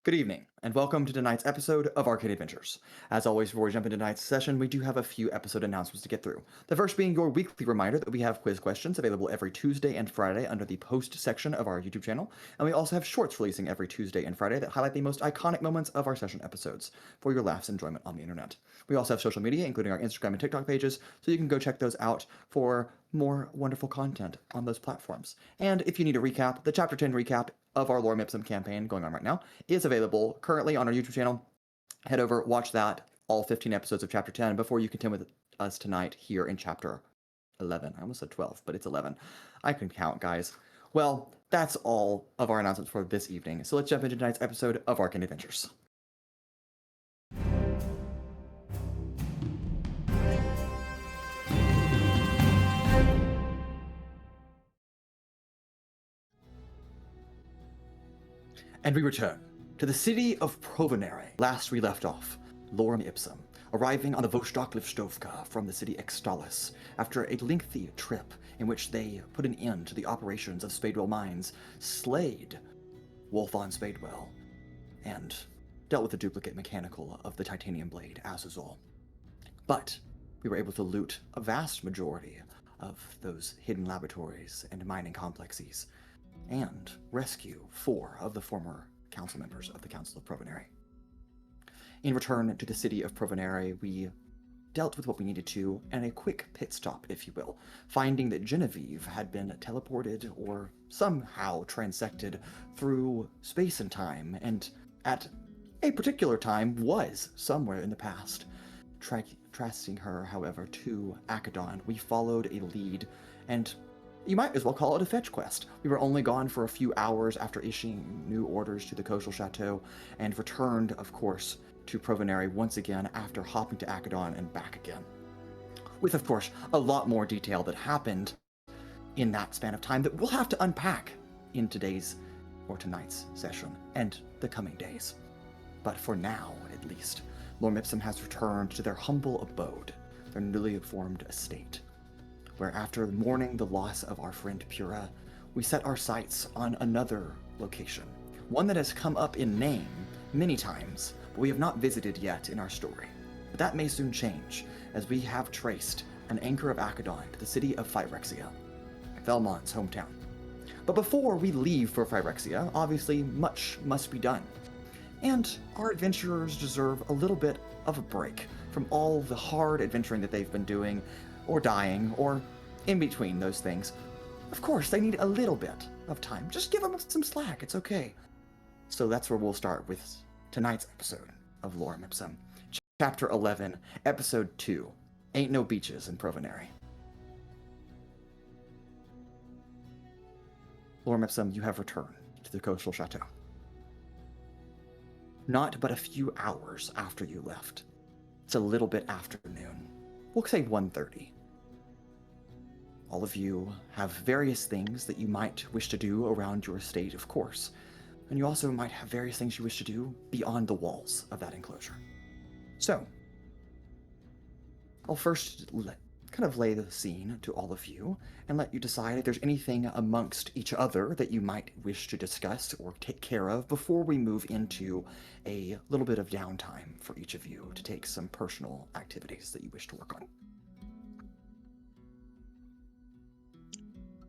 Good evening, and welcome to tonight's episode of Arcane Adventures. As always, before we jump into tonight's session, we do have a few episode announcements to get through. The first being your weekly reminder that we have quiz questions available every Tuesday and Friday under the post section of our YouTube channel, and we also have shorts releasing every Tuesday and Friday that highlight the most iconic moments of our session episodes for your laughs and enjoyment on the internet. We also have social media, including our Instagram and TikTok pages, so you can go check those out for more wonderful content on those platforms. And if you need a recap, the Chapter 10 recap of our Lorem Ipsum campaign going on right now is available currently on our YouTube channel. Head over, watch that, all 15 episodes of Chapter 10 before you continue with us tonight here in Chapter 11. I almost said 12, but it's 11. I can count, guys. Well, that's all of our announcements for this evening, so let's jump into tonight's episode of Arcane Adventures. And we return to the city of Provonere. Last we left off, Lorem Ipsum, arriving on the Vostokhlivstovka from the city Extalis after a lengthy trip in which they put an end to the operations of Spadewell Mines, slayed Wolfon Spadewell, and dealt with the duplicate mechanical of the titanium blade, Azazul. But we were able to loot a vast majority of those hidden laboratories and mining complexes, and rescue 4 of the former council members of the Council of Provonere. In return to the city of Provonere, we dealt with what we needed to, and a quick pit stop, if you will, finding that Genevieve had been teleported or somehow transected through space and time, and at a particular time was somewhere in the past. Tracing her, however, to Akedon, we followed a lead, and you might as well call it a fetch quest. We were only gone for a few hours after issuing new orders to the Coastal Chateau, and returned, of course, to Provonere once again after hopping to Akedon and back again. With, of course, a lot more detail that happened in that span of time that we'll have to unpack in today's or tonight's session, and the coming days. But for now, at least, Lorem Ipsum has returned to their humble abode, their newly formed estate, where after mourning the loss of our friend Pura, we set our sights on another location, one that has come up in name many times, but we have not visited yet in our story. But that may soon change, as we have traced an anchor of Akedon to the city of Phyrexia, Vellmon's hometown. But before we leave for Phyrexia, obviously much must be done. And our adventurers deserve a little bit of a break from all the hard adventuring that they've been doing, or dying, or in between those things. Of course, they need a little bit of time. Just give them some slack, it's okay. So that's where we'll start with tonight's episode of Lorem Ipsum. Chapter 11, Episode 2, Ain't No Beaches in Provonere. Lorem Ipsum, you have returned to the Coastal Chateau. Not but a few hours after you left. It's a little bit afternoon. We'll say 1:30. All of you have various things that you might wish to do around your estate, of course, and you also might have various things you wish to do beyond the walls of that enclosure. So, I'll first kind of lay the scene to all of you and let you decide if there's anything amongst each other that you might wish to discuss or take care of before we move into a little bit of downtime for each of you to take some personal activities that you wish to work on.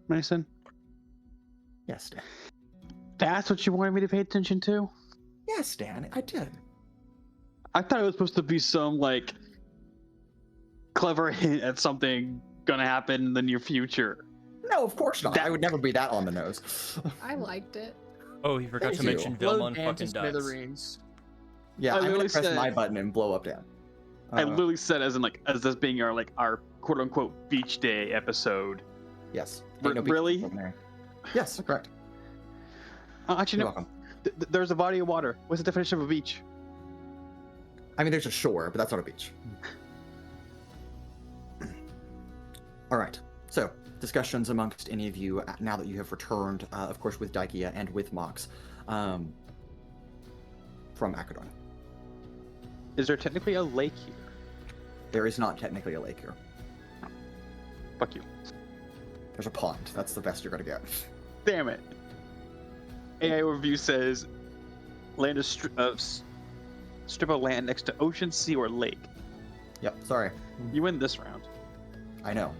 Mason? Yes, Dan. That's what you wanted me to pay attention to? Yes, Dan, I did. I thought it was supposed to be some, like, clever hint at something gonna happen in the near future. No, of course not. I would never be that on the nose. I liked it. Oh, he forgot Thank to you. mention Vellmon fucking dies. Yeah, I I'm gonna literally press said- my button and blow up Dan. I literally said as in, like, as this being our quote unquote beach day episode. Yes. Really? Yes, correct. Actually, You're no. welcome. There's a body of water. What's the definition of a beach? I mean, there's a shore, but that's not a beach. All right. So, discussions amongst any of you now that you have returned, of course, with Daikia and with Mox, from Akedon. Is there technically a lake here? There is not technically a lake here. Fuck you. There's a pond. That's the best you're gonna get. Damn it. AI overview says Land a strip of land next to ocean, sea, or lake. Yep, sorry. You win this round. I know.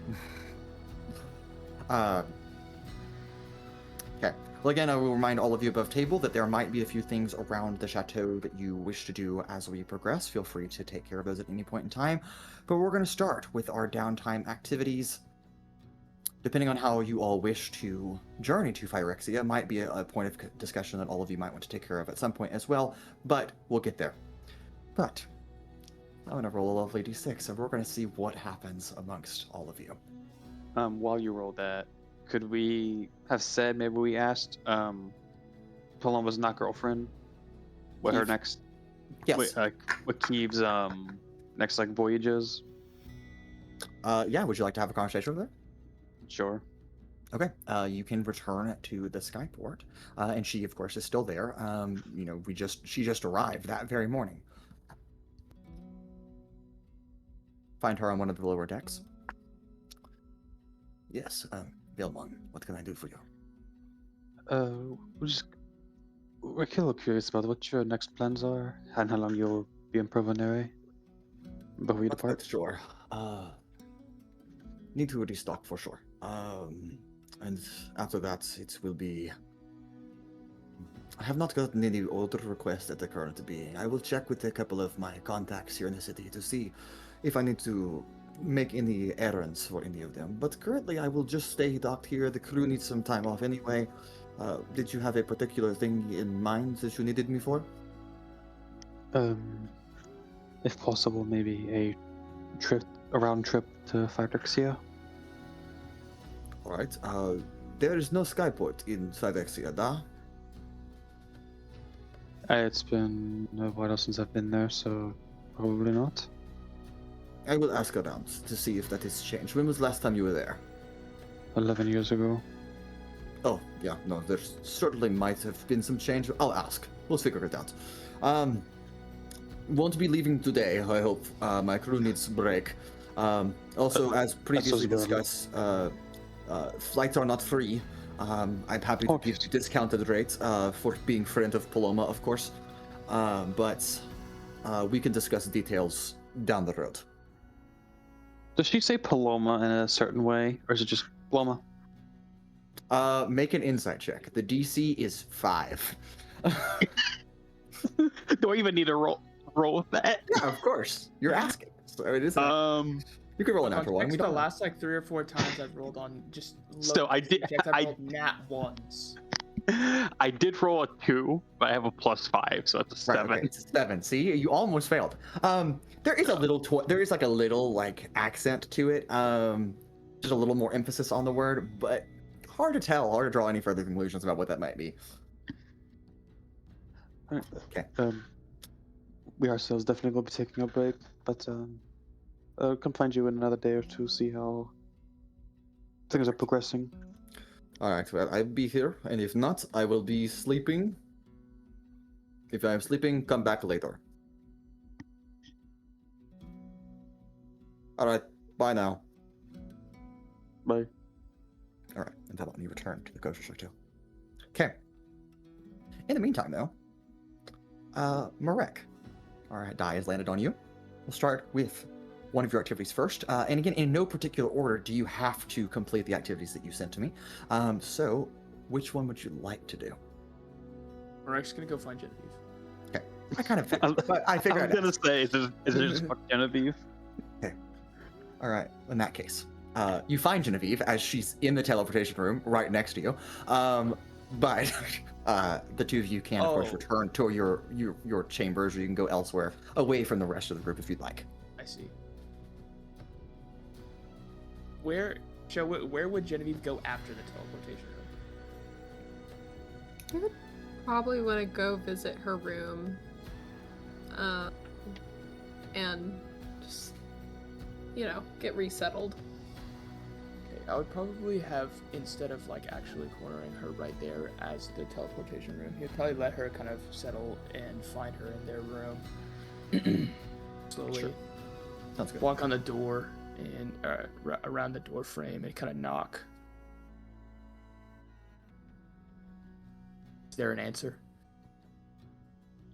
Okay. Well, again, I will remind all of you above table that there might be a few things around the chateau that you wish to do as we progress. Feel free to take care of those at any point in time. But we're going to start with our downtime activities. Depending on how you all wish to journey to Phyrexia, might be a point of discussion that all of you might want to take care of at some point as well, but we'll get there. But I'm going to roll a lovely d6, and we're going to see what happens amongst all of you. While you roll that, could we have said, maybe we asked Paloma's not girlfriend what her next, Yes. what Keeve's next like voyage is? Yeah, would you like to have a conversation with her? Sure. Okay, you can return to the Skyport, and she, of course, is still there. You know, she just arrived that very morning. Find her on one of the lower decks. Yes, Vellmon, what can I do for you? We're a little curious about what your next plans are and how long you'll be in Provonere before you depart. Sure. Need to restock for sure. And after that, it will be... I have not gotten any order requests at the current being. I will check with a couple of my contacts here in the city to see if I need to make any errands for any of them. But currently, I will just stay docked here. The crew needs some time off anyway. Did you have a particular thing in mind that you needed me for? If possible, maybe a round trip to Phyrexia. Alright, there is no skyport in Phyrexia, da? It's been a while since I've been there, so probably not. I will ask around to see if that has changed. When was the last time you were there? 11 years ago. Oh, yeah, no, there certainly might have been some change. I'll ask. We'll figure it out. Won't be leaving today, I hope. My crew needs a break. Also, as previously discussed, flights are not free. I'm happy to give you discounted rates for being friend of Paloma, of course. But we can discuss details down the road. Does she say Paloma in a certain way, or is it just Paloma? Make an insight check. The DC is 5. Do I even need to roll with that? Yeah, of course. You're asking. So it is. You could roll a natural one. We The don't. last like 3 or 4 times I've rolled on just. Still, I rolled nat ones. I did roll a 2, but I have a +5, so that's a 7. Right, okay, it's a 7. See, you almost failed. There is a little. There is like a little like accent to it. Just a little more emphasis on the word, but hard to tell. Hard to draw any further conclusions about what that might be. Okay. We ourselves definitely will be taking a break, but come find you in another day or two, see how things are progressing. Alright, well, I'll be here, and if not, I will be sleeping. If I'm sleeping, come back later. Alright, bye now. Bye. Alright, and how about you return to the Ghost Chateau? Okay. In the meantime, though, Marek, our die has landed on you. We'll start with one of your activities first. And again, in no particular order do you have to complete the activities that you sent to me. So, which one would you like to do? Marek's gonna go find Genevieve. Okay. I kind of figured, but I figured I was gonna say, is it just fuck Genevieve? Okay. Alright, in that case. You find Genevieve as she's in the teleportation room right next to you. But the two of you can, of course, return to your chambers, or you can go elsewhere, away from the rest of the group if you'd like. I see. Where would Genevieve go after the teleportation room? I would probably want to go visit her room, and just, get resettled. I would probably have, instead of like actually cornering her right there as the teleportation room, he'd probably let her kind of settle and find her in their room. Slowly. Sure. Sounds good. Walk on the door and around the door frame and kind of knock. Is there an answer?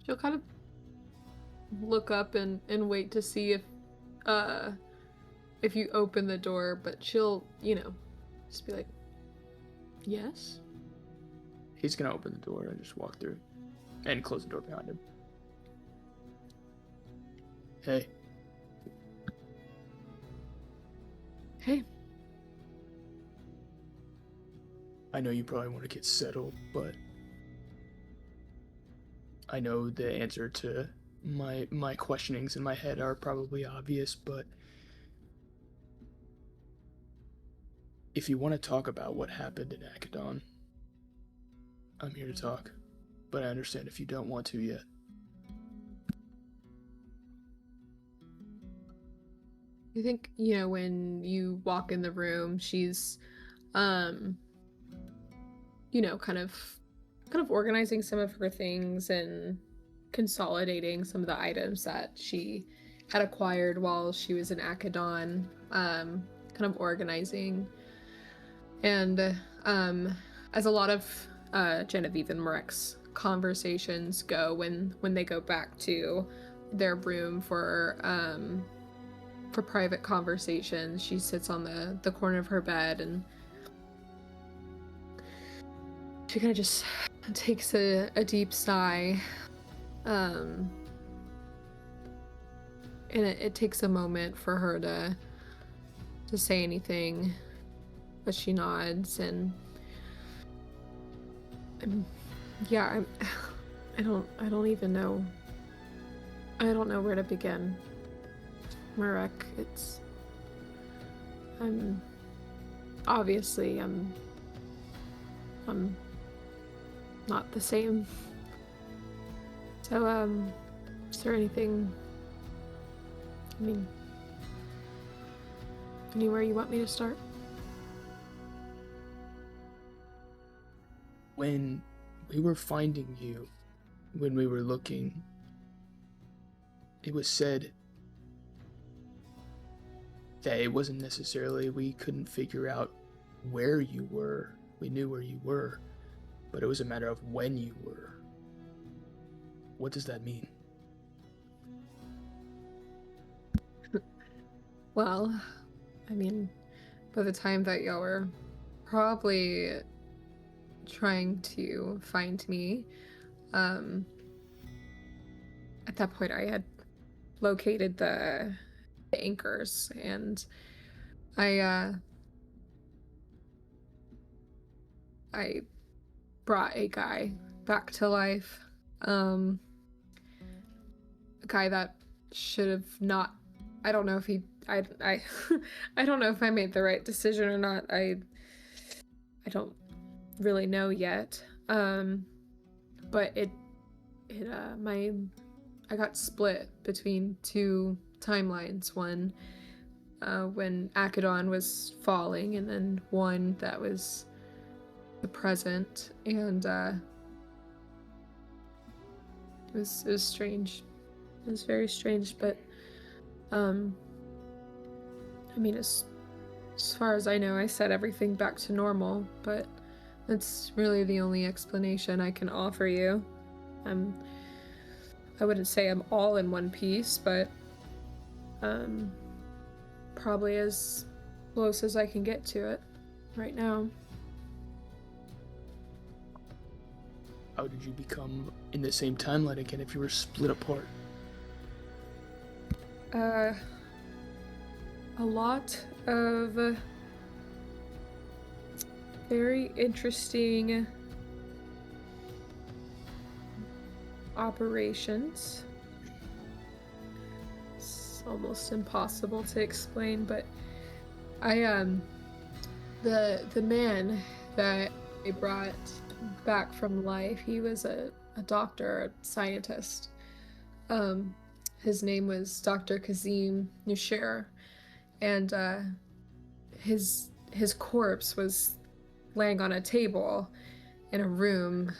she'll kind of look up and wait to see if you open the door, but she'll, just be like, yes? He's gonna open the door and just walk through and close the door behind him. Hey. Hey. I know you probably want to get settled, but I know the answer to my questionings in my head are probably obvious, but if you want to talk about what happened in Akedon, I'm here to talk, but I understand if you don't want to yet. I think, when you walk in the room, she's, kind of organizing some of her things and consolidating some of the items that she had acquired while she was in Akedon, kind of organizing. And as a lot of Genevieve and Marek's conversations go when they go back to their room for private conversations, she sits on the corner of her bed and she kind of just takes a deep sigh, and it takes a moment for her to say anything, but she nods and I don't even know. I don't know where to begin. Marek, I'm not the same. So, is there anything, anywhere you want me to start? When we were finding you, when we were looking, it was said that it wasn't necessarily we couldn't figure out where you were. We knew where you were, but it was a matter of when you were. What does that mean? Well, by the time that y'all were probably trying to find me, at that point I had located the anchors, and I brought a guy back to life. A guy that should have not. I don't know if he. I I don't know if I made the right decision or not. I don't really know yet. But I got split between two timelines. One when Akedon was falling, and then one that was the present, and it was strange. It was very strange, but as far as I know, I set everything back to normal, but that's really the only explanation I can offer you. I wouldn't say I'm all in one piece, but probably as close as I can get to it right now. How did you become in the same timeline again if you were split apart? A lot of very interesting operations. It's almost impossible to explain, but the man that I brought back from life, he was a doctor, a scientist. His name was Dr. Kazim Nusher, and his corpse was laying on a table in a room,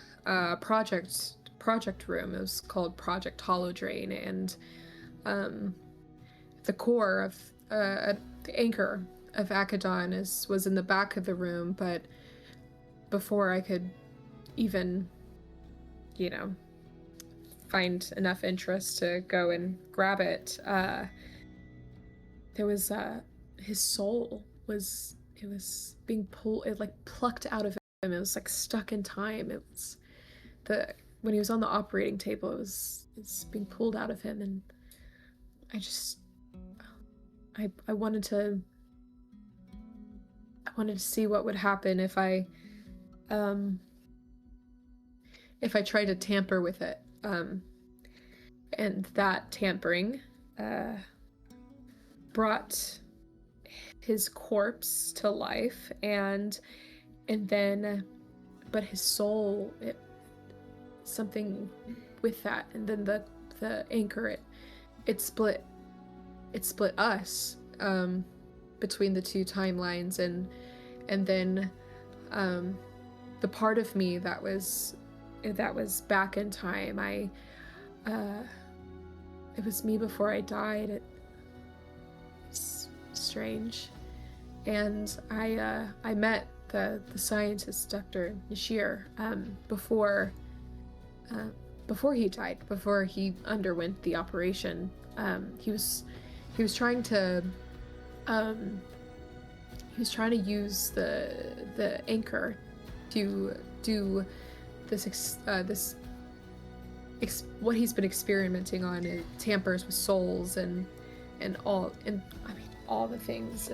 project room. It was called Project Holodrain, and the core of the anchor of Akedon was in the back of the room, but before I could even, find enough interest to go and grab it, there was his soul was being pulled, it like plucked out of him. It was like stuck in time. It was when he was on the operating table, it's being pulled out of him, and I wanted to see what would happen if I tried to tamper with it. And that tampering brought his corpse to life, and then but his soul, something with that, and then the anchor, it split us between the two timelines, and then the part of me that was back in time, it was me before I died. It's strange. And I met the scientist, Dr. Nashir, before he died, before he underwent the operation. He was trying to use the anchor to do what he's been experimenting on. It tampers with souls and all the things.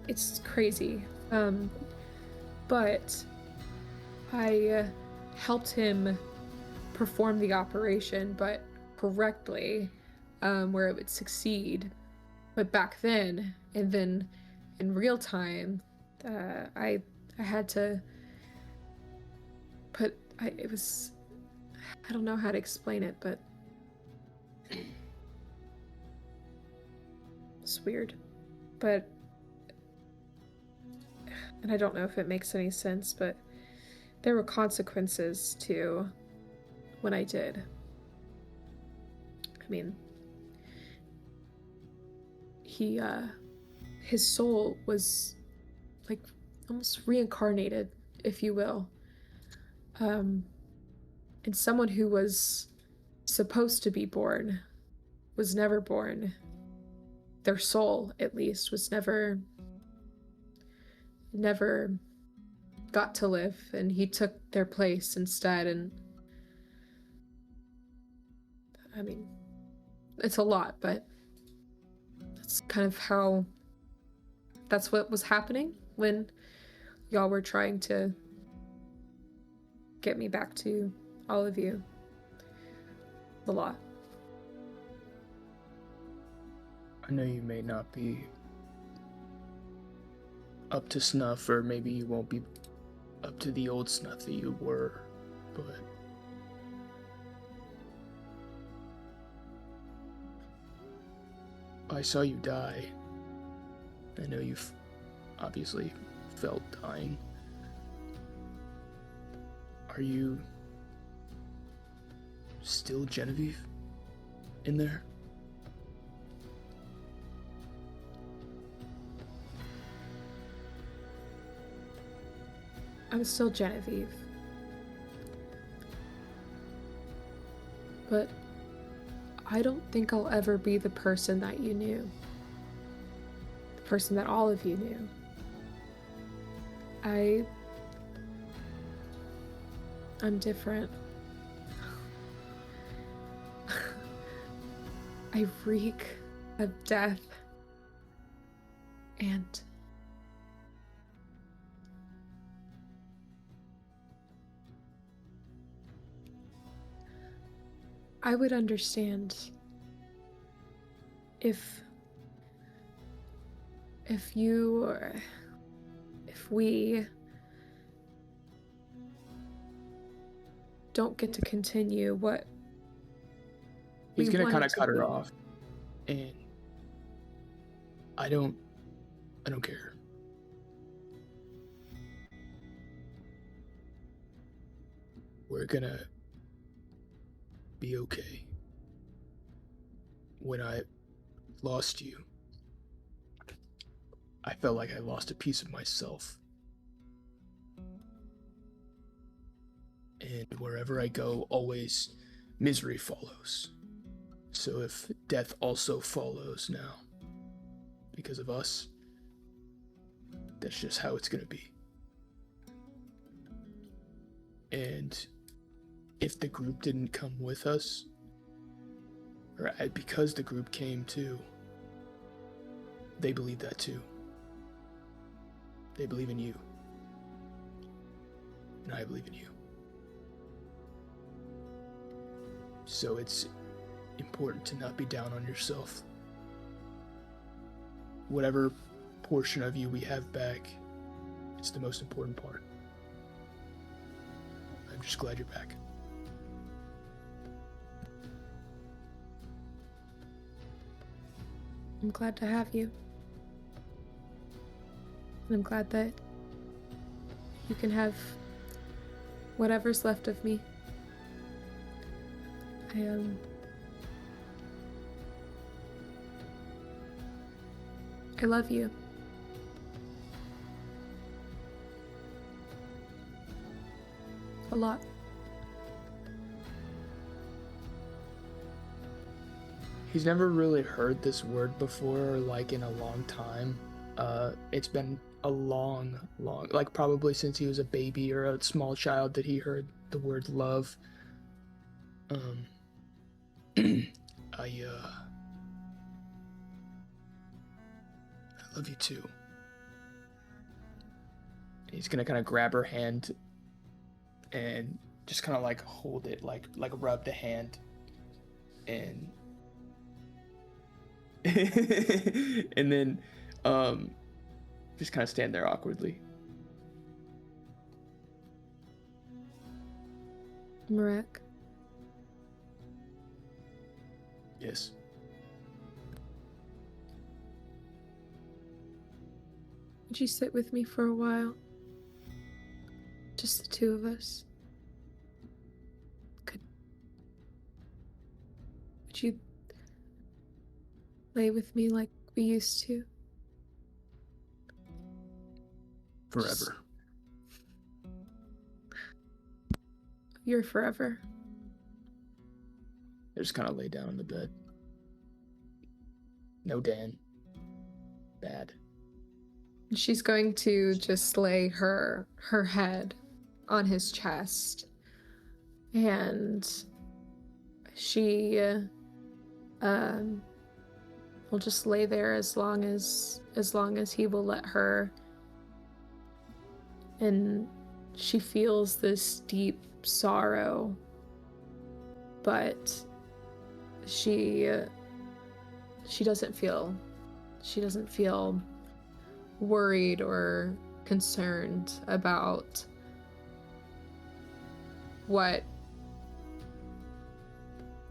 It's crazy. But I helped him perform the operation, but correctly, where it would succeed. But back then, and then in real time, I had to put. I don't know how to explain it, but it's weird. But, and I don't know if it makes any sense, but there were consequences to when I did. I mean, his soul was like almost reincarnated, if you will. And someone who was supposed to be born was never born. Their soul, at least, was never got to live, and he took their place instead. And I mean, it's a lot, but that's kind of that's what was happening when y'all were trying to get me back to all of you. A lot. I know you may not be up to snuff, or maybe you won't be up to the old snuff that you were, but I saw you die. I know you've obviously felt dying. Are you still Genevieve in there? I'm still Genevieve. But I don't think I'll ever be the person that you knew. The person that all of you knew. I'm different. I reek of death. And I would understand if you, or if we don't get to continue what He's gonna kind wanted of to cut her be. off, and I don't care. We're gonna be okay. When I lost you, I felt like I lost a piece of myself. And wherever I go, always misery follows. So if death also follows now, because of us, that's just how it's gonna be. And if the group didn't come with us, or because the group came too, they believe that too. They believe in you. And I believe in you. So it's important to not be down on yourself. Whatever portion of you we have back, it's the most important part. I'm just glad you're back. I'm glad to have you. And I'm glad that you can have whatever's left of me. I love you. A lot. He's never really heard this word before, like in a long time. It's been a long, like probably since he was a baby or a small child that he heard the word love. I love you too. He's gonna kind of grab her hand and just kind of like hold it, like rub the hand, and and then just kind of stand there awkwardly. Marek, Yes. would you sit with me for a while? Just the two of us. Would you lay with me like we used to? Forever. You're forever. I just kind of lay down on the bed. No Dan. Bad. She's going to just lay her head on his chest, and she will just lay there as long as he will let her. And she feels this deep sorrow, but she doesn't feel worried or concerned about what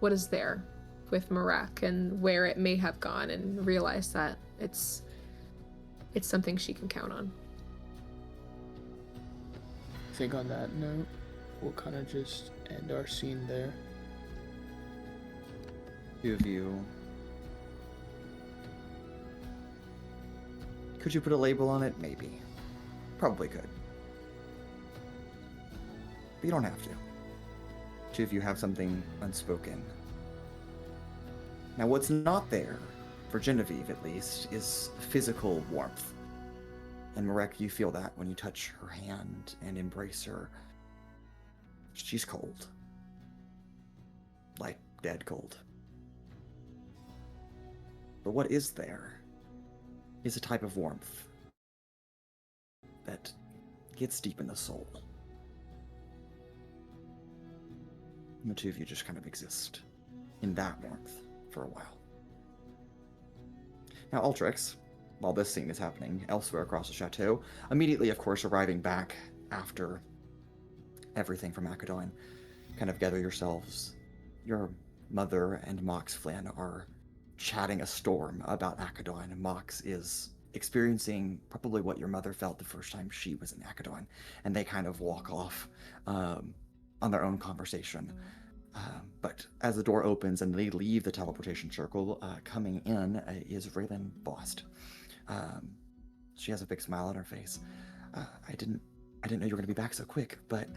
is there with Marek and where it may have gone, and realize that it's something she can count on. I think on that note, we'll kind of just end our scene there. Two of you. Could you put a label on it? Maybe. Probably could. But you don't have to. Two of you have something unspoken. Now, what's not there, for Genevieve at least, is physical warmth. And Marek, you feel that when you touch her hand and embrace her. She's cold. Like dead cold. But what is there is a type of warmth that gets deep in the soul. And the two of you just kind of exist in that warmth for a while. Now, Altrix, while this scene is happening elsewhere across the chateau, immediately, of course, arriving back after everything from Akedon, kind of gather yourselves. Your mother and Mox Flynn are chatting a storm about Akedon. Mox is experiencing probably what your mother felt the first time she was in Akedon, and they kind of walk off on their own conversation. But as the door opens and they leave the teleportation circle, coming in is Raylan Bost. She has a big smile on her face. I didn't know you were going to be back so quick, but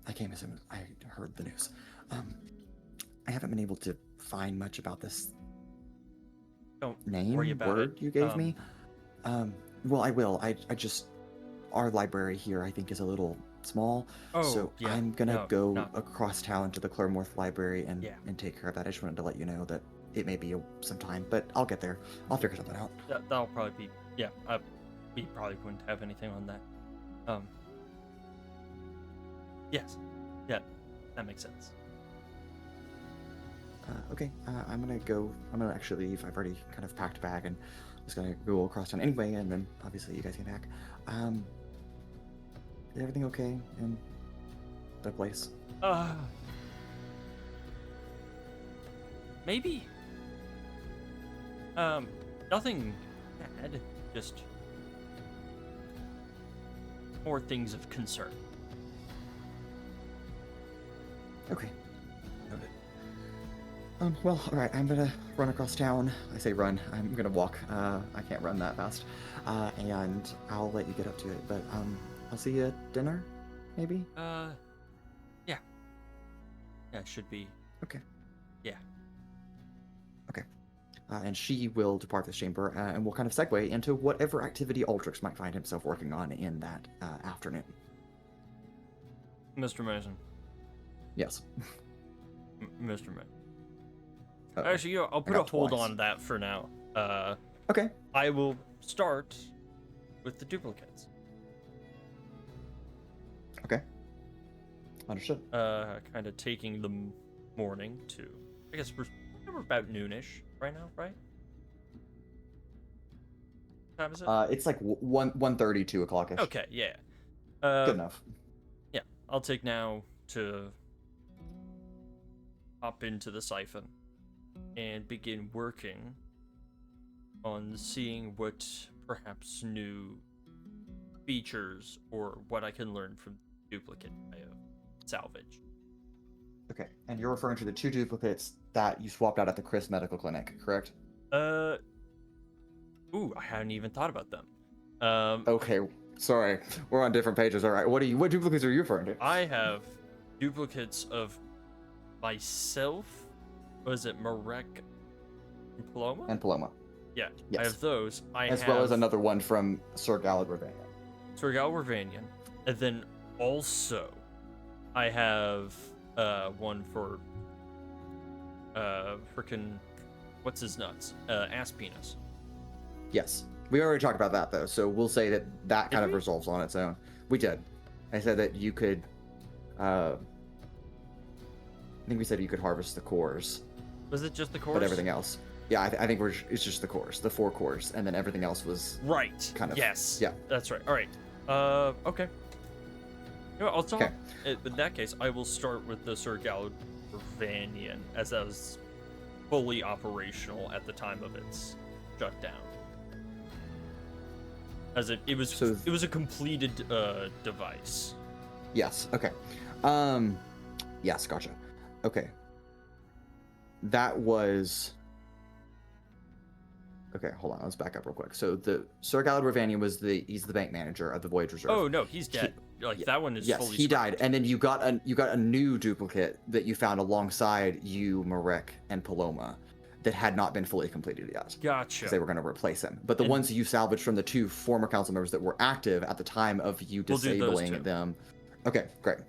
I came as soon as I heard the news. haven't been able to find much about this Don't name worry about word it. you gave me. Well, I will. I just our library here I think is a little small, so yeah. I'm gonna go no. across town to the Claremorth Library and Yeah. and take care of that. I just wanted to let you know that it may be some time, but I'll get there. I'll figure something out. That'll probably be, yeah, we probably wouldn't have anything on that. Yes. Yeah, that makes sense. Okay, I'm gonna actually leave. I've already kind of packed a bag and was gonna go across town anyway, and then obviously you guys get back. Is everything okay in the place? Maybe. Nothing bad, just more things of concern. Okay. Noted. Well, alright, I'm gonna run across town. I say run, I'm gonna walk. I can't run that fast. And I'll let you get up to it, but, I'll see you at dinner, maybe? Yeah. Yeah, it should be. Okay. Yeah. Okay. And she will depart this chamber, and we'll kind of segue into whatever activity Altrix might find himself working on in that afternoon. Mr. Mason. Yes. Mr. Mason. Uh-oh. Actually, I'll put a got hold twice. on that for now. Okay. I will start with the duplicates. Okay. Understood. Kind of taking the morning to, I guess we're about noonish right now, right? What time is it? It's like 1:30, 2 o'clock-ish. Okay, yeah. Good enough. Yeah, I'll take now to hop into the siphon and begin working on seeing what perhaps new features or what I can learn from duplicate salvage. Okay, and you're referring to the 2 duplicates that you swapped out at the Chris Medical Clinic, correct? Ooh, I hadn't even thought about them. Okay, sorry, we're on different pages. All right, what duplicates are you referring to? I have duplicates of myself. Was it Marek and Paloma? And Paloma. Yeah, Yes. I have those. As well as another one from Sir Galad Ravania. Sorgal Ravanian, and then also I have one for frickin' what's his nuts? Ass penis. Yes, we already talked about that though, so we'll say that that kind Did of we? resolves on its own. We did. I said that you could. I think we said you could harvest the cores, Was it just the course? but everything else. Yeah, I think it's just the cores, the 4 cores, and then everything else was Right. kind of. Yes. Yeah. That's right. All right. Okay. You know, I'll talk. Okay. In that case, I will start with the Sir Galvanian, as that was fully operational at the time of its shutdown. As it was So- it was a completed device. Yes. Okay. Yes. Gotcha. Okay. That was. Okay, hold on. Let's back up real quick. So the Sir Galad Ravanian he's the bank manager of the Voyage Reserve. Oh no, he's dead. That one is Yes, fully he scrapped. died, and then you got a new duplicate that you found alongside you, Marek, and Paloma, that had not been fully completed yet. Gotcha. Because they were going to replace him. But the And- ones you salvaged from the 2 former council members that were active at the time of you We'll do those disabling two. them. Okay, great.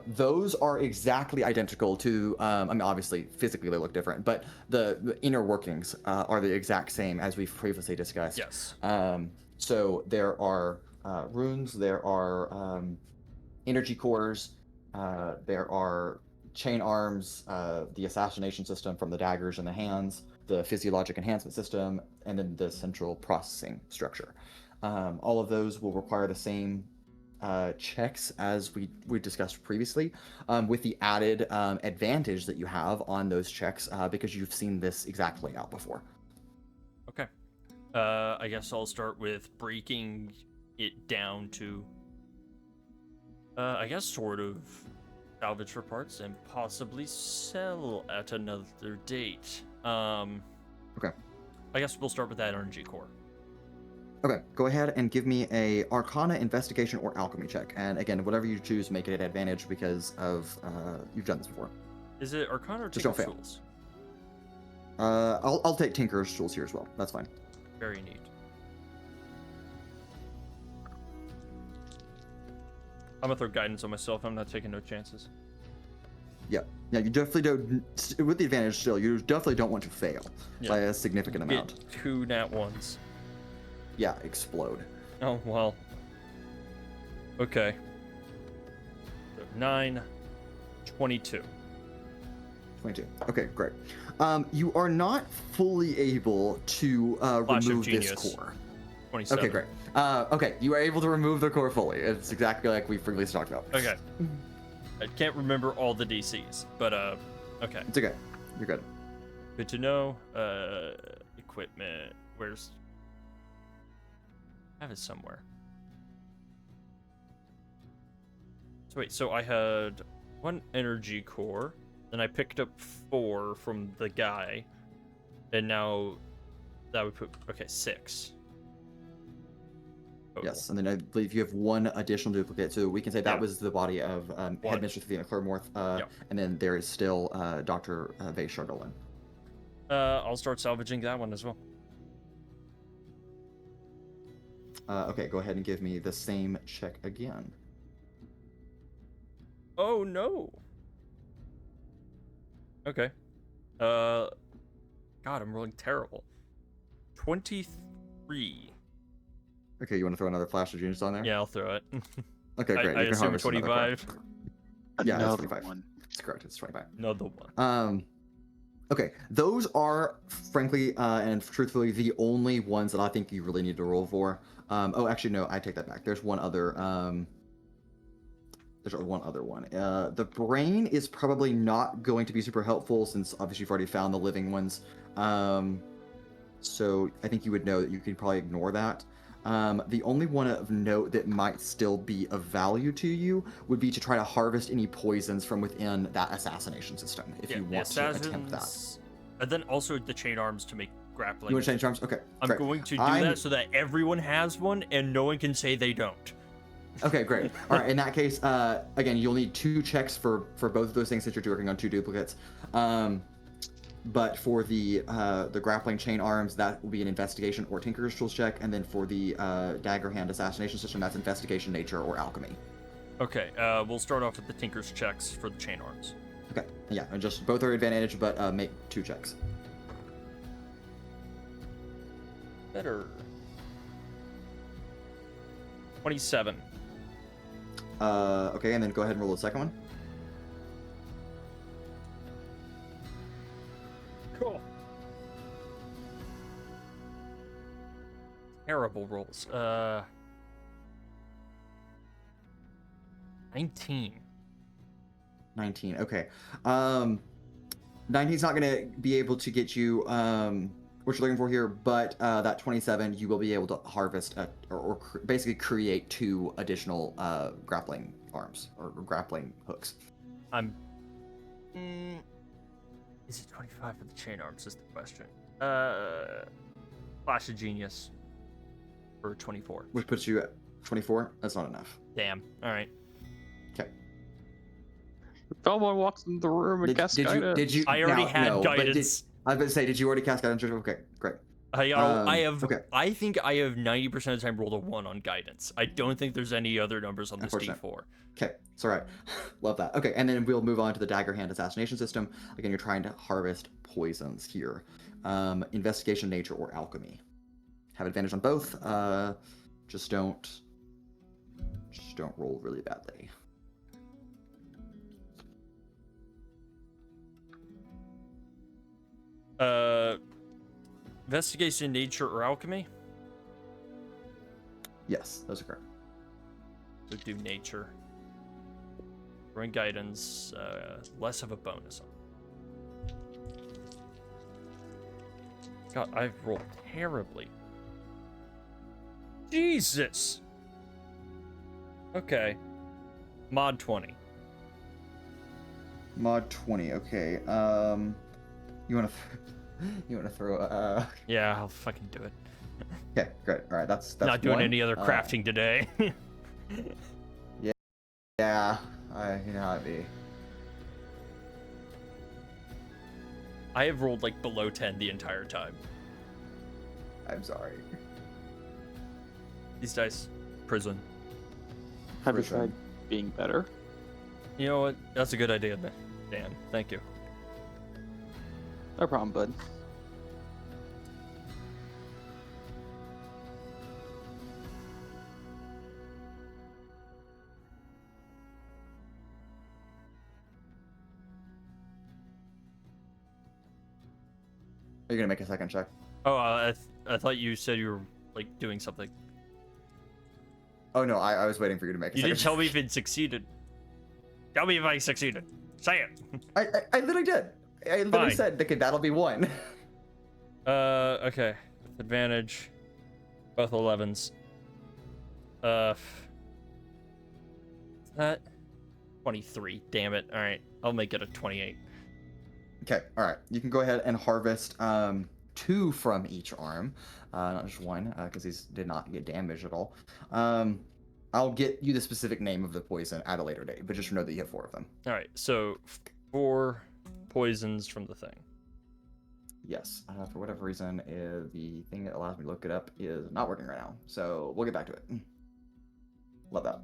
Those are exactly identical to, I mean, obviously, physically they look different, but the inner workings are the exact same as we've previously discussed. Yes. So there are runes, there are energy cores, there are chain arms, the assassination system from the daggers in the hands, the physiologic enhancement system, and then the central processing structure. All of those will require the same checks as we discussed previously, with the added advantage that you have on those checks because you've seen this exact layout before. Okay. I guess I'll start with breaking it down to, I guess, sort of salvage for parts and possibly sell at another date. Okay. I guess we'll start with that energy core. Okay, go ahead and give me a Arcana, Investigation, or Alchemy check. And again, whatever you choose, make it an advantage because of you've done this before. Is it Arcana or Just don't Tinker's fail. Tools? I'll take Tinker's Tools here as well. That's fine. Very neat. I'm gonna throw guidance on myself. I'm not taking no chances. Yeah, you definitely don't. With the advantage still, you definitely don't want to fail by a significant Get amount. 2 nat 1s. Yeah, explode. Oh, well. Okay. So 9, 22. 22. Okay, great. You are not fully able to Flash of remove this genius. core. 27. Okay, great. Okay, you are able to remove the core fully. It's exactly like we previously talked about. Okay. I can't remember all the DCs, but okay. It's okay. You're good. Good to know. Equipment. Where's? I have it somewhere. So wait, so I had 1 energy core, then I picked up 4 from the guy, and now that would put 6. Total. Yes, and then I believe you have 1 additional duplicate, so we can say that Yeah. was the body of Headmistress Athena Claremorth, and then there is still Dr. Vay Chardolin. I'll start salvaging that one as well. Okay, go ahead and give me the same check again. Oh no. Okay. God, I'm rolling terrible. 23. Okay, you want to throw another flash of genius on there? Yeah, I'll throw it. Okay, great. I You can assume harvest another card. 25. Yeah, it's Another 25. one. It's correct. It's 25. Another one. Okay, those are frankly and truthfully the only ones that I think you really need to roll for. Oh, actually, no, I take that back. There's one other. There's one other one. The brain is probably not going to be super helpful since obviously you've already found the living ones. So I think you would know that you could probably ignore that. The only one of note that might still be of value to you would be to try to harvest any poisons from within that assassination system if you want to attempt that. And then also the chain arms to make grappling. You want to change arms? Okay. I'm great. going to do that so that everyone has one and no one can say they don't. Okay, great. All right, in that case, again, you'll need 2 checks for both of those things since you're working on 2 duplicates. But for the grappling chain arms, that will be an investigation or Tinker's Tools check, and then for the dagger hand assassination system, that's investigation, nature, or alchemy. Okay, we'll start off with the Tinker's checks for the chain arms. Okay, yeah, and just both are advantage, but make 2 checks. Better. 27. Okay, and then go ahead and roll the second one. Cool. Terrible rolls. 19. 19. Okay. 19's not gonna be able to get you what you're looking for here, but that 27 you will be able to harvest basically create 2 additional grappling arms or grappling hooks. Is it 25 for the chain arms is the question. Flash of Genius for 24. Which puts you at 24. That's not enough. Damn. All right. Okay. Vellmon walks into the room and casts guidance. Did you? I already had no, but guidance. I was going to say, did you already cast guidance? Okay, great. I have. Okay. I think I have 90% of the time rolled a 1 on guidance. I don't think there's any other numbers on this D4. Okay, it's all right. Love that. Okay, and then we'll move on to the dagger hand assassination system. Again, you're trying to harvest poisons here. Investigation, nature, or alchemy. Have advantage on both. Just don't roll really badly. Investigation, nature, or alchemy? Yes, those are correct. So do nature. Bring guidance, less of a bonus. God, I've rolled terribly. Jesus! Okay. Mod 20. Mod 20. Okay. You want to throw? Yeah, I'll fucking do it. Okay, great. All right, that's Not doing one. any other crafting today. Yeah, you know how it be. I have rolled like below 10 the entire time. I'm sorry. These dice, prison. Have you Prison. tried being better? You know what? That's a good idea, Dan. Thank you. No problem, bud. Are you gonna make a second check? Oh, I thought you said you were like doing something. Oh no, I was waiting for you to make a You second didn't tell me check. if it succeeded. Tell me if I succeeded. Say it. I literally did. I literally Fine. said, okay, that'll be 1. Okay. With advantage. Both 11s. That 23. Damn it. All right. I'll make it a 28. Okay, all right. You can go ahead and harvest 2 from each arm, not just 1, because these did not get damaged at all. I'll get you the specific name of the poison at a later date, but just know that you have 4 of them. All right. So 4 poisons from the thing. Yes, for whatever reason, the thing that allows me to look it up is not working right now, so we'll get back to it. Love that.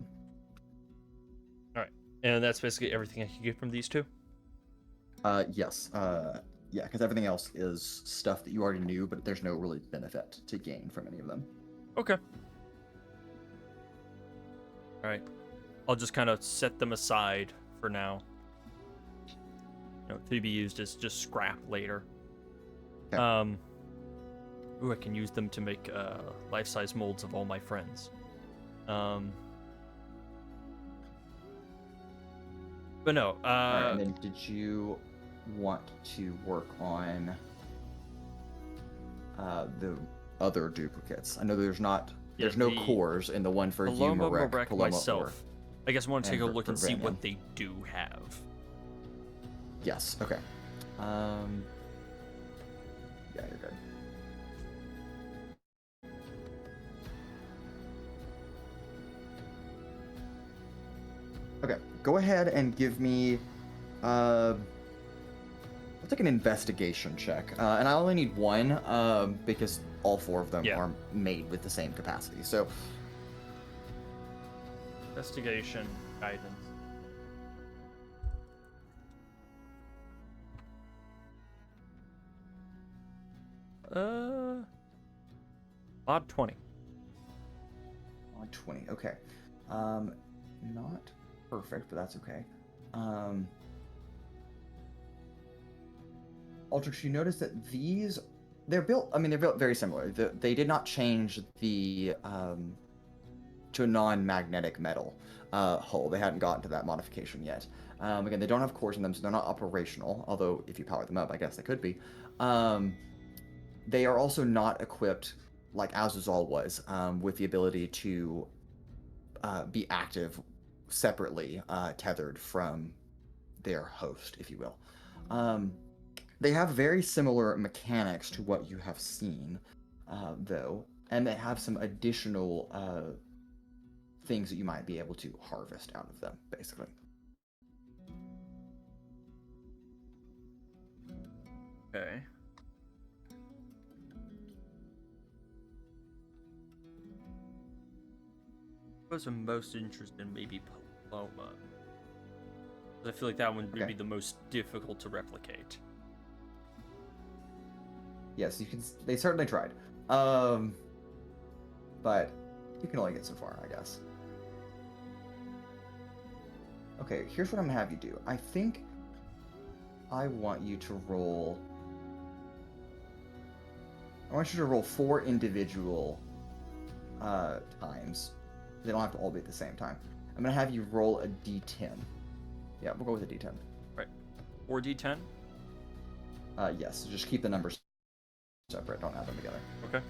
All right. And that's basically everything I can get from these 2. Yes. Yeah, because everything else is stuff that you already knew, but there's no really benefit to gain from any of them. Okay. All right. I'll just kind of set them aside for now. To be used as just scrap later. Okay. Ooh, I can use them to make life-size molds of all my friends. But no. All right, and then did you want to work on the other duplicates? I know there's no the cores in the one for Paloma, you, Marek, Marek, Paloma, myself. I guess I want to take and a look and see Vellmon. what they do have. Yes. Okay. Yeah, you're good. Okay, go ahead and give me. I'll take an investigation check, and I only need 1 because all 4 of them Yeah. are made with the same capacity. So Investigation, guidance. Odd 20. on 20. Okay. Not perfect, but that's okay. Altrix, you notice that they're built very similar. They did not change the to a non-magnetic metal hull. They hadn't gotten to that modification yet. Again, they don't have cores in them, so they're not operational, although if you power them up, I guess they could be. They are also not equipped, like Azuzal was, with the ability to be active separately, tethered from their host, if you will. They have very similar mechanics to what you have seen, though, and they have some additional things that you might be able to harvest out of them, basically. Okay. I was most interested in maybe Paloma. 'Cause I feel like that one would Okay. be the most difficult to replicate. Yes, you can. They certainly tried, but you can only get so far, I guess. Okay, here's what I'm gonna have you do. I think I want you to roll. I want you to roll 4 individual times. They don't have to all be at the same time. I'm gonna have you roll a d10. Yeah, we'll go with a d10. Right. 4d10? Yes, so just keep the numbers separate. Don't add them together. Okay.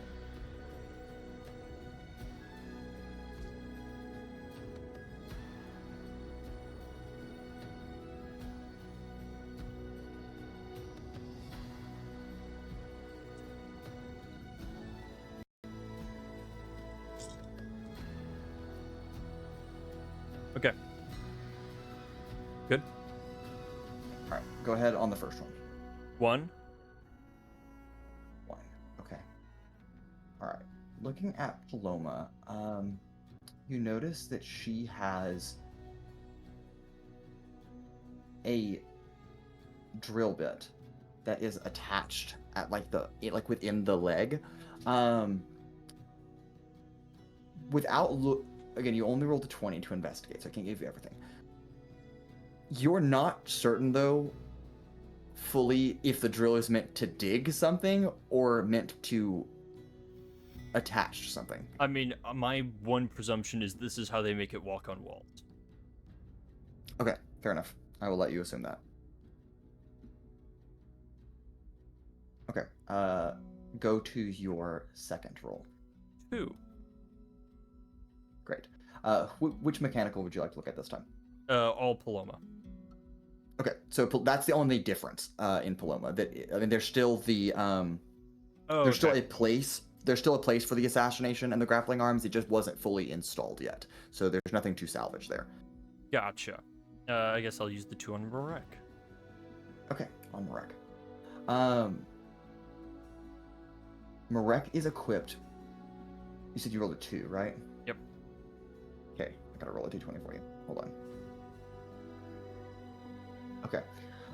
Okay. Good. All right, go ahead on the first one. 1, All right. Looking at Paloma, you notice that she has a drill bit that is attached at within the leg. Again, you only rolled a 20 to investigate, so I can't give you everything. You're not certain though fully if the drill is meant to dig something or meant to attach something. I mean, my one presumption is this is how they make it walk on walls. Okay, fair enough. I will let you assume that. Okay, go to your second roll. 2. Great. Which mechanical would you like to look at this time? All Paloma. Okay, so that's the only difference in Paloma. There's still the there's still a place. There's still a place for the assassination and the grappling arms. It just wasn't fully installed yet, so there's nothing to salvage there. Gotcha. I guess I'll use the 2 on Marek. Okay, on Marek. Marek is equipped. You said you rolled a 2, right? Yep. Okay, I gotta roll a d20 for you. Hold on. Okay.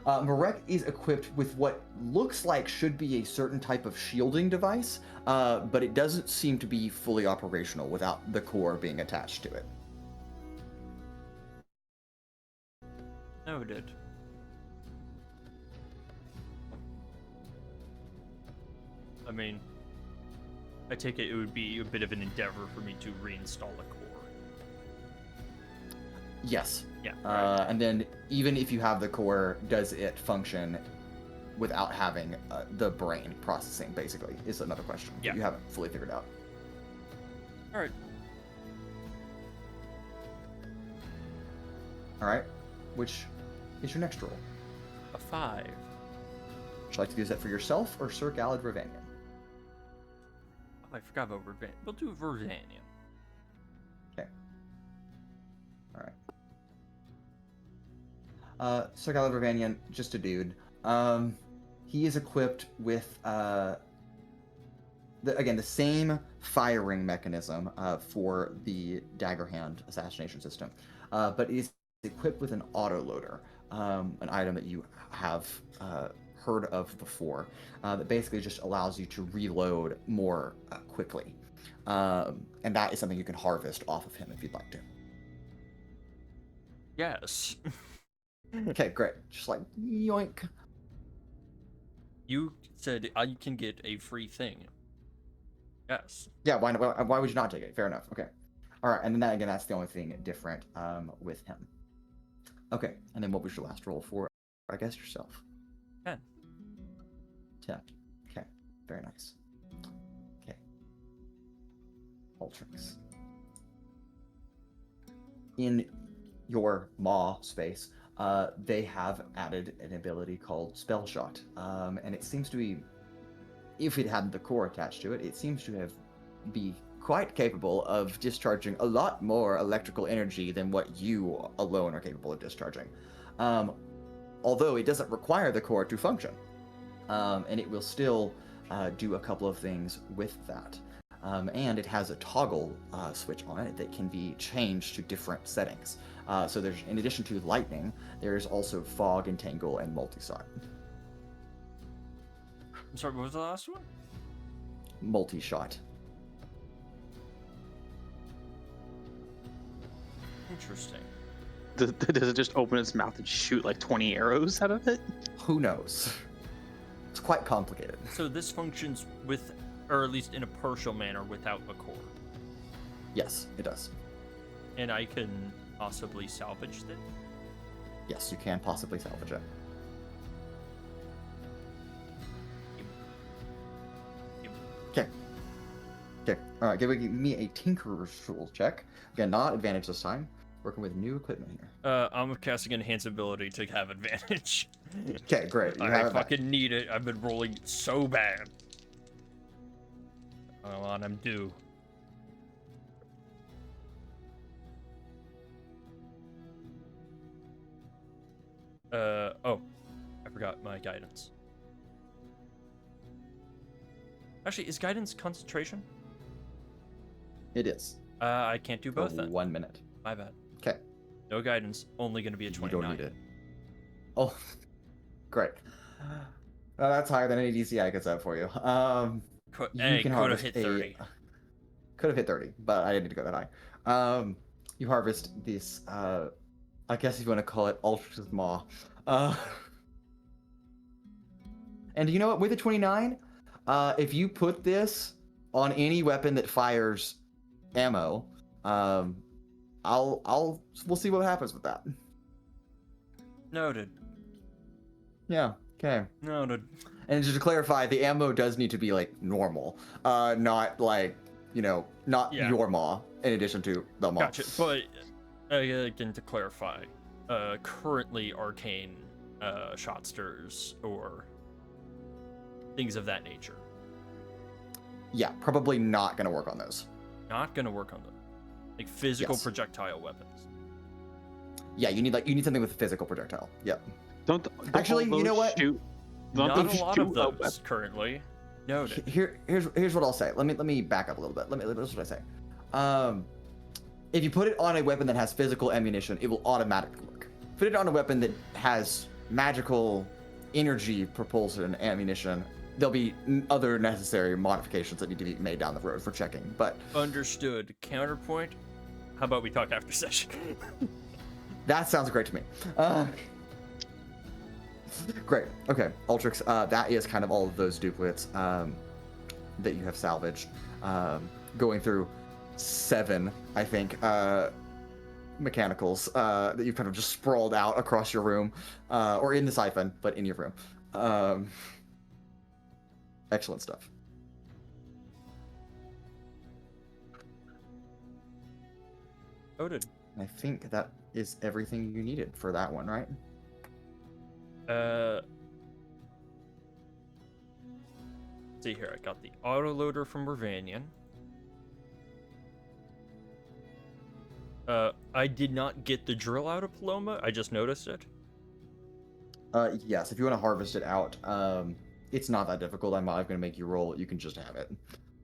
Marek is equipped with what looks like should be a certain type of shielding device, but it doesn't seem to be fully operational without the core being attached to it. Noted. I mean, I take it would be a bit of an endeavor for me to reinstall a core. Yes. Yeah. And then even if you have the core, does it function without having the brain processing, basically, is another question that you haven't fully figured out. All right. All right. Which is your next roll? A 5. Would you like to use that for yourself or Sir Galad Ravanian? Oh, I forgot about Vervanian. We'll do Vervanian. Okay. All right. Sir Galad Ravanian, just a dude. He is equipped with the same firing mechanism for the dagger hand assassination system, but is equipped with an autoloader, an item that you have heard of before, that basically just allows you to reload more quickly, and that is something you can harvest off of him if you'd like to. Yes. Okay, great. Just like yoink. You said I can get a free thing. Yes. Yeah, why would you not take it? Fair enough. Okay. All right, and then that's the only thing different with him. Okay, and then what was your last roll for? I guess yourself. 10. 10. Okay, very nice. Okay. Altrix. In your maw space, they have added an ability called Spell Shot, and it seems to be, if it had the core attached to it, it seems to be quite capable of discharging a lot more electrical energy than what you alone are capable of discharging. Although it doesn't require the core to function, and it will still do a couple of things with that. And it has a toggle switch on it that can be changed to different settings. So there's, in addition to lightning, there's also fog, entangle, and multi-shot. I'm sorry, what was the last one? Multi-shot. Interesting. Does it just open its mouth and shoot like 20 arrows out of it? Who knows? It's quite complicated. So this functions with, or at least in a partial manner, without a core. Yes, it does. And I can possibly salvage it? Yes, you can possibly salvage it. Okay. Okay. All right. Give me a Tinkerer's Tool check. Again, not advantage this time. Working with new equipment here. I'm casting Enhance ability to have advantage. Okay, great. You I have fucking need it. I've been rolling so bad. Come on, I'm due. Oh, I forgot my guidance. Actually, is guidance concentration? It is. I can't do both For then. 1 minute. My bad. Okay. No guidance. Only going to be a You 29. don't need it. Oh, great. That's higher than any DC I could set for you. You can could have harvest hit 30. Could have hit 30, but I didn't need to go that high. You harvest this, I guess if you want to call it Altrix's Maw. And you know what? With a 29, if you put this on any weapon that fires ammo, we'll see what happens with that. Noted. Yeah. Okay. Noted. And just to clarify, the ammo does need to be like normal, not like not your maw. In addition to the maw. Gotcha. But again, to clarify, currently arcane shotsters or things of that nature. Yeah, probably not gonna work on those. Not gonna work on them. Like physical Yes. projectile weapons. Yeah, you need something with a physical projectile. Yep. Don't Actually, all you know those what? Shoot, don't Not those a lot shoot of those currently. Noted. Here's what I'll say. Let me back up a little bit. This is what I say. If you put it on a weapon that has physical ammunition, it will automatically work. Put it on a weapon that has magical energy propulsion ammunition, there'll be other necessary modifications that need to be made down the road for checking. But Understood. Counterpoint. How about we talk after session? that sounds great to me. Great. Okay, Altrix. That is kind of all of those duplicates that you have salvaged. Going through 7, I think, mechanicals that you've kind of just sprawled out across your room, or in the siphon, but in your room. Excellent stuff. Noted. I think that is everything you needed for that one, right? See here, I got the autoloader from Ravanian. I did not get the drill out of Paloma. I just noticed it. Yes, if you want to harvest it out, it's not that difficult. I'm not going to make you roll it. You can just have it.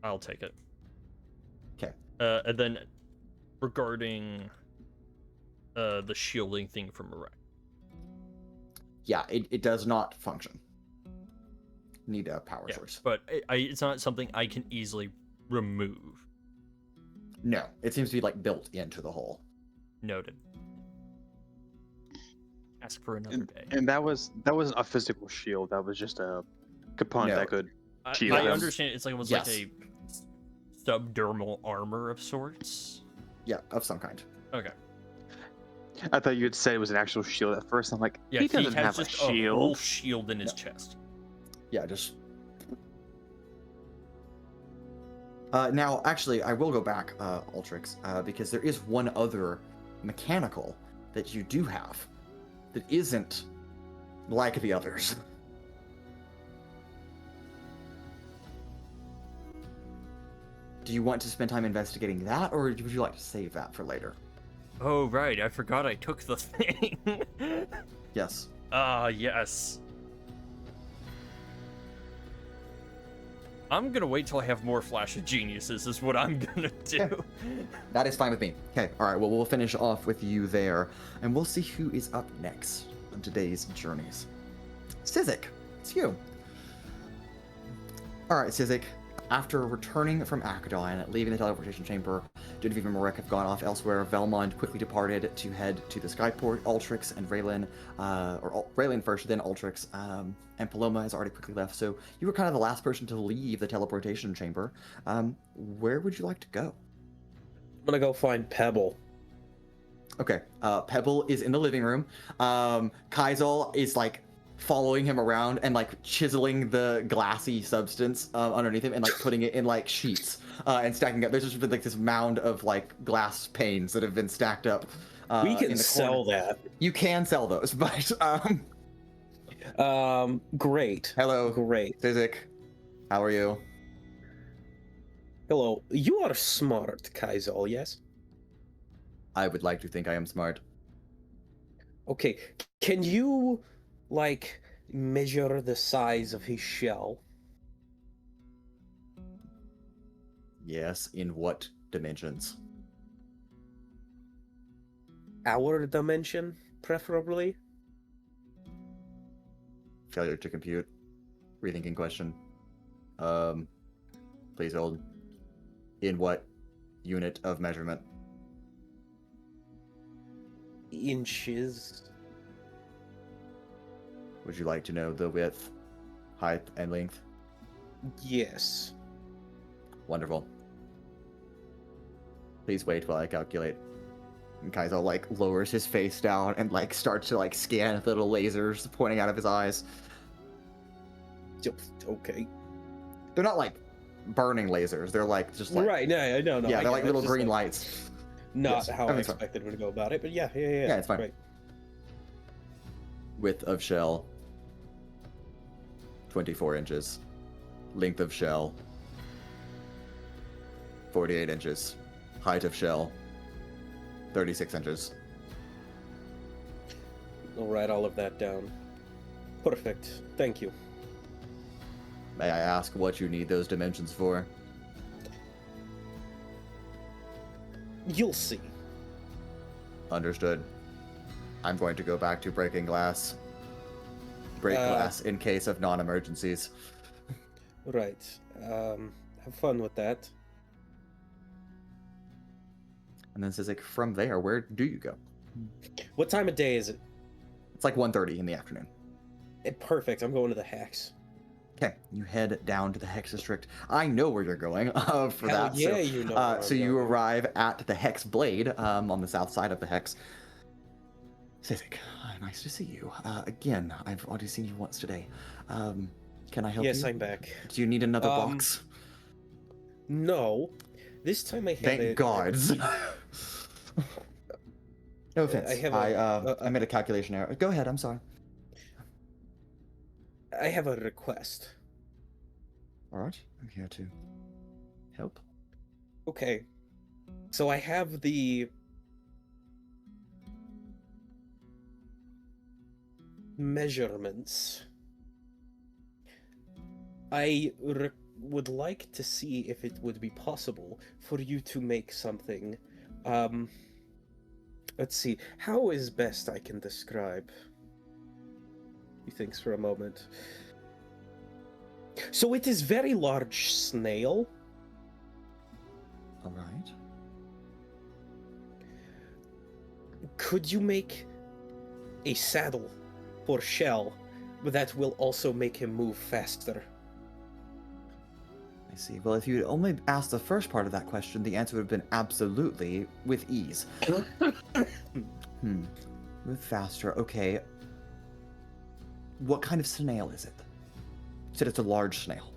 I'll take it. Okay. And then regarding the shielding thing from Iraq. Yeah, it does not function. Need a power Yeah, source. but it's not something I can easily remove. No, it seems to be like built into the hull. Noted. Ask for another day. And that wasn't a physical shield. That was just a component No. that could I shield them. understand it's like it was Yes. like a subdermal armor of sorts. Yeah, of some kind. Okay. I thought you had said it was an actual shield at first. I'm like, Yeah, he doesn't has have a just a whole shield. shield in his No. chest. Yeah, just. Now, actually, I will go back, Altrix, because there is one other mechanical that you do have that isn't like the others. Do you want to spend time investigating that, or would you like to save that for later? Oh, right. I forgot I took the thing. Yes. Yes. I'm gonna wait till I have more Flash of Geniuses is what I'm gonna do. That is fine with me. Okay, alright, well, we'll finish off with you there, and we'll see who is up next on today's journeys. Sizik, it's you. Alright, Sizik, after returning from Akedon and leaving the teleportation chamber, Genevieve and Marek have gone off elsewhere. Vellmon quickly departed to head to the Skyport. Altrix and Raylan, Raylan first, then Altrix, and Paloma has already quickly left. So you were kind of the last person to leave the teleportation chamber. Where would you like to go? I'm gonna go find Pebble. Okay, Pebble is in the living room. Kaizal is like following him around and like chiseling the glassy substance underneath him and like putting it in like sheets and stacking up. There's just been like this mound of like glass panes that have been stacked up. We in can the sell corner. that. You can sell those, but Great. hello, Great. Sizik. How are you? Hello. You are smart, Kaizal, yes? I would like to think I am smart. Okay. Can you, like, measure the size of his shell? Yes, in what dimensions? Our dimension, preferably. Failure to compute. Rethinking question. Please hold. In what unit of measurement? Inches. Would you like to know the width, height, and length? Yes. Wonderful. Please wait while I calculate. And Kaizo like lowers his face down and like starts to like scan little lasers pointing out of his eyes. Okay. They're not like burning lasers. They're like just like Right. No. I know. yeah, I they're get like it. little It's just, green like, lights. Not Yes, how I everything's fine. expected him to go about it, but yeah. Yeah, it's fine. Right. Width of shell 24 inches. Length of shell 48 inches. Height of shell 36 inches. I'll write all of that down. Perfect. Thank you. May I ask what you need those dimensions for? You'll see. Understood. I'm going to go back to breaking glass. Break glass in case of non-emergencies. Right. Have fun with that. And then Sizik, from there, where do you go? What time of day is it? It's like 1:30 in the afternoon. Perfect. I'm going to the Hex. Okay, you head down to the Hex District. I know where you're going for Hell that. yeah, so, you know where so I'm you going. arrive at the Hex Blade on the south side of the Hex. Sizik, nice to see you. Again, I've already seen you once today. Can I help you? Yes, I'm back. Do you need another box? No. This time I have Thank it. God. No offense. I have I made a calculation error. Go ahead. I'm sorry. I have a request. All right. I'm here to help. Okay. So I have the measurements. I would like to see if it would be possible for you to make something. Let's see. How is best I can describe? He thinks for a moment. So it is very large snail. All right. Could you make a saddle for Shell that will also make him move faster? I see. Well, if you had only asked the first part of that question, the answer would have been absolutely with ease. Move faster. Okay. What kind of snail is it? You said it's a large snail.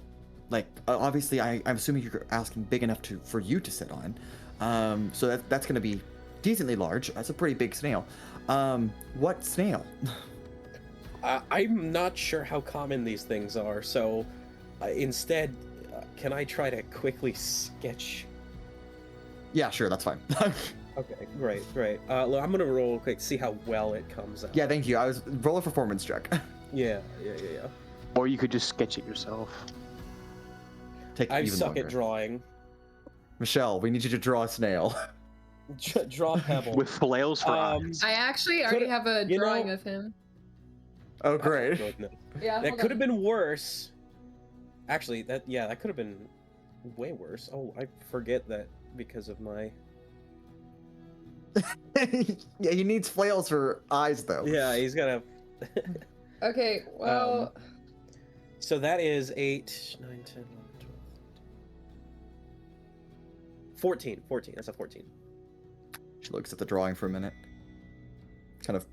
Like, obviously, I'm assuming you're asking big enough for you to sit on. So that's going to be decently large. That's a pretty big snail. What snail? I'm not sure how common these things are, so instead, can I try to quickly sketch? Yeah, sure, that's fine. Okay, great. Look, I'm gonna roll quick, see how well it comes out. Yeah, thank you. Roll a performance check. Yeah. Or you could just sketch it yourself. Take I even suck longer. at drawing. Michelle, we need you to draw a snail. Draw Pebble. With flails for eyes. I actually already have a you drawing know- of him. Oh, great. Goodness. Yeah, That hold could have on. been worse. Actually, that could have been way worse. Oh, I forget that because of my. Yeah, he needs flails for eyes, though. Yeah, he's got a. Okay, well, So that is 8, 9, 10, 11, 12, 14. 14. That's a 14. She looks at the drawing for a minute, kind of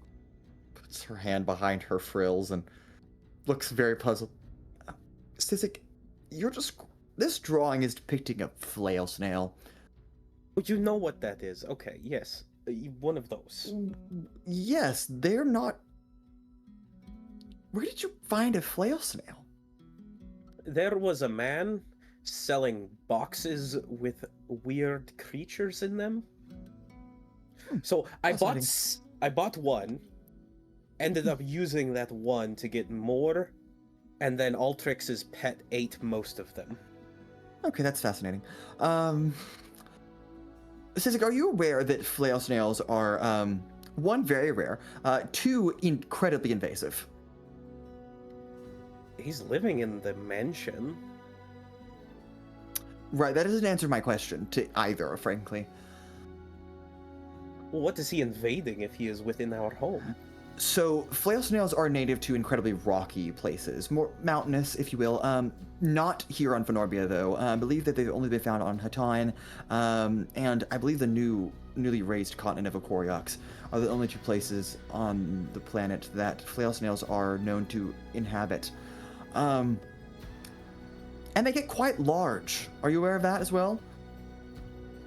puts her hand behind her frills and looks very puzzled. Sizik, this drawing is depicting a flail snail. Oh, you know what that is. Okay, yes. One of those. Yes, they're not... Where did you find a flail snail? There was a man selling boxes with weird creatures in them. So I bought one, ended up using that one to get more, and then Altrix's pet ate most of them. Okay, that's fascinating. Sizik, are you aware that flail snails are, one, very rare, two, incredibly invasive? He's living in the mansion. Right, that doesn't answer my question to either, frankly. Well, what is he invading if he is within our home? So, flail snails are native to incredibly rocky places, more mountainous, if you will. Not here on Venorbia, though. I believe that they've only been found on Hatan, and I believe the newly raised continent of Okoriox are the only two places on the planet that flail snails are known to inhabit. And they get quite large. Are you aware of that as well?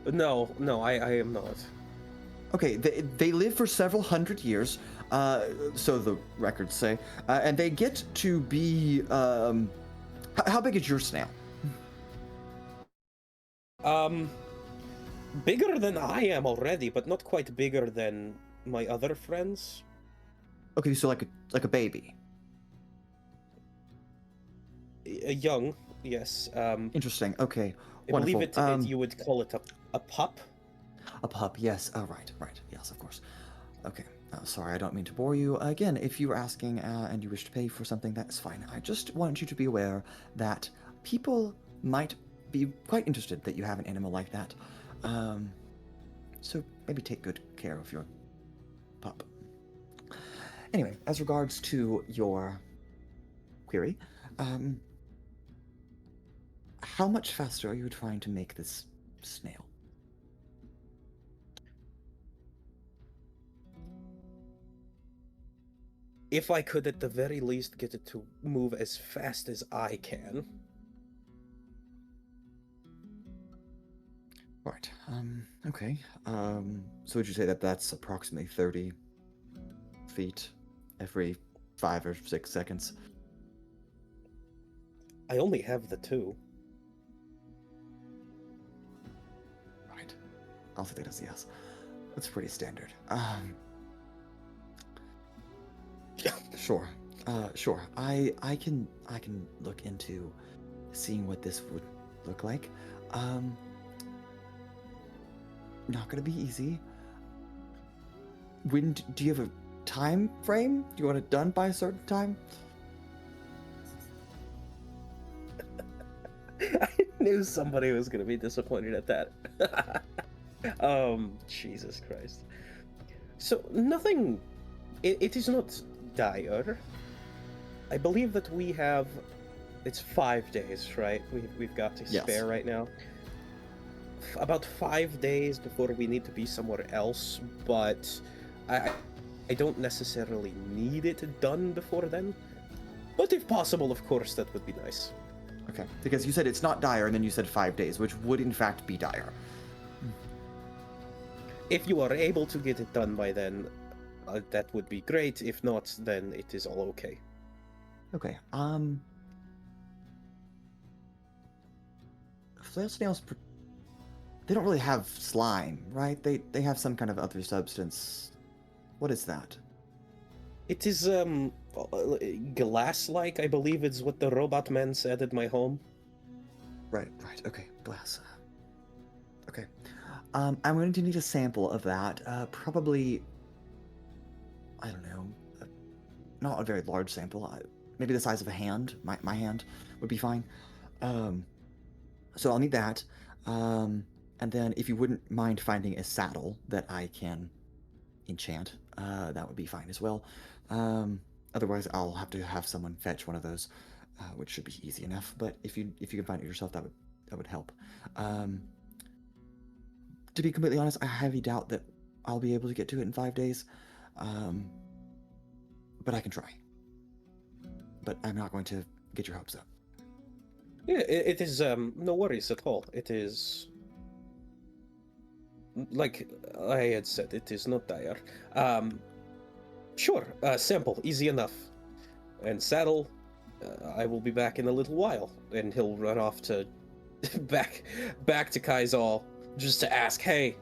No, I am not. Okay, they live for several hundred years, so the records say, and they get to be, how big is your snail? Bigger than I am already, but not quite bigger than my other friends. Okay, so like a baby. Young, yes. Interesting. Okay, I wonderful. believe you would call it a pup. A pup. Yes. Oh, right. Yes, of course. Okay. Sorry, I don't mean to bore you. Again, if you were asking and you wish to pay for something, that's fine. I just want you to be aware that people might be quite interested that you have an animal like that. So maybe take good care of your pup. Anyway, as regards to your query, how much faster are you trying to make this snail? If I could at the very least get it to move as fast as I can. Right. Okay. So would you say that that's approximately 30 feet every 5 or 6 seconds? I only have the 2. Right. I'll say that as yes. That's pretty standard. Sure. Sure. I can look into seeing what this would look like. Not gonna be easy. Do you have a time frame? Do you want it done by a certain time? I knew somebody was gonna be disappointed at that. Jesus Christ. So nothing. It is not dire. I believe that we have. It's 5 days, right? We've got to Yes. spare right now. About 5 days before we need to be somewhere else, but I don't necessarily need it done before then. But if possible, of course, that would be nice. Okay. Because you said it's not dire, and then you said 5 days, which would in fact be dire. If you are able to get it done by then, that would be great. If not, then it is all okay. Okay. Flail snails, they don't really have slime, right? They have some kind of other substance. What is that? It is glass-like, I believe is what the robot man said at my home. Right. Okay, glass. Okay. I'm going to need a sample of that. Probably, I don't know, not a very large sample. Maybe the size of a hand. My hand would be fine. So I'll need that. And then if you wouldn't mind finding a saddle that I can enchant, that would be fine as well. Otherwise, I'll have to have someone fetch one of those, which should be easy enough. But if you can find it yourself, that would help. To be completely honest, I highly doubt that I'll be able to get to it in 5 days. But I can try. But I'm not going to get your hopes up. Yeah, it is no worries at all. It is like I had said, it is not dire. Sure, sample, easy enough. And saddle, I will be back in a little while. And he'll run off to back to Kaizal just to ask, hey,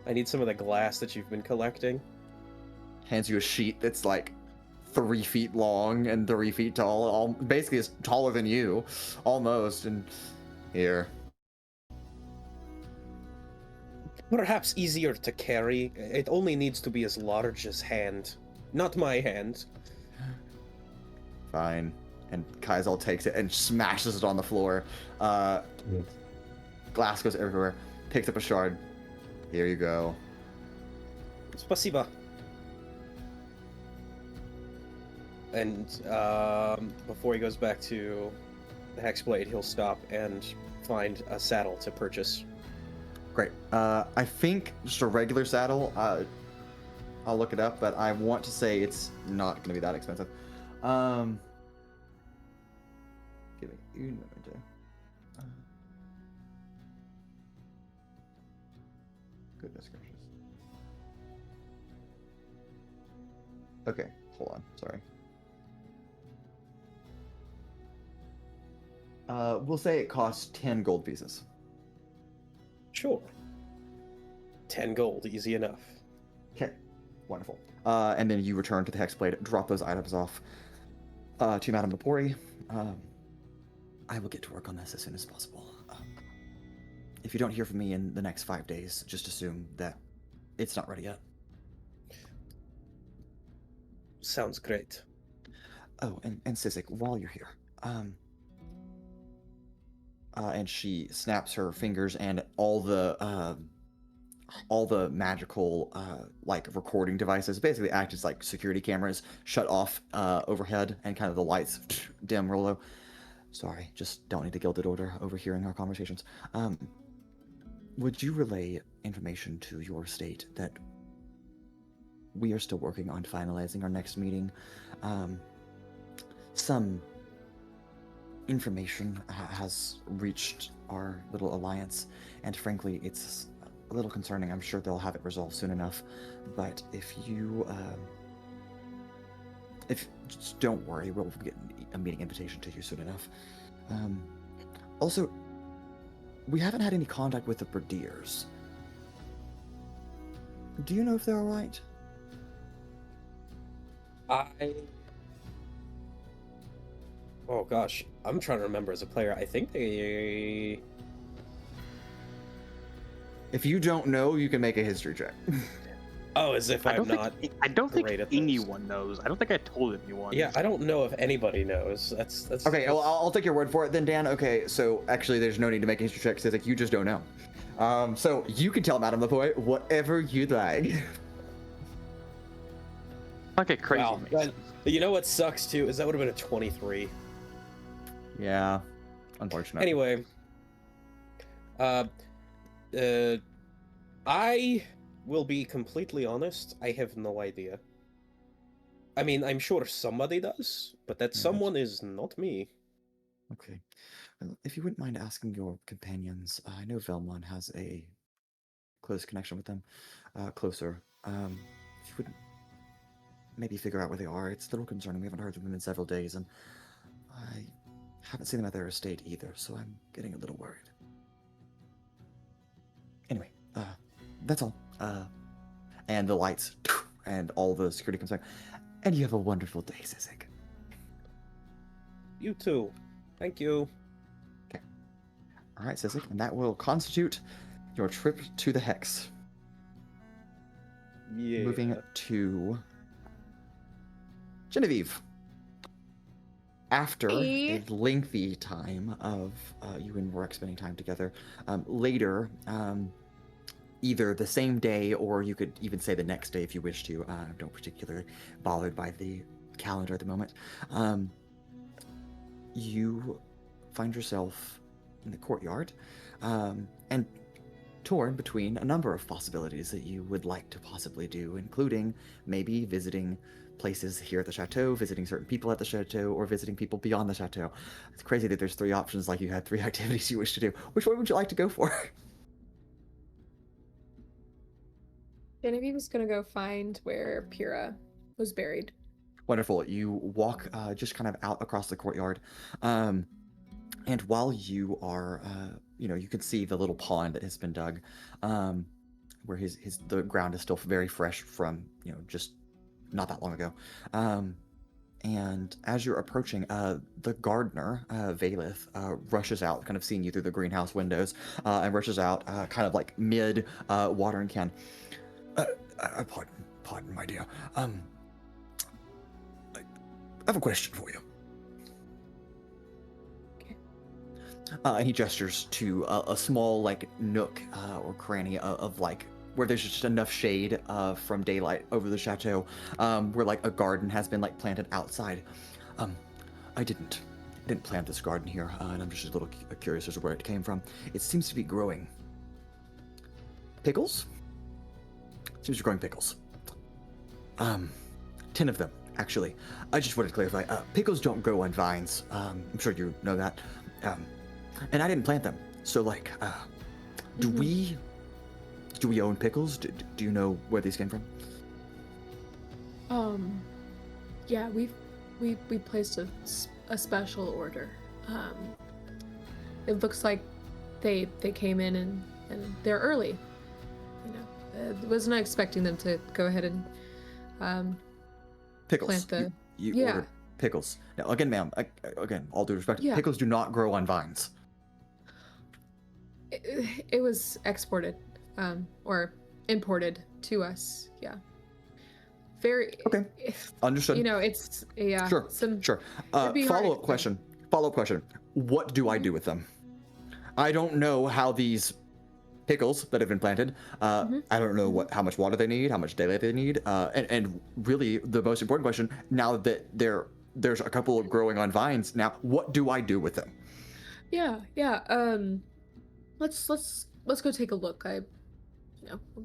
I need some of the glass that you've been collecting. Hands you a sheet that's like 3 feet long and 3 feet tall, basically as taller than you, almost. And Here. Perhaps easier to carry. It only needs to be as large as hand. Not my hand. Fine. And Kaizal takes it and smashes it on the floor. Glass goes everywhere. Picks up a shard. Here you go. Spasiba. And before he goes back to the Hexblade, he'll stop and find a saddle to purchase. Great. I think just a regular saddle. I'll look it up, but I want to say it's not going to be that expensive. Give me un momento. Goodness gracious. Okay, hold on. Sorry. We'll say it costs 10 gold pieces. Sure. 10 gold, easy enough. Okay, wonderful. And then you return to the Hexblade, drop those items off to Madame Lepori. I will get to work on this as soon as possible. If you don't hear from me in the next 5 days, just assume that it's not ready yet. Sounds great. Oh, and Sizik, while you're here, and she snaps her fingers, and all the magical like recording devices basically act as like security cameras, shut off overhead, and kind of the lights dim real low. Sorry, just don't need the Gilded Order overhearing our conversations. Would you relay information to your state that we are still working on finalizing our next meeting? Some information has reached our little alliance, and frankly, it's a little concerning. I'm sure they'll have it resolved soon enough, but if just don't worry, we'll get a meeting invitation to you soon enough. Also, we haven't had any contact with the Berdiers. Do you know if they're all right? Oh gosh, I'm trying to remember as a player. I think they... If you don't know, you can make a history check. Oh, as if I'm not. I don't think great at this. anyone knows. I don't think I told anyone. Yeah, I don't know if anybody knows. That's Okay, well, I'll take your word for it then, Dan. Okay, so actually, there's no need to make a history check, because like, you just don't know. So you can tell Madame Lepoy whatever you'd like. Like a crazy. Wow. You know what sucks too is that would have been a 23. Yeah, unfortunate. Anyway, I will be completely honest. I have no idea. I mean, I'm sure somebody does, but that someone is not me. Okay. Well, if you wouldn't mind asking your companions, I know Vellmon has a close connection with them, closer. If you wouldn't maybe figure out where they are, it's a little concerning. We haven't heard from them in several days, and I haven't seen them at their estate either, so I'm getting a little worried. Anyway, that's all. And the lights and all the security comes back. And you have a wonderful day, Sizik. You too. Thank you. Okay. All right, Sizik, and that will constitute your trip to the Hex. Yeah. Moving to Genevieve. After a lengthy time of you and Rourke spending time together, later, either the same day or you could even say the next day if you wish to. Don't particularly bothered by the calendar at the moment. You find yourself in the courtyard and torn between a number of possibilities that you would like to possibly do, including maybe visiting places here at the chateau, visiting certain people at the chateau, or visiting people beyond the chateau. It's crazy that there's 3 options, like you had 3 activities you wish to do. Which one would you like to go for? Genevieve is gonna go find where Pyrrha was buried. Wonderful. You walk just kind of out across the courtyard, and while you are, you can see the little pond that has been dug, where the ground is still very fresh from, just not that long ago. and as you're approaching, the gardener, Valeth, rushes out, kind of seeing you through the greenhouse windows, and rushes out, kind of like mid watering can. Pardon, my dear. I have a question for you. Okay. And he gestures to a small like nook or cranny of like where there's just enough shade from daylight over the chateau, where like a garden has been like planted outside. I didn't plant this garden here, and I'm just a little curious as to where it came from. It seems to be growing pickles. Seems to be growing pickles. 10 of them, actually. I just wanted to clarify. Pickles don't grow on vines. I'm sure you know that. And I didn't plant them. So, like, do we own pickles? Do you know where these came from? Yeah, we placed a special order. It looks like they came in and they're early. You know, I wasn't expecting them to go ahead and Pickles. plant the. You ordered pickles. Now, again, ma'am. Again, all due respect. Yeah. Pickles do not grow on vines. It was exported, or imported to us. Yeah. Very. Okay. Understood. You know, it's Sure. Sure. Follow-up question. What do I do with them? I don't know how these pickles that have been planted. I don't know how much water they need, how much daylight they need, and really the most important question: now that there's a couple of growing on vines, now what do I do with them? Yeah. Let's go take a look.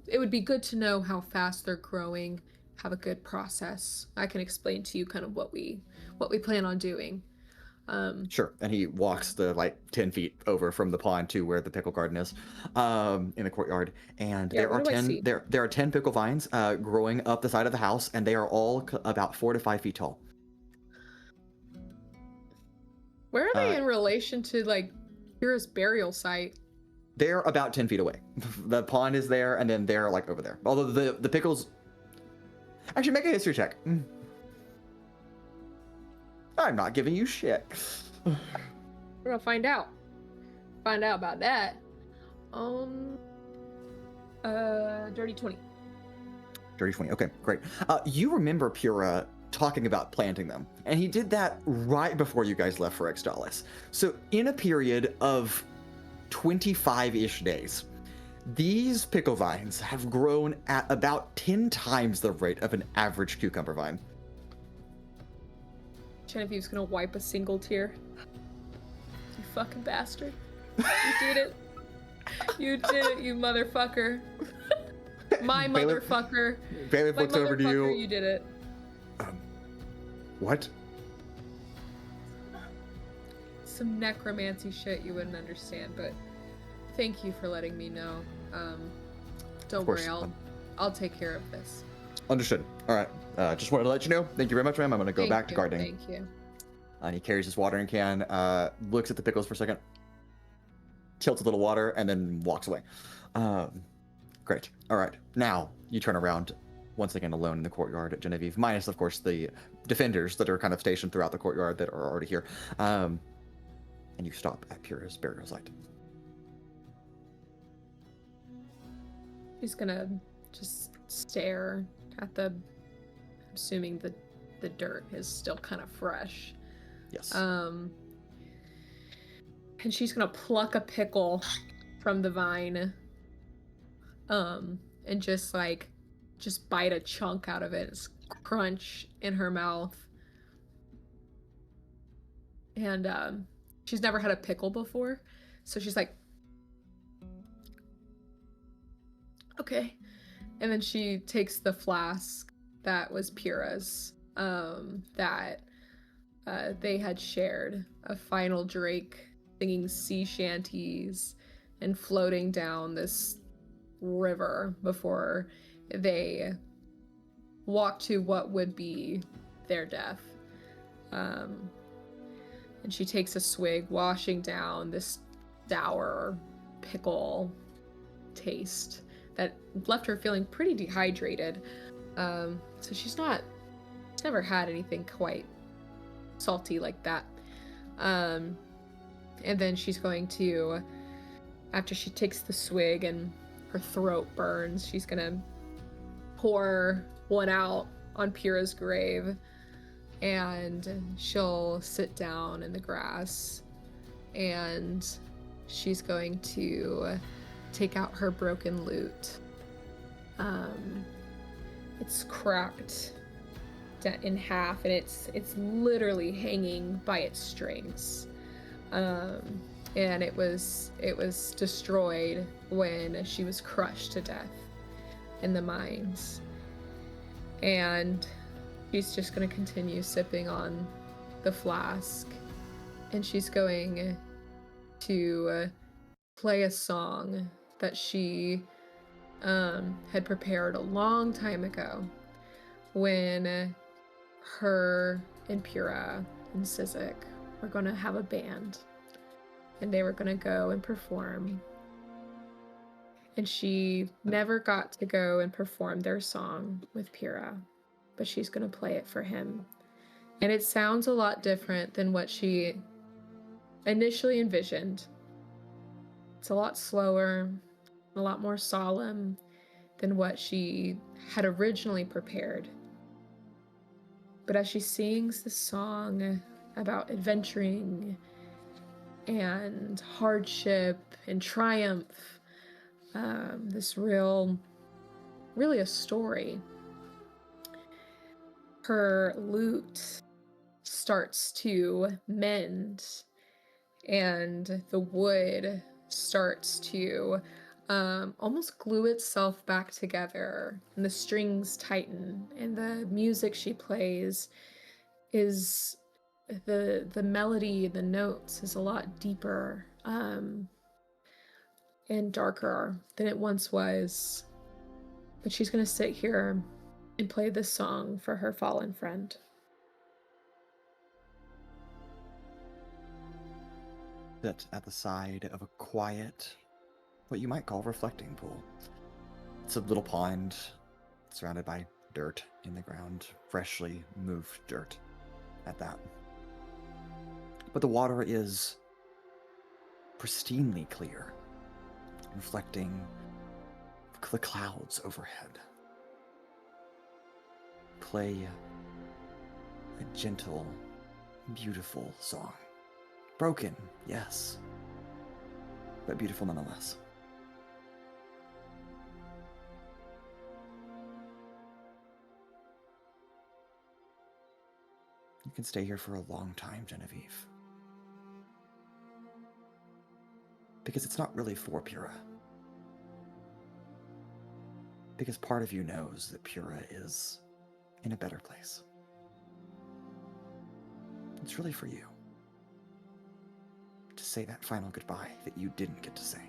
It would be good to know how fast they're growing. Have a good process. I can explain to you kind of what we plan on doing. Sure. And he walks the like 10 feet over from the pond to where the pickle garden is, in the courtyard. And there are 10 there are 10 pickle vines growing up the side of the house, and they are all about 4 to 5 feet tall. Where are they in relation to like Kira's burial site? They're about 10 feet away. The pond is there, and then they're like over there. Although the pickles. Actually, make a history check. I'm not giving you shit. We're gonna find out. Find out about that. Dirty 20. Dirty 20. Okay, great. You remember Pura talking about planting them, and he did that right before you guys left for Extalis. So in a period of 25-ish days, these pickle vines have grown at about 10 times the rate of an average cucumber vine. Genevieve's gonna wipe a single tear. You fucking bastard. You did it. You did it, you motherfucker. My motherfucker. Bailiff My looks over to you. You did it. What? Some necromancy shit you wouldn't understand, but thank you for letting me know. Don't worry, I'll take care of this. Understood. All right. Just wanted to let you know. Thank you very much, ma'am. I'm going to go back to gardening. Thank you. And he carries his watering can, looks at the pickles for a second, tilts a little water, and then walks away. Great. All right. Now you turn around, once again alone in the courtyard at Genevieve, minus, of course, the defenders that are kind of stationed throughout the courtyard that are already here. And you stop at Pura's burial site. She's gonna just stare at assuming the dirt is still kind of fresh. Yes. And she's gonna pluck a pickle from the vine, and just bite a chunk out of it, crunch in her mouth. And she's never had a pickle before, so she's like, okay. And then she takes the flask that was Pura's, that they had shared, a final drink, singing sea shanties and floating down this river before they walk to what would be their death. And she takes a swig, washing down this sour pickle taste that left her feeling pretty dehydrated. So she's never had anything quite salty like that. And then she's going to, after she takes the swig and her throat burns, she's gonna pour one out on Pyrrha's grave, and she'll sit down in the grass, and she's going to take out her broken lute. It's cracked in half, and it's literally hanging by its strings. And it was destroyed when she was crushed to death in the mines. And she's just going to continue sipping on the flask, and she's going to play a song that she had prepared a long time ago when her and Pyrrha and Sizik were going to have a band, and they were going to go and perform. And she never got to go and perform their song with Pyrrha, but she's going to play it for him. And it sounds a lot different than what she initially envisioned. It's a lot slower, a lot more solemn than what she had originally prepared. But as she sings the song about adventuring and hardship and triumph, this really a story, her lute starts to mend, and the wood starts to almost glue itself back together, and the strings tighten, and the music she plays is the melody, the notes is a lot deeper and darker than it once was. But she's gonna sit here and play this song for her fallen friend. Sit at the side of a quiet, what you might call reflecting pool. It's a little pond surrounded by dirt in the ground, freshly moved dirt at that. But the water is pristinely clear, reflecting the clouds overhead. Play a gentle, beautiful song. Broken, yes, but beautiful nonetheless. You can stay here for a long time, Genevieve. Because it's not really for Pyrrha. Because part of you knows that Pyrrha is in a better place. It's really for you. To say that final goodbye that you didn't get to say.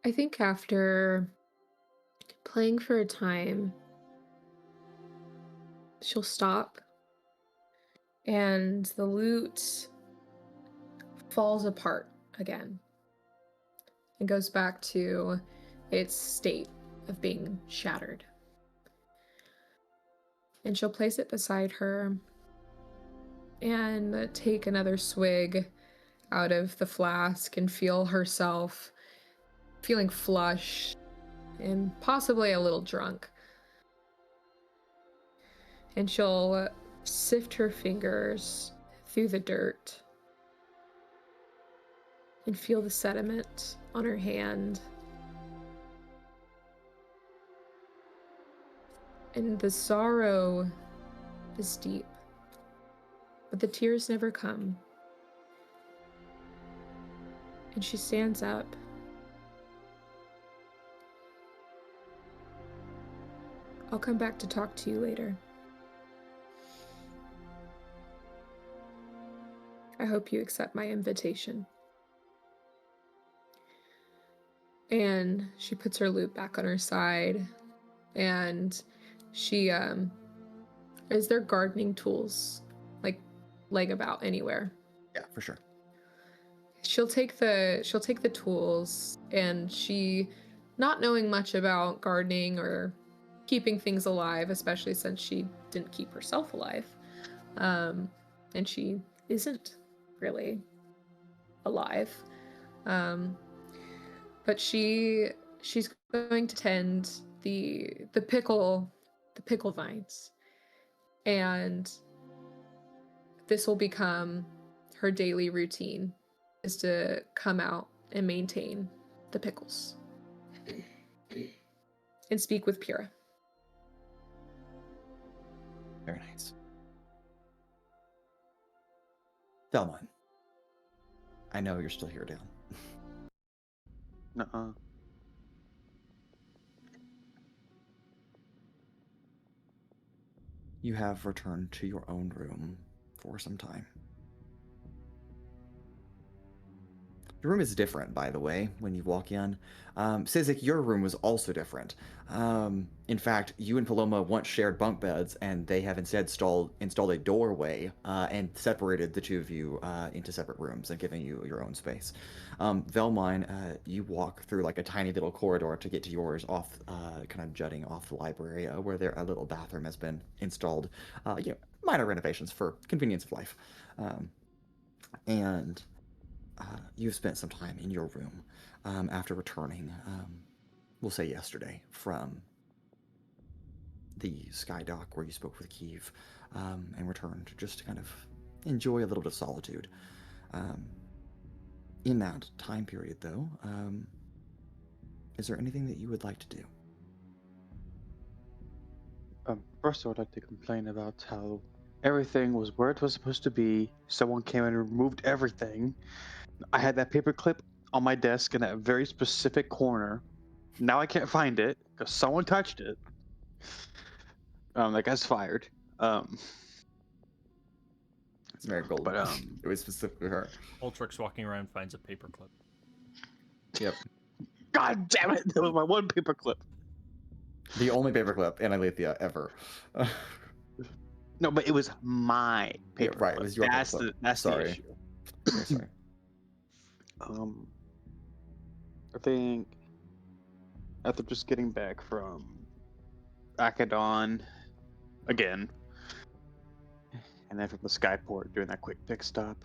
I think after playing for a time, she'll stop, and the lute falls apart again and goes back to its state of being shattered. And she'll place it beside her and take another swig out of the flask and feel herself feeling flushed and possibly a little drunk. And she'll sift her fingers through the dirt and feel the sediment on her hand. And the sorrow is deep, but the tears never come. And she stands up. I'll come back to talk to you later. I hope you accept my invitation. And she puts her lute back on her side, and she, is there gardening tools, like, laying about anywhere? Yeah, for sure. she'll take the tools, and she, not knowing much about gardening or keeping things alive, especially since she didn't keep herself alive, and she isn't really alive, but she's going to tend the pickle vines, and this will become her daily routine, is to come out and maintain the pickles and speak with Pyrrha. Very nice. Vellmon, I know you're still here, Dan. Nuh-uh. You have returned to your own room for some time. Your room is different, by the way, when you walk in. Sizik, your room was also different. In fact, you and Paloma once shared bunk beds, and they have instead installed a doorway and separated the two of you into separate rooms and giving you your own space. Vellmon, you walk through like a tiny little corridor to get to yours, off, kind of jutting off the library, where a little bathroom has been installed. Minor renovations for convenience of life. And you've spent some time in your room after returning, we'll say yesterday, from the sky dock where you spoke with Kiev, and returned just to kind of enjoy a little bit of solitude. In that time period, though, is there anything that you would like to do? First, I would like to complain about how everything was where it was supposed to be. Someone came and removed everything. I had that paperclip on my desk in that very specific corner. Now I can't find it because someone touched it. That guy's fired. It's Marigold. But it was specifically her. Altrix walking around finds a paperclip. Yep. God damn it! That was my one paperclip. The only paperclip in Alethea ever. No, but it was my Yeah, paperclip. right, it was your That's paperclip. that's Sorry. the issue. Yeah, sorry. I think after just getting back from Akedon again, and then from the Skyport doing that quick pit stop,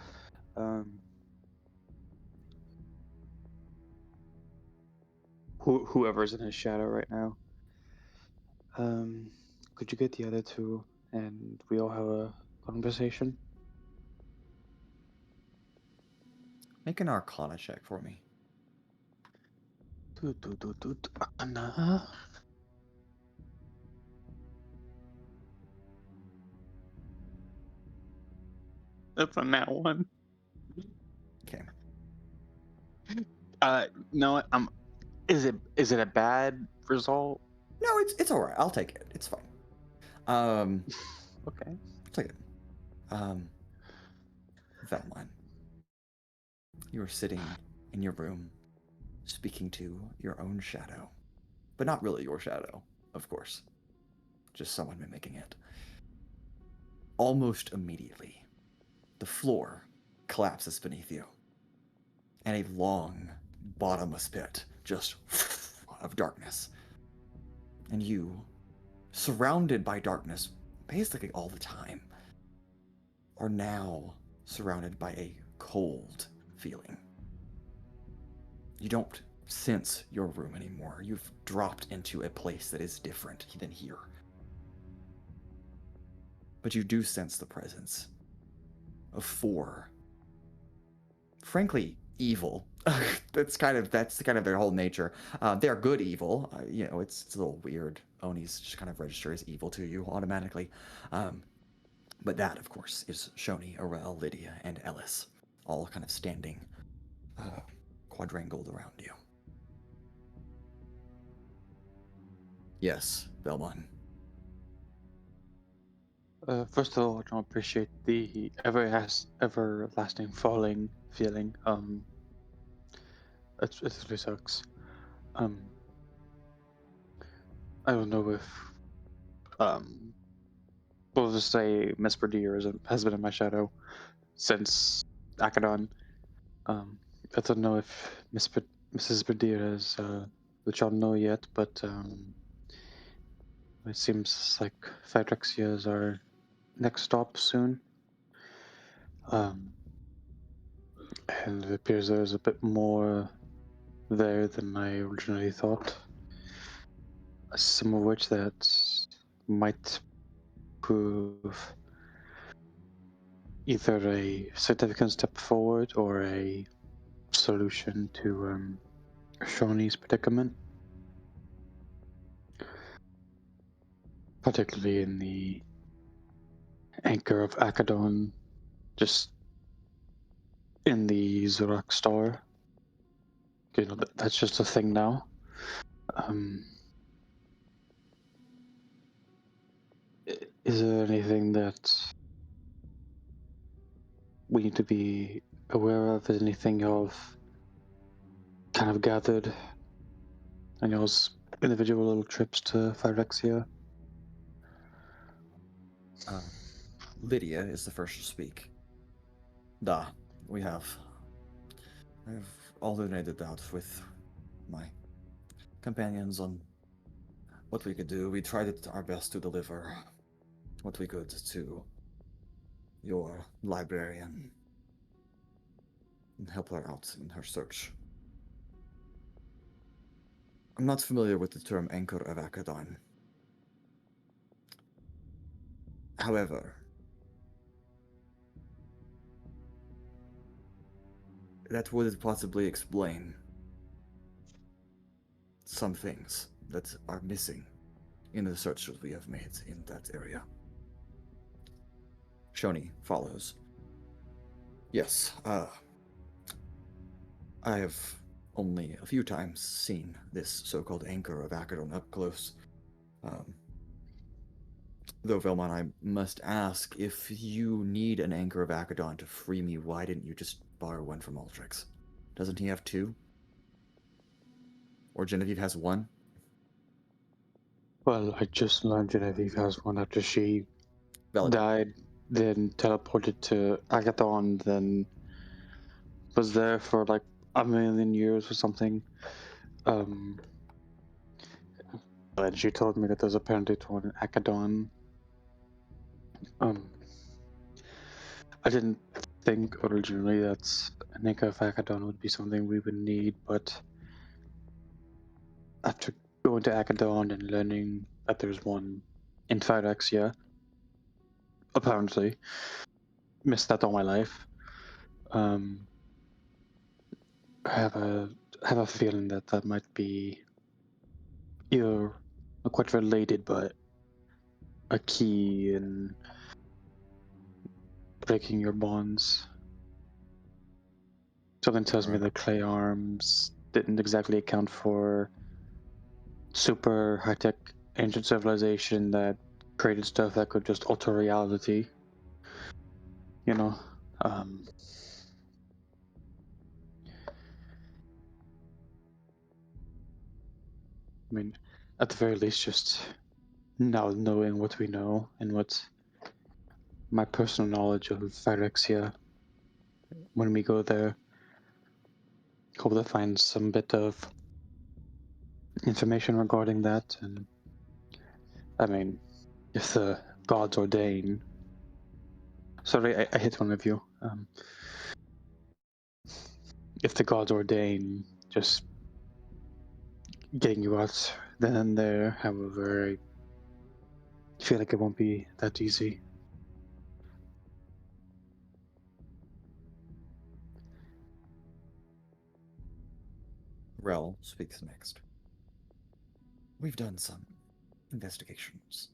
whoever's in his shadow right now, could you get the other two and we all have a conversation? Make an Arcana check for me. Arcana. That's a nat one. Okay. No, is it a bad result? No, it's all right. I'll take it. It's fine. Okay. I'll take it. Vellmon, you are sitting in your room, speaking to your own shadow, but not really your shadow, of course. Just someone mimicking it. Almost immediately, the floor collapses beneath you, and a long, bottomless pit just of darkness. And you, surrounded by darkness basically all the time, are now surrounded by a cold feeling. You don't sense your room anymore. You've dropped into a place that is different than here. But you do sense the presence of four, frankly, evil. That's kind of their whole nature. They're good evil. It's a little weird. Onis just kind of register as evil to you automatically. But that, of course, is Shoni, Aurel, Lydia, and Ellis, all kind of standing quadrangled around you. Yes, Vellmon. First of all, I don't appreciate the everlasting falling feeling. It really sucks. I don't know if we'll just say Miss Verdier has been in my shadow since Akedon. I don't know if Mrs. Badir has let y'all know yet, but it seems like Phyrexia is our next stop soon. And it appears there's a bit more there than I originally thought. Some of which that might prove either a significant step forward or a solution to Shoni's predicament. Particularly in the anchor of Akedon, just in the Zorak Star. You know, that's just a thing now. Is there anything that we need to be aware of? Is anything y'all've kind of gathered on y'all's individual little trips to Phyrexia? Lydia is the first to speak. We have. I've alternated out with my companions on what we could do. We tried our best to deliver what we could to your librarian and help her out in her search. I'm not familiar with the term Anchor of Akedon. However, that would possibly explain some things that are missing in the search that we have made in that area. Shoni follows. Yes, I have only a few times seen this so-called Anchor of Akedon up close. Though, Vellmon, I must ask, if you need an Anchor of Akedon to free me, why didn't you just borrow one from Altrix? Doesn't he have two? Or Genevieve has one? Well, I just learned Genevieve has one after she Valid. died, then teleported to Akedon, then was there for like a million years or something. And she told me that there's apparently one in Akedon. I didn't think originally that an Anchor of Akedon would be something we would need, but after going to Akedon and learning that there's one in Phyrexia, apparently, missed that all my life. I have a feeling that might be either not quite related, but a key in breaking your bonds. Something tells me the clay arms didn't exactly account for super high-tech ancient civilization that created stuff that could just alter reality. You know? I mean, at the very least, just now knowing what we know and what my personal knowledge of Phyrexia, when we go there, hope to find some bit of information regarding that. And I mean, if the gods ordain. Sorry, I hit one of you. If the gods ordain, just getting you out then and there. However, I feel like it won't be that easy. Rel speaks next. We've done some investigations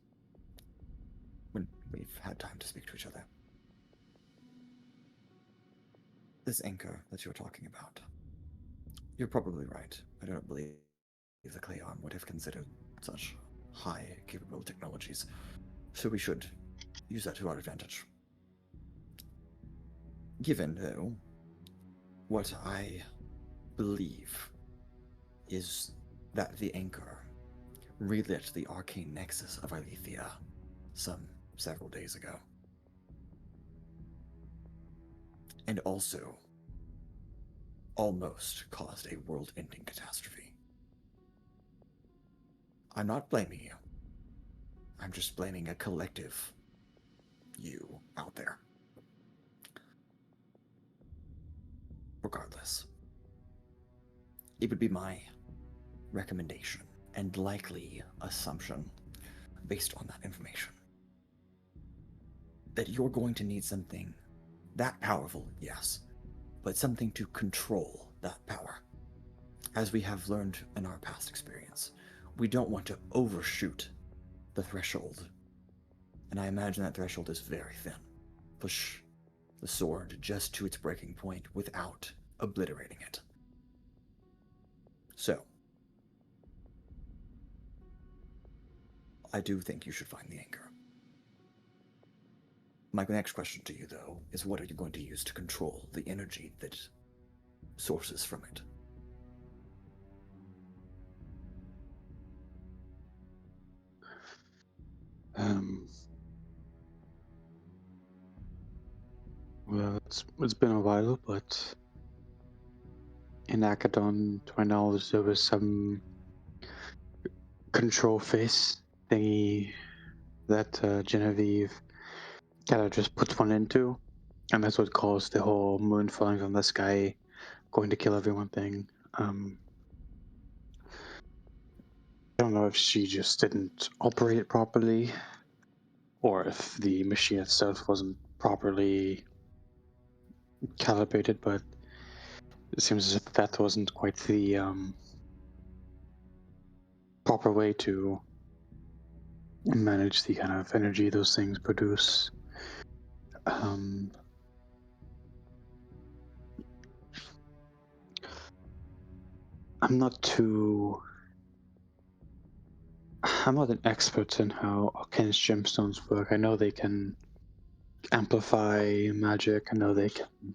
when we've had time to speak to each other. This anchor that you're talking about, you're probably right. I don't believe the clay arm would have considered such high capable technologies, so we should use that to our advantage. Given, though, what I believe is that the anchor relit the arcane nexus of Alethea several days ago. And also, almost caused a world-ending catastrophe. I'm not blaming you. I'm just blaming a collective you out there. Regardless, it would be my recommendation and likely assumption, based on that information, that you're going to need something that powerful, yes, but something to control that power. As we have learned in our past experience, we don't want to overshoot the threshold. And I imagine that threshold is very thin. Push the sword just to its breaking point without obliterating it. So, I do think you should find the anchor. My next question to you, though, is what are you going to use to control the energy that sources from it? Well, it's been a while, but in Akedon, to my knowledge, there was some control face thingy that Genevieve kind of just put one into, and that's what caused the whole moon falling from the sky, going to kill everyone thing. I don't know if she just didn't operate it properly, or if the machine itself wasn't properly calibrated, but it seems as if that wasn't quite the proper way to manage the kind of energy those things produce. I'm not an expert in how Arcane gemstones work. I know they can amplify magic. I know they can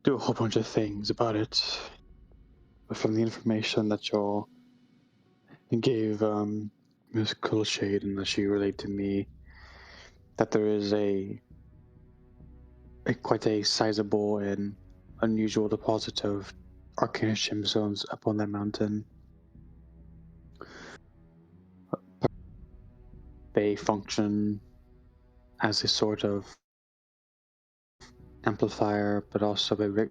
do a whole bunch of things about it. But from the information that you gave Miss Coolshade and that she relayed to me, that there is a quite a sizable and unusual deposit of Arcane gemstones up on that mountain. They function as a sort of amplifier, but also a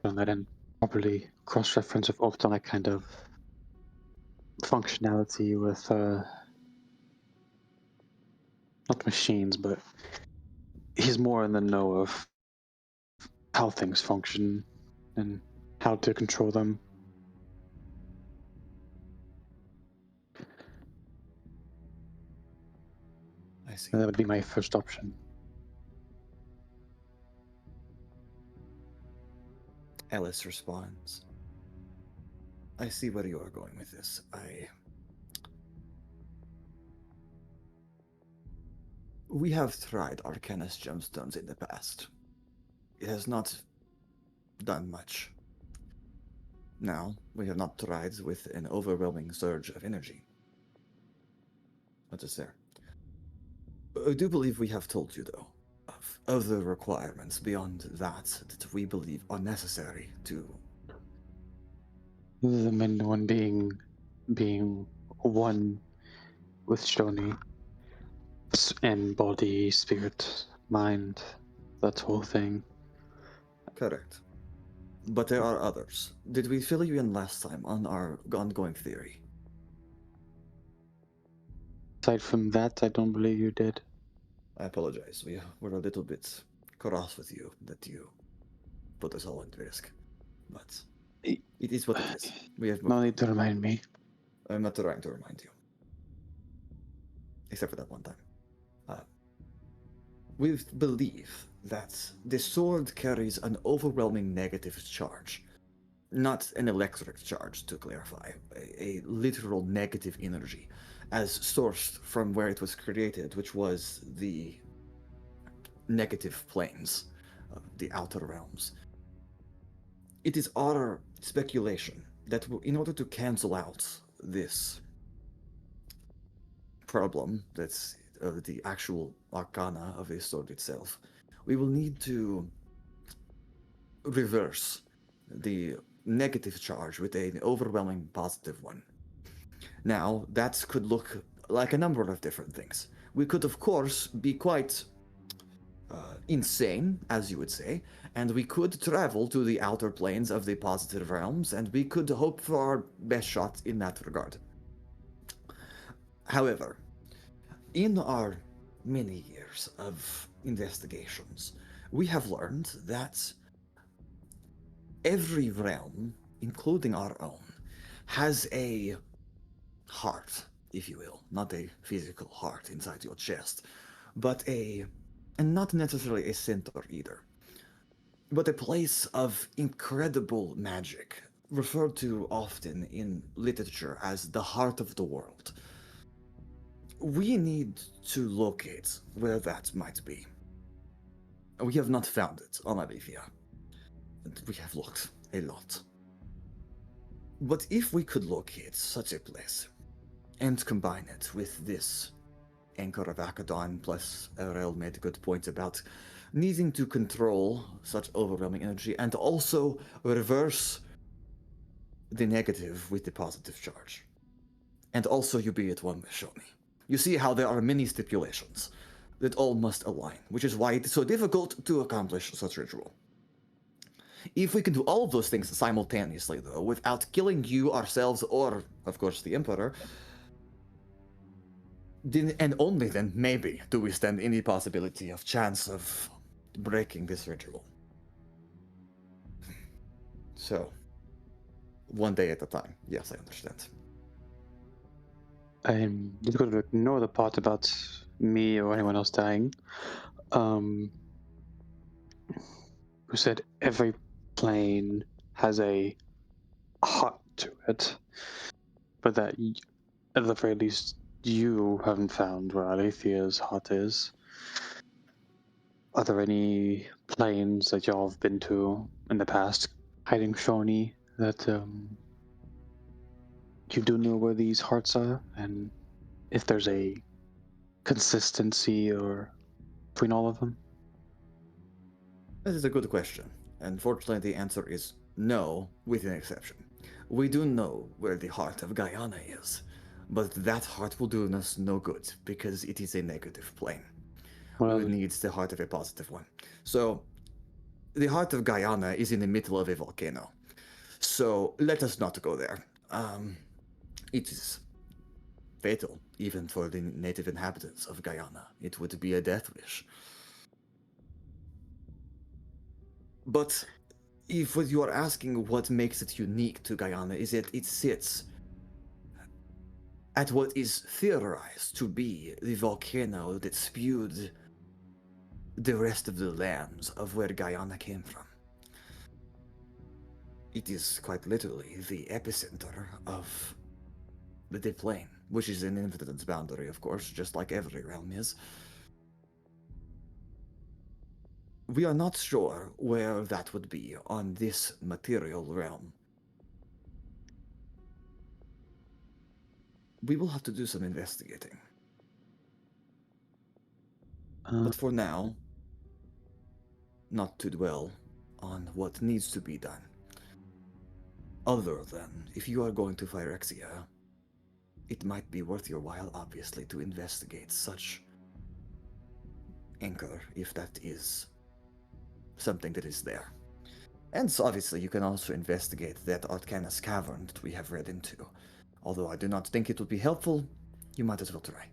on that and properly cross-reference of often that kind of functionality with not machines, but he's more in the know of how things function and how to control them. I see. And that would be my first option. Ellis responds, I see where you are going with this. We have tried Arcanist gemstones in the past. It has not done much. Now, we have not tried with an overwhelming surge of energy. What is there? I do believe we have told you, though, of other requirements beyond that we believe are necessary to... The main one being one with Shoni, and body, spirit, mind, that whole thing. Correct. But there are others. Did we fill you in last time on our ongoing theory? Aside from that, I don't believe you did. I apologize. We were a little bit cross with you that you put us all at risk. But it is what it is. We have No moved. need to remind me. I'm not trying to remind you. Except for that one time. We believe that the sword carries an overwhelming negative charge. Not an electric charge, to clarify. A literal negative energy, as sourced from where it was created, which was the negative planes, the outer realms. It is our speculation that in order to cancel out this problem that's the actual arcana of the sword itself, we will need to reverse the negative charge with an overwhelming positive one. Now, that could look like a number of different things. We could, of course, be quite insane, as you would say, and we could travel to the outer planes of the positive realms, and we could hope for our best shot in that regard. However, in our many years of investigations, we have learned that every realm, including our own, has a heart, if you will. Not a physical heart inside your chest, but and not necessarily a center either, but a place of incredible magic, referred to often in literature as the heart of the world. We need to locate where that might be. We have not found it on Alivia. We have looked a lot. But if we could locate such a place and combine it with this Anchor of Akedon, plus Erel made a good point about needing to control such overwhelming energy and also reverse the negative with the positive charge. And also you be it one with Show Me. You see how there are many stipulations that all must align, which is why it is so difficult to accomplish such ritual. If we can do all of those things simultaneously, though, without killing you, ourselves, or, of course, the Emperor, then, and only then, maybe, do we stand any possibility of chance of breaking this ritual. So, one day at a time. Yes, I understand. I'm just going to ignore the part about me or anyone else dying. Who said every plane has a heart to it, but that at the very least you haven't found where Alethia's heart is. Are there any planes that y'all have been to in the past, hiding Shoni, that you do know where these hearts are, and if there's a consistency or between all of them? That is a good question. Unfortunately, the answer is no, with an exception. We do know where the heart of Guyana is, but that heart will do us no good, because it is a negative plane. Well, We need the heart of a positive one. So, the heart of Guyana is in the middle of a volcano. So, let us not go there. It is fatal, even for the native inhabitants of Guyana. It would be a death wish. But if what you are asking what makes it unique to Guyana is that it sits at what is theorized to be the volcano that spewed the rest of the lands of where Guyana came from. It is quite literally the epicenter of the plane, which is an infinite boundary, of course, just like every realm is. We are not sure where that would be on this material realm. We will have to do some investigating. But for now, not to dwell on what needs to be done. Other than, if you are going to Phyrexia, it might be worth your while, obviously, to investigate such anchor, if that is something that is there. And so obviously you can also investigate that Arcanus cavern that we have read into. Although I do not think it would be helpful, you might as well try.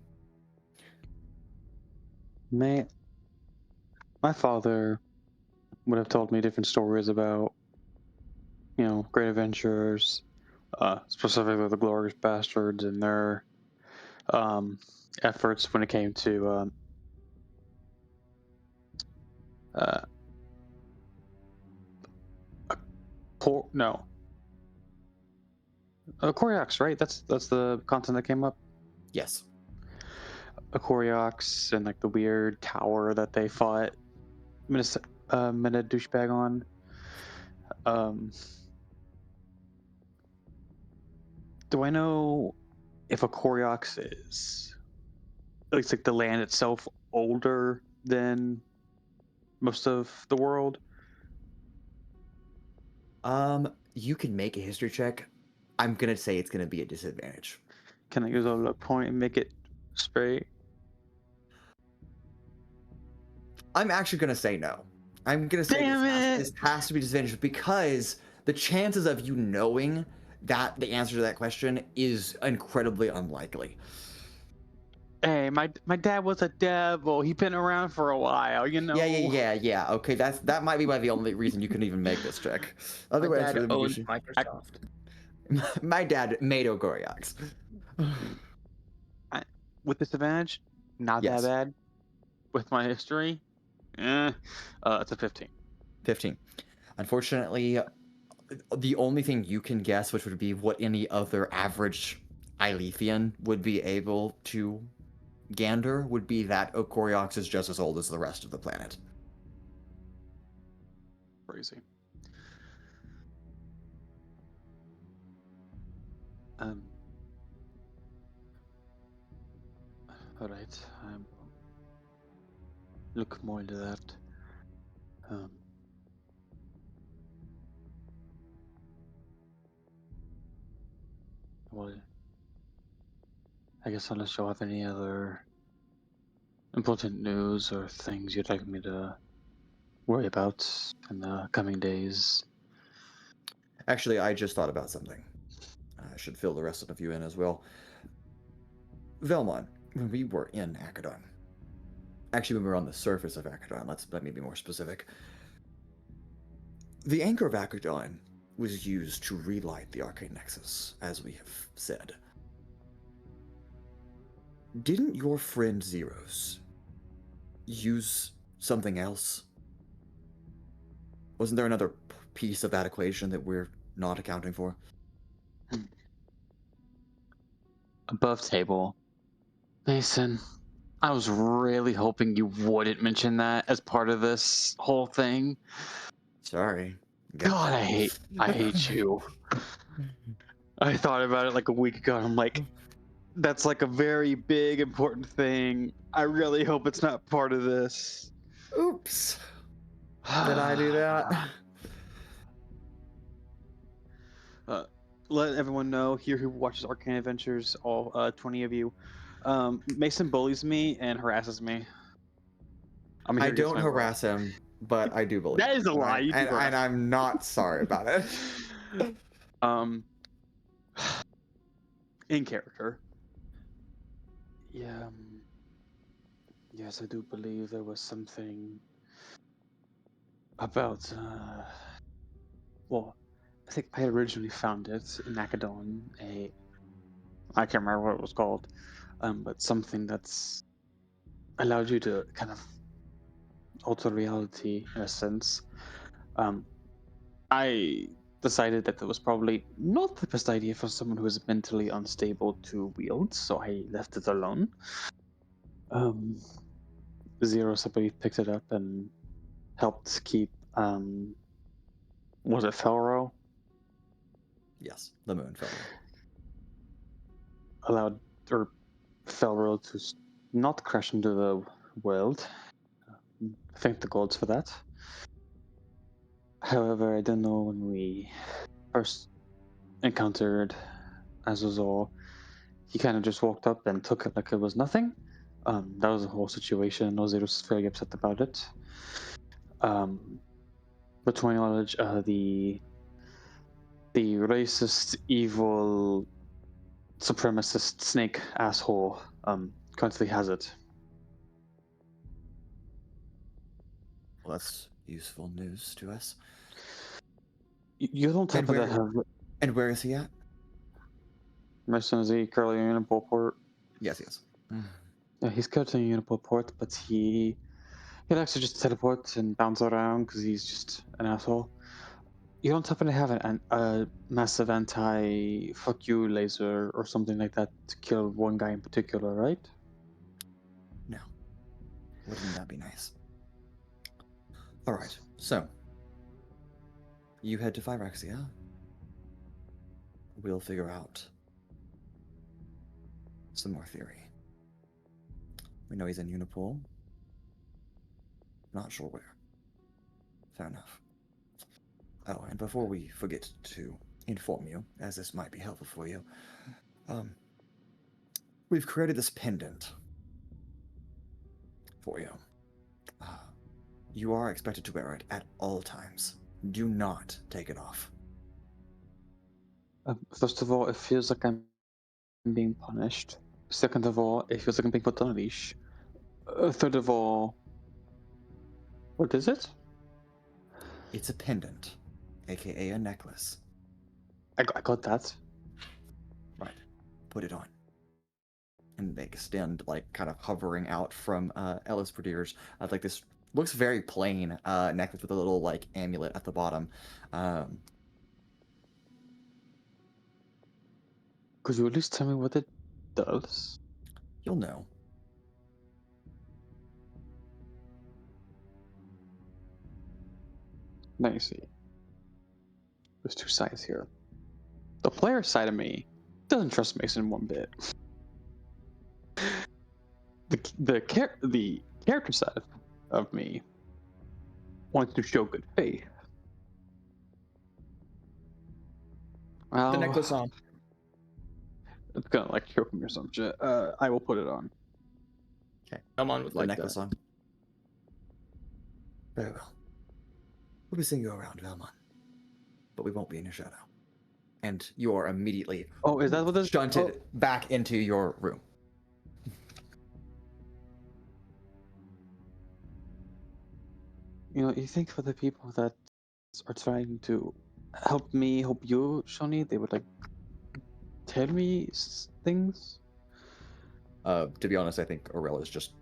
My father would have told me different stories about, great adventures, specifically the Glorious Bastards and their efforts when it came to Koryox, right? That's the content that came up. Yes. Koryox and like the weird tower that they fought Meta douchebag on. Do I know if a Koryox is, looks like the land itself, older than most of the world? You can make a history check. I'm gonna say it's gonna be a disadvantage. Can I use a luck point and make it straight? I'm actually gonna say no. I'm gonna say Damn this has to be disadvantage because the chances of you knowing that the answer to that question is incredibly unlikely. Hey, my dad was a devil. He been around for a while, you know. Yeah. Okay, that might be why the only reason you can even make this check. My Otherwise, dad really, owns Microsoft. my dad made Ogoriox. With disadvantage, not Yes. that bad. With my history, it's a 15. 15. Unfortunately, the only thing you can guess, which would be what any other average Ilethian would be able to gander, would be that Okoriox is just as old as the rest of the planet. Crazy. All right. Look more into that. Well, I guess unless you have any other important news or things you'd like me to worry about in the coming days. Actually, I just thought about something. I should fill the rest of you in as well. Vellmon, when we were in Akedon, actually when we were on the surface of Akedon, let me be more specific. The anchor of Akedon was used to relight the Arcane Nexus, as we have said. Didn't your friend Zeros use something else? Wasn't there another piece of that equation that we're not accounting for? Above table. Mason, I was really hoping you wouldn't mention that as part of this whole thing. Sorry. God, I hate you. I thought about it like a week ago and I'm like, that's like a very big, important thing. I really hope it's not part of this. Oops. Did I do that? Let everyone know here who watches Arcane Adventures, all 20 of you. Mason bullies me and harasses me. I don't harass him, but I do believe That is a lie. You do and harass I'm not sorry about it. In character. Yeah. Yes, I do believe there was something about. Well, I think I originally found it in Akedon. I can't remember what it was called, but something that's allowed you to kind of alter reality in a sense. I decided that it was probably not the best idea for someone who is mentally unstable to wield, so I left it alone. Zero somebody picked it up and helped keep. Was it Felro? Yes, the moon fellow. Allowed or Felro to not crash into the world. Thank the gods for that. However, I don't know when we first encountered Azazor, he kind of just walked up and took it like it was nothing. That was the whole situation. Ozir was very upset about it. But to my knowledge, the racist, evil, supremacist snake asshole currently has it. Well, that's useful news to us. You don't have to have. And where is he at? Mason Z currently in a port. Yes. Yeah, he's currently in a port, but he likes to just teleport and bounce around because he's just an asshole. You don't happen to have a massive anti-fuck you laser or something like that to kill one guy in particular, right? No. Wouldn't that be nice? Alright, so. You head to Phyrexia. We'll figure out some more theory. We know he's in Unipol. Not sure where. Fair enough. Oh, and before we forget to inform you, as this might be helpful for you, we've created this pendant for you. You are expected to wear it at all times. Do not take it off. First of all, it feels like I'm being punished. Second of all, it feels like I'm being put on a leash. Third of all, what is it? It's a pendant, aka a necklace. I got that. Right. Put it on. And they extend, like, kind of hovering out from Ellis Perdier's, like this looks very plain necklace with a little, like, amulet at the bottom. Could you at least tell me what it does? You'll know. Now you see. There's two sides here. The player side of me doesn't trust Mason one bit. The character side of me wants to show good faith. The necklace on. It's gonna like choke me or some shit. I will put it on. Okay. I'm on with The like necklace that. on. Very well. We'll be seeing you around, Vellmon. But we won't be in your shadow. And you are immediately Oh, is that what this? shunted back into your room. You know, you think for the people that are trying to help me, help you, Shawnee, they would like tell me things. To be honest, I think Aurella's just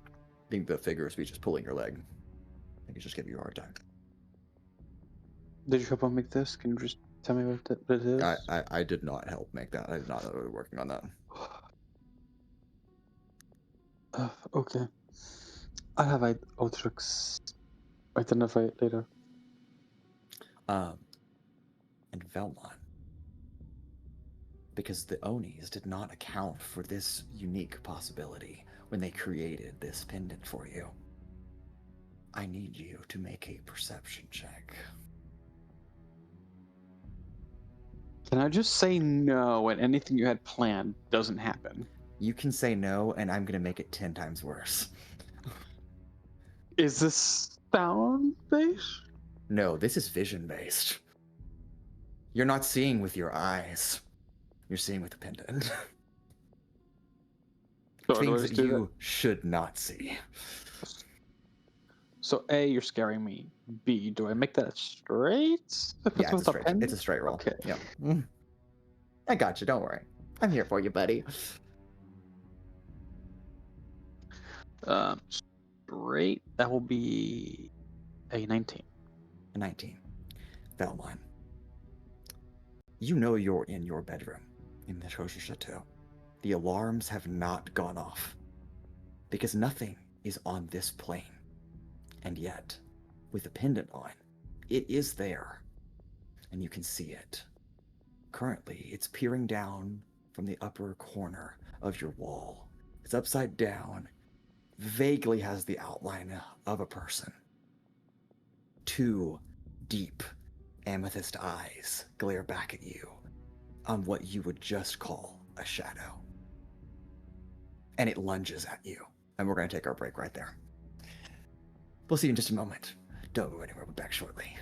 being the figure of speech, just pulling your leg. I think he's just giving you a hard time. Did you help him make this? Can you just tell me what it is? I did not help make that. I did not know we were working on that. Okay. I'll have Altrix identify it later. And Vellmon. Because the Onis did not account for this unique possibility when they created this pendant for you. I need you to make a perception check. Can I just say no and anything you had planned doesn't happen? You can say no, and I'm going to make it 10 times worse. Is this sound based? No, this is vision-based. You're not seeing with your eyes. You're seeing with the pendant. Things that you should not see. So A, you're scaring me. B, do I make that straight? Yeah, it's a straight roll. Okay. Yeah. I got you, don't worry. I'm here for you, buddy. Straight, that will be a 19. A 19. Vellmon. You know you're in your bedroom in the Kosher Chateau. The alarms have not gone off. Because nothing is on this plane. And yet, with the pendant on, it is there. And you can see it. Currently, it's peering down from the upper corner of your wall. It's upside down, vaguely has the outline of a person. Two deep amethyst eyes glare back at you on what you would just call a shadow. And it lunges at you. And we're going to take our break right there. We'll see you in just a moment. Don't go anywhere, we'll be back shortly.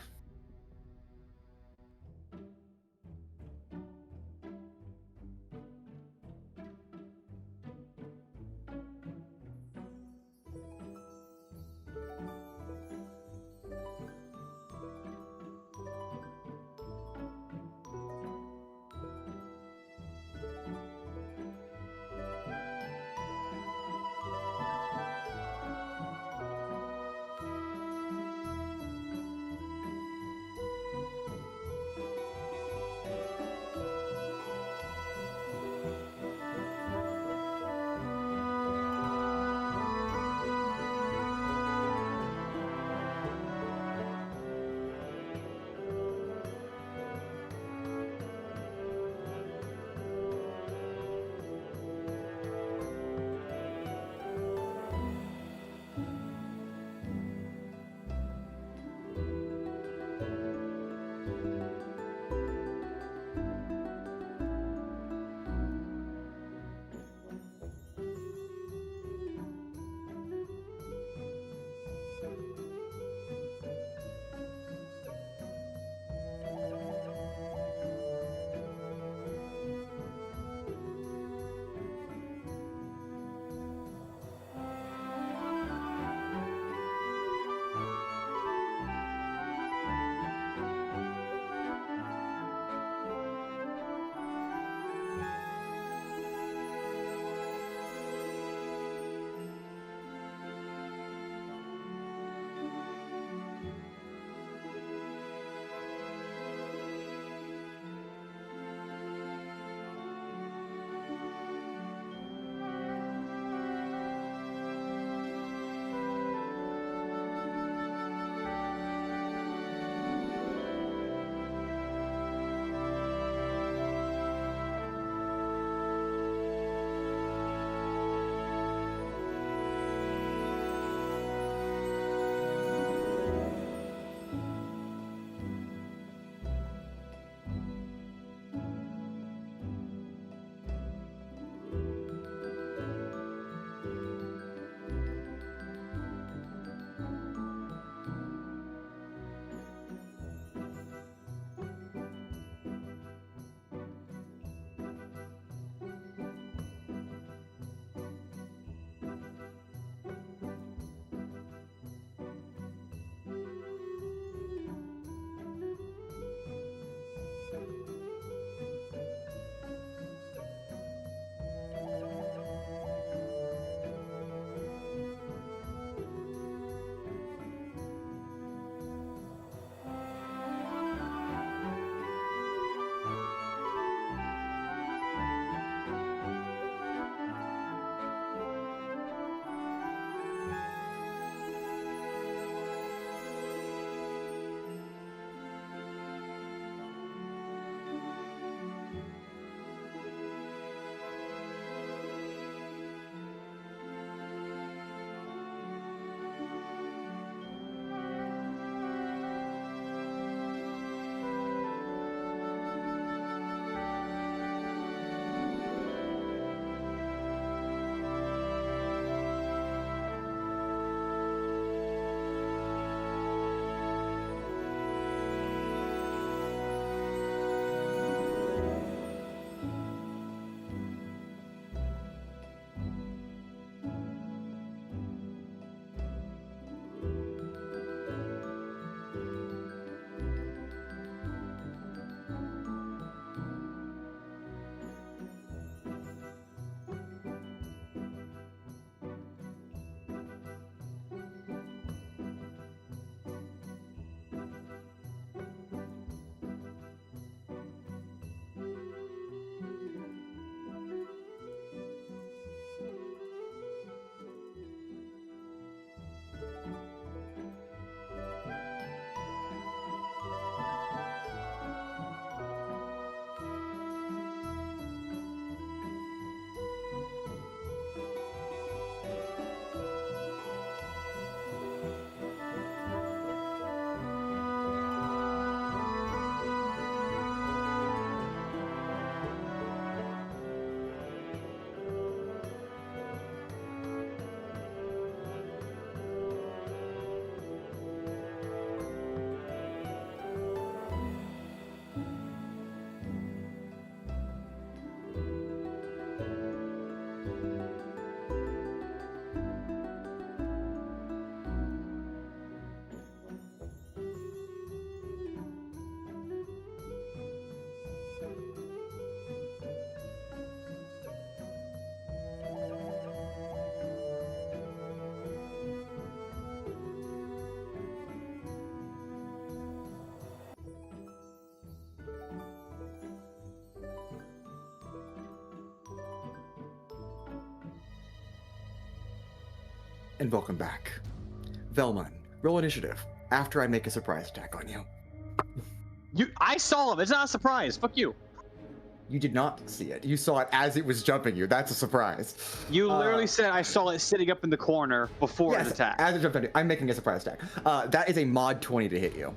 and welcome back. Vellmon, roll initiative after I make a surprise attack on you. I saw him. It's not a surprise. Fuck you. You did not see it. You saw it as it was jumping you. That's a surprise. You literally said I saw it sitting up in the corner before Yes, it attacked. as it jumped on you. I'm making a surprise attack. That is a mod 20 to hit you.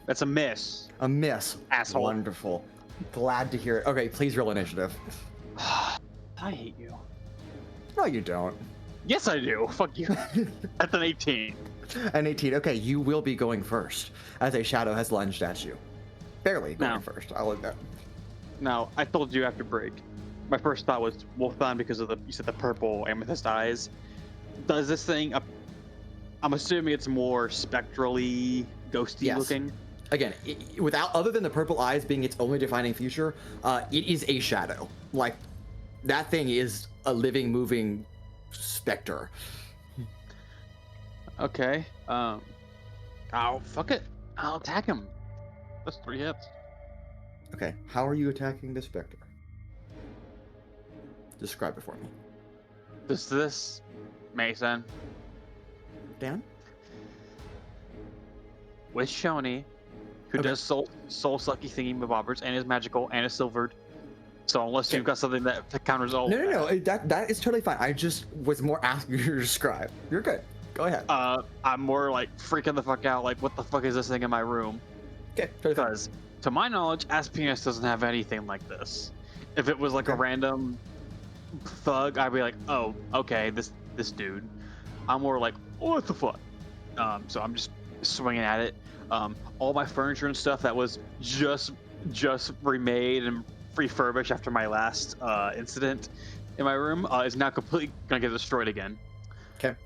That's a miss. A miss. Asshole. Wonderful. Glad to hear it. Okay, please roll initiative. I hate you. No, you don't. Yes, I do. Fuck you. That's an 18. An 18. Okay, you will be going first as a shadow has lunged at you. Barely going No. first. I'll admit. Now, I told you after break. My first thought was Wolfthon because of you said the purple amethyst eyes. Does this thing? I'm assuming it's more spectrally ghosty Yes. looking. Again, without other than the purple eyes being its only defining feature, it is a shadow. Like that thing is a living, moving specter. Okay. Oh, fuck it. I'll attack him. That's 3 hits. Okay, how are you attacking the specter? Describe it for me. This Mason Dan? with Shoni, who Okay. does soul sucky thingy bobbers and is magical and is silvered. So unless you've got something that counters all of No. That is totally fine. I just was more asking you to describe. You're good. Go ahead. I'm more like freaking the fuck out. Like, what the fuck is this thing in my room? Okay, totally fine. Because, to my knowledge, Aspianus doesn't have anything like this. If it was like a Okay. random thug, I'd be like, oh, okay, this dude. I'm more like, what the fuck? So I'm just swinging at it. All my furniture and stuff that was just remade and refurbished after my last incident in my room is now completely gonna get destroyed again. Okay.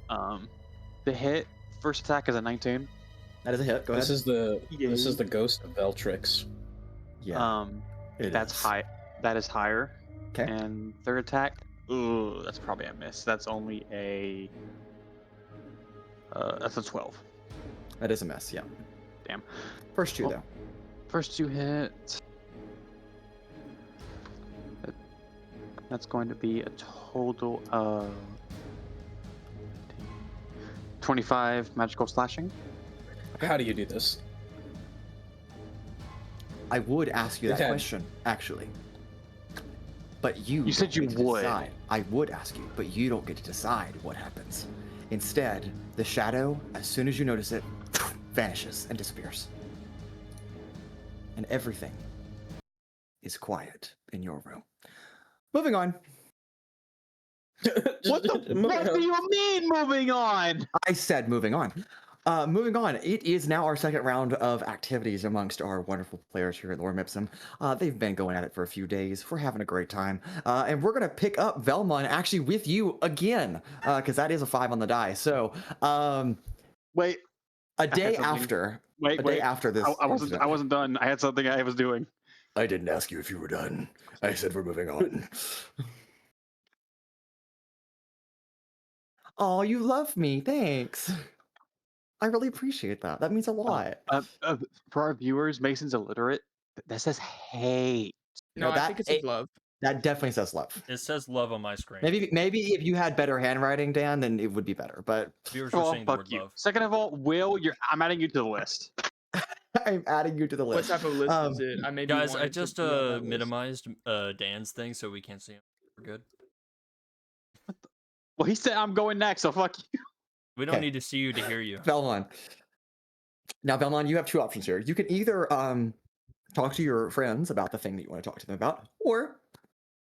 The hit first attack is a 19. That is a hit. Go ahead. This is the ghost of Altrix. Yeah. That's high. That is higher. Okay. And third attack, ooh, that's probably a miss. That's only a that's a 12. That is a mess, yeah. Damn. First two, Oh. though. First 2 hits. That's going to be a total of 25 magical slashing. How do you do this? I would ask you that Okay. question, actually. But you said don't you get to would. decide. I would ask you, but you don't get to decide what happens. Instead, the shadow, as soon as you notice it, vanishes and disappears. And everything is quiet in your room. Moving on. What do you mean moving on? I said moving on. Moving on, it is now our second round of activities amongst our wonderful players here at Lorem Ipsum. They've been going at it for a few days. We're having a great time. And we're going to pick up Vellmon actually with you again, because that is a 5 on the die. So, Wait, a day something. after. wait, A day after this. I incident. wasn't done. I had something I was doing. I didn't ask you if you were done. I said we're moving on. Oh, you love me. Thanks. I really appreciate that. That means a lot. For our viewers, Mason's illiterate. That says hate. No, No, I that think it's it- love. That definitely says love. It says love on my screen. Maybe if you had better handwriting, Dan, then it would be better. But Viewers are Oh, saying the fuck word you. love. Second of all, I'm adding you to the list. I'm adding you to the What list. type of list is it? I maybe Guys, I wanted to just be on that list. minimized Dan's thing so we can't see him. We're good. Well, he said I'm going next, so fuck you. We don't Okay. need to see you to hear you. Vellmon. Now, Vellmon, you have two options here. You can either talk to your friends about the thing that you want to talk to them about, or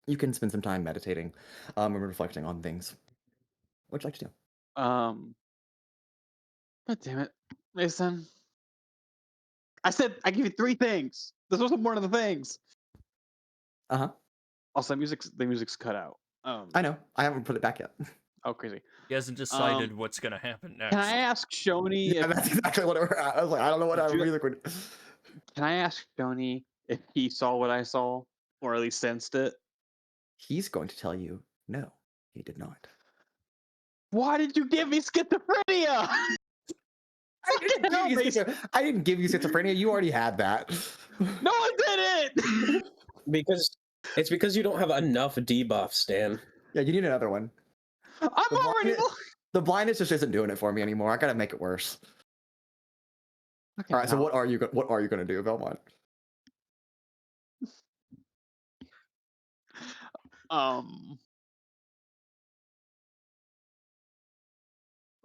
you can spend some time meditating and reflecting on things. What would you like to do? God damn it, Mason. I said I give you 3 things. This wasn't one of the things. Uh-huh. Also, the music's cut out. I know. I haven't put it back yet. Oh, crazy. He hasn't decided what's gonna happen next. Can I ask Shoni? Yeah, that's exactly what we're at. I was like, I don't know what our music would. Can I ask Shoni if he saw what I saw, or at least sensed it? He's going to tell you, no, he did not. Why did you give me schizophrenia? I didn't give you schizophrenia. You already had that. No, I didn't. Because you don't have enough debuffs, Stan. Yeah, you need another one. I'm already. The blindness just isn't doing it for me anymore. I gotta make it worse. Okay, All right. So now- what are you gonna do, Vellmon?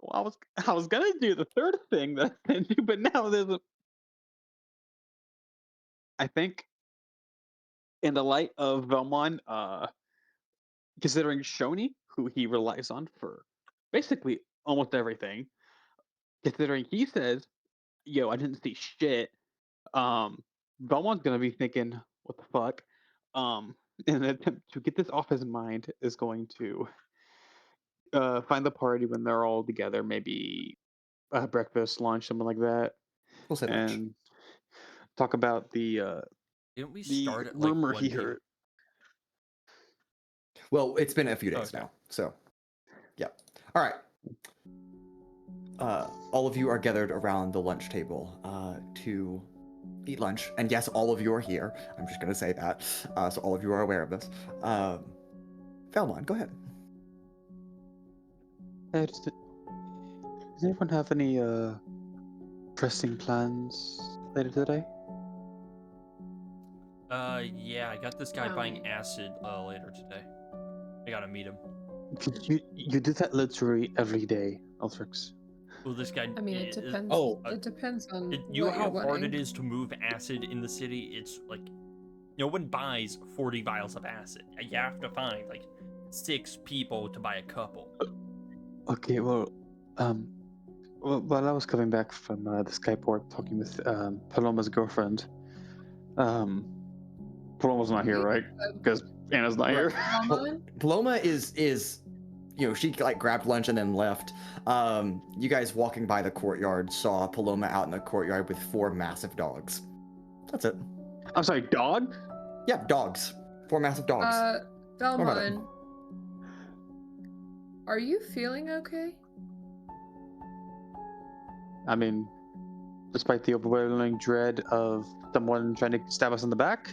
Well, I was gonna do the third thing that I didn't do, but now there's a. I think, in the light of Vellmon, considering Shoni, who he relies on for basically almost everything, considering he says, "Yo, I didn't see shit," Vellmon's gonna be thinking, "What the fuck?" In an attempt to get this off his mind, is going to find the party when they're all together, maybe breakfast, lunch, something like that, We'll say lunch. and talk about the Didn't we start at like rumor 1 he p.m.? heard. Well, it's been a few days Okay. now, so yeah. All right. All of you are gathered around the lunch table to eat lunch, and yes, all of you are here. I'm just gonna say that, so all of you are aware of this. Vellmon, go ahead. Hey, does anyone have any pressing plans later today? Yeah, I got this guy buying acid later today. I gotta meet him. You do that literally every day, Altrix. Well, this guy. I mean, it depends. Oh. It depends on You know what how you're hard wanting. it is to move acid in the city? It's like no one buys 40 vials of acid. You have to find like 6 people to buy a couple. Okay, well, while I was coming back from the Skyport talking with Paloma's girlfriend, Paloma's not here, right? Because Anna's not here. Vellmon? Paloma is she like grabbed lunch and then left. You guys walking by the courtyard saw Paloma out in the courtyard with 4 massive dogs. That's it. I'm sorry, dog? Yeah, dogs. 4 massive dogs. Vellmon, are you feeling okay? I mean, despite the overwhelming dread of someone trying to stab us in the back,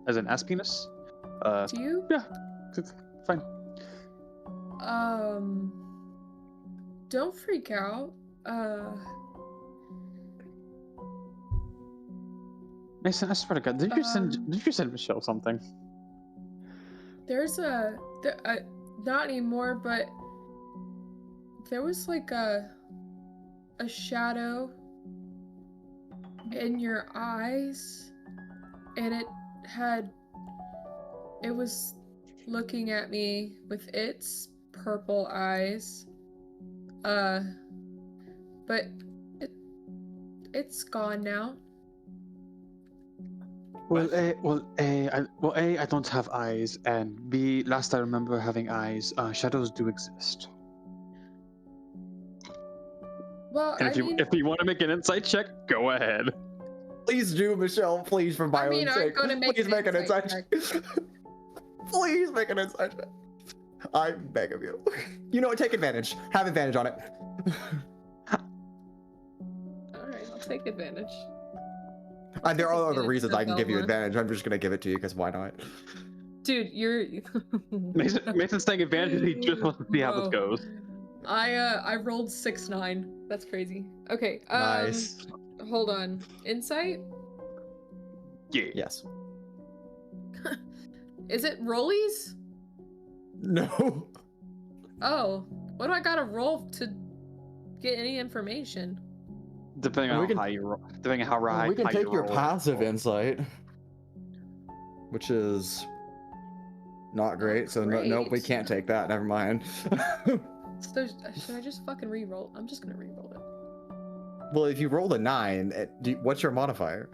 as an ass penis, Do you? yeah, it's fine. Don't freak out. Mason, I swear to God, did you send Michelle something? There's not anymore, but there was like a shadow in your eyes, and it was looking at me with its purple eyes. But it's gone now. Well, I don't have eyes, and B, last I remember having eyes, shadows do exist. Well, And I mean, if you want to make an insight check, go ahead. Please do, Michelle. Please, for my own I'm sake. gonna make Please an make an insight insight check. Please make an insight check. I beg of you. You know what? Take advantage. Have advantage on it. alright, I'll take advantage. There are other advantage reasons of I can give you Vellmon. advantage. I'm just gonna give it to you because why not? Dude, you're Mason's taking advantage. He just wants to see how this Whoa. goes. I rolled 6-9. That's crazy. Okay. Nice. Hold on. Insight? Yeah. Yes. Is it rollies? No. Oh, what do I gotta roll to get any information? Depending We on can- how you roll, depending on how high we can how take you your roll. passive insight, which is not great. So nope, we great. can't take that. Never mind. So should I just fucking re-roll? I'm just gonna re-roll it. Well, if you rolled a 9, what's your modifier?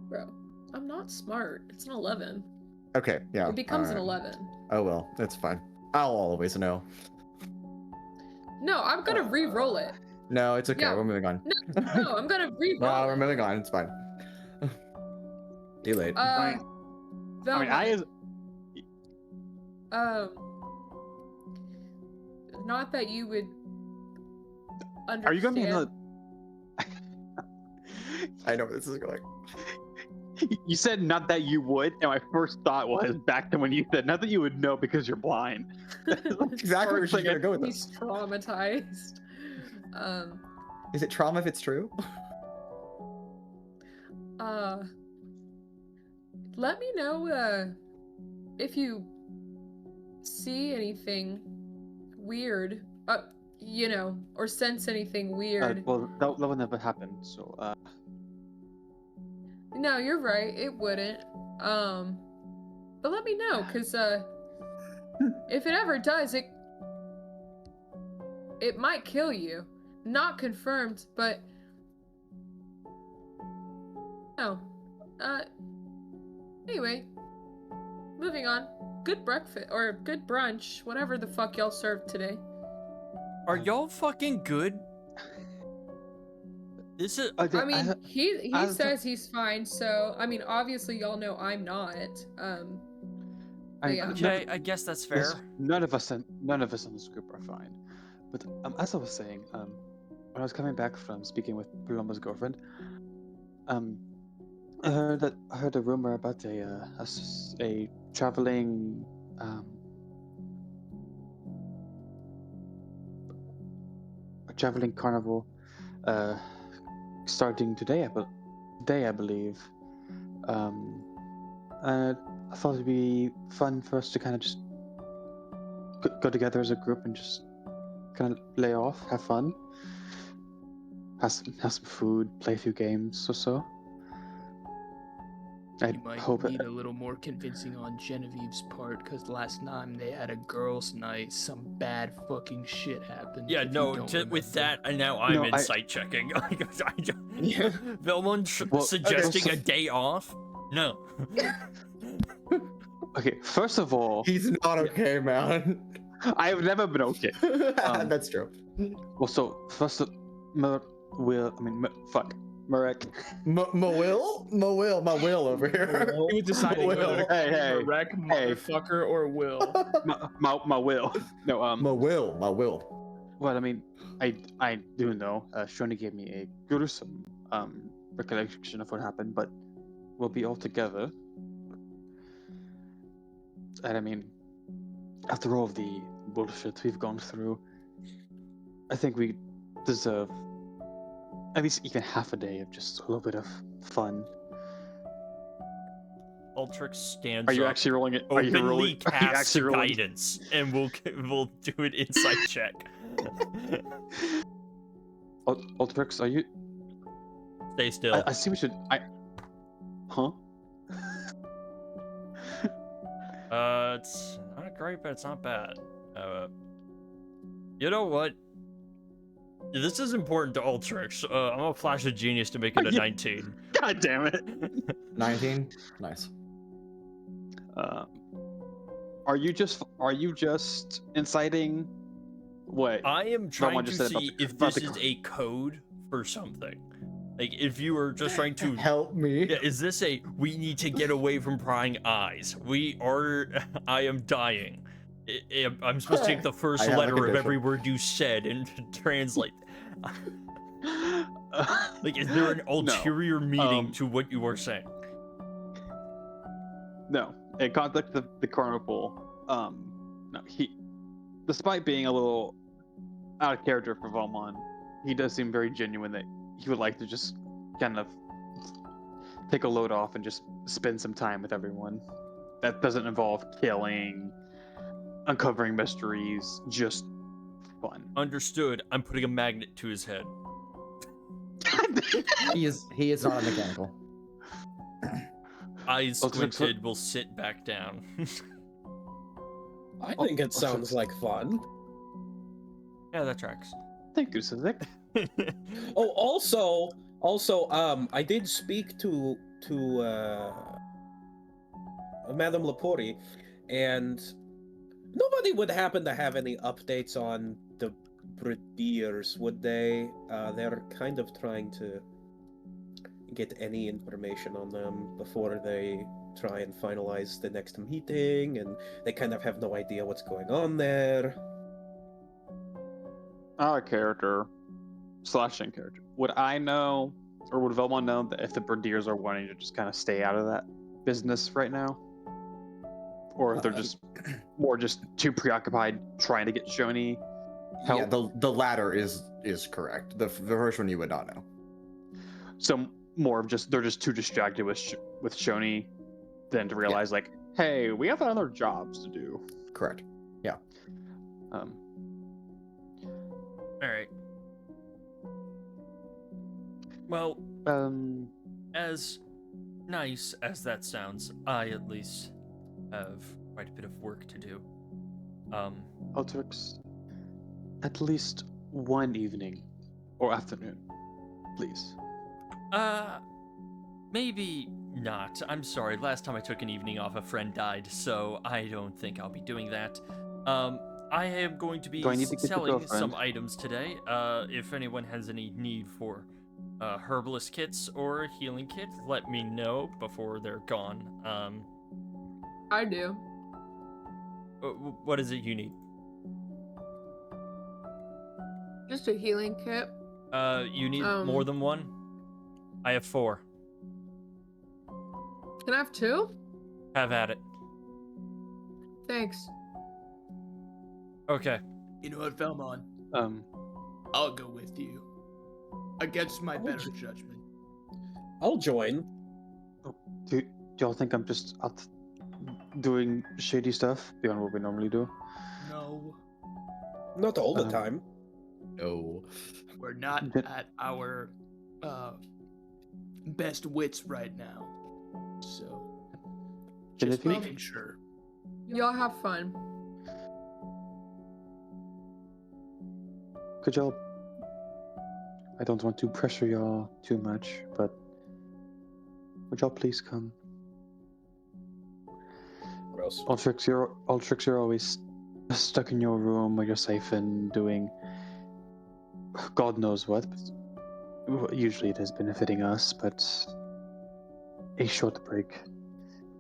Bro, I'm not smart. It's an 11. Okay, yeah. It becomes an alright. 11. Oh well, that's fine. I'll always know. No, I'm gonna re-roll it. No, it's okay. Yeah. We're moving on. No, I'm gonna re-roll No, it. we're moving on. It's fine. Too late. I mean, I is not that you would understand. Are you gonna be able I know where this is going. You said not that you would, and my first thought was back to when you said not that you would know because you're blind. Exactly where she's gonna go with He's this. traumatized. Is it trauma if it's true? Let me know if you see anything weird. Or sense anything weird. Well, that will never happen. So, No, you're right. It wouldn't. But let me know, cause if it ever does, it might kill you. Not confirmed, but no. Anyway, moving on. Good breakfast or good brunch, whatever the fuck y'all served today. Are y'all fucking good? This is. I mean, he says he's fine, so I mean, obviously y'all know I'm not. Yeah. Okay, I guess that's fair. None of us in this group are fine. But as I was saying, when I was coming back from speaking with Paloma's girlfriend, I heard a rumor about a traveling carnival starting today. I believe. I thought it'd be fun for us to kind of just go together as a group and just kind of lay off, have fun, have some food, play a few games or so. You might need a little more convincing on Genevieve's part, because last time they had a girls' night, some bad fucking shit happened. Yeah, no, with that, now I'm insight checking. Yeah. Vellmon suggesting a day off? No. Okay, first of all... He's not okay, man. I have never been okay. That's true. Well, so, first of... Marek. My will over here. He was deciding whether to call you Marek, motherfucker, or Will. My will. No, My will. Well, I mean, I do know. Shoni gave me a gruesome recollection of what happened, but we'll be all together. And I mean, after all of the bullshit we've gone through, I think we deserve at least even half a day of just a little bit of fun. Altrix stands Are you up, actually rolling it? openly Are you casts actually rolling? guidance, and we'll do an insight check. Altrix, are you? Stay still. I see we should. Huh? It's not great, but it's not bad. You know what? This is important to Altrix. I'm gonna flash a genius to make it a 19. God damn it. 19? Nice. Are you just inciting what? I am trying to said see if this is a code for something. Like, if you were just trying to help me. Yeah, is this a we need to get away from prying eyes? I am dying. I'm supposed to take the first letter of every word you said and translate. Like, is there an ulterior meaning to what you are saying? No. In context of the carnival, no, despite being a little out of character for Vellmon, he does seem very genuine that he would like to just kind of take a load off and just spend some time with everyone. That doesn't involve killing, uncovering mysteries, just fun. Understood. I'm putting a magnet to his head. He is not a mechanical. Eyes squinted, will sit back down. I think it sounds like fun. Yeah, that tracks. Thank you, Sizik. Oh, also, I did speak to Madame Lepori, and nobody would happen to have any updates on the Britiers, would they? They're kind of trying to get any information on them before they try and finalize the next meeting, and they kind of have no idea what's going on there. Our character, slashing character. Would I know or would Vellmon know that if the Berdiers are wanting to just kind of stay out of that business right now? Or if they're just too preoccupied trying to get Shoni help? Yeah, the latter is correct. The first one you would not know. So more of just they're just too distracted with Shoni than to realize like, hey, we have other jobs to do. Correct. Yeah. All right. Well, as nice as that sounds, I at least have quite a bit of work to do. Altrix, at least one evening or afternoon, please. Maybe not. I'm sorry. Last time I took an evening off, a friend died, so I don't think I'll be doing that. I am going to be selling some items today. If anyone has any need for herbalist kits or healing kit, let me know before they're gone. I do. What is it you need? Just a healing kit. You need more than one? I have 4. Can I have 2? Have at it. Thanks. Okay. You know what, Vellmon? I'll go with you. Against my better judgment. I'll join. Do y'all think I'm just out doing shady stuff beyond what we normally do? No. Not all the time. No. We're not at our best wits right now. So, just Genevieve? making sure. Y'all have fun. Could y'all... I don't want to pressure y'all too much, but would y'all please come? Gross. Altrix, you're always stuck in your room with your siphon doing God knows what. But usually it is benefiting us, but a short break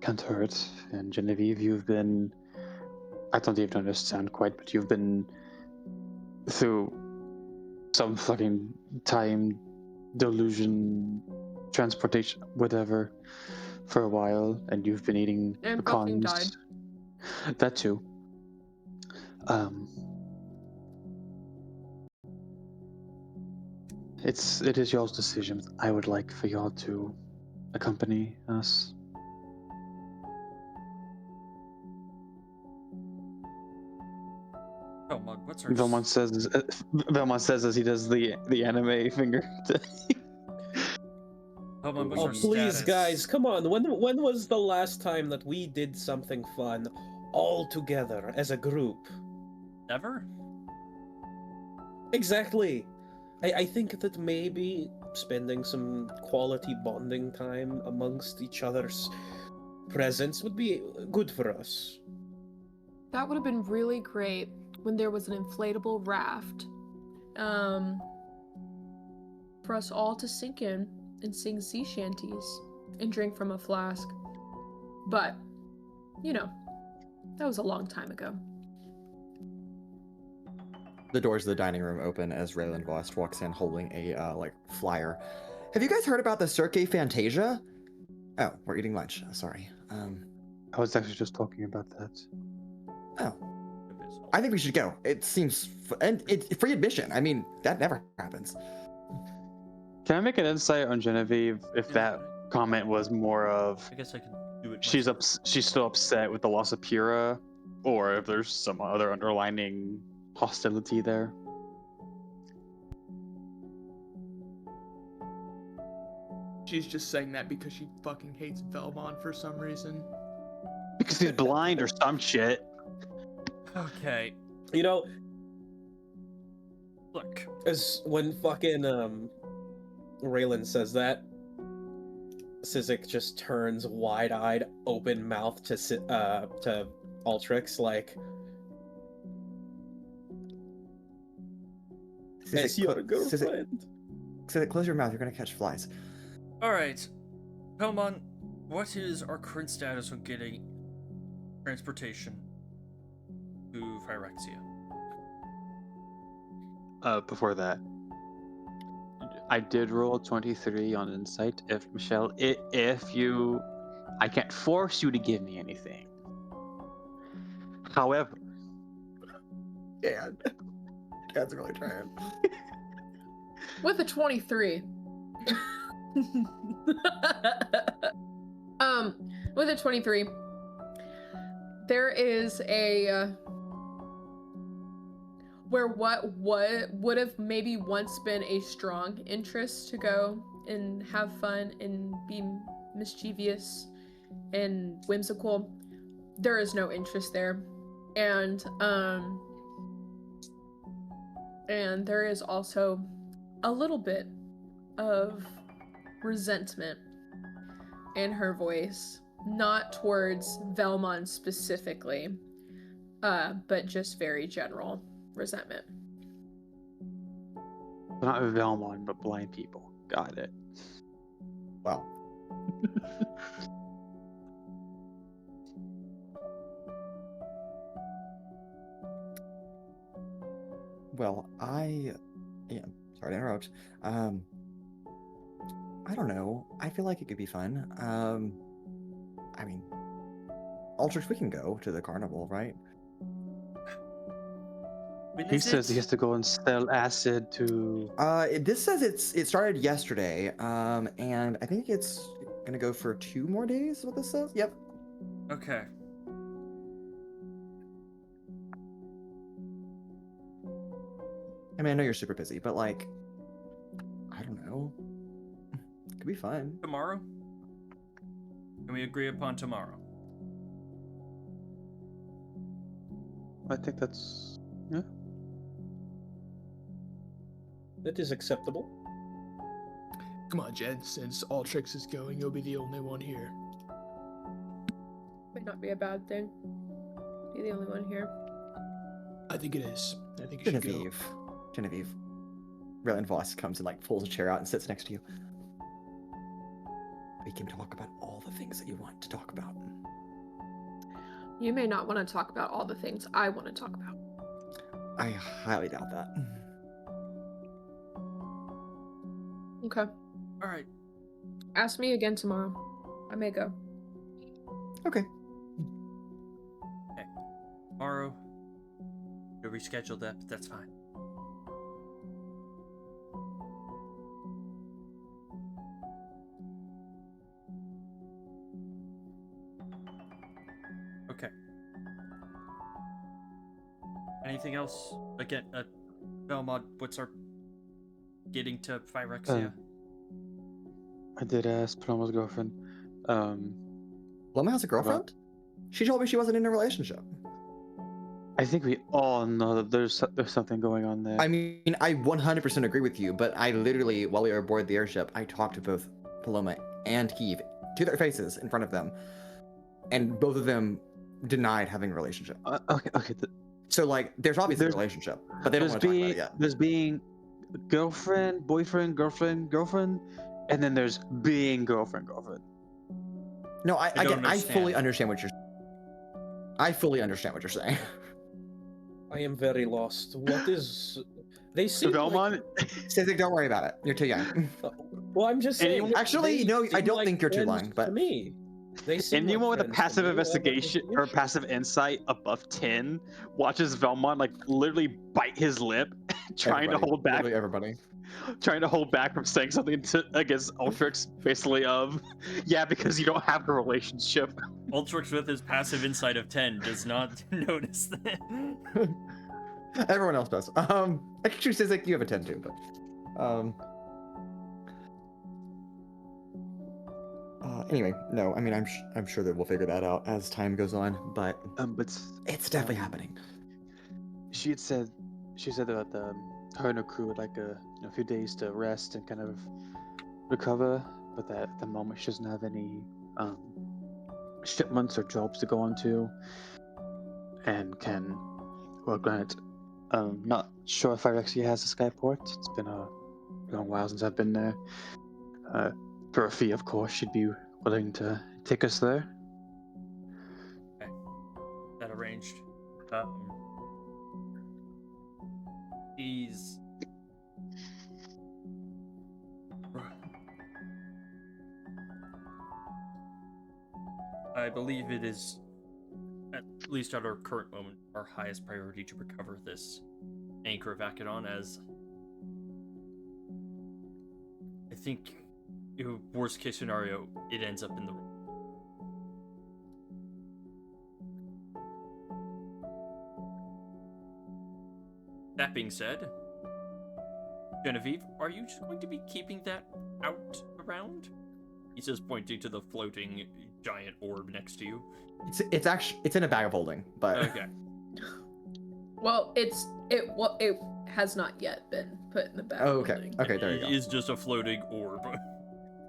can't hurt. And Genevieve, you've been... I don't even understand quite, but you've been through some fucking time delusion, transportation, whatever, for a while, and you've been eating And pecans. fucking died. That too. It is y'all's decision. I would like for y'all to accompany us. What's our... Vellmon says as he does the anime finger. What's Oh, our please, status? guys, come on. When was the last time that we did something fun all together as a group? Never? Exactly. I think that maybe spending some quality bonding time amongst each other's presence would be good for us. That would have been really great when there was an inflatable raft. For us all to sink in and sing sea shanties and drink from a flask. But, you know, that was a long time ago. The doors of the dining room open as Raylan Vost walks in holding a flyer. Have you guys heard about the Cirque Fantasia? Oh, we're eating lunch. Sorry. I was actually just talking about that. Oh. I think we should go. It seems... and it's free admission. I mean, that never happens. Can I make an insight on Genevieve if that comment was more of... I guess I can do it She's myself. she's still upset with the loss of Pyrrha, or if there's some other underlining hostility there? She's just saying that because she fucking hates Vellmon for some reason. Because he's blind or some shit. Okay. You know, Look. as when fucking Raylan says that, Sizik just turns wide-eyed, open-mouthed to Altrix, like, as your girlfriend. Sizik, close your mouth. You're gonna catch flies. All right. Vellmon, what is our current status on getting transportation to Phyrexia? Before that, I did roll 23 on insight. If Michelle, if you, I can't force you to give me anything. However, Dad's really trying. With a 23. With a 23, there is a where what would have maybe once been a strong interest to go and have fun and be mischievous and whimsical, there is no interest there. And there is also a little bit of resentment in her voice, not towards Vellmon specifically, but just very general resentment. not Vellmon, but blind people. Got it. Wow. Well, sorry to interrupt. I don't know. I feel like it could be fun. I mean, Altrix, we can go to the carnival, right? When He is says it? he has to go and sell acid to. This says it started yesterday. And I think it's gonna go for 2 more days. Is what this says? Yep. Okay. I mean, I know you're super busy, but like, I don't know. It could be fun. Tomorrow? Can we agree upon tomorrow? I think that's. Yeah. That is acceptable. Come on, Jen. Since Altrix is going, you'll be the only one here. Might not be a bad thing. Be the only one here. I think it is. I think you should go. Genevieve. Raylan Voss comes and like pulls a chair out and sits next to you. We can talk about all the things that you want to talk about. You may not want to talk about all the things I want to talk about. I highly doubt that. Okay. All right. Ask me again tomorrow. I may go. Okay. Tomorrow. You'll reschedule that, but that's fine. Okay. Anything else? Again, Vellmon, what's our getting to Phyrexia? I did ask Paloma's girlfriend. Paloma has a girlfriend? She told me she wasn't in a relationship. I think we all know that there's something going on there. I mean, I 100% agree with you, but I literally, while we were aboard the airship, I talked to both Paloma and Keeve to their faces in front of them, and both of them denied having a relationship. Okay. So, like, there's obviously a There's- relationship, but they don't want to talk about it yet. There's being girlfriend, boyfriend, girlfriend, and then there's being girlfriend. No, I don't I fully understand. understand what you're. I fully understand what you're saying. I am very lost. What is? They seem Vellmon, Sizik, don't worry about it. You're too young. Well, I'm just saying. Anyone- Actually, they no, I seem don't like think you're too friends young, but- to me, they seem anyone like with a friends to passive me, all but investigation or the passive insight above 10 watches Vellmon like literally bite his lip, trying to Everybody, hold back, literally everybody. from saying something against Ultrix, basically yeah, because you don't have a relationship. Ultrix with his passive insight of 10 does not notice that. Everyone else does. Actually, Sizik, you have a 10 too, but. Anyway, no, I mean, I'm sure that we'll figure that out as time goes on, but But it's definitely happening. she said that her and her crew would like a few days to rest and kind of recover, but that at the moment she doesn't have any shipments or jobs to go on to, and granted, not sure if Phyrexia has a skyport. It's been a long while since I've been there. For a fee, of course, she'd be willing to take us there. That arranged. I believe it is, at least at our current moment, our highest priority to recover this anchor of Akedon, as I think, worst case scenario, it ends up in the. That being said, Genevieve, are you just going to be keeping that out around? He says, pointing to the floating giant orb next to you. It's in a bag of holding, but Okay. Well, it has not yet been put in the bag. Oh, of okay. holding. Okay, there you It go. is just a floating orb.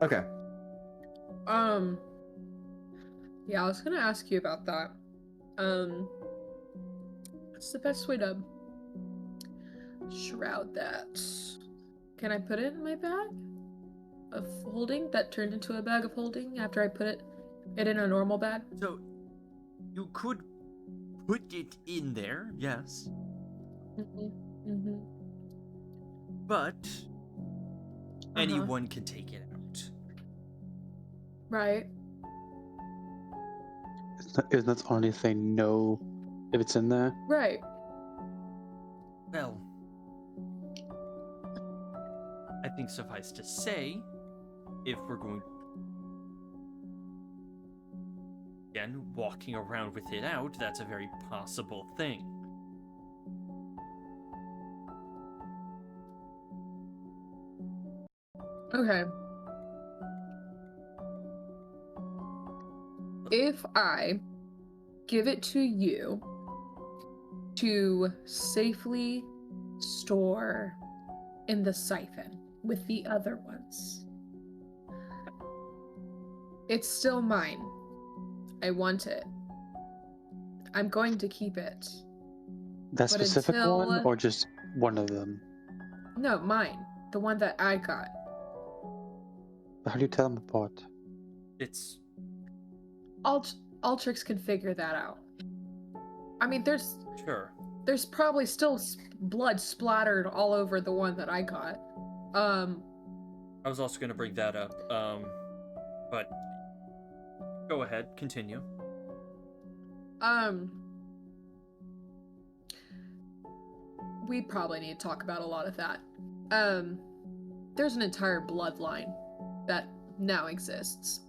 Okay. Yeah, I was gonna ask you about that. What's the best way to shroud that? Can I put it in my bag of holding that turned into a bag of holding after I put it in a normal bag? So, you could put it in there, yes. Mm-hmm. But anyone can take it out. Right. Isn't that the only thing? No, if it's in there. Right. Well, I think suffice to say, if we're going again walking around with it out, that's a very possible thing. Okay. If I give it to you to safely store in the siphon with the other ones, it's still mine. I want it. I'm going to keep it. That But specific until- one, or just one of them? No, mine. The one that I got. How do you tell them apart? It's Altrix can figure that out. I mean, there's sure. probably still blood splattered all over the one that I got. I was also going to bring that up, but go ahead, continue. We probably need to talk about a lot of that. There's an entire bloodline that now exists.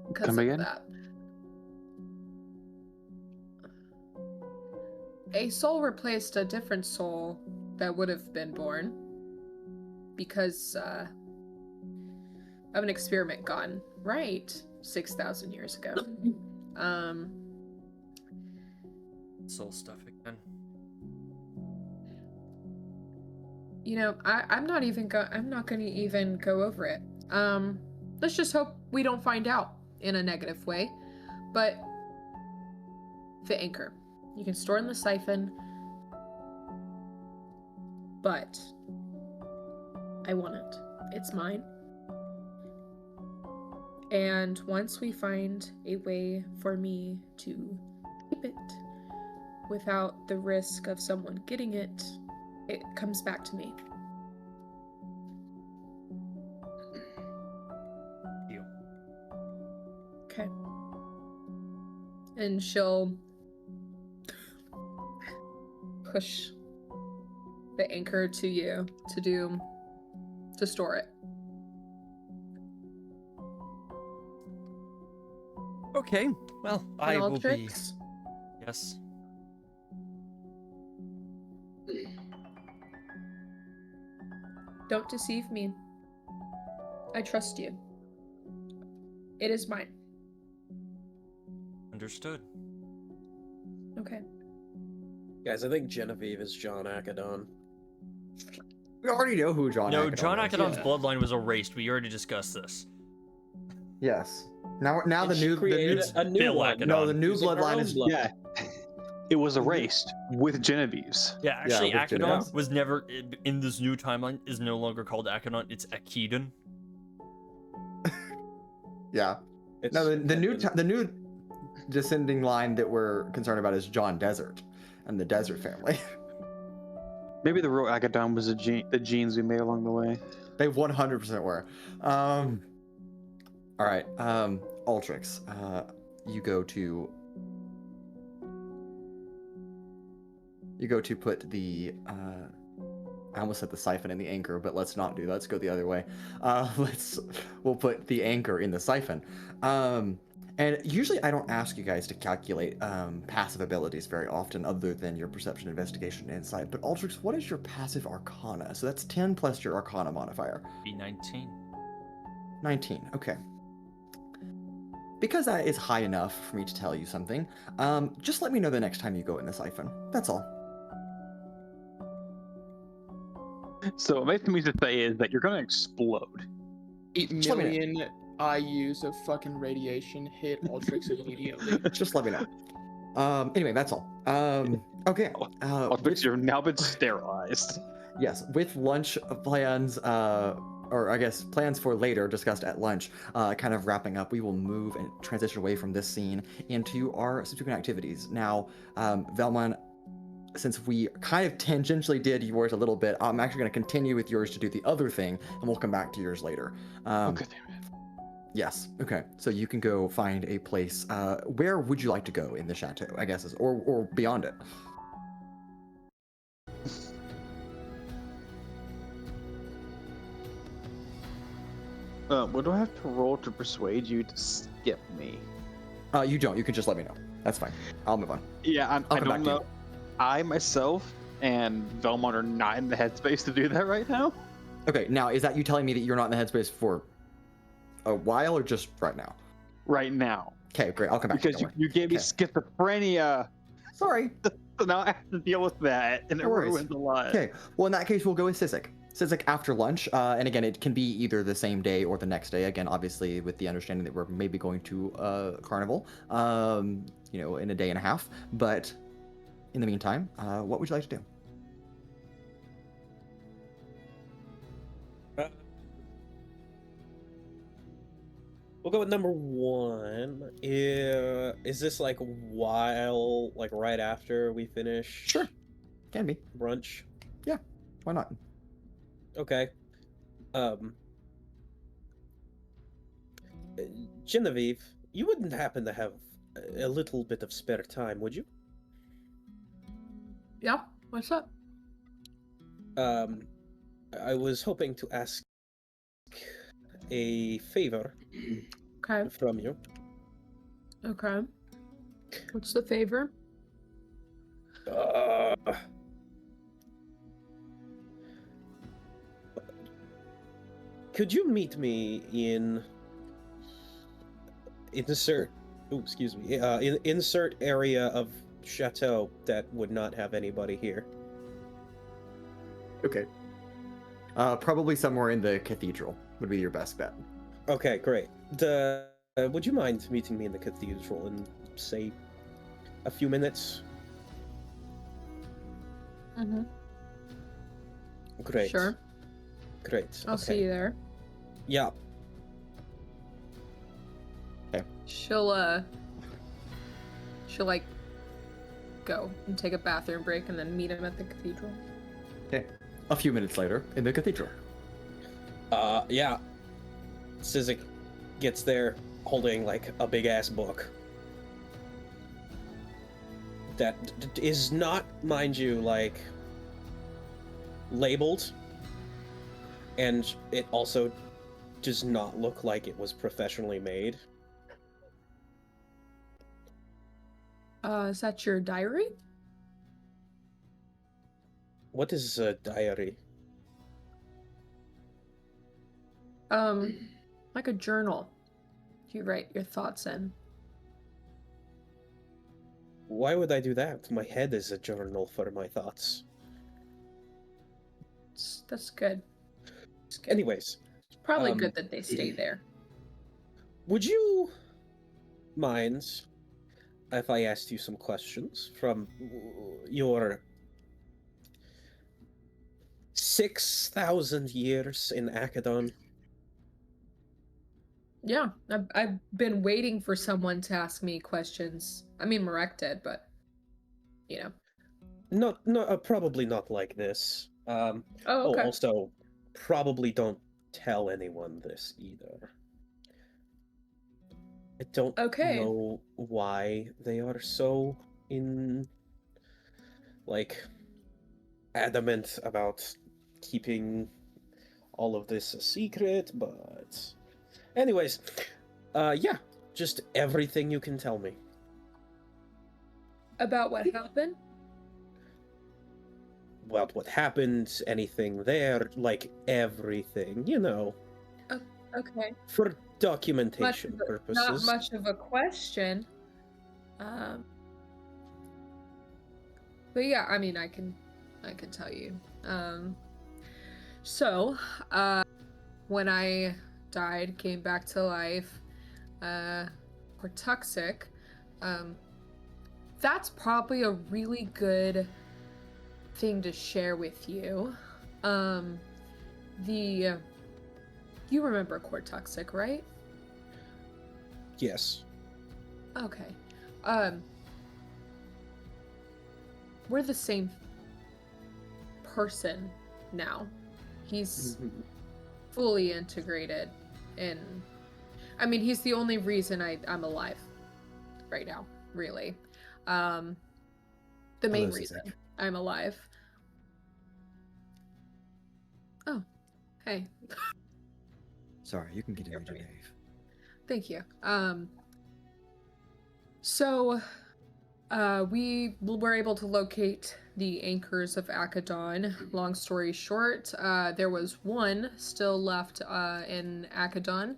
Because Come of again? that. A soul replaced a different soul that would have been born because of an experiment gone right 6,000 years ago. Soul stuff again. You know, I'm not gonna even go over it. Let's just hope we don't find out in a negative way. But the anchor, you can store in the siphon, but I want it. It's mine. And once we find a way for me to keep it without the risk of someone getting it, it comes back to me. Deal. Okay. And she'll push the anchor to you to store it. Okay, well, I And will be. Altrix, Yes. don't deceive me. I trust you. It is mine. Understood. Okay. Guys, I think Genevieve is John Akedon. We already know who John No, Akedon John is. Akedon's yeah. bloodline was erased. We already discussed this. Yes. Now And the she new created a new Bill one. Akedon. no the new Using her bloodline own is blood. Yeah, it was erased with Genevieve's. Yeah, actually, with Akedon Genevieve. was never in this new timeline. Is no longer called Akedon. It's Akedon. yeah. It's No, the new Akedon. the new descending line that we're concerned about is John Desert and the Desert family. Maybe the real Akedon was the genes we made along the way. They 100% were. All right. Altrix, you go to put the I almost said the siphon in the anchor, but let's not do that. Let's go the other way. We'll put the anchor in the siphon. And usually I don't ask you guys to calculate passive abilities very often, other than your perception, investigation, and insight. But Altrix, what is your passive arcana? So that's 10 plus your arcana modifier. Be 19. 19. Okay. Because that is high enough for me to tell you something, just let me know the next time you go in the siphon. That's all. So what makes me to say is that you're gonna explode. 8 Just let me know. million IUs of fucking radiation hit Altrix immediately. Just let me know. Anyway, that's all. Okay. Altrix, you've now been sterilized. Yes, with lunch plans, or I guess plans for later discussed at lunch, kind of wrapping up, we will move and transition away from this scene into our subsequent activities. Now, Vellmon, since we kind of tangentially did yours a little bit, I'm actually going to continue with yours to do the other thing, and we'll come back to yours later. Okay. Yes. Okay. So you can go find a place. Where would you like to go in the chateau? I guess, or beyond it. What do I have to roll to persuade you to skip me? You don't. You can just let me know. That's fine. I'll move on. Yeah, I'll I come back don't to you. know. I myself and Vellmon are not in the headspace to do that right now. Okay. Now, is that you telling me that you're not in the headspace for a while, or just right now? Right now. Okay. Great. I'll come back. Because to you gave me Okay. schizophrenia. Sorry. So now I have to deal with that, and it No worries. ruins a lot. Okay. Well, in that case, we'll go with Sizik. Sizik after lunch, and again, it can be either the same day or the next day. Again, obviously, with the understanding that we're maybe going to Carnival, in a day and a half. But in the meantime, what would you like to do? We'll go with number 1. Is this like right after we finish? Sure. Can be. Brunch. Why not? Okay. Genevieve, you wouldn't happen to have a little bit of spare time, would you? Yeah, what's up? I was hoping to ask a favor Okay, from you. okay. What's the favor? Could you meet me in insert insert area of chateau that would not have anybody here? Okay. Probably somewhere in the cathedral would be your best bet. Okay, great. Would you mind meeting me in the cathedral in, say, a few minutes? Mm-hmm. Great. Sure. Great. I'll see you there. Yeah. She'll like go and take a bathroom break and then meet him at the cathedral. Okay. A few minutes later, in the cathedral. Yeah. Sizik gets there holding like a big ass book. That is not, mind you, like labeled. And it also does not look like it was professionally made. Is that your diary? What is a diary? Like a journal. You write your thoughts in. Why would I do that? My head is a journal for my thoughts. That's good. It's good. Anyways, It's probably good that they stay there. would you mind if I asked you some questions from your 6,000 years in Akedon? Yeah, I've been waiting for someone to ask me questions. I mean, Marek did, but you know. Not probably not like this. Oh, okay. Also, probably don't tell anyone this either. I don't Okay. know why they are so adamant about keeping all of this a secret, but anyways, yeah, just everything you can tell me. About what happened? About what happened, anything there, like everything, Okay. for documentation Not purposes. much of a question. Um, but yeah, I mean, I can tell you. So, when I died, came back to life, or toxic, that's probably a really good thing to share with you. You remember Cortoxic, right? Yes. Okay. We're the same person now. He's fully integrated in... I mean, he's the only reason I'm alive right now, really. The main Hello, reason Sizik. I'm alive. Oh, hey. Sorry, you can continue, Genevieve. Thank you. So, we were able to locate the anchors of Akedon. Long story short, there was one still left in Akedon.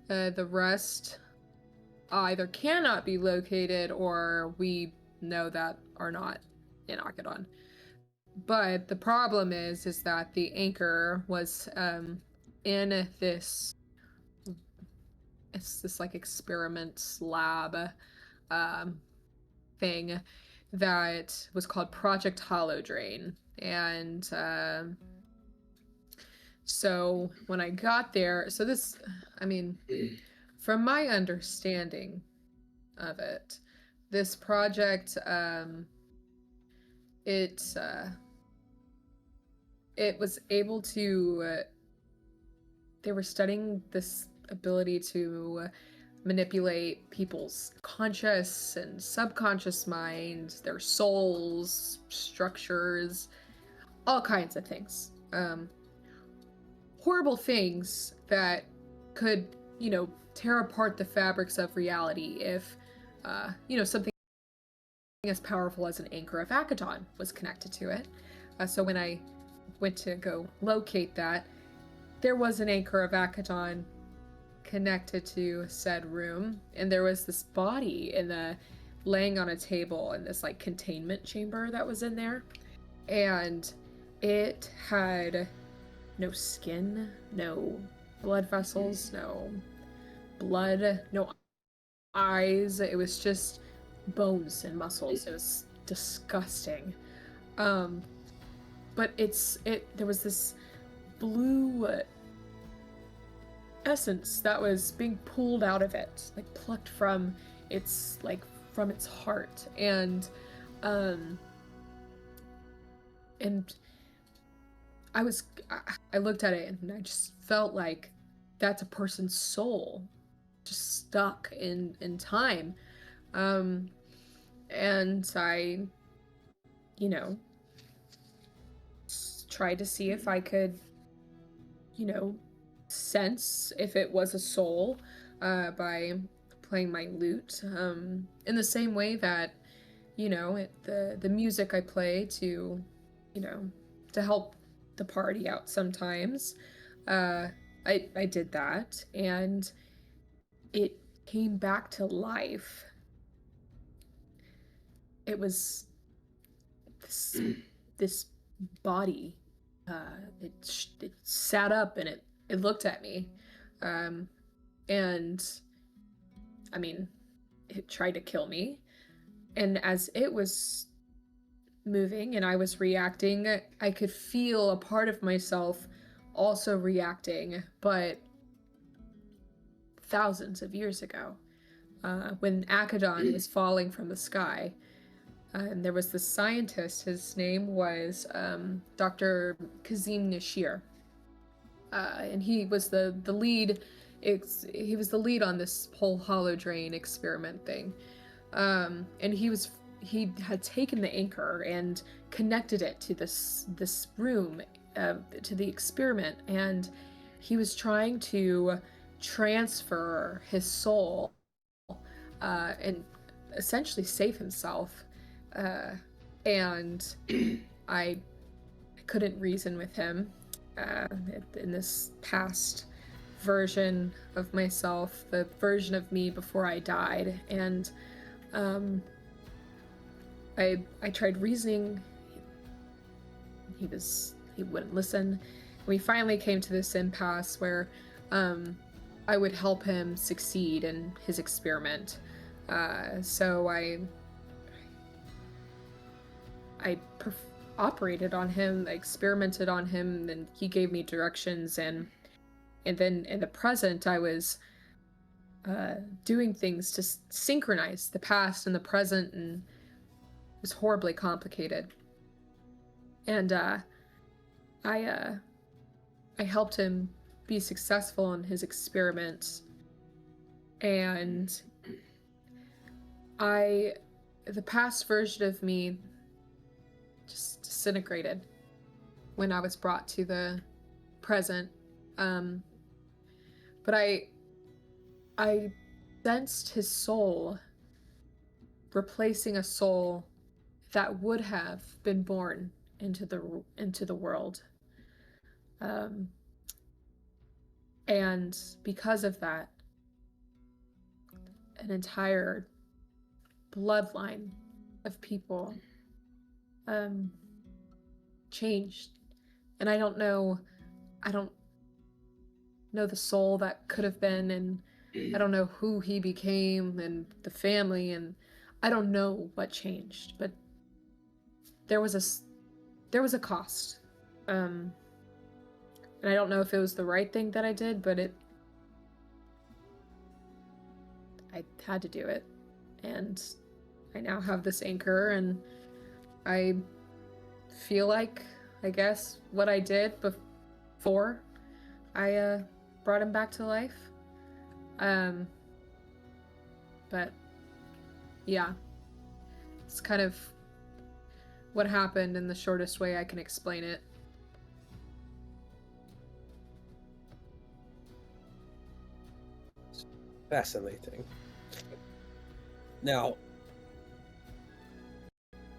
The rest either cannot be located or we know that are not in Akedon. But the problem is that the anchor was in this like experiment lab thing that was called Project Hollow Drain. And so when I got there, so this, I mean, from my understanding of it, this project, it was able to, they were studying this ability to manipulate people's conscious and subconscious minds, their souls, structures, all kinds of things. Horrible things that could, tear apart the fabrics of reality if, something as powerful as an anchor of Akedon was connected to it. So when I went to go locate that, there was an anchor of Akedon connected to said room, and there was this body laying on a table in this like containment chamber that was in there, and it had no skin, no blood vessels, no blood, no eyes. It was just bones and muscles. It was disgusting. But there was this blue essence that was being pulled out of it, like plucked from its heart, and I looked at it and I just felt like that's a person's soul just stuck in time. And I tried to see if I could sense if it was a soul by playing my lute, in the same way that the music I play to help the party out sometimes. I did that, and it came back to life. It was this body. It sat up and it looked at me, and I mean, it tried to kill me. And as it was moving and I was reacting, I could feel a part of myself also reacting, but thousands of years ago, when Akedon was falling from the sky. And there was this scientist, his name was Dr. Kazim Nashir. and he was the lead. He was the lead on this whole hollow drain experiment thing, and he had taken the anchor and connected it to this room, to the experiment, and he was trying to transfer his soul and essentially save himself. And I couldn't reason with him in this past version of myself, the version of me before I died, and I tried reasoning. He wouldn't listen. We finally came to this impasse where I would help him succeed in his experiment. So I operated on him, I experimented on him, and he gave me directions, and then in the present I was doing things to synchronize the past and the present, and it was horribly complicated. And I helped him be successful in his experiment, and the past version of me just disintegrated when I was brought to the present. But I sensed his soul replacing a soul that would have been born into the world. And because of that, an entire bloodline of people changed. And I don't know the soul that could have been, and I don't know who he became, and the family, and I don't know what changed, but there was a cost. And I don't know if it was the right thing that I did, but I had to do it. And I now have this anchor, and I feel like, I guess, what I did before I brought him back to life. But yeah, it's kind of what happened in the shortest way I can explain it. Fascinating. Now,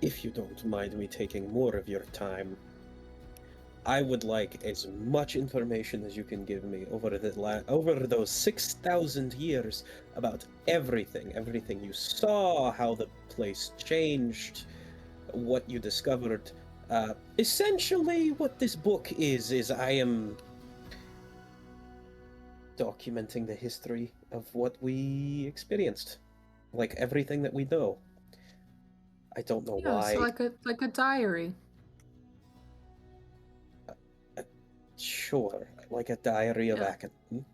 if you don't mind me taking more of your time, I would like as much information as you can give me over those 6,000 years about everything you saw, how the place changed, what you discovered. Essentially, what this book is I am documenting the history of what we experienced, like everything that we know. I don't know why. So like a diary. Sure, like a diary of Akedon.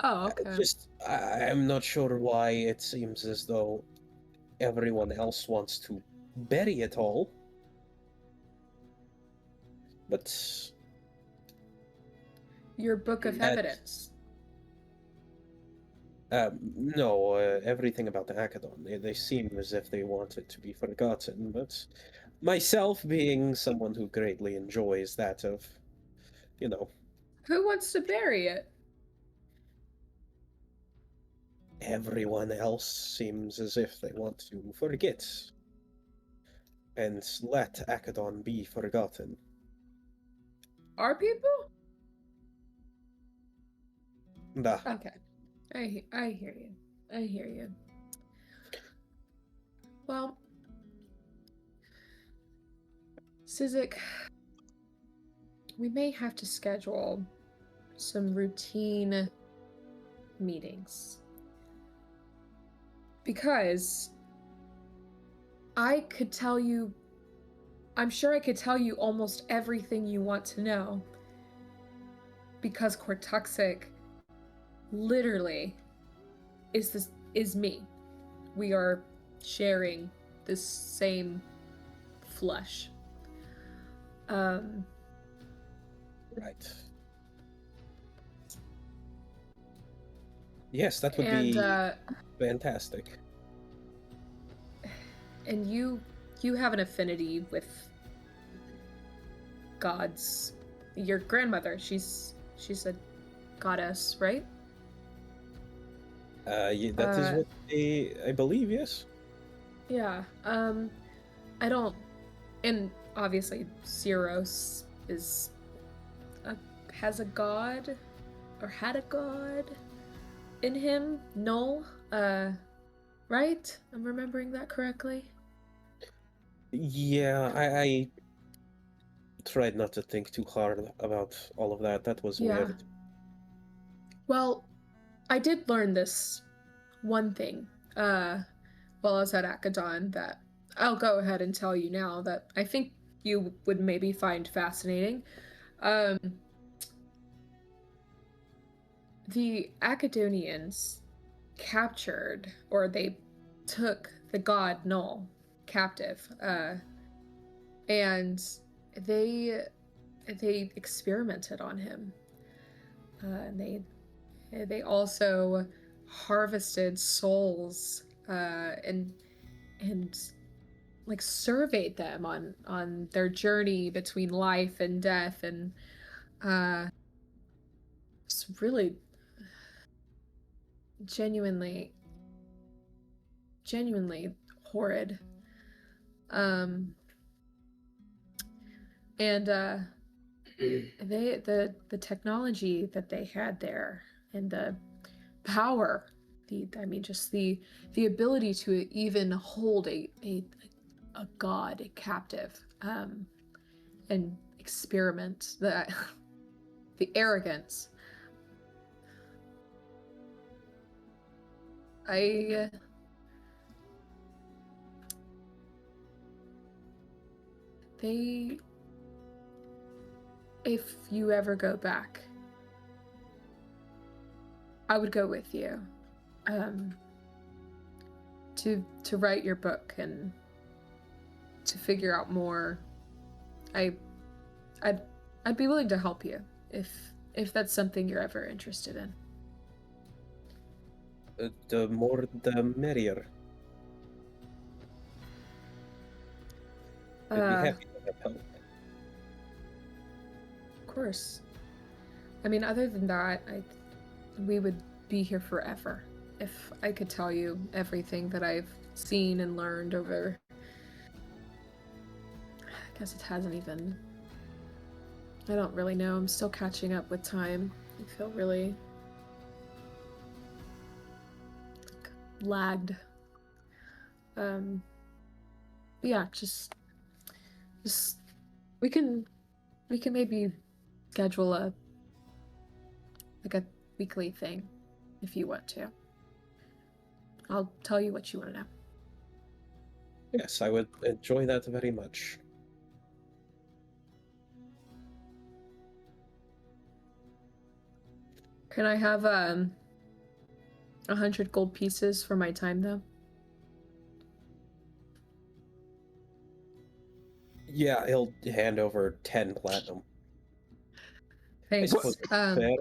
Oh, okay. I'm not sure why it seems as though everyone else wants to bury it all. But Your book of evidence. No, everything about the Akedon. They seem as if they want it to be forgotten, but myself being someone who greatly enjoys that of, Who wants to bury it? Everyone else seems as if they want to forget and let Akedon be forgotten. Our people? Nah. Okay. I hear you. I hear you. Well, Sizik, we may have to schedule some routine meetings. Because I'm sure I could tell you almost everything you want to know. Because Cortuxic literally is me. We are sharing this same flesh. Right. Yes, that would And be fantastic. and you have an affinity with gods. Your grandmother, she's a goddess, right? That is what I believe. Yes. Yeah. I don't. And obviously, Zeros has a god, or had a god in him. Null. Right? I'm remembering that correctly. Yeah, I tried not to think too hard about all of that. That was Yeah. weird. Well, I did learn this one thing while I was at Akedon that I'll go ahead and tell you now that I think you would maybe find fascinating. The Akedonians captured, or they took the god Null captive, and they experimented on him. And they also harvested souls and like surveyed them on their journey between life and death, and it's really genuinely horrid. And the technology that they had there, and the power, just the ability to even hold a god captive, and experiment, the arrogance. If you ever go back, I would go with you, to write your book and to figure out more. I'd be willing to help you if that's something you're ever interested in. The more the merrier. I'd be happy to have help. Of course. I mean, other than that, we would be here forever if I could tell you everything that I've seen and learned over. I guess it hasn't even. I don't really know. I'm still catching up with time. I feel really lagged. Yeah, just we can maybe schedule a weekly thing if you want to. I'll tell you what you want to know. Yes, I would enjoy that very much. Can I have 100 gold pieces for my time, though? Yeah, he'll hand over 10 platinum. I Thanks. suppose it's fair.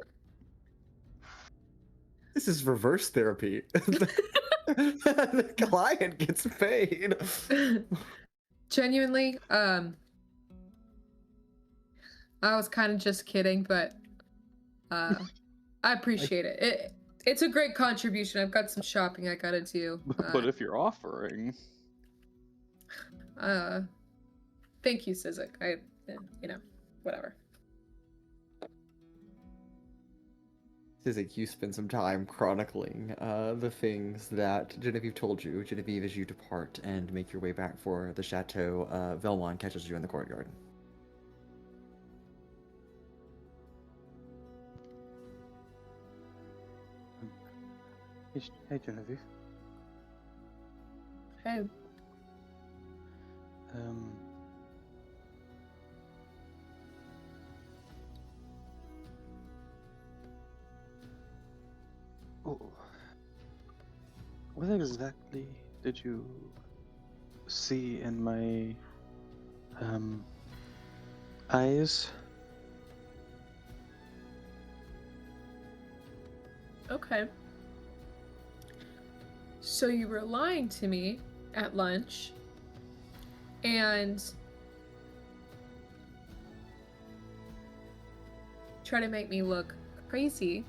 This is reverse therapy. The client gets paid. Genuinely, I was kind of just kidding, but I appreciate it. It's a great contribution. I've got some shopping I gotta do. But if you're offering, thank you, Sizik. Whatever. Sizik, you spend some time chronicling the things that Genevieve told you. Genevieve, as you depart and make your way back for the chateau, Vellmon catches you in the courtyard. hey Genevieve. Hey. What exactly did you see in my eyes? Okay. So you were lying to me at lunch, and try to make me look crazy,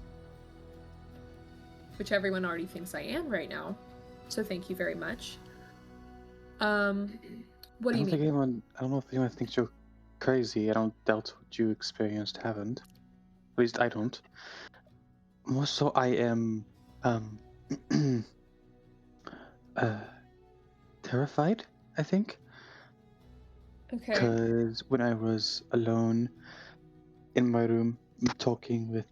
which everyone already thinks I am right now. So thank you very much. What do you mean? I don't know if anyone thinks you're crazy. I don't doubt what you experienced haven't. At least I don't. More so, I am terrified, I think. Okay. Because when I was alone in my room talking with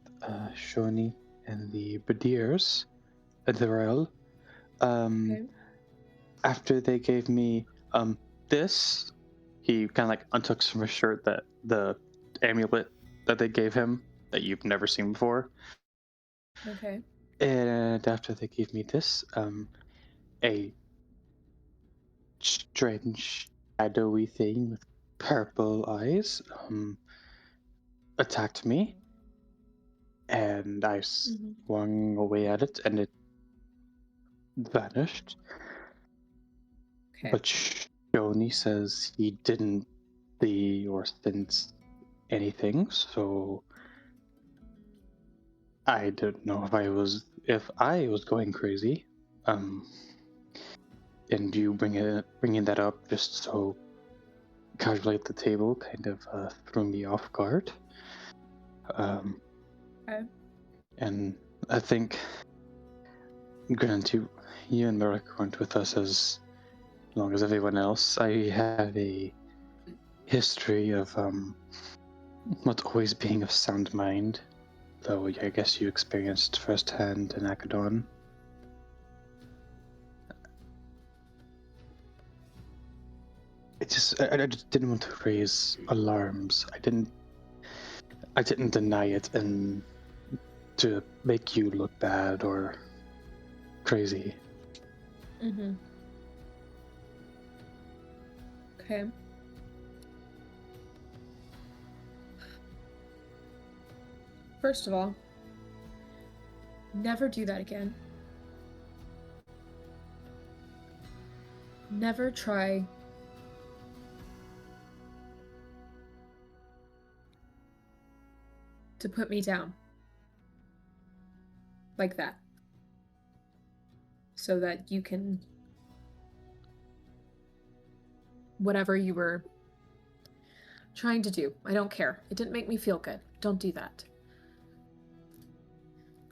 Shoni and the Badirs at the Royal, Okay. after they gave me this, he kind of like untook from his shirt that the amulet that they gave him that you've never seen before. Okay. And after they gave me this, a strange shadowy thing with purple eyes attacked me, and I swung away at it, and it vanished. Okay. But Shoni says he didn't see or sense anything, so I don't know if I was going crazy. And you bringing that up just so casually at the table kind of threw me off guard. Okay. And I think, granted, you and Merrick weren't with us as long as everyone else. I have a history of not always being of sound mind, though I guess you experienced firsthand in Akedon. I just didn't want to raise alarms. I didn't deny it and to make you look bad or crazy. Okay. First of all, never do that again. Never try to put me down like that, so that you can, whatever you were trying to do, I don't care. It didn't make me feel good. Don't do that.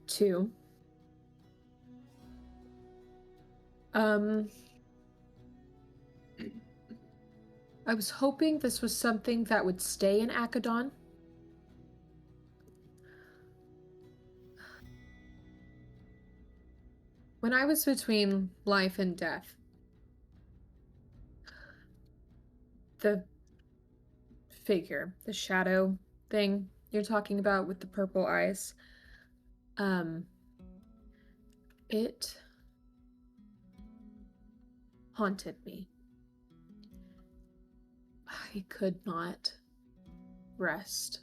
2, I was hoping this was something that would stay in Akedon. When I was between life and death, the figure, the shadow thing you're talking about with the purple eyes, it haunted me. I could not rest.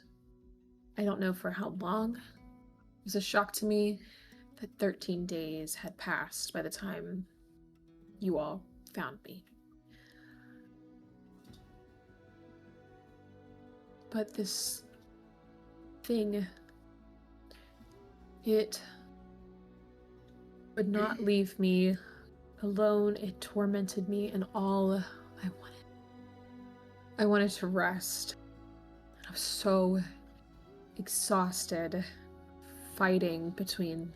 I don't know for how long. It was a shock to me that 13 days had passed by the time you all found me. But this thing, it would not leave me alone. It tormented me, and all I wanted to rest. I was so exhausted fighting between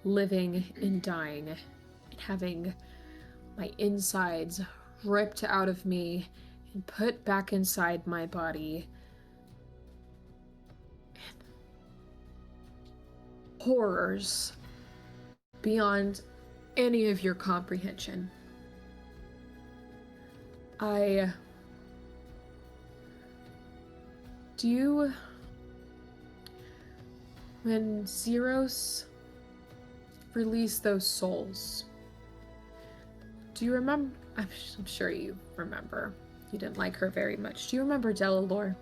living and dying and having my insides ripped out of me and put back inside my body. And horrors beyond any of your comprehension. When Zeros released those souls, do you remember? I'm sure you remember. You didn't like her very much. Do you remember Delalore?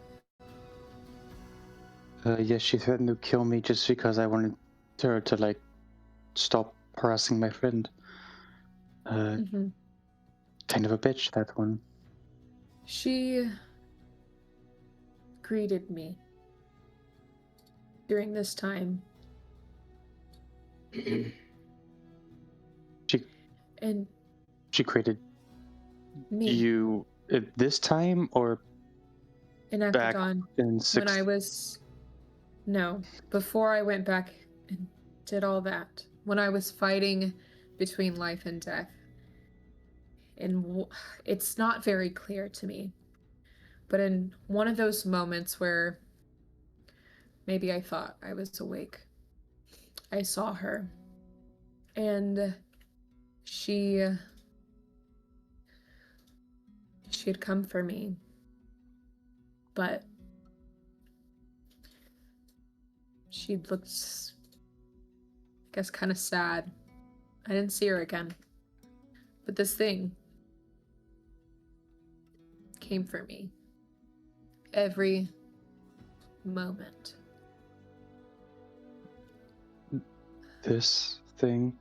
Yes, she threatened to kill me just because I wanted her to, stop harassing my friend. Mhm. Kind of a bitch, that one. She greeted me during this time, She and she created me you at this time or in back Akedon in when I 6th? was before I went back and did all that, when I was fighting between life and death. And it's not very clear to me, but in one of those moments where maybe I thought I was awake, I saw her, and she had come for me, but she looked, I guess, kind of sad. I didn't see her again, but this thing came for me every moment. This thing,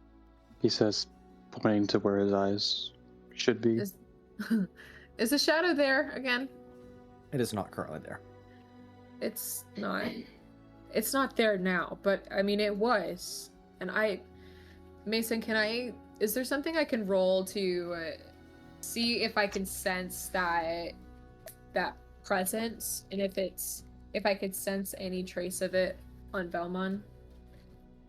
he says, pointing to where his eyes should be. Is the shadow there again? It is not currently there. It's not there now, but I mean it was. And Mason, is there something I can roll to see if I can sense that presence, and if I could sense any trace of it on Vellmon?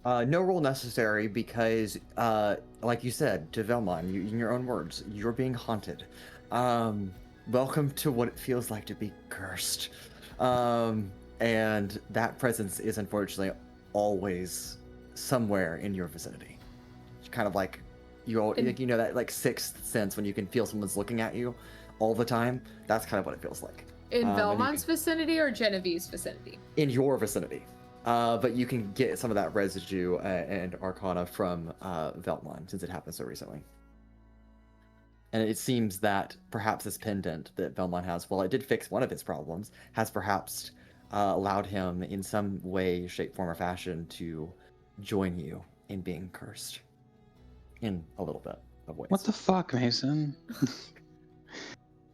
No roll necessary because, like you said to Vellmon, in your own words, you're being haunted. Welcome to what it feels like to be cursed. And that presence is unfortunately always somewhere in your vicinity. It's kind of like that like sixth sense when you can feel someone's looking at you all the time. That's kind of what it feels like. In Vellmon's vicinity or Genevieve's vicinity? In your vicinity. But you can get some of that residue and arcana from Vellmon since it happened so recently. And it seems that perhaps this pendant that Vellmon has, while it did fix one of his problems, has perhaps allowed him in some way, shape, form, or fashion to join you in being cursed. In a little bit of ways. What the fuck, Mason?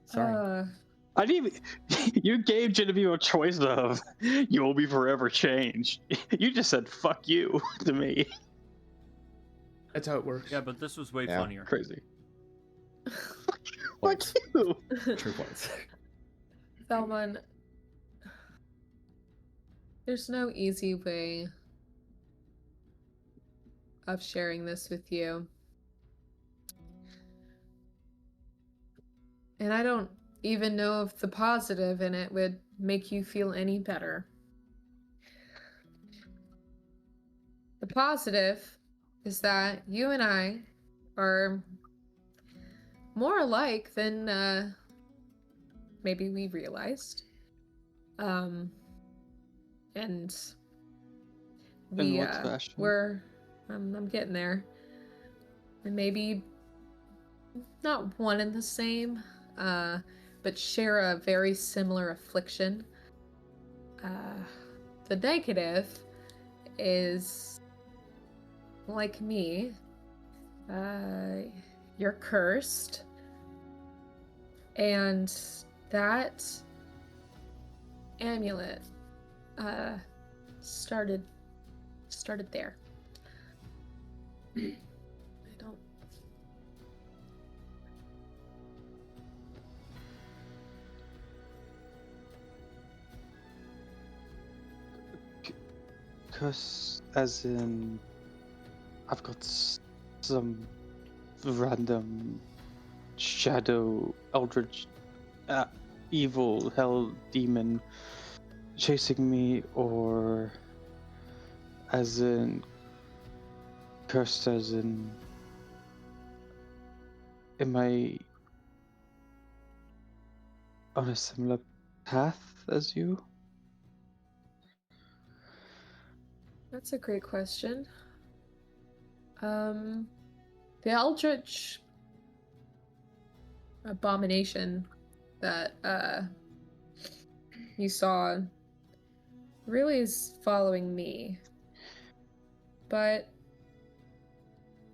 Sorry. I didn't even... You gave Genevieve a choice of, you will be forever changed. You just said, fuck you, to me. That's how it works. Yeah, but this was way Yeah. funnier. Crazy. Fuck Points. you! True points. Vellmon, there's no easy way of sharing this with you. And I don't even know if the positive in it would make you feel any better. The positive is that you and I are more alike than maybe we realized. And we what fashion? I'm getting there. And maybe not one and the same, but share a very similar affliction. The negative is, like me, you're cursed, and that amulet started there. I don't. Because, as in, I've got some random shadow, eldritch, evil, hell demon chasing me, or as in, cursed as in, am I on a similar path as you? That's a great question. The Eldritch abomination that you saw really is following me. But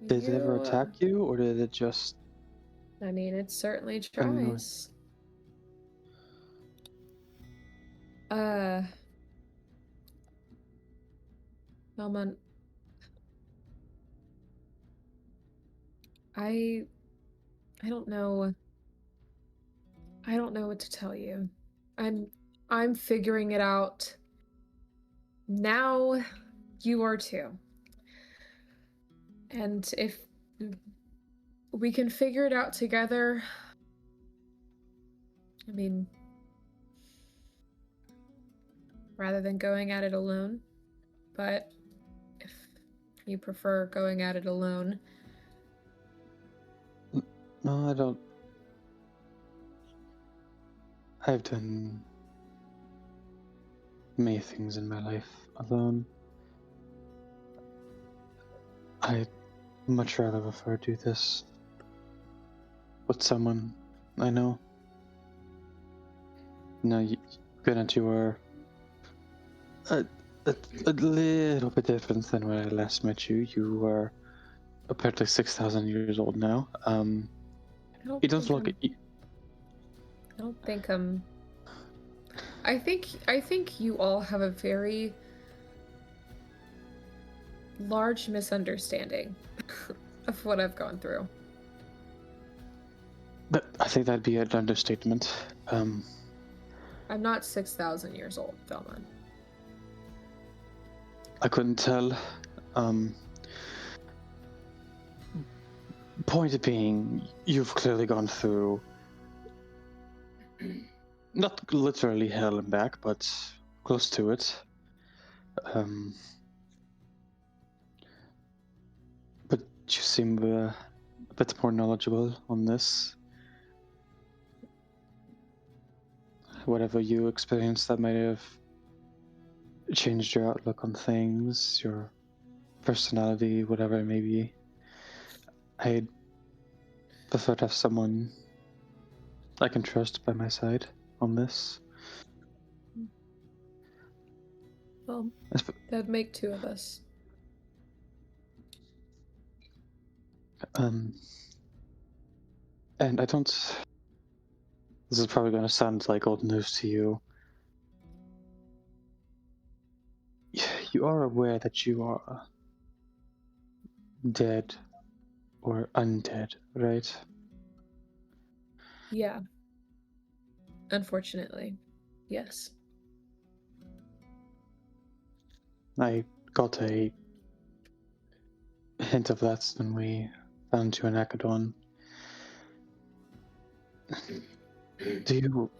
Did it ever You, attack you, or did it just... I mean, it certainly Annoying. tries. Vellmon, I don't know. I don't know what to tell you. I'm figuring it out. Now you are too. And if we can figure it out together, I mean, rather than going at it alone, but if you prefer going at it alone. No, I don't. I've done many things in my life alone. I'd much rather prefer to do this with someone I know. No, granted, you are a little bit different than when I last met you. You are apparently 6,000 years old now. You don't look. I don't think I think you all have a very large misunderstanding of what I've gone through. I think that'd be an understatement. I'm not 6,000 years old, Vellmon. I couldn't tell. Point being, you've clearly gone through not literally hell and back, but close to it. But you seem a bit more knowledgeable on this. Whatever you experienced that might have changed your outlook on things, your personality, whatever it may be. I'd prefer to have someone I can trust by my side on this. Well, that'd make two of us. And I don't... This is probably going to sound like old news to you. You are aware that you are dead or undead, right? Yeah. Unfortunately. Yes. I got a hint of that when we found you in Akedon. Do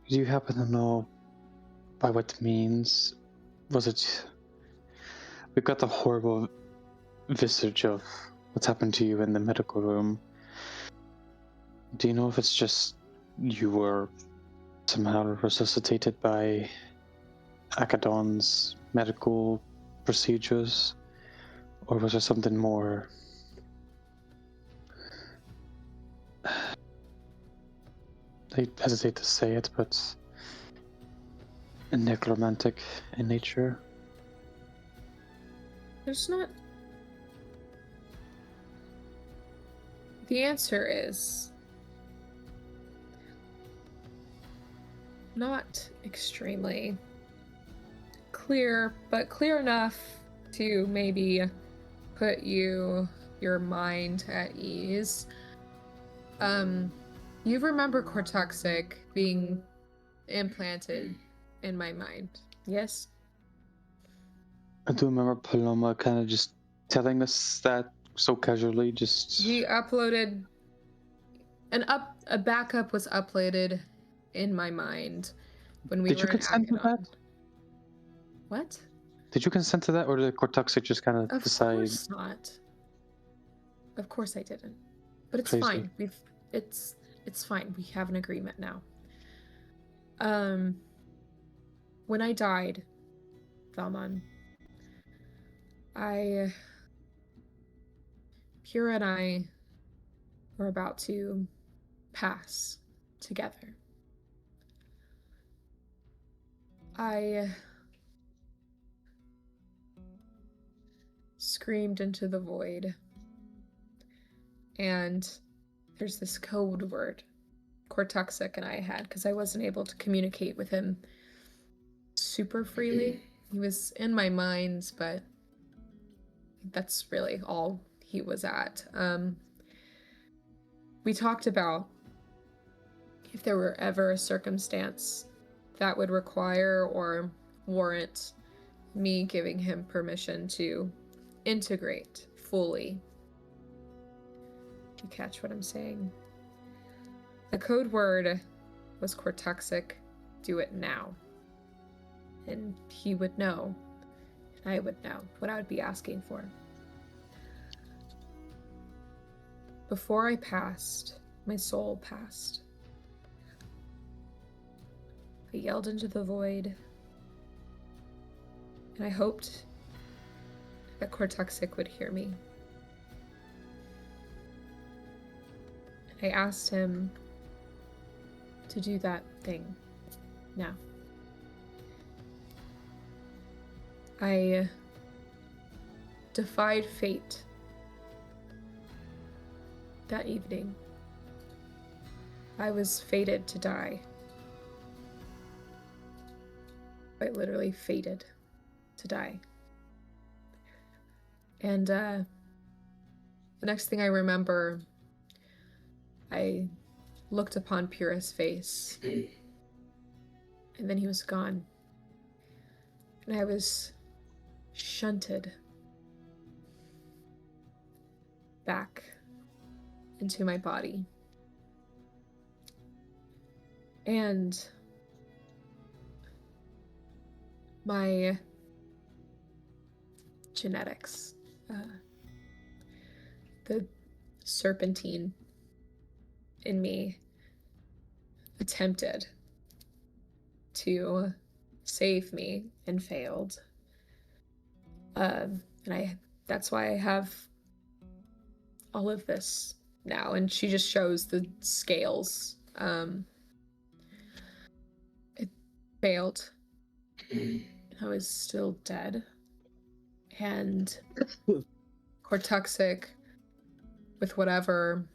you happen to know by what means? Was it... We got the horrible visage of what's happened to you in the medical room. Do you know if it's just you were somehow resuscitated by Akedon's medical procedures? Or was there something more... I hesitate to say it, but necromantic in nature? There's not... The answer is... not extremely clear, but clear enough to maybe put your mind at ease. You remember Cortoxic being implanted in my mind, yes? I do remember Paloma kind of just telling us that so casually, just... He uploaded... A backup was uploaded in my mind when we Did were you in consent to Akedon. that? What? Did you consent to that, or did Cortoxic just kind of decide? Of course not. Of course I didn't. But it's Crazy. fine. It's fine. We have an agreement now. When I died, Vellmon, Pura and I were about to pass together. screamed into the void. And there's this code word Cortexic and I had, because I wasn't able to communicate with him super freely. He was in my mind, but that's really all he was at. We talked about if there were ever a circumstance that would require or warrant me giving him permission to integrate fully. Do you catch what I'm saying? The code word was Cortexic, do it now. And he would know, and I would know what I would be asking for. Before I passed, my soul passed. I yelled into the void, and I hoped that Cortexic would hear me. And I asked him to do that thing now. I defied fate that evening. I was fated to die. Quite literally fated to die. And the next thing I remember, I looked upon Pyrrhus' face, and then he was gone. And I was shunted back into my body. And my genetics, the serpentine in me attempted to save me and failed. And that's why I have all of this now. And she just shows the scales. It failed. I was still dead. And Cortexic, with whatever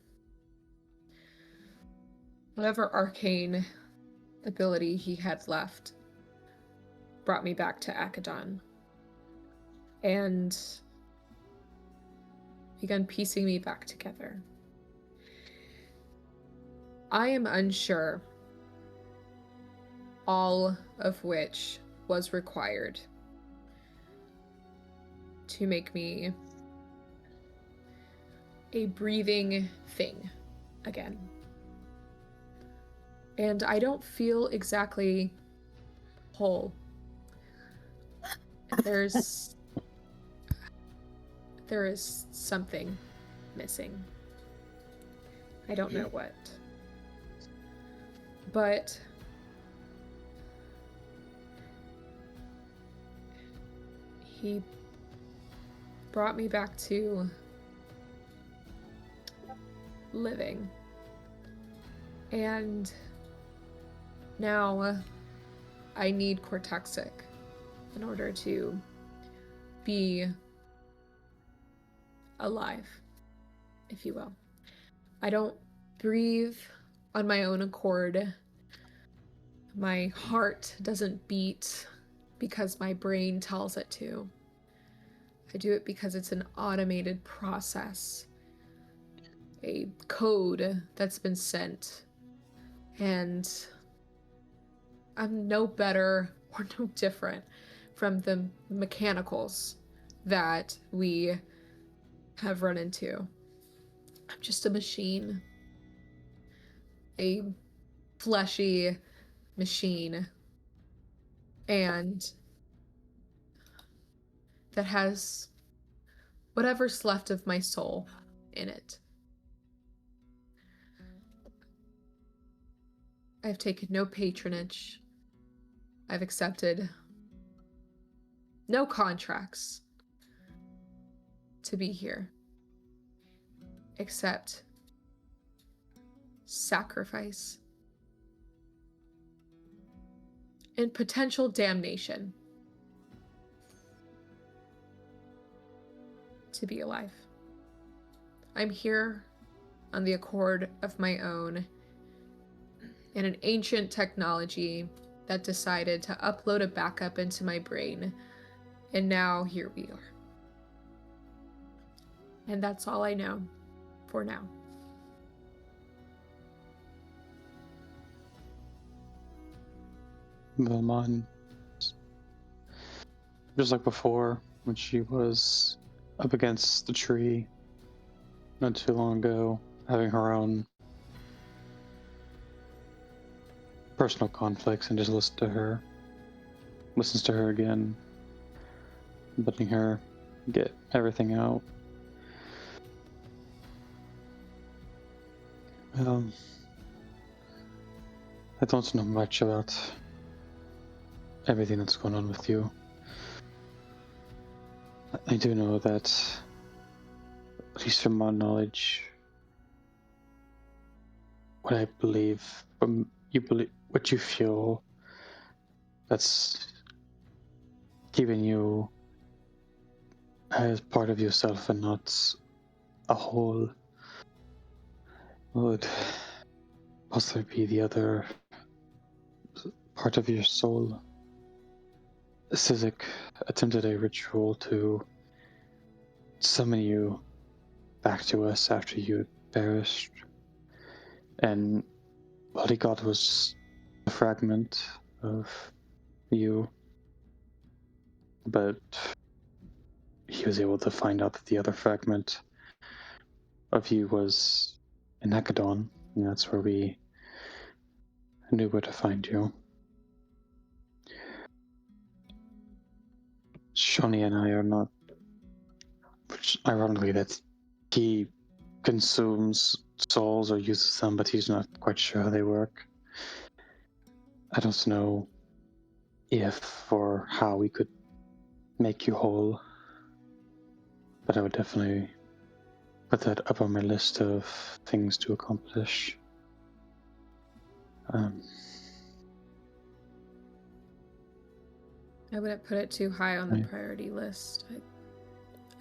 arcane ability he had left, brought me back to Akedon and began piecing me back together. I am unsure all of which was required to make me a breathing thing again. And I don't feel exactly whole. There is something missing. I don't know what. But he brought me back to living. And now I need Cortexic in order to be alive, if you will. I don't breathe on my own accord. My heart doesn't beat because my brain tells it to. I do it because it's an automated process, a code that's been sent, and I'm no better or no different from the mechanicals that we have run into. I'm just a machine, a fleshy machine, and that has whatever's left of my soul in it. I've taken no patronage. I've accepted no contracts to be here, except sacrifice and potential damnation. to be alive. I'm here on the accord of my own and an ancient technology that decided to upload a backup into my brain. And now here we are. And that's all I know for now. Vellmon, just like before, when she was up against the tree not too long ago, having her own personal conflicts, and just listens to her again, letting her get everything out. I don't know much about everything that's going on with you. I do know that, at least from my knowledge, what I believe, what you feel, that's keeping you as part of yourself and not a whole, would possibly be the other part of your soul. Sizik attempted a ritual to summon you back to us after you had perished, and all he got was a fragment of you, but he was able to find out that the other fragment of you was in Akedon, and that's where we knew where to find you. Shoni and I are not, which ironically that he consumes souls or uses them, but he's not quite sure how they work. I don't know if or how we could make you whole, but I would definitely put that up on my list of things to accomplish. I wouldn't put it too high on the priority list.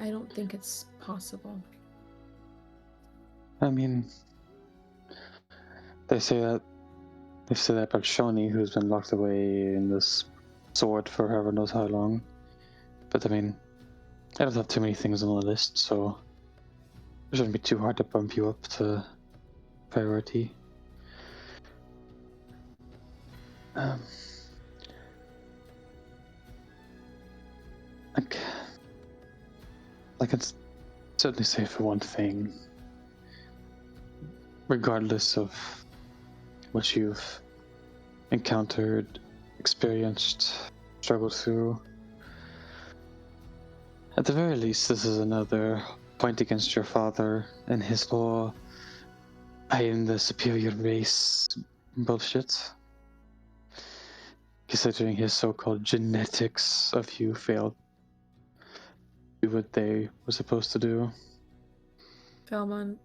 I don't think it's possible. I mean, they say that about Shoni, who's been locked away in this sword for however knows how long. But I mean, I don't have too many things on the list, so it shouldn't be too hard to bump you up to priority. I can certainly say for one thing, regardless of what you've encountered, experienced, struggled through, at the very least, this is another point against your father and his law. I am the superior race bullshit. Considering his so-called genetics of you failed to do what they were supposed to do. Vellmon,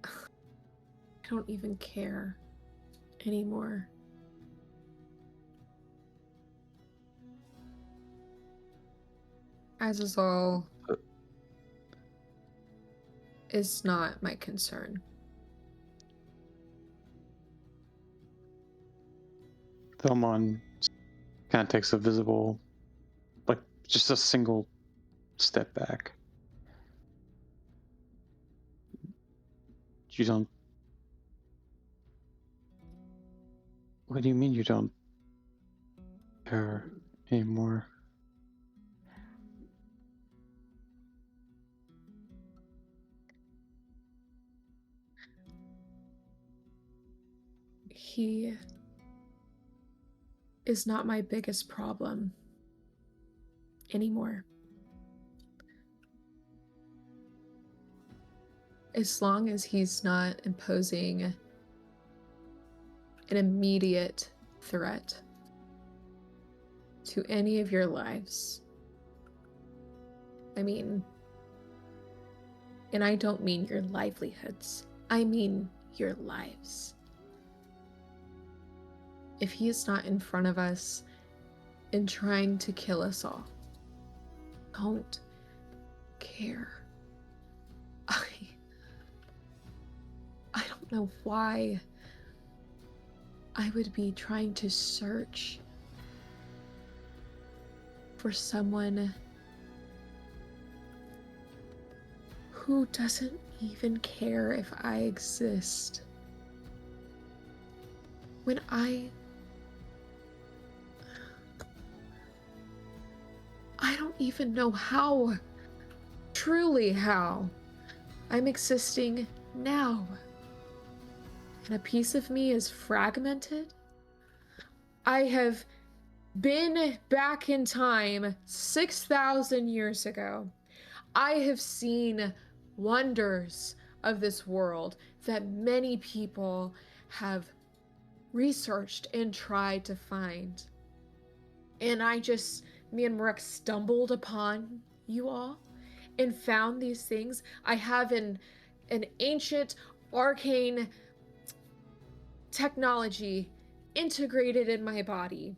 I don't even care anymore. Azazal is not my concern. Vellmon kind of takes a visible, like, just a single step back. You don't... What do you mean you don't care anymore? He is not my biggest problem anymore. As long as he's not imposing an immediate threat to any of your lives. I mean, and I don't mean your livelihoods, I mean your lives. If he is not in front of us and trying to kill us all, don't care. I don't know why I would be trying to search for someone who doesn't even care if I exist. When I don't even know how, truly how, I'm existing now. And a piece of me is fragmented. I have been back in time 6,000 years ago. I have seen wonders of this world that many people have researched and tried to find. And me and Marek stumbled upon you all and found these things. I have an ancient arcane technology integrated in my body.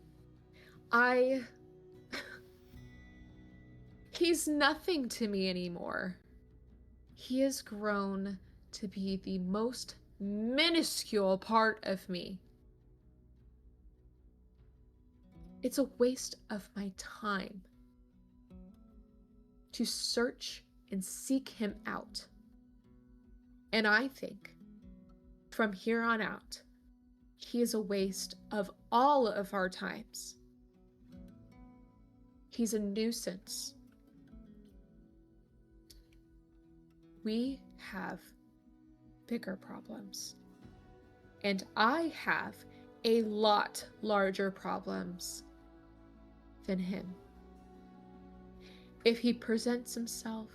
He's nothing to me anymore. He has grown to be the most minuscule part of me. It's a waste of my time to search and seek him out. And I think from here on out, he is a waste of all of our times. He's a nuisance. We have bigger problems. And I have a lot larger problems than him. If he presents himself,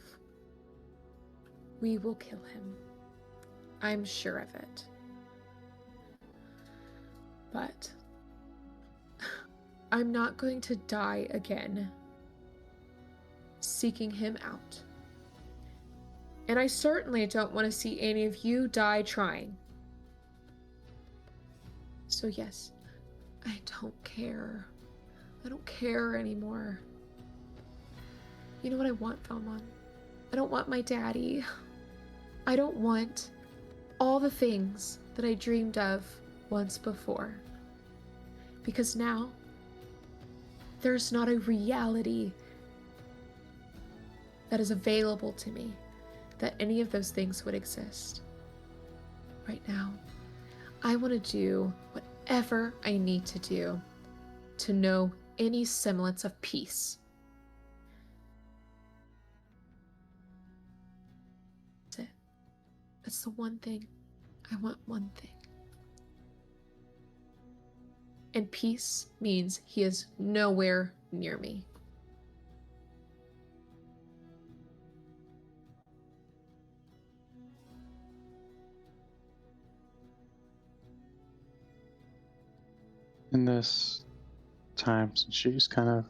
we will kill him. I'm sure of it. But I'm not going to die again seeking him out. And I certainly don't want to see any of you die trying. So yes, I don't care. I don't care anymore. You know what I want, Vellmon? I don't want my daddy. I don't want all the things that I dreamed of once before. Because now, there's not a reality that is available to me that any of those things would exist. Right now, I want to do whatever I need to do to know any semblance of peace. That's it. That's the one thing. I want one thing. And peace means he is nowhere near me. In this time, since she's kind of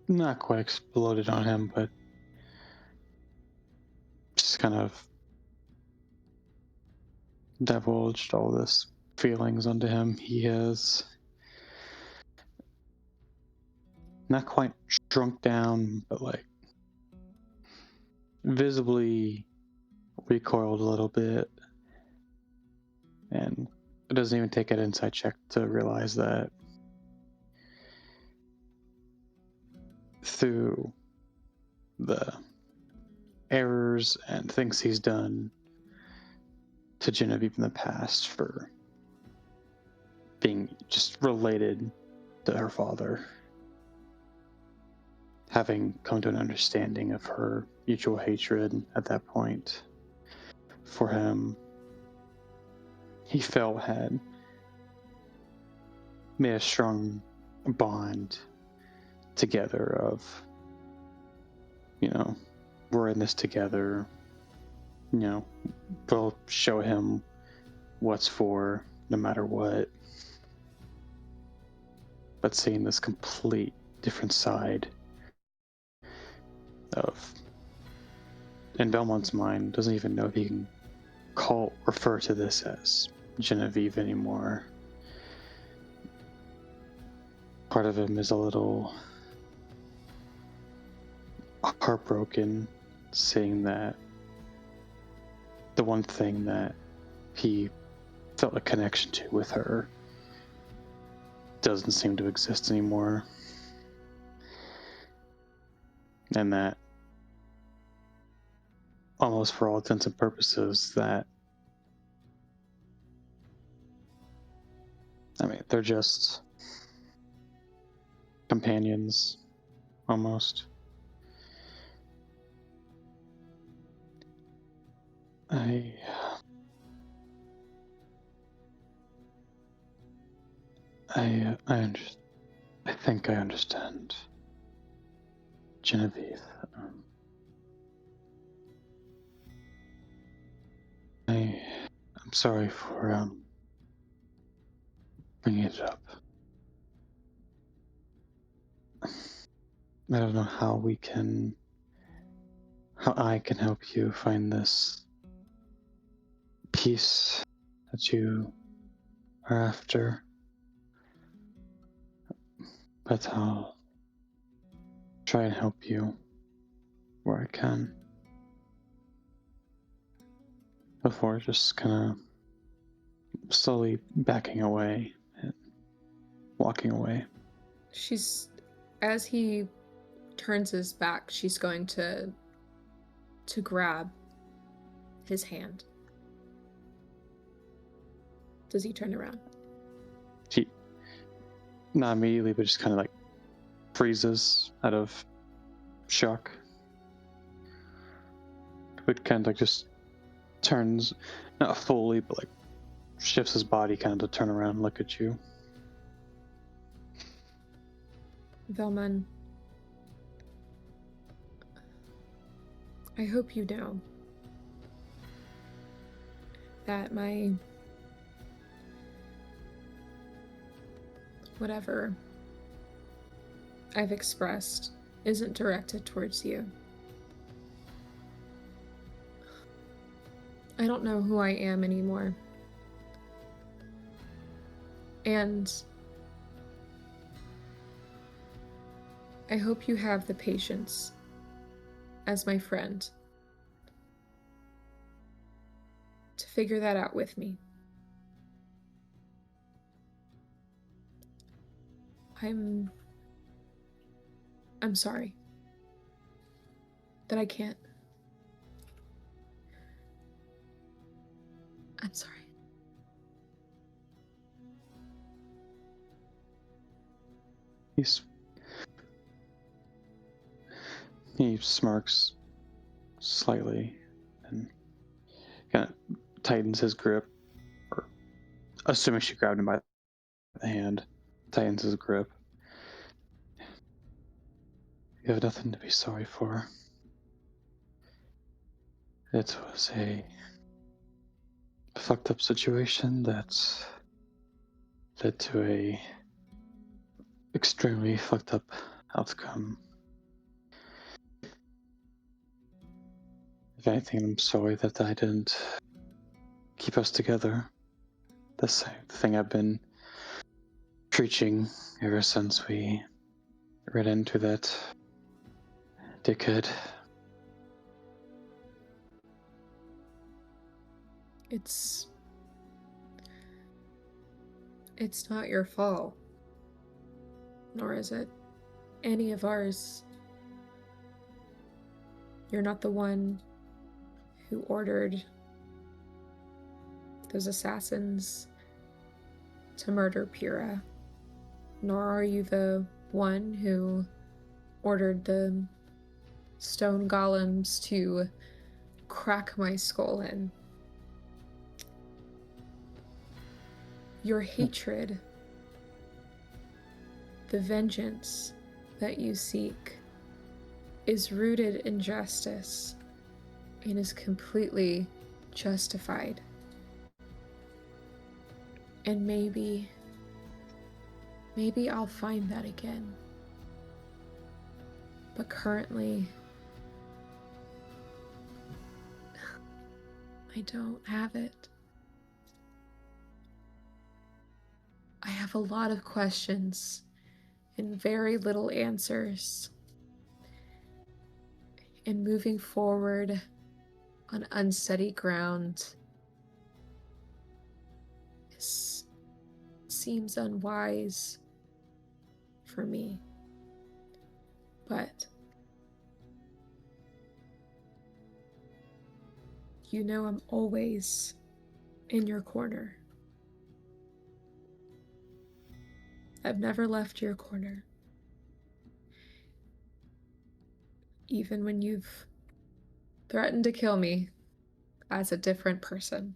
not quite exploded on him, but just kind of divulged all this feelings onto him, he has not quite shrunk down, but like visibly recoiled a little bit. And it doesn't even take an insight check to realize that through the errors and things he's done to Genevieve in the past for being just related to her father, having come to an understanding of her mutual hatred at that point for him, he felt had made a strong bond together of, you know, we're in this together, you know, we'll show him what's for no matter what. But seeing this complete different side of, in Vellmon's mind, doesn't even know if he can refer to this as Genevieve anymore. Part of him is a little heartbroken seeing that the one thing that he felt a connection to with her doesn't seem to exist anymore. And that, almost for all intents and purposes, that, I mean, they're just companions, almost. I think I understand, Genevieve. I'm sorry for bringing it up. I don't know how I can help you find this peace that you are after, but I'll try and help you where I can. Before just kind of slowly backing away and walking away. As he turns his back, she's going to grab his hand. Does he turn around? He, not immediately, but just kind of like freezes out of shock. But kind of like just turns, not fully, but like shifts his body kind of to turn around and look at you. Vellmon, I hope you know that whatever I've expressed isn't directed towards you. I don't know who I am anymore. And I hope you have the patience as my friend to figure that out with me. I'm sorry that I can't. I'm sorry. He smirks slightly and kind of tightens his grip, or assuming she grabbed him by the hand, tightens his grip. You have nothing to be sorry for. It was a fucked up situation that led to a extremely fucked up outcome. If anything, I'm sorry that I didn't keep us together. The same thing I've been preaching ever since we ran into that dickhead. It's not your fault, nor is it any of ours. You're not the one who ordered those assassins to murder Pyrrha, nor are you the one who ordered the stone golems to crack my skull in. Your hatred, the vengeance that you seek, is rooted in justice and is completely justified. And maybe I'll find that again. But currently, I don't have it. I have a lot of questions and very little answers. and moving forward on unsteady ground seems unwise for me. But you know I'm always in your corner. I've never left your corner. Even when you've threatened to kill me as a different person.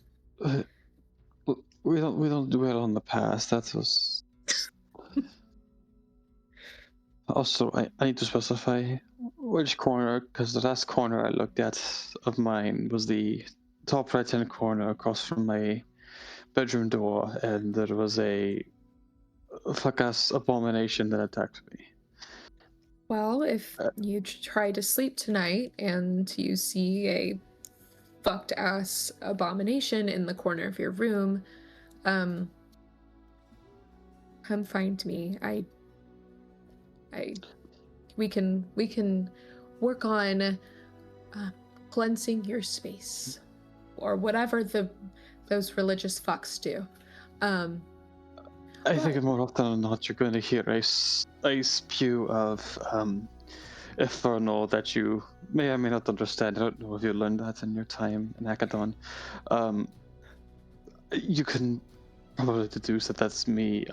We don't dwell on the past. That was. Also, I need to specify which corner, because the last corner I looked at of mine was the top right-hand corner across from my bedroom door, and there was a fuck-ass abomination that attacked me. Well, if you try to sleep tonight and you see a fucked ass abomination in the corner of your room, come find me. We can work on cleansing your space, or whatever those religious fucks do. I think more often than not, you're going to hear a spew of Infernal that you may or may not understand. I don't know if you learned that in your time in Akedon. You can probably deduce that that's me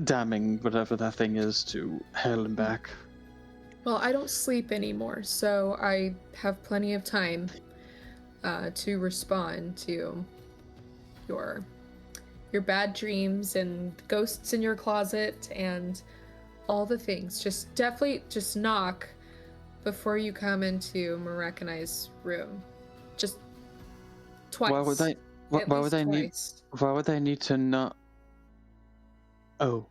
damning whatever that thing is to hell and back. Well, I don't sleep anymore, so I have plenty of time to respond to your bad dreams and ghosts in your closet and all the things. Just definitely just knock before you come into Marek and I's room. Just twice. Why would I need to not? Oh.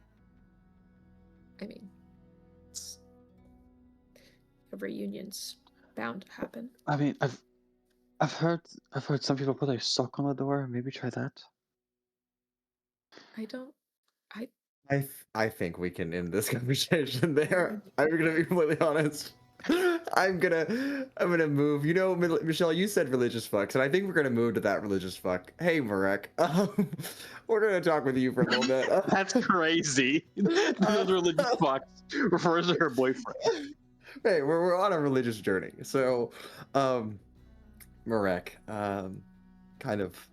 I mean, a reunion's bound to happen. I mean, I've heard some people put a sock on the door. Maybe try that. I think we can end this conversation there. I'm gonna be completely honest. I'm gonna move. You know, Michelle, you said religious fucks, and I think we're gonna move to that religious fuck. Hey, Marek, we're gonna talk with you for a little bit. That's crazy. Those religious fucks refers to her boyfriend. Hey, we're on a religious journey. So, Marek, kind of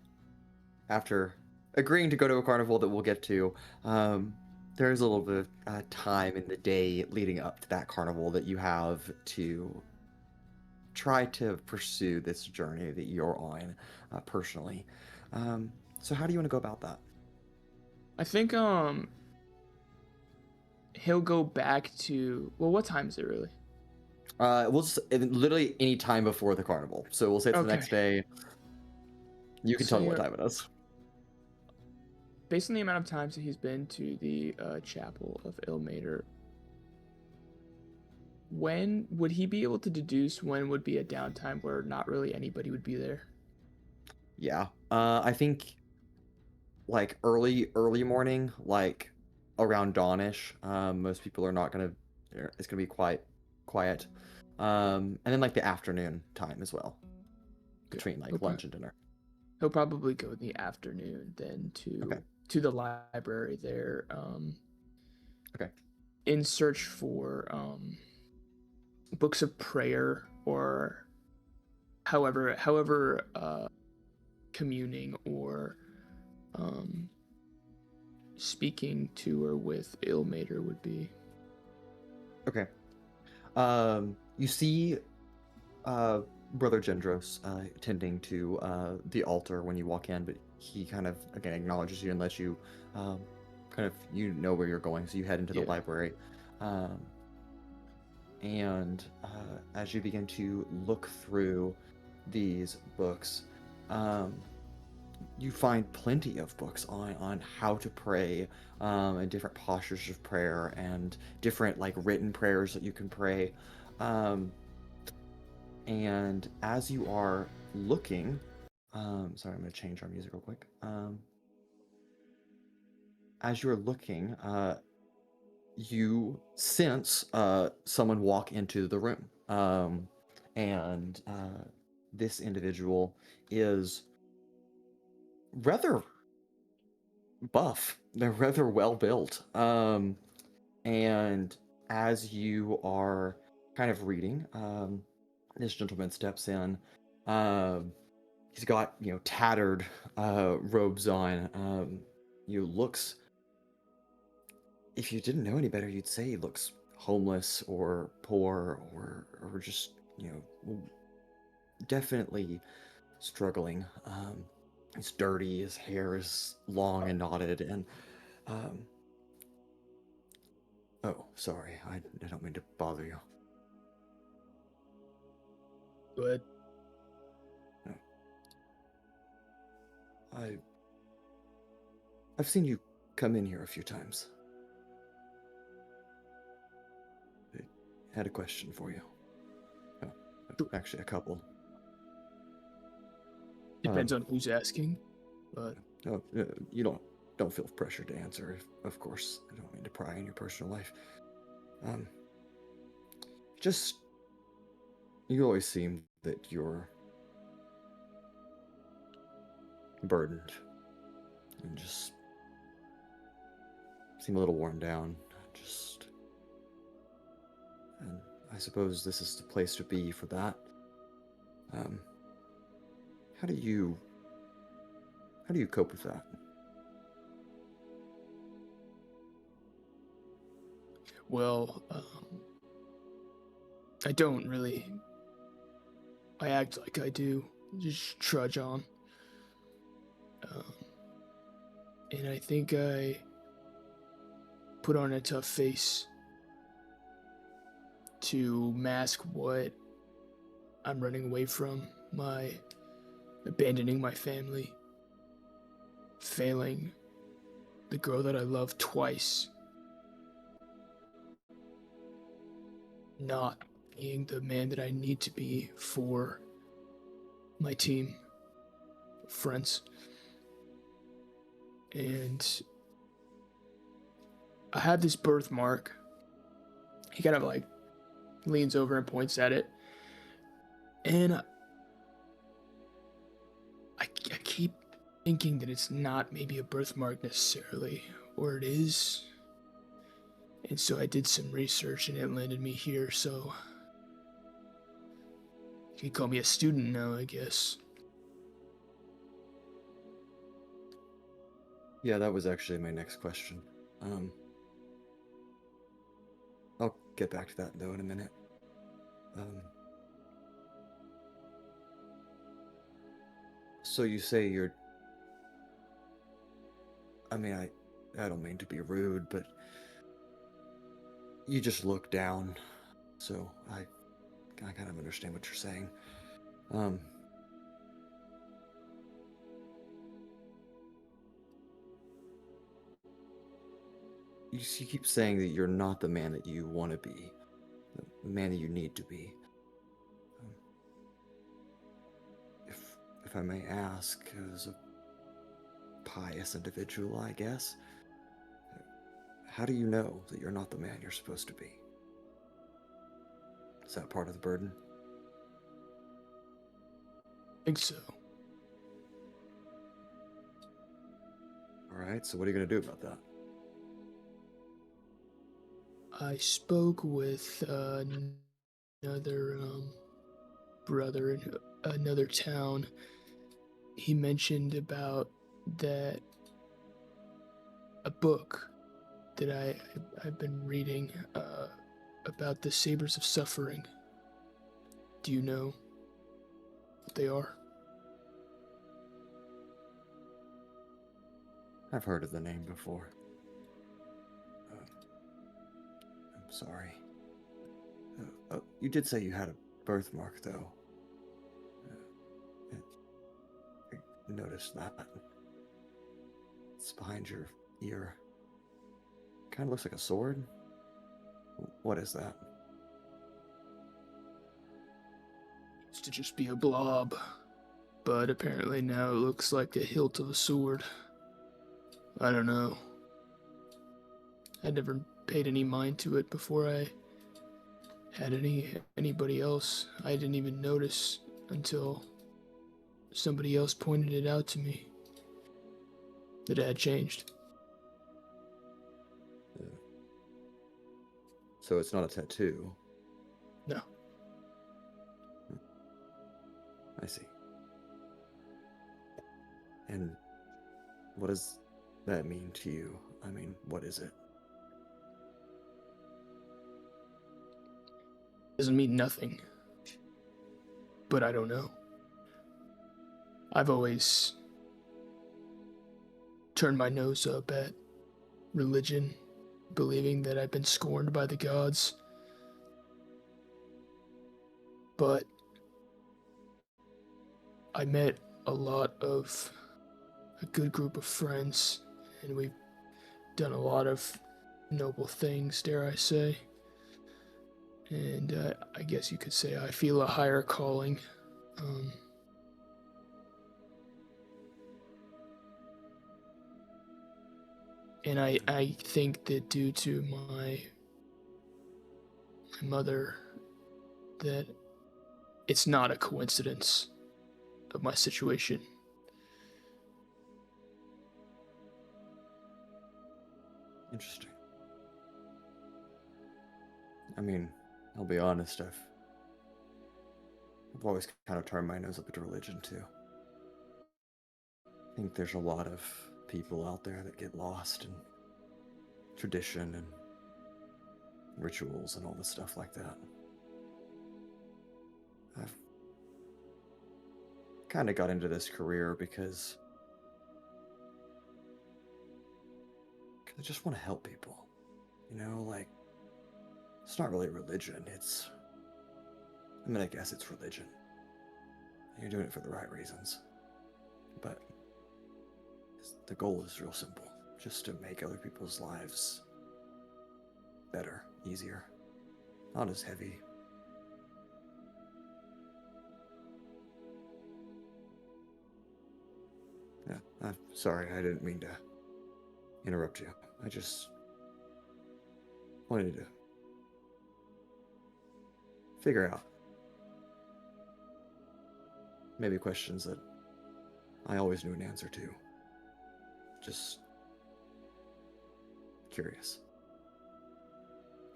after agreeing to go to a carnival that we'll get to, there's a little bit of time in the day leading up to that carnival that you have to try to pursue this journey that you're on personally. So how do you want to go about that? I think he'll go back to, well, what time is it really? We'll just literally any time before the carnival. So we'll say it's the next day. You can tell me what time it is. Based on the amount of times that he's been to the chapel of Ilmater, when would he be able to deduce when would be a downtime where not really anybody would be there? Yeah, I think like early morning, like around dawnish. Most people are not gonna. It's gonna be quite quiet. And then like the afternoon time as well, between like lunch and dinner. He'll probably go in the afternoon then to the library there. In search for books of prayer or however communing or speaking to or with Ilmater would be. Okay. You see Brother Gendros tending to the altar when you walk in, but he kind of again acknowledges you and lets you kind of know where you're going, so you head into the library. And as you begin to look through these books, you find plenty of books on how to pray, and different postures of prayer and different like written prayers that you can pray. And as you are looking, sorry, I'm going to change our music real quick. As you're looking, you sense someone walk into the room. And this individual is rather buff. They're rather well built. And as you are kind of reading, this gentleman steps in. He's got, tattered robes on. Looks, if you didn't know any better, you'd say he looks homeless or poor or just, definitely struggling. He's dirty, his hair is long and knotted, and oh, sorry, I don't mean to bother you. Go ahead. I've seen you come in here a few times. I had a question for you. Oh, actually, a couple. Depends on who's asking, but Oh, you don't feel pressured to answer. Of course, I don't mean to pry in your personal life. Just you always seem that you're burdened and just seem a little worn down. And I suppose this is the place to be for that. How do you cope with that? well, I don't really. I act like I do, just trudge on. And I think I put on a tough face to mask what I'm running away from, my abandoning my family, failing the girl that I love twice, not being the man that I need to be for my team of friends. And I have this birthmark. He kind of like leans over and points at it. And I keep thinking that it's not maybe a birthmark necessarily, or it is. And so I did some research and it landed me here, so you can call me a student now, I guess. Yeah, that was actually my next question. I'll get back to that though in a minute. So you say you're... I mean, I don't mean to be rude, but you just look down, so I kind of understand what you're saying. You keep saying that you're not the man that you want to be, the man that you need to be. If I may ask, as a pious individual, I guess, how do you know that you're not the man you're supposed to be? Is that part of the burden? I think so. Alright, so what are you going to do about that? I spoke with another brother in another town. He mentioned about that a book that I've been reading about the Sabers of Suffering. Do you know what they are? I've heard of the name before. I'm sorry. You did say you had a birthmark, though. I noticed that. It's behind your ear. Kind of looks like a sword. What is that? Used to just be a blob, but apparently now it looks like the hilt of a sword. I don't know. I'd never paid any mind to it before I had anybody else. I didn't even notice until somebody else pointed it out to me that it had changed. So it's not a tattoo. No. I see. And what does that mean to you? I mean, what is it? Doesn't mean nothing. But I don't know. I've always turned my nose up at religion, believing that I've been scorned by the gods. But I met a good group of friends, and we've done a lot of noble things, dare I say. And I guess you could say I feel a higher calling. And I think that due to my mother, that it's not a coincidence of my situation. Interesting. I mean, I'll be honest, I've always kind of turned my nose up at religion too. I think there's a lot of people out there that get lost in tradition and rituals and all this stuff like that. I've kind of got into this career because I just want to help people. You know, like, it's not really religion, I guess it's religion. You're doing it for the right reasons. But the goal is real simple. Just to make other people's lives better, easier, not as heavy. Yeah, I'm sorry, I didn't mean to interrupt you. I just wanted to figure out maybe questions that I always knew an answer to. Just curious.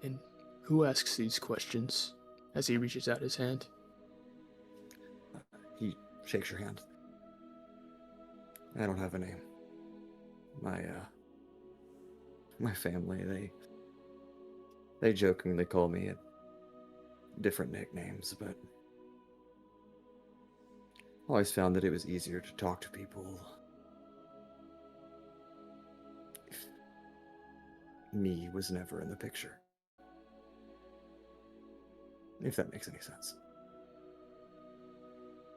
And who asks these questions as he reaches out his hand? He shakes your hand. I don't have a name. My family, they jokingly call me different nicknames, but I always found that it was easier to talk to people if me was never in the picture. If that makes any sense.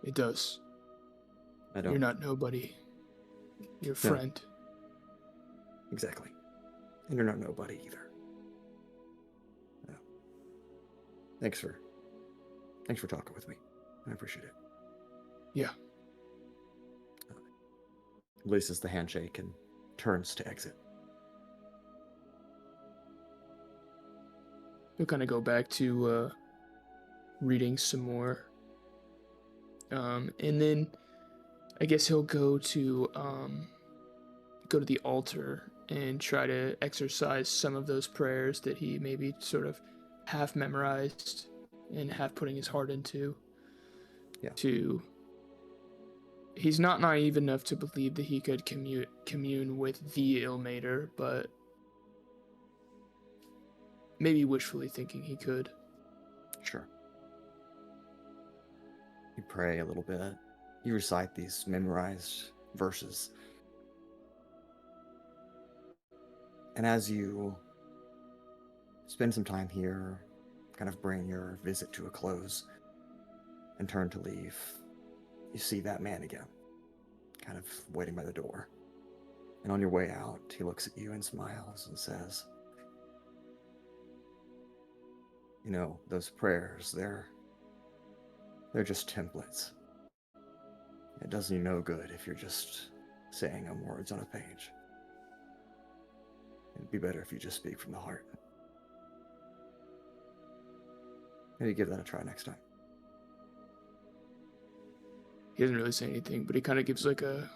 It does. I don't. You're not nobody. You're a friend. Exactly. And you're not nobody either. No. Thanks for talking with me. I appreciate it. Yeah. Releases the handshake and turns to exit. He'll kind of go back to reading some more. And then I guess he'll go to the altar and try to exercise some of those prayers that he maybe sort of half memorized and half putting his heart into. Yeah. He's not naive enough to believe that he could commune with the Illmater, but maybe wishfully thinking he could. Sure. You pray a little bit. You recite these memorized verses. And as you spend some time here, kind of bring your visit to a close, and turn to leave, you see that man again, kind of waiting by the door. And on your way out, he looks at you and smiles and says, "You know, those prayers, they're just templates. It does you no good if you're just saying them words on a page. It'd be better if you just speak from the heart." Maybe give that a try next time. He doesn't really say anything, but he kind of gives like a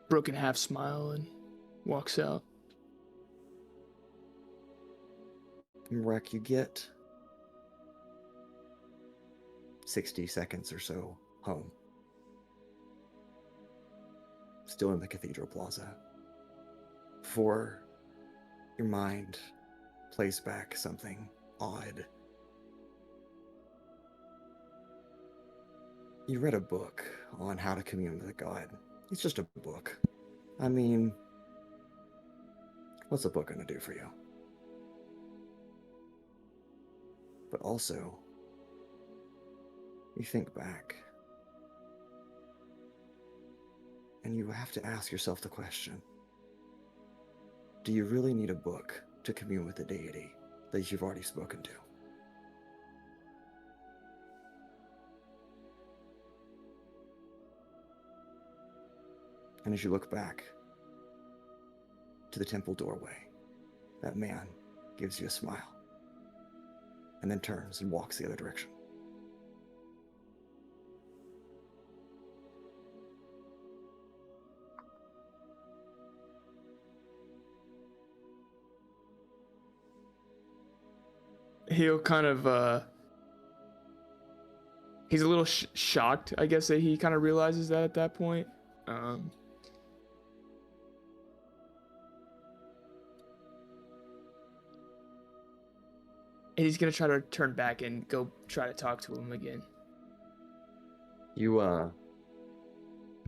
broken half smile and walks out. Wreck, you get 60 seconds or so home. Still in the Cathedral Plaza. For your mind plays back something odd. You read a book on how to commune with God. It's just a book. I mean, what's a book gonna do for you? But also, you think back, and you have to ask yourself the question, do you really need a book to commune with the deity that you've already spoken to? And as you look back to the temple doorway, that man gives you a smile and then turns and walks the other direction. He'll kind of, he's a little shocked, I guess, that he kind of realizes that at that point. And he's gonna try to turn back and go try to talk to him again. You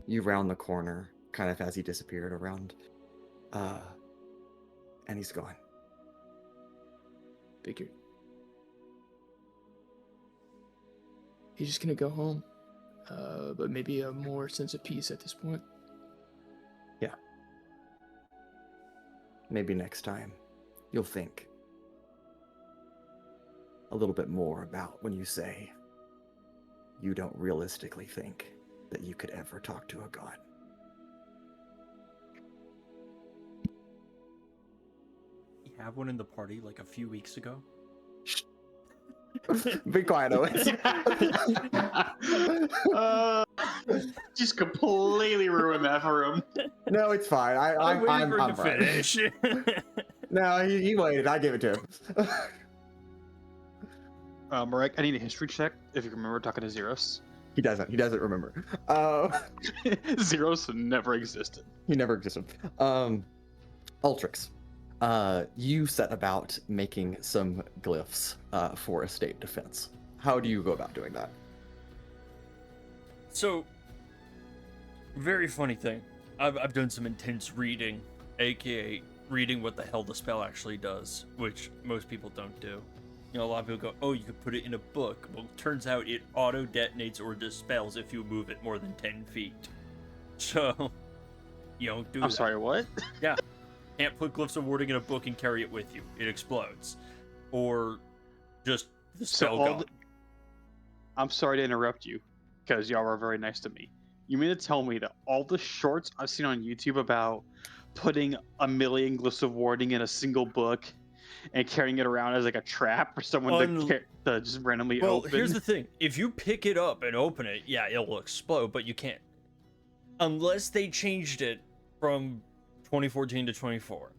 round the corner, kind of as he disappeared around, and he's gone. Figured. He's just gonna go home, but maybe a more sense of peace at this point. Yeah. Maybe next time you'll think a little bit more about when you say you don't realistically think that you could ever talk to a god. We have one in the party like a few weeks ago. Be quiet, Owens. Just completely ruined that for him. No, it's fine. I'm waiting for him to fine. finish. No, he waited. I gave it to him. Marek, I need a history check if you remember talking to Zeros. He doesn't remember. Zeros never existed. He never existed. Altrix, you set about making some glyphs for estate defense. How do you go about doing that? So, very funny thing. I've done some intense reading, aka reading what the hell the spell actually does, which most people don't do. You know, a lot of people go, oh, you could put it in a book. Well, it turns out it auto-detonates or dispels if you move it more than 10 feet. So, you don't do that. I'm sorry, what? Yeah. Can't put Glyphs of Warding in a book and carry it with you. It explodes. Or just the spell gone. I'm sorry to interrupt you, because y'all were very nice to me. You mean to tell me that all the shorts I've seen on YouTube about putting a million Glyphs of Warding in a single book and carrying it around as like a trap for someone to just randomly open? Well, here's the thing. If you pick it up and open it, yeah, it'll explode, but you can't. Unless they changed it from 2014 to 24.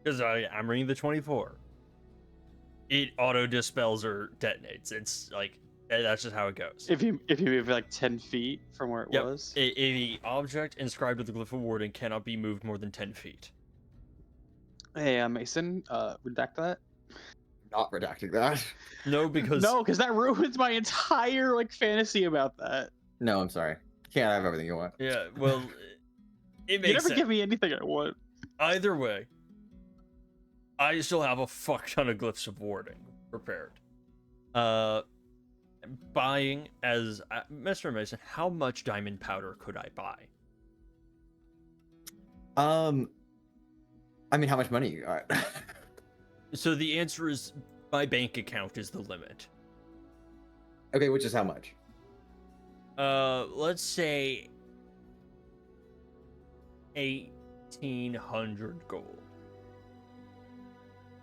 Because I'm reading the 24. It auto-dispels or detonates. It's like, that's just how it goes. If you move like 10 feet from where it was? Any object inscribed with the Glyph of Warding cannot be moved more than 10 feet. Hey, Mason, redact that. Not redacting that. No, because that ruins my entire like fantasy about that. No, I'm sorry. Can't have everything you want. Yeah, well, it makes You never sense. give me anything I want. Either way, I still have a fuck ton of Glyphs of Warding prepared. Buying as Mr. Mason, how much diamond powder could I buy? I mean, how much money you got? So the answer is my bank account is the limit. Okay, which is how much? Let's say 1,800 gold.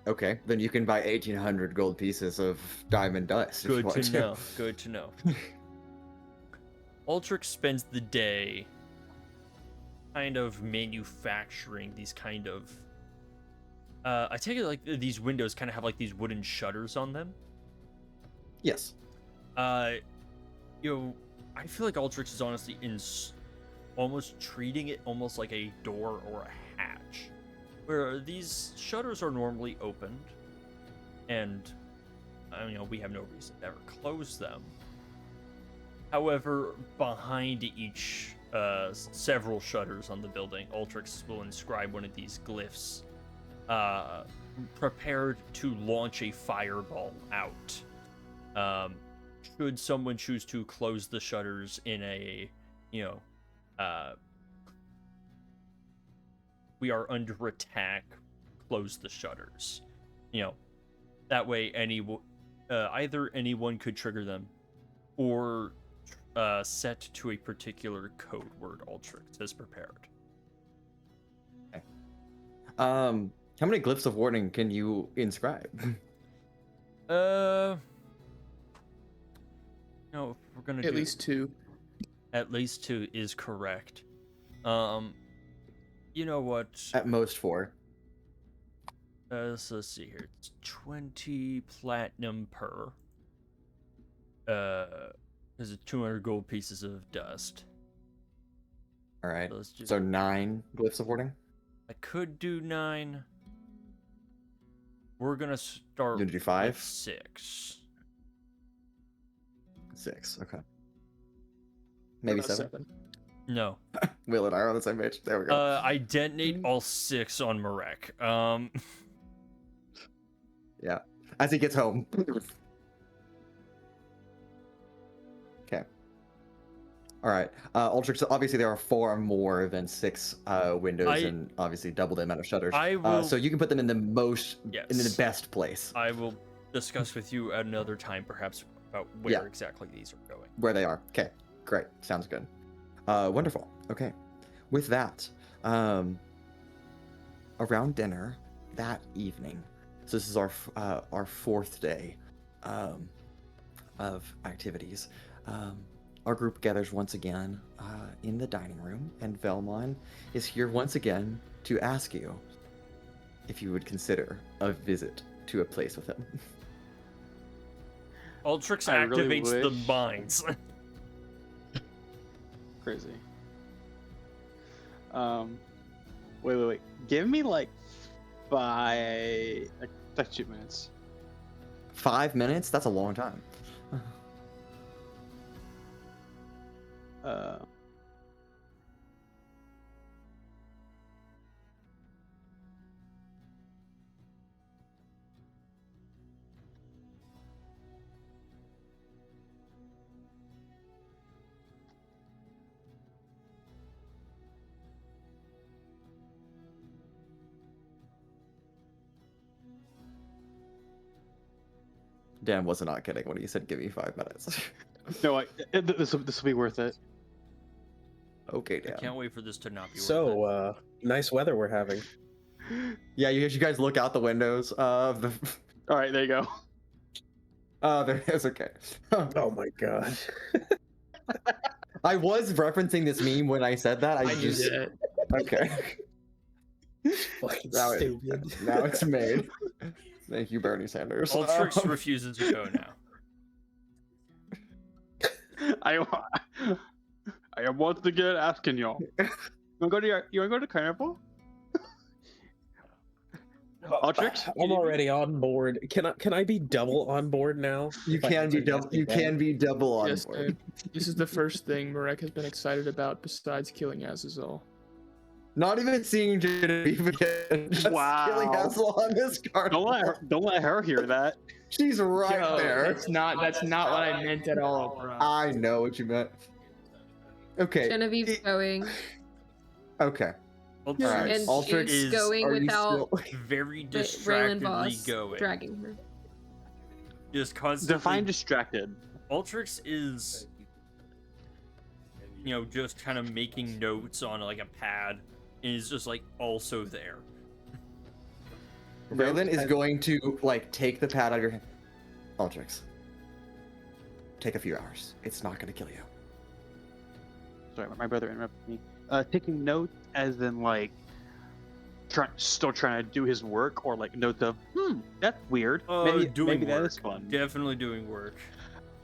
Okay, then you can buy 1,800 gold pieces of diamond dust. If you Good want to know. Good to know. Altrix spends the day kind of manufacturing these kind of. I take it like these windows kind of have like these wooden shutters on them. Yes. I feel like Altrix is honestly almost treating it almost like a door or a hatch, where these shutters are normally opened, and we have no reason to ever close them. However, behind each several shutters on the building, Altrix will inscribe one of these glyphs, prepared to launch a fireball out. Should someone choose to close the shutters in a, we are under attack, close the shutters. That way either anyone could trigger them, or set to a particular code word Altrix has prepared. Okay. How many glyphs of warning can you inscribe? No, if we're gonna At do least 2. at least 2 is correct. You know what? At most 4. So let's see here. It's 20 platinum per. Is it 200 gold pieces of dust? All right. So let's just. So 9 glyphs of warning. I could do 9. We're gonna start. You gonna do with 5? 6. 6. Okay. Maybe 7. No. Will and I are on the same page. There we go. I detonate all 6 on Marek. Yeah. As he gets home. Okay. All right. Altrix, obviously there are 4 more than 6 windows and obviously double the amount of shutters. I will. So you can put them in the most, Yes. in the best place I will discuss with you at another time, perhaps, about where Yeah. exactly these are going. where they are. Okay. Great. Sounds good. Wonderful. Okay. With that, around dinner that evening, so this is our 4th day of activities. Our group gathers once again in the dining room, and Vellmon is here once again to ask you if you would consider a visit to a place with him. Altrix I really activates the wish- mines. Crazy. Wait. Give me like 5 like 2 minutes. 5 minutes? That's a long time. Dan was not kidding when he said, "Give me 5 minutes." No, this will be worth it. Okay, I Dan. can't wait for this to not be worth it. So, nice weather we're having. Yeah, you guys look out the windows of the. All right, there you go. Oh, there it is. Okay. Oh my god. I was referencing this meme when I said that. I just did it. Okay. Fucking Now stupid. Now it's made. Thank you, Bernie Sanders. Altrix refuses to go now. I am once again asking y'all. You wanna go to carnival? Altrix? I'm already on board. Can I be double on board now? You If I can be take double. this You back? can be double on Yes, board. dude. This is the first thing Marek has been excited about besides killing Azazel. Not even seeing Genevieve again. Just Wow. killing Hazel on this card. Don't let her hear that. She's right Yo, there. That's not what I meant at all, bro. I know what you meant. Okay. Genevieve's going, Okay. Altrix Alright, and Altrix she's is going Are you without still- very Raylan distractedly Voss going. dragging her. Just constantly. Define distracted. Altrix is, just kind of making notes on like a pad, and is just like also there. Raylan is going to like take the pad out of your hand. Altrix. Take a few hours. It's not going to kill you. Sorry, my brother interrupted me. Taking notes as in like still trying to do his work, or like note of that's weird. Maybe that is fun. Definitely doing work.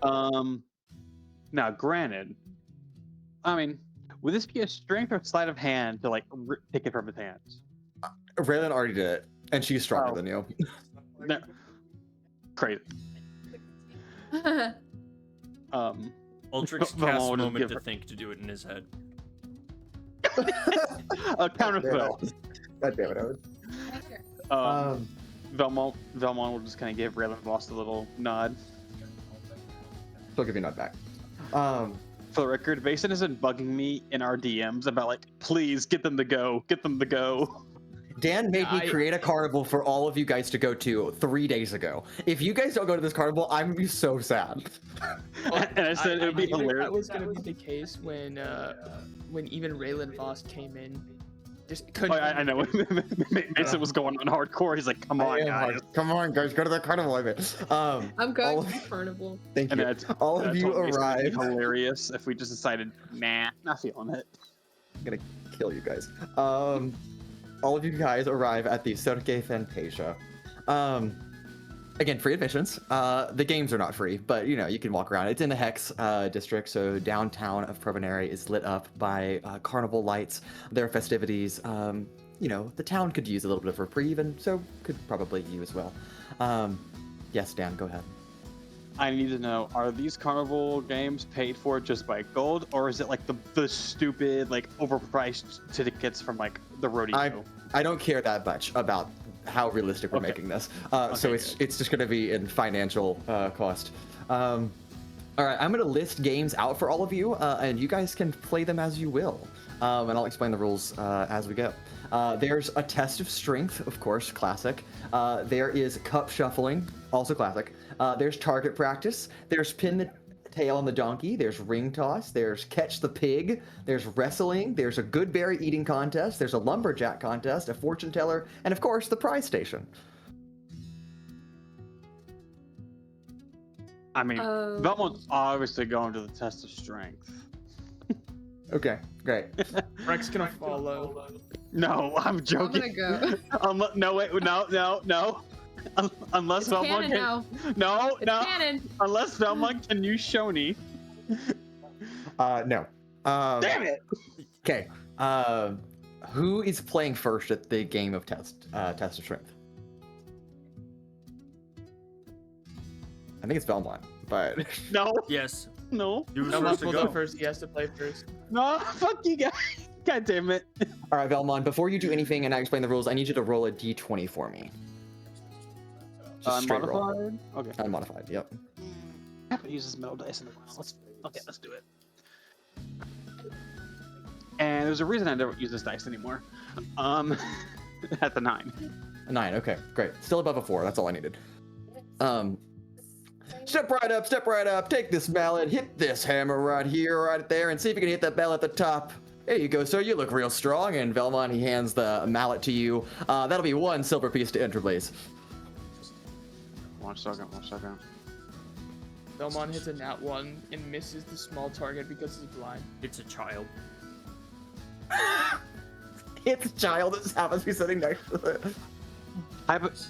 Now granted, I mean, would this be a strength or sleight of hand to like take it from his hands? Raylan already did it, and she's stronger than you. No. Crazy. Altrix casts a moment to think to do it in his head. Counterspell. God damn it, Owen. Vellmon will just kind of give Raylan Voss a little nod. She'll give you a nod back. For the record, Vason isn't bugging me in our DMs about like, please get them to go. Dan made me create a carnival for all of you guys to go to 3 days ago. If you guys don't go to this carnival, I'm gonna be so sad. And I said it would be knew hilarious. That was gonna be the case when even Raylan Voss came in. Just couldn't. I know. Mason was going on hardcore. He's like, "Come on, guys! Come on, guys! Go to the carnival!" I'm going to the carnival. Thank you. All of you arrive. It'd be hilarious if we just decided, nah, not feeling it. I'm gonna kill you guys. All of you guys arrive at the Sergei Fantasia. Again, free admissions. The games are not free, but you know, you can walk around. It's in the Hex district, so downtown of Provonere is lit up by carnival lights. There are festivities. You know, the town could use a little bit of reprieve, and so could probably you as well. Yes, Dan, go ahead. I need to know, are these carnival games paid for just by gold, or is it like the stupid, like overpriced tickets from like the rodeo? I don't care that much about how realistic we're making this. So it's just going to be in financial cost. All right, I'm going to list games out for all of you, and you guys can play them as you will. And I'll explain the rules as we go. There's a test of strength, of course, classic. There is cup shuffling, also classic. There's target practice. There's pin the tail on the donkey. There's ring toss. There's catch the pig. There's wrestling. There's a good berry eating contest. There's a lumberjack contest, a fortune teller, and of course the prize station. I mean, Vellmon's obviously going to the test of strength. Okay, great. Rex gonna follow. No, I'm joking. I'm gonna go. No, wait, no. Unless It's Vellmon canon can. now. No, It's no. canon. Unless Vellmon can use Shoni. No. Damn it. Okay. Who is playing first at the game of test of strength? I think it's Vellmon, but No. Yes. No. He was No, first to we'll go. go first. He has to play first. No. Fuck you guys. God damn it. all right, Vellmon. Before you do anything and I explain the rules, I need you to roll a d20 for me. Just straight roll. Unmodified? Okay. Unmodified. Yep. I haven't used this metal dice in a while. Let's do it. And there's a reason I don't use this dice anymore. At the 9. A 9. Okay, great. Still above a 4. That's all I needed. Step right up. Take this mallet, hit this hammer right here, right there, and see if you can hit that bell at the top. There you go, sir. You look real strong. And Vellmon, he hands the mallet to you. That'll be 1 silver piece to enter, please. One second. Vellmon hits a nat 1 and misses the small target because he's blind. It's a child. It's a child that just happens to be sitting next to it.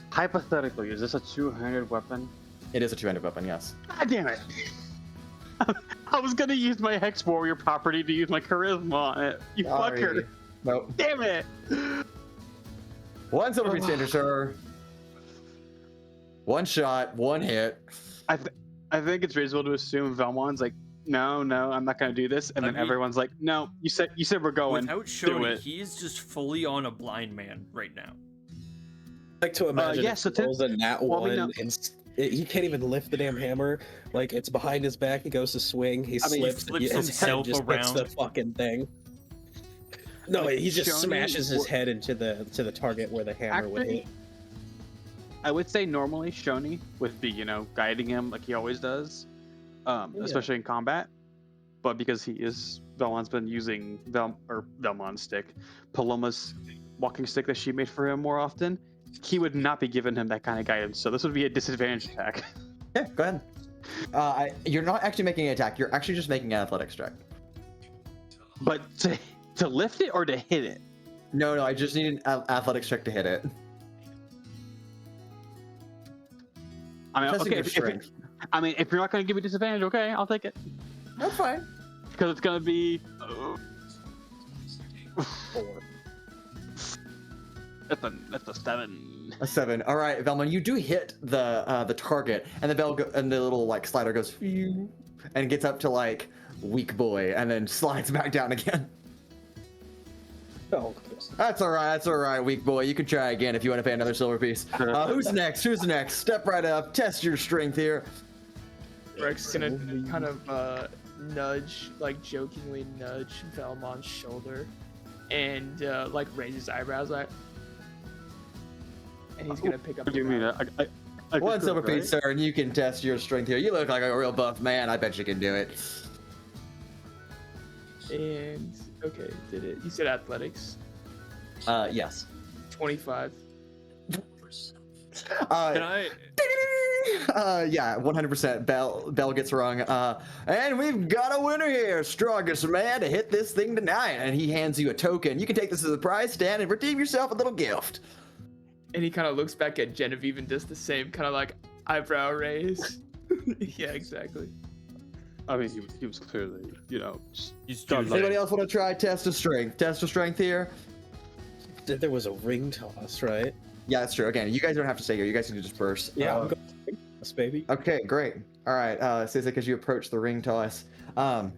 Hypothetically, is this a two-handed weapon? It is a two-handed weapon, yes. God damn it! I was gonna use my Hex Warrior property to use my charisma on it. You Sorry. fucker! Nope. Damn it! 1 silver piece to enter, sir. 1 shot, 1 hit. I think it's reasonable to assume Vellmon's like, no, I'm not gonna do this, and then everyone's like, no, you said we're going. Without do Shoni, it. he is just fully on a blind man right now. I like to imagine yes, if he rolls a nat well, we 1 know- and he can't even lift the damn hammer. Like, it's behind his back. He goes to swing. He slips. flips his head himself just hits the around. fucking thing. No, he just Shoni smashes his head into the target where the hammer would hit. I would say normally Shoni would be, guiding him like he always does, especially in combat. But because Vellmon's been using Vellmon's stick, Paloma's walking stick that she made for him more often, he would not be giving him that kind of guidance, so this would be a disadvantage attack. Yeah, go ahead. You're not actually making an attack. You're actually just making an athletics check. But to lift it or to hit it? No, I just need an athletics check to hit it. I mean, Testing okay. your strength. If you're not going to give me disadvantage, okay, I'll take it. That's fine. Because it's going to be. 4. That's a 7. A 7. All right, Vellmon, you do hit the target, and and the little like slider goes, phew, and gets up to like weak boy, and then slides back down again. Oh, That's all right, weak boy. You can try again if you want to pay another silver piece. Who's next? Step right up. Test your strength here. Rex is gonna kind of jokingly nudge Vellmon's shoulder, and like raise his eyebrows, like, and he's gonna pick up. What do you mean? I One silver piece, sir, and you can test your strength here. You look like a real buff man. I bet you can do it. And okay, did it? You said athletics. Yes. 25. Can I? Yeah, 100%. Bell gets rung. And we've got a winner here. Strongest man to hit this thing tonight. And he hands you a token. You can take this as a prize stand and redeem yourself a little gift. And he kind of looks back at Genevieve and does the same kind of like eyebrow raise. Yeah, exactly. I mean, he was clearly, He's Anybody else want to try test of strength? Test of strength here? there was a ring toss, right? Yeah, that's true. Again, you guys don't have to stay here. You guys can disperse. Yeah, I'm going ring toss, baby. Okay, great. All right, Sizik, as you approach the ring toss. Well,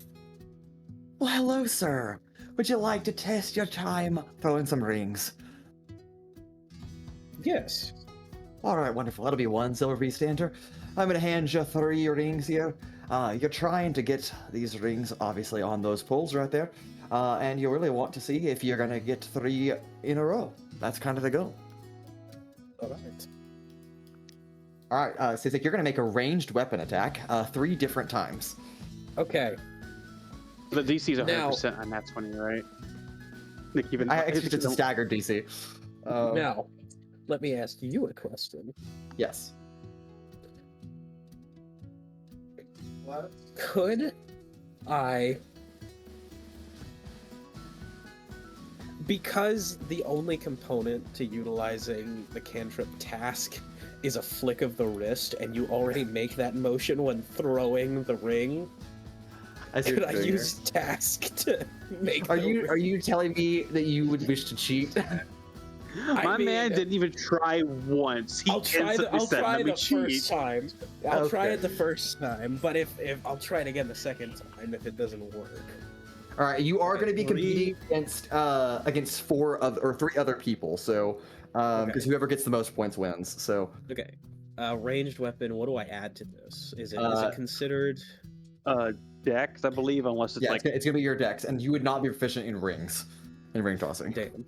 hello, sir. Would you like to test your time throwing some rings? Yes. All right, wonderful. That'll be 1 silver piece to enter. I'm going to hand you 3 rings here. You're trying to get these rings, obviously, on those poles right there. And you really want to see if you're going to get 3 in a row. That's kind of the goal. All right. All right, Sizik, you're going to make a ranged weapon attack 3 different times. Okay. The DC's 100% Now- on that 20, right? Like even I expect it's a staggered DC. Now, let me ask you a question. Yes. Could I... Because the only component to utilizing the cantrip task is a flick of the wrist, and you already make that motion when throwing the ring, could I use task to make Are the you telling me that you would wish to cheat? My man didn't even try once. He I'll try the instantly said, "Let me first cheat." time. I'll try Okay. it the first time, but if I'll try it again the second time if it doesn't work. All right, you are going to be 3. competing against 3 other people. So, because whoever gets the most points wins. So, Okay. Ranged weapon. What do I add to this? Is it considered? Dex, I believe, unless it's yeah, like it's going to be your dex, and you would not be proficient in rings, in ring tossing. Damn.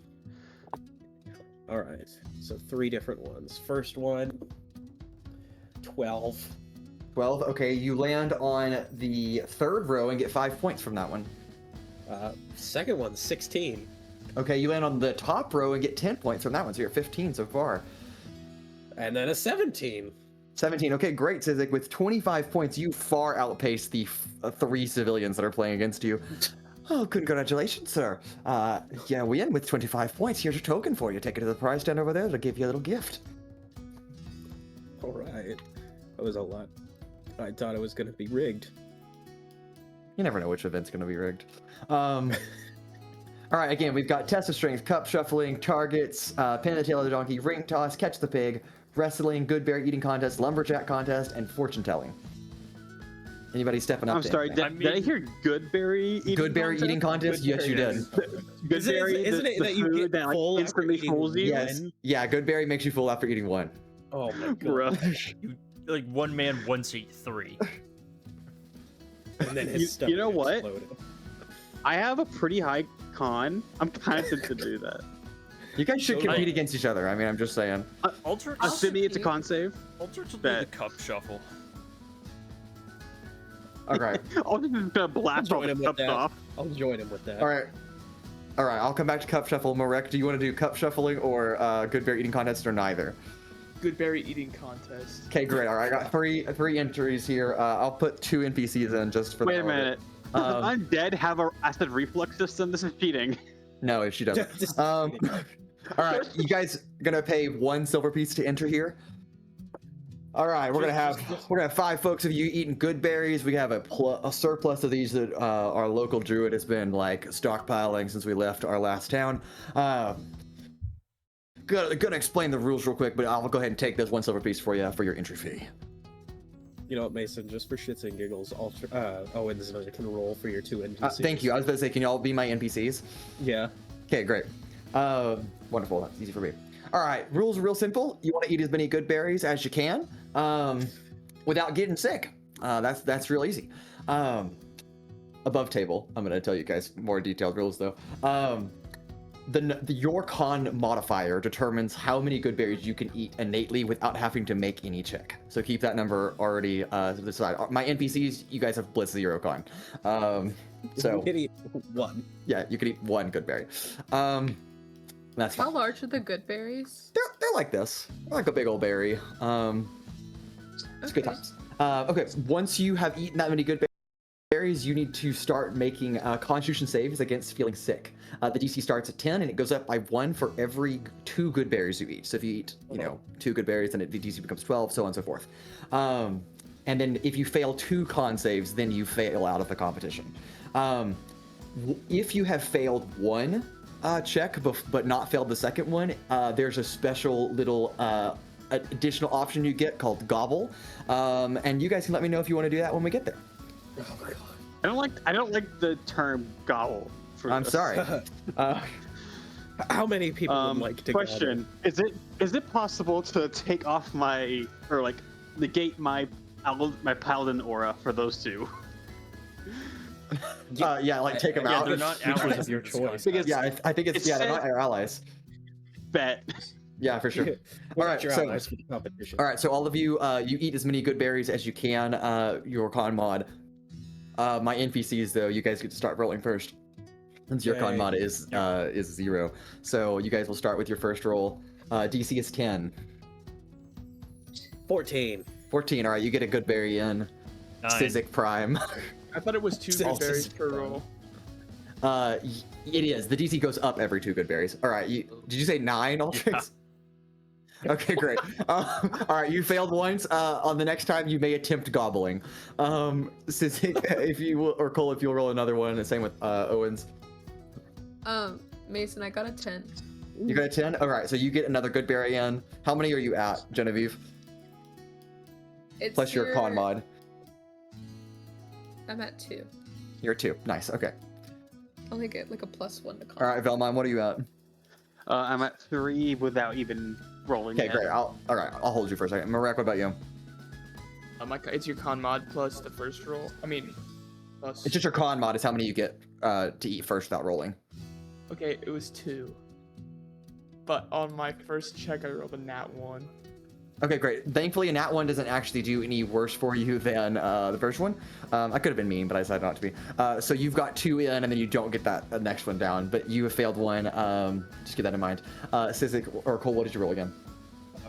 All right. So 3 different ones. First one. 12. 12. Okay, you land on the 3rd row and get 5 points from that one. Second one. 16. Okay, you land on the top row and get 10 points from that one. So you're at 15 so far. And then a 17. 17. Okay, great, Sizik. With 25 points, you far outpace the 3 civilians that are playing against you. Oh, congratulations, sir. Yeah, we end with 25 points. Here's your token for you. Take it to the prize stand over there. They'll give you a little gift. All right. That was a lot. I thought it was going to be rigged. You never know which event's going to be rigged. All right, again, we've got test of strength, cup shuffling, targets, pin the tail of the donkey, ring toss, catch the pig, wrestling, good berry eating contest, lumberjack contest, and fortune telling. Anybody stepping up? I'm sorry, did I hear Goodberry eating Goodberry eating contest? Yes, you did. Goodberry, Isn't it the that you food get that like full after instantly eating fools you? Yes. Yeah, Goodberry makes you full after eating 1. Oh my god. Bruh. You, like, one man once eat 3. And then his You stomach know what? exploded. I have a pretty high con. I'm kind of tempted to do that. You guys should So compete do I. against each other. I mean, I'm just saying. Altrix, Assuming it's a con save. Altrix will do the Bet. cup shuffle. All right. I'm just gonna blast all Join the him with cups that. off. I'll join him with that. All right. All right, I'll come back to cup shuffle. Marek, do you want to do cup shuffling or good bear eating contest or neither? Good berry eating contest. Okay, great. All right, I got three entries here. I'll put 2 NPCs in just for. Wait a the hell of it. minute. Undead have a acid reflux system. This is cheating. No, she doesn't. All right, you guys gonna pay 1 silver piece to enter here. All right, we're gonna have 5 folks of you eating good berries. We have a surplus of these that our local druid has been like stockpiling since we left our last town. Gonna explain the rules real quick, but I'll go ahead and take this 1 silver piece for you for your entry fee. You know what, Mason? Just for shits and giggles, Owens can roll for your 2 NPCs. Thank you. I was about to say, can y'all be my NPCs? Yeah. Okay, great. Wonderful. That's easy for me. All right, rules are real simple. You want to eat as many good berries as you can, without getting sick. That's real easy. Above table, I'm gonna tell you guys more detailed rules though. Your con modifier determines how many good berries you can eat innately without having to make any check. So keep that number already to the side. My NPCs, you guys have Blitz 0 con. So you can eat 1. Yeah, you can eat 1 good berry. That's How fine. large are the good berries? They're like this. They're like a big old berry. It's good Okay. times. Okay, once you have eaten that many good berries, you need to start making Constitution saves against feeling sick. The DC starts at 10, and it goes up by 1 for every 2 good berries you eat. So if you eat, 2 good berries, then the DC becomes 12, so on and so forth. And then if you fail 2 con saves, then you fail out of the competition. If you have failed 1 check, but not failed the second one, there's a special little additional option you get called Gobble. And you guys can let me know if you want to do that when we get there. Oh my god. I don't like the term gobble. I'm sorry. How many people would like to Question: Is it possible to take off negate my paladin aura for those 2? Yeah, like take them Yeah, out. they're not Which allies is your of this choice? guy. Because Yeah, I think it's they're said- not our allies. Bet. Yeah, for sure. All right, your so- allies for the competition. All right, so all of you, you eat as many good berries as you can. Your con mod. My NPCs though, you guys get to start rolling first. Since your con Yay. mod is 0, so you guys will start with your first roll. DC is 10. 14. 14. All right, you get a good berry in. 9. Sizik Prime. I thought it was 2 Sounds good berries just per fun. roll. It is. The DC goes up every 2 good berries. All right, did you say 9, Altrix? Okay, great. All right, you failed once. On the next time, you may attempt gobbling. Sizik, if you will, or Cole, if you'll roll another one, and same with Owens. Mason, I got a 10. You got a 10? All right, so you get another good berry in. How many are you at, Genevieve? It's Plus your con mod. I'm at 2. You're 2. Nice. Okay. Only get like a +1 to con. All right, Vellmon, what are you at? I'm at 3 without even rolling. Okay, yet. great. All right, I'll hold you for a second. Marek, what about you? It's your con mod plus the first roll. Plus. It's just your con mod is how many you get to eat first without rolling. Okay, it was 2. But on my first check, I rolled a nat 1. Okay, great. Thankfully, a nat 1 doesn't actually do any worse for you than the first one. I could have been mean, but I decided not to be. So you've got 2 in, and then you don't get that next one down, but you have failed 1. Just keep that in mind. Sizik or Cole, what did you roll again?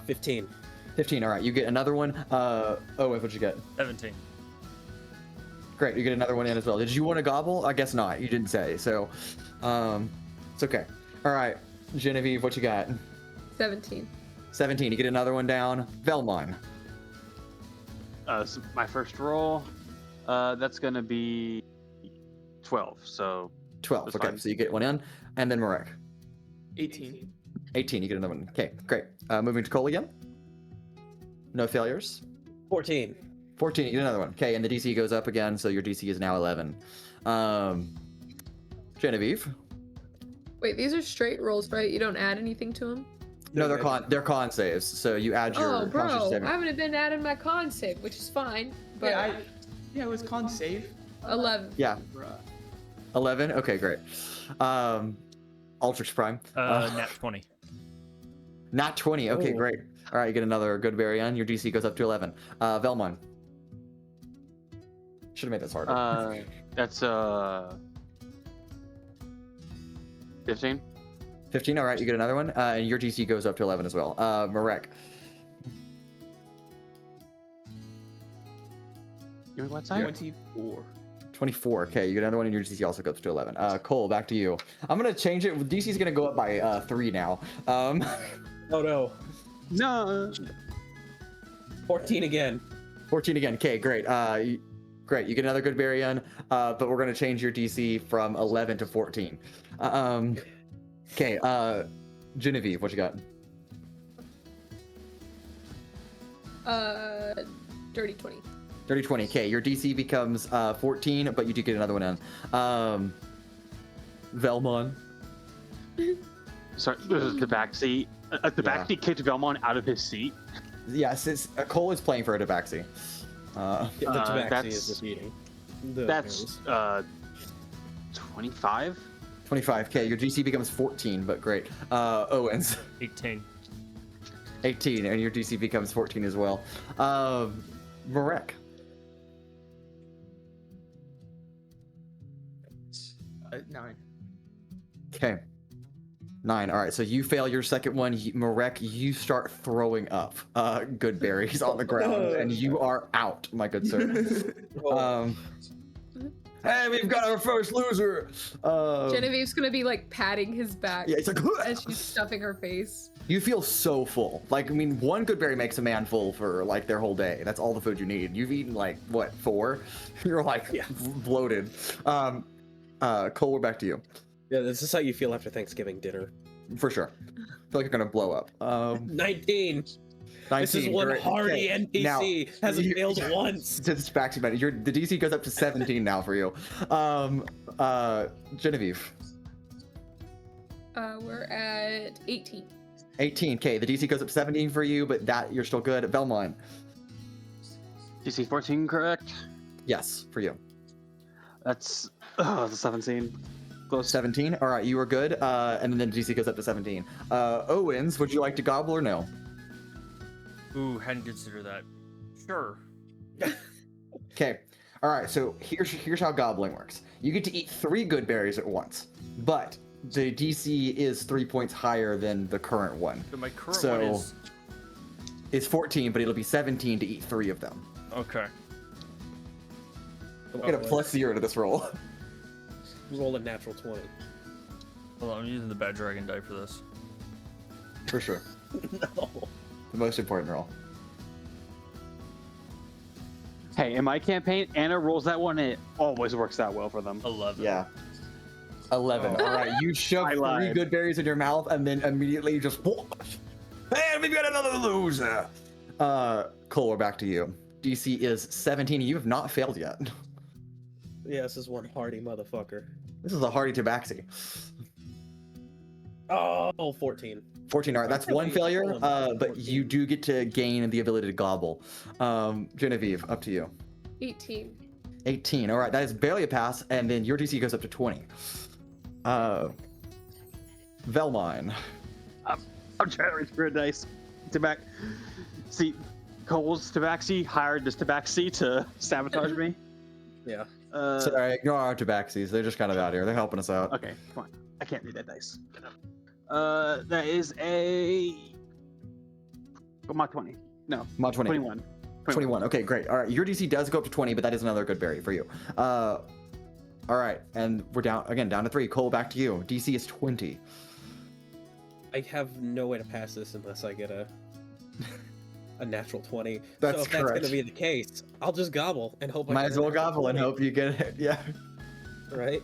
15. 15. All right, you get another one. Owen, what'd you get? 17. Great, you get another one in as well. Did you want to gobble? I guess not. You didn't say. So, it's okay. All right, Genevieve, what you got? 17. 17. You get another one down. Vellmon. So my first roll, that's gonna be 12. So 12. That's Okay, fine. so you get one in, and then Marek. 18. 18. You get another one. Okay, great. Moving to Cole again. No failures. 14. 14. You get another one. Okay, and the DC goes up again, so your DC is now 11. Genevieve. Wait, these are straight rolls, right? You don't add anything to them? No, they're con saves. So you add your Oh, bro, Constitution I saving. haven't been adding my con save, which is fine. But Yeah, it was con save. 11. Yeah, Bruh. 11. Okay, great. Altrix Prime. Nat 20. Nat 20. Okay, Ooh. great. All right, you get another good berry on. Your DC goes up to 11. Vellmon. Should have made this harder. that's 15. 15. All right, you get another one, and your DC goes up to 11 as well. Marek. You want what side? 24. 24. Okay, you get another one, and your DC also goes to 11. Cole, back to you. I'm gonna change it. DC's gonna go up by 3 now. Oh no. No. 14 again. 14 again. Okay, great. Great. You get another good berry in, but we're gonna change your DC from 11 to 14. Okay. Genevieve, what you got? Dirty 20. Dirty 20. Okay, your DC becomes 14, but you do get another one in. Vellmon. Sorry, this is the back seat. The back seat kicked Vellmon out of his seat. Yes, Cole is playing for a tabaxi. The tabaxi that's- is defeating. The That's arrows. 25. 25. Okay, your DC becomes 14, but great. Owens. 18. 18, and your DC becomes 14 as well. Marek. 9. Okay. 9. All right, so you fail your second one. Marek, you start throwing up good berries on the ground, and you are out, my good sir. Hey, we've got our first loser. Genevieve's gonna be like patting his back Yeah, it's like as she's stuffing her face. you feel so full. Like, I mean, one good berry makes a man full for like their whole day. That's all the food you need. You've eaten like what, 4? You're like bloated. Cole, we're back to you. Yeah, this is how you feel after Thanksgiving dinner. For sure. I feel like you're gonna blow up. 19. 19. This is one great. hardy Okay, NPC. now, Hasn't you- failed once. It's back to you. The DC goes up to 17 now for you. Genevieve. We're at 18. 18. Okay, the DC goes up 17 for you, but that you're still good. Vellmon. DC 14, correct? Yes, for you. That's the 17. Close. 17. All right, you are good. And then DC goes up to 17. Owens, would you like to gobble or no? Ooh, hadn't considered that. Sure. Okay. All right. So here's how gobbling works. You get to eat 3 good berries at once, but the DC is 3 points higher than the current one. So my current So- one is... It's 14, but it'll be 17 to eat 3 of them. Okay. Get a +0 to this roll. Roll a natural 20. Hold on, I'm using the bad dragon die for this. For sure. No. The most important roll. Hey, in my campaign, Anna rolls that one, and it always works out well for them. 11. Yeah. 11. Oh. All right. You shove I 3 lied. good berries in your mouth, and then immediately just. And we've got another loser. Cole, we're back to you. DC is 17. You have not failed yet. Yeah, this is one hardy motherfucker. This is a hardy tabaxi. Oh, 14. 14. All right. That's one failure, but you do get to gain the ability to gobble. Genevieve, up to you. 18. 18. All right. That is barely a pass, and then your DC goes up to 20. Vellmon. I'm trying to reach for a dice. See, Cole's tabaxi hired this tabaxi to sabotage me. Yeah. Sorry, ignore our tabaxis. They're just kind of out here. They're helping us out. Okay, come on. I can't read that dice. That is a... Mod 20. No, Mod 20. 21. 21. Okay, great. All right, your DC does go up to 20, but that is another good berry for you. All right, and we're down to 3. Cole, back to you. DC is 20. I have no way to pass this unless I get a natural 20. That's so if that's correct. gonna be the case, I'll just gobble and hope. Might I as well get a natural gobble and 20, hope you get it. Yeah. Right.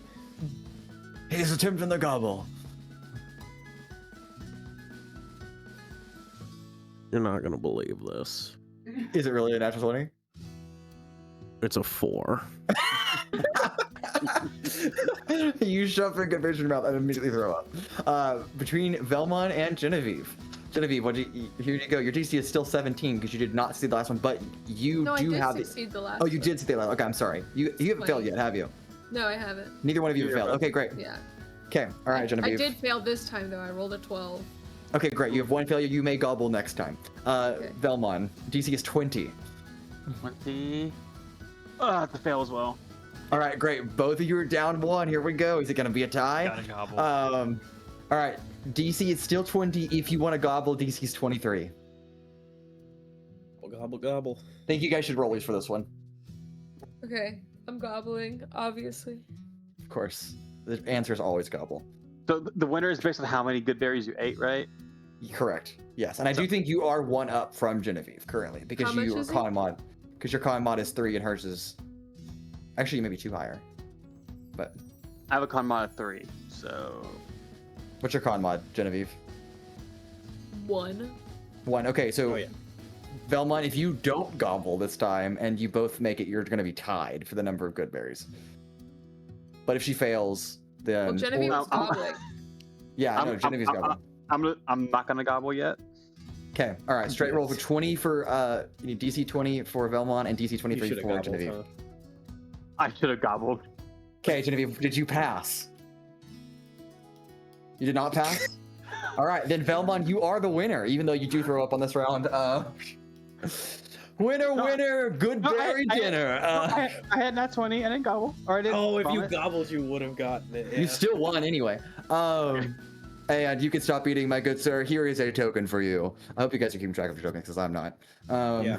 He's attempting the gobble. You're not gonna believe this. Is it really a natural 20? It's a 4. You shove a good berry in your mouth and immediately throw up. Between Vellmon and Genevieve. Genevieve, here you go. Your DC is still 17 because you did not see the last one, but you No, do I have did succeed the last Oh, you one. did see the last. Okay, I'm sorry. You haven't failed yet, have you? No, I haven't. Neither one of you have You're failed. right. Okay, great. Yeah. Okay, all right, I Genevieve. did fail this time, though. I rolled a 12. Okay, great. You have 1 failure. You may gobble next time. Vellmon, DC is 20. 20. That's a fail as well. All right, great. Both of you are down 1. Here we go. Is it going to be a tie? Gotta gobble. All right. DC is still 20. If you want to gobble, DC is 23. Gobble, gobble. I think you guys should roll these for this one. Okay, I'm gobbling, obviously. Of course. The answer is always gobble. So the winner is based on how many good berries you ate, right? Correct. Yes, and I do think you are 1 up from Genevieve currently because How much you are is it? con mod. Because your con mod is 3 and hers is actually maybe 2 higher. But I have a con mod of 3, so what's your con mod, Genevieve? 1. 1. Okay, so Oh yeah. Vellmon, if you don't gobble this time and you both make it, you're going to be tied for the number of good berries. But if she fails, then Well, Genevieve was I'm- gobbling. yeah, I know Genevieve's gobbling. I'm not gonna gobble yet. Okay, all right, straight roll for 20 for you need DC 20 for Vellmon and DC You 23 should have for gobbled, Genevieve. huh? I should have gobbled. Okay, Genevieve, did you pass? You did not pass? All right, then Vellmon, you are the winner, even though you do throw up on this round. Winner, good No, berry dinner. I had nat 20 and then gobble. Or I didn't. Oh, if you vomit. gobbled, you would have gotten it. You yeah. still won anyway. And you can stop eating, my good sir. Here is a token for you. I hope you guys are keeping track of your tokens, because I'm not. Yeah.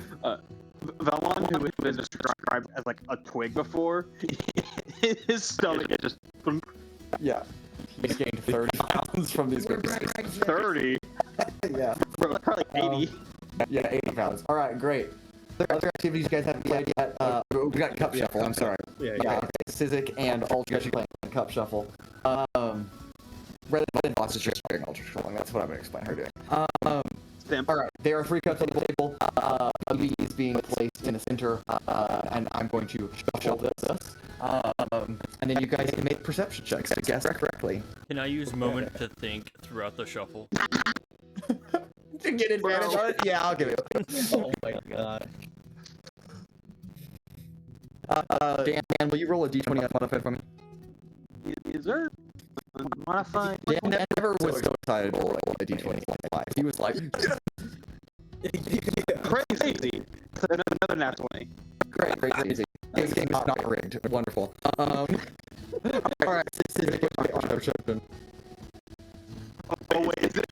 Vellmon, who was described as like a twig before, his stomach is just Yeah. He's gained 30 pounds from these berries. 30. Yeah. Bro, probably 80. Yeah, 80 pounds. All right, great. Other activities you guys haven't played yet? We got Cup Shuffle, I'm sorry. Yeah. Yeah, okay. Sizik and Altrix actually playing Cup Shuffle. Rather than lots of sharing Altrix Shuffling, that's what I'm going to explain her doing. Stamp. All right, there are 3 cups on the table. These being placed in the center, and I'm going to shuffle this. And then you guys can make perception checks to guess correctly. Can I use moment to think throughout the shuffle? To get advantage on it? Yeah, I'll give it. Oh my god. Dan, will you roll a d20 modified for me? Is there? Modified. Dan never was so excited to roll a d20 in his life. He was like, Crazy. Another nat 20. great, easy. This game is not rigged. Wonderful. All right, Oh wait, is it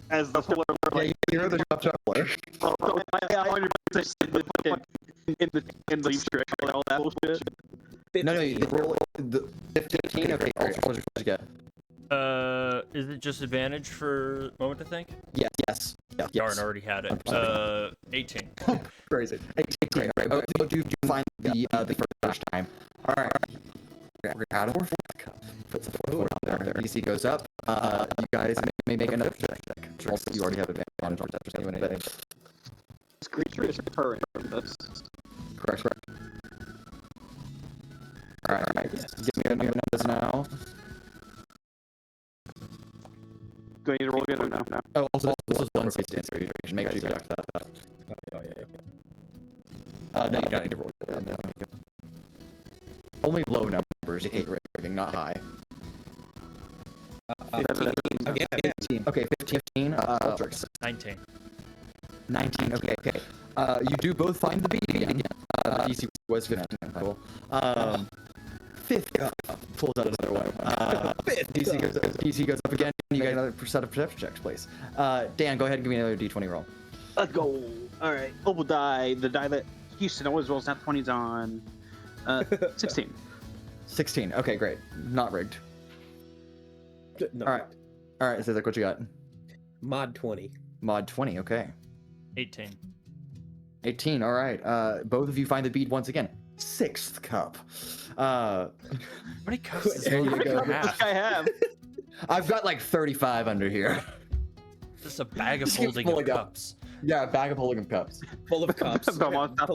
as the fuller like you're the top shuffler. I 100% in the trick all that bullshit. No, you roll the 15. Okay, what did you get? Is it just advantage for moment to think? Yes. Darn, already had it. 18. Crazy. 18. Right. Oh, you find the first time. All right. We're out of 4 cup. Put the 4 on there. DC goes up. You guys may make another check. Also, you already have advantage on perception anyway. But This creature is current. That's correct. All right. Give me your numbers now. do I need to roll again or no? Oh, also, this was one space answer. You should make sure you go back to that. Oh, yeah. No, you don't need to roll that. No. Only low numbers. You hate rating, not high. 15. Again, 15. Okay, 15. Altrix. 19. 19. Okay. You do both find the beat again. DC was 15. Cool. Fifth cup pulls out another one. DC goes up again. You got another set of perception checks, please. Dan, go ahead and give me another D20 roll. Let's go. All right. Opal die. The die that Houston always rolls nat 20s on. 16. 16. Okay, great. Not rigged. No. All right. Sizik, what you got? Mod 20. Mod 20. Okay. 18. 18. All right. Both of you find the bead once again. 6th cup. How many cups does There you this go. have? I have. I've got like 35 under here. Just a bag of Just keep holding filling of up. cups. Yeah, a bag of holding cups. Full of cups. Vellmon top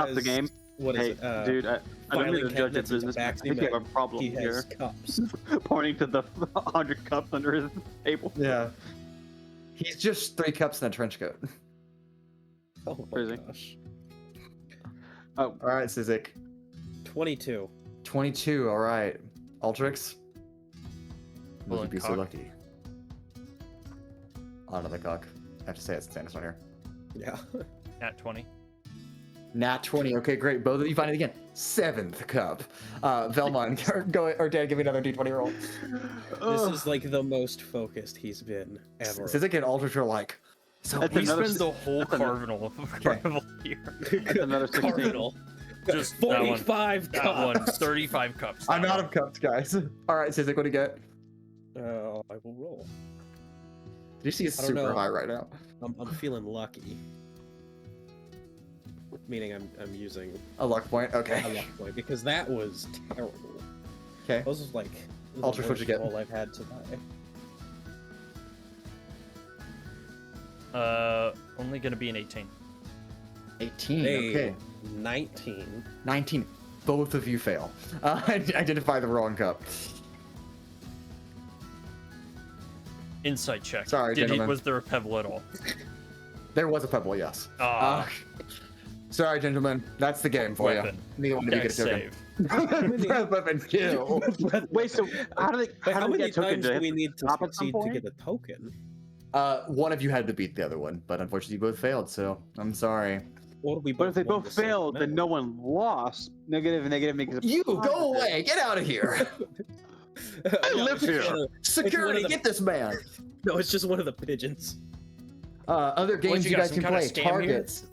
the has- game. What Hey, is it? dude, I don't filing need to judge a cabinets into business. I backs, think you have a problem He has here. cups. Pointing to the 100 cups under his table. Yeah. He's just 3 cups in a trench coat. Oh my Crazy. gosh. Oh, All right, Sizik. 22. 22. All right. Altrix. Would Well, you be so cock. lucky? Oh, another cock. I have to say it since Santa's not here. Yeah. At 20. Nat 20. Okay, great. Both of you find it again. 7th cup. Vellmon, go or Dan, give me another d20 roll. This is like the most focused he's been ever. Sizik and Altrix are like, so That's We another spend the whole carnival here. That's another 16. Cardinal. Just that one. 45 That one. cups. 35 cups. I'm that out one. of cups, guys. All right, Sizik, what do you get? I will roll. You see, it's I don't super know. high right now. I'm feeling lucky. Meaning I'm using A luck point. a Okay. luck point because that was terrible. Okay. Those was like the Altrix, what'd you worst get? roll I've had today. Only gonna be an 18. 18. Hey, Okay. 19. 19. Both of you fail. Identify the wrong cup. Insight check. Sorry, gentlemen. Was there a pebble at all? There was a pebble, yes. Ah, Sorry, gentlemen. That's the game for weapon. you. Neither one of you Dex get a token. save. Breath weapon kill. Wait, so how do they? Wait, how do they many get token? times Do they do have we to need to stop at some succeed to point? get a token? One of you had to beat the other one, but unfortunately you both failed, so I'm sorry. Or we But if they won both the same failed, then amount. no one lost. Negative makes it. You go positive. away! Get out of here! I No, live it's just here. one of- Security, the- get this man! No, it's just one of the pigeons. Other games you you got, guys some can kind of play. scam here? Targets.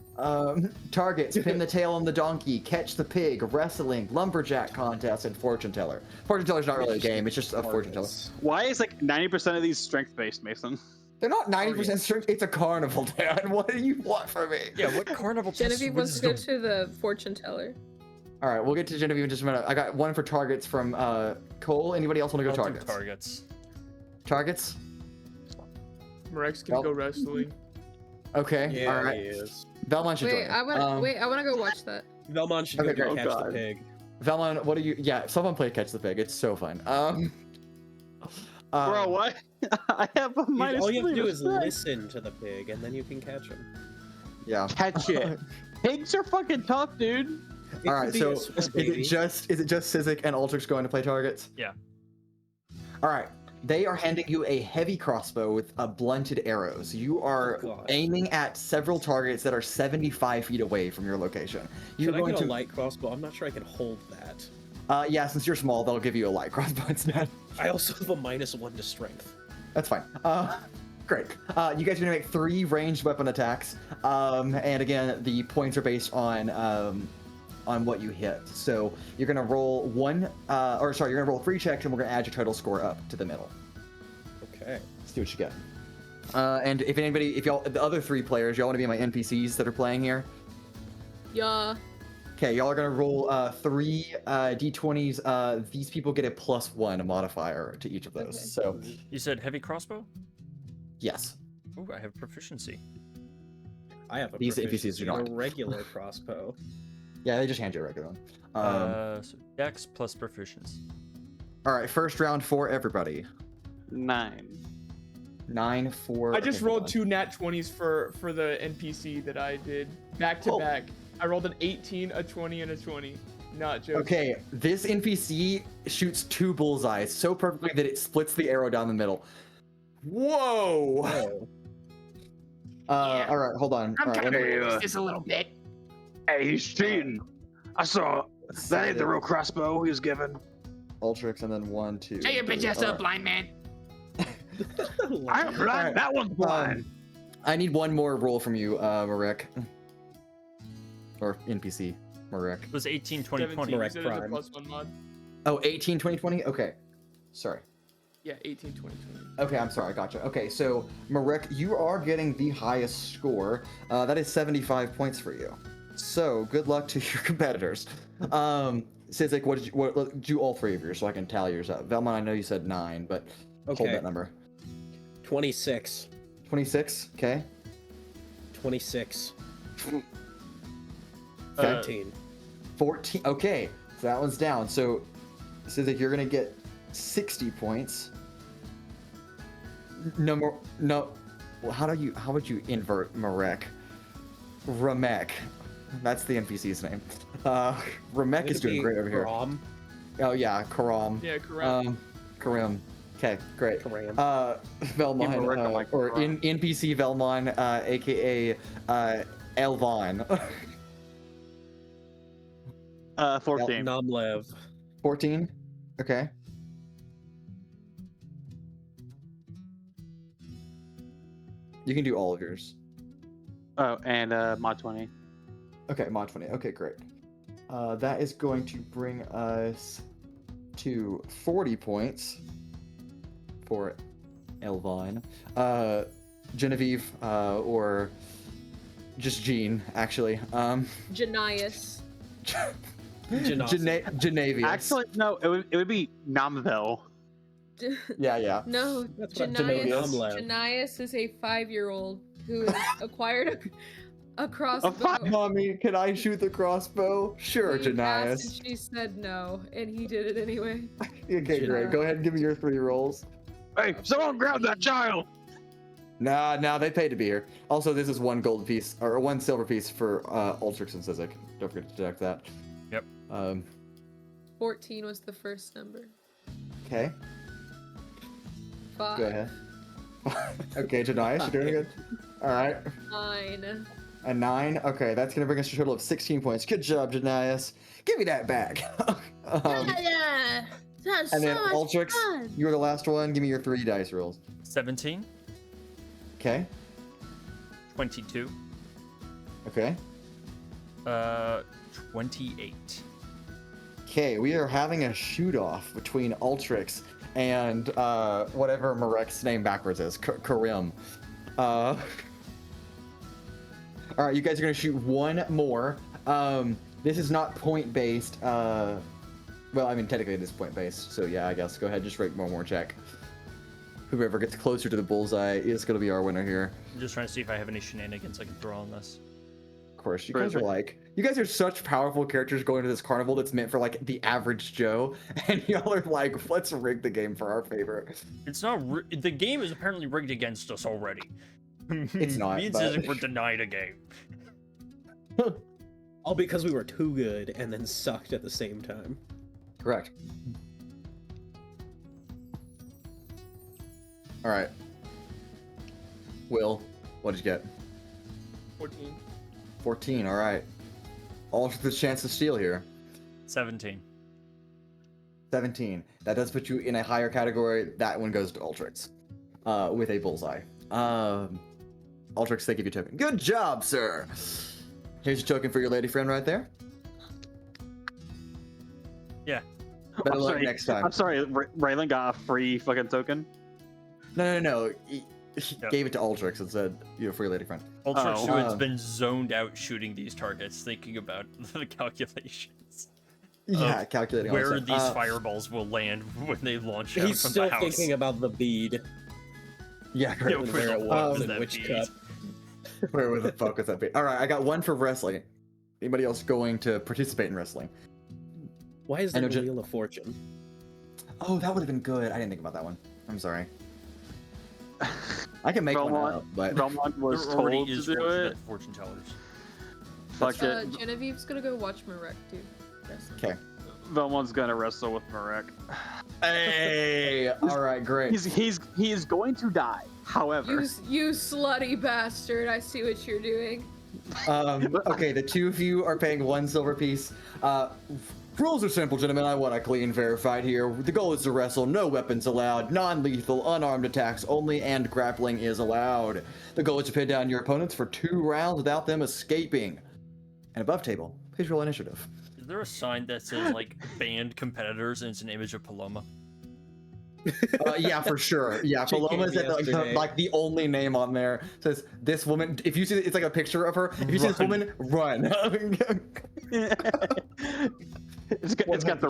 Targets, pin the tail on the donkey, catch the pig, wrestling, lumberjack contest, and fortune teller. Fortune teller's not really a game, it's just a fortune teller. Why is like 90% of these strength based, Mason? They're not 90% strength, it's a carnival, Dan. What do you want from me? Yeah, what carnival tests Genevieve wants to go wisdom? to the fortune teller. Alright, we'll get to Genevieve in just a minute. I got one for targets from Cole. Anybody else want to go I'll do targets? targets. Targets? Marex can go wrestling. Okay, Yeah, alright. he is. Vellmon should Wait, join. I want to go watch that. Vellmon should Okay, go great. catch Oh, the God. pig. Vellmon, what do you... Yeah, someone play Catch the Pig. It's so fun. Bro, what? I have a minus All you have to do 3 is respect. listen to the pig, and then you can catch him. Yeah. Catch it. Pigs are fucking tough, dude. It Alright, could be so a Swiss is baby. it just Sizik and Altrix going to play targets? Yeah. Alright. They are handing you a heavy crossbow with blunted arrows. You are Oh, gosh. aiming at several targets that are 75 feet away from your location. You're Should I going get a to light crossbow? I'm not sure I can hold that. yeah, since you're small, they'll give you a light crossbow instead. I also have a -1 to strength. That's fine. Great. You guys are gonna make 3 ranged weapon attacks. And again, the points are based on what you hit. So you're gonna roll you're gonna roll 3 checks, and we're gonna add your total score up to the middle. Okay. See what you get. And if y'all, the other 3 players, y'all want to be my NPCs that are playing here. Yeah. Okay, y'all are gonna roll 3 d20s. These people get a +1 modifier to each of those. Okay. So You said heavy crossbow? yes. Ooh, I have proficiency. I have a These NPCs proficiency do in not. a regular crossbow. Yeah, they just hand you a regular one. So Dex plus proficiency. All right, first round for everybody. 9. 9 for. I just okay, rolled hold 2 nat 20s for the NPC that I did back to Oh. back. I rolled an 18, a 20, and a 20. Not on. joking. Okay, this NPC shoots 2 bullseyes so perfectly that it splits the arrow down the middle. Whoa! Oh. All right, hold on. All right, let me- this a little bit. Hey, he's cheating. I saw that ain't the real crossbow he was given. Ultrix and then 1, 2. Shut your bitch ass All up, right. blind man. I'm blind. Alright. That one's blind. I need one more roll from you, Marek. Or NPC, Marek. It was 18, 20, 17, 20. you Correct said it was a prime. +1 mod. Oh, 18, 20, 20? Okay. Sorry. Yeah, 18, 20, 20. Okay, I'm sorry, gotcha. Okay, so Marek, you are getting the highest score. That is 75 points for you. So good luck to your competitors. Sizik, what do all 3 of yours so I can tally yours up? Vellmon, I know you said 9, but hold Okay. that number. 26. 26, okay. 26. 13. 14, okay. So that one's down. So Sizik, you're gonna get 60 points. No more, no. Well, how would you invert Marek? Ramek. That's the NPC's name. Ramek is doing great over here. Rom. Oh yeah, Karam. Yeah, correct. Karim. Okay, great. Karam. Vellmon, Give Marek a mic, or Karam. NPC Vellmon, aka Elvon. 14. Nomlev. 14. Okay. You can do all of yours. Oh, and mod 20. Okay, mod 20. Okay, great. That is going to bring us to 40 points for Elvine. Genevieve, or just Jean, actually. Janias. Genevieve. Actually, no, it would be Nomvel. Yeah. No, That's what Janias. Genevieve. Janias is a 5-year-old who has acquired a crossbow. Mommy, can I shoot the crossbow? Sure, He asked Janias. and she said no, and he did it anyway. Okay, great. Go ahead and give me your 3 rolls. Hey, someone grab that child! Nah, they paid to be here. Also, this is 1 gold piece, or 1 silver piece for Altrix and Sizik. Don't forget to deduct that. Yep. 14 was the first number. Okay, 5. go ahead. Okay, Janias, you're doing good. All right. 9. A 9. Okay, that's gonna bring us to a total of 16 points. Good job, Janias. Give me that back. Yeah. That's And so then much Altrix, fun. you were the last one. Give me your 3 dice rolls. 17, Okay. 22, Okay. 28. Okay, we are having a shoot-off between Altrix and whatever Marek's name backwards is, Karim. All right, you guys are gonna shoot 1 more. This is not point-based. Well, I mean, technically it is point-based, so yeah, I guess. Go ahead, just rate one more check. Whoever gets closer to the bullseye is gonna be our winner here. I'm just trying to see if I have any shenanigans I can throw on this. Of course, you guys are such powerful characters going to this carnival that's meant for like the average Joe, and y'all are like, let's rig the game for our favor. It's not. The game is apparently rigged against us already. It's not, Me and but- Sizik were denied a game. All because we were too good and then sucked at the same time. Correct. All right. Will, what did you get? 14. 14. All right. All for the chance to steal here. 17. 17. That does put you in a higher category. That one goes to Altrix, with a bullseye. Altrix, they give you a token. Good job, sir. Here's your token for your lady friend right there. Yeah. Better I'm luck sorry, next time. I'm sorry, Raylan got a free fucking token. No. He Yep. gave it to Altrix and said, for your lady friend. Ultra Oh. Druid's been zoned out shooting these targets, thinking about the calculations. Yeah, calculating all Where this these stuff. firebballs will land when they launch out He's from still the house. thinking about the bead. Yeah, Yeah, great. and where where the it fuck was is and that which bead? cup. Where would the fuck was that be? All right, I got 1 for wrestling. Anybody else going to participate in wrestling? Why is I there know a Wheel of Fortune? Oh, that would have been good. I didn't think about that one. I'm sorry. I can make one Vellmon- up, but Vellmon was There already told is to do it. fortune tellers. Fuck it. Genevieve's gonna go watch Marek do wrestling. okay. Vellmon's gonna wrestle with Marek. Hey, all right, great. He is going to die. However, You slutty bastard! I see what you're doing. Okay, the 2 of you are paying 1 silver piece. Rules are simple, gentlemen. I want a clean, fair fight here. The goal is to wrestle, no weapons allowed, non-lethal, unarmed attacks only, and grappling is allowed. The goal is to pin down your opponents for 2 rounds without them escaping. And above table, please roll initiative. Is there a sign that says like banned competitors and it's an image of Paloma? Yeah, for sure. Yeah, She Paloma is came at yesterday. like the only name on there. Says this woman. If you see, it's like a picture of her. If you see this Run. woman, run. it's got the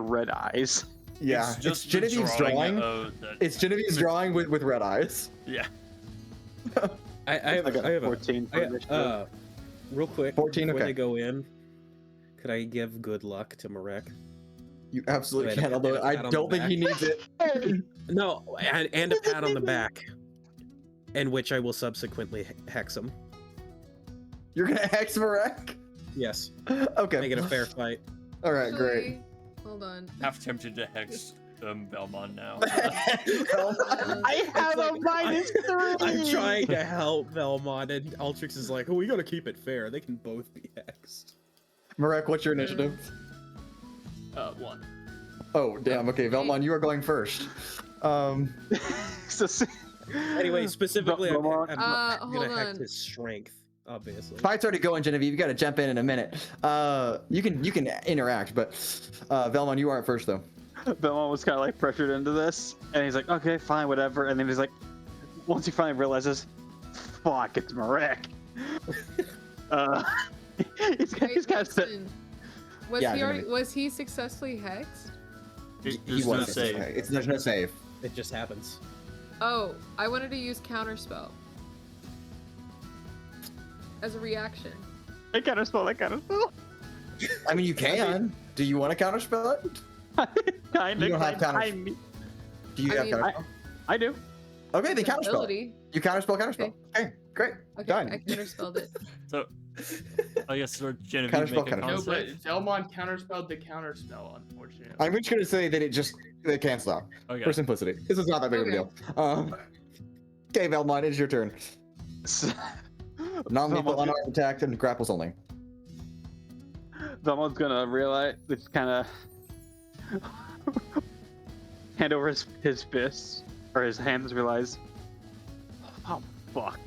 red eyes. Yeah, It's it's, just the Genevieve's drawing. that- It's Genevieve's drawing with red eyes. Yeah. I have a 14 for initiative. real quick. 14, before okay. they go in, could I give good luck to Marek? You absolutely Wait, can. Although I pat on don't the think he needs it. No, and a pat on the back, in which I will subsequently hex him. You're gonna hex Marek? Yes, Okay. make it a fair fight. All right, great. Actually, hold on. Half tempted to hex Vellmon now. I have a -3. I'm trying to help Vellmon, and Altrix is like, "Oh, we gotta keep it fair. They can both be hexed." Marek, what's your initiative? 1. Oh, damn. Okay, Vellmon, you are going first. Anyway, specifically, I'm hold gonna hack on. his strength, obviously. Fight's already going, Genevieve. You gotta jump in a minute. You can interact, but Vellmon, you aren't first though. Vellmon was kind of like pressured into this, and he's like, okay, fine, whatever. And then he's like, once he finally realizes, fuck, it's Marek. He's kind of set. Was Yeah, he already? Genevieve. Was he successfully hexed? There's no save. There's no save. It just happens. Oh, I wanted to use counterspell as a reaction. I counterspell. I mean, you can. Do you want to counterspell it? Kinda. You don't have Do you I have mean, counterspell? I do. Okay, then It's an counterspell. ability. You counterspell. Okay, great. Okay, Done. I counterspelled it. So, I guess Genevieve Counterspell, make a counterspell. No, con but save. Vellmon counterspelled the counterspell, unfortunately. I'm just gonna say that it cancels out Okay. for simplicity. This is not that big of a deal. Okay, Vellmon, it's your turn. Non-lethal unarmed attack and grapples only. Someone's gonna realize, just kind of hand over his fists or his hands. Realize, oh fuck.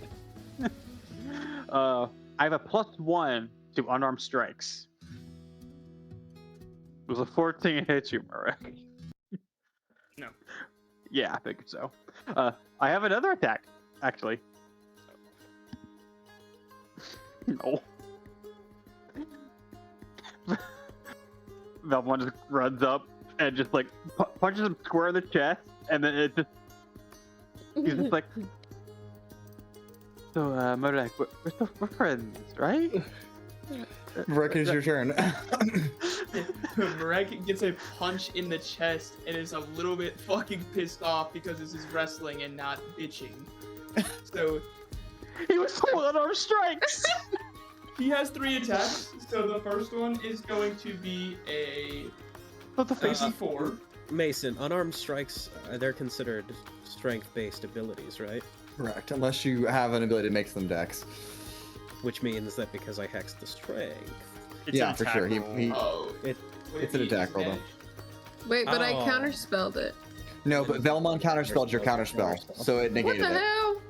I have a +1 to unarmed strikes. It was a 14 hit you, Marek. No. Yeah, I think so. I have another attack, actually. No. Vellmon just runs up and just like punches him square in the chest, and then it just he's just like, so Marek, we're friends, right? Marek, it's your turn. Marek gets a punch in the chest and is a little bit fucking pissed off because this is wrestling and not bitching. So He was full unarmed strikes. he has 3 attacks. So the first one is going to be a What the face? 4. Mason, unarmed strikes, they're considered strength-based abilities, right? Correct, unless you have an ability to make them dex. Which means that because I hexed the strength, It's Yeah, an for attack sure. roll. Oh. It- Would it's it an be attack roll, though. disadvantage? Wait, but I Oh. counterspelled it. No, but Vellmon counterspelled your counterspell, so it What negated the it. hell?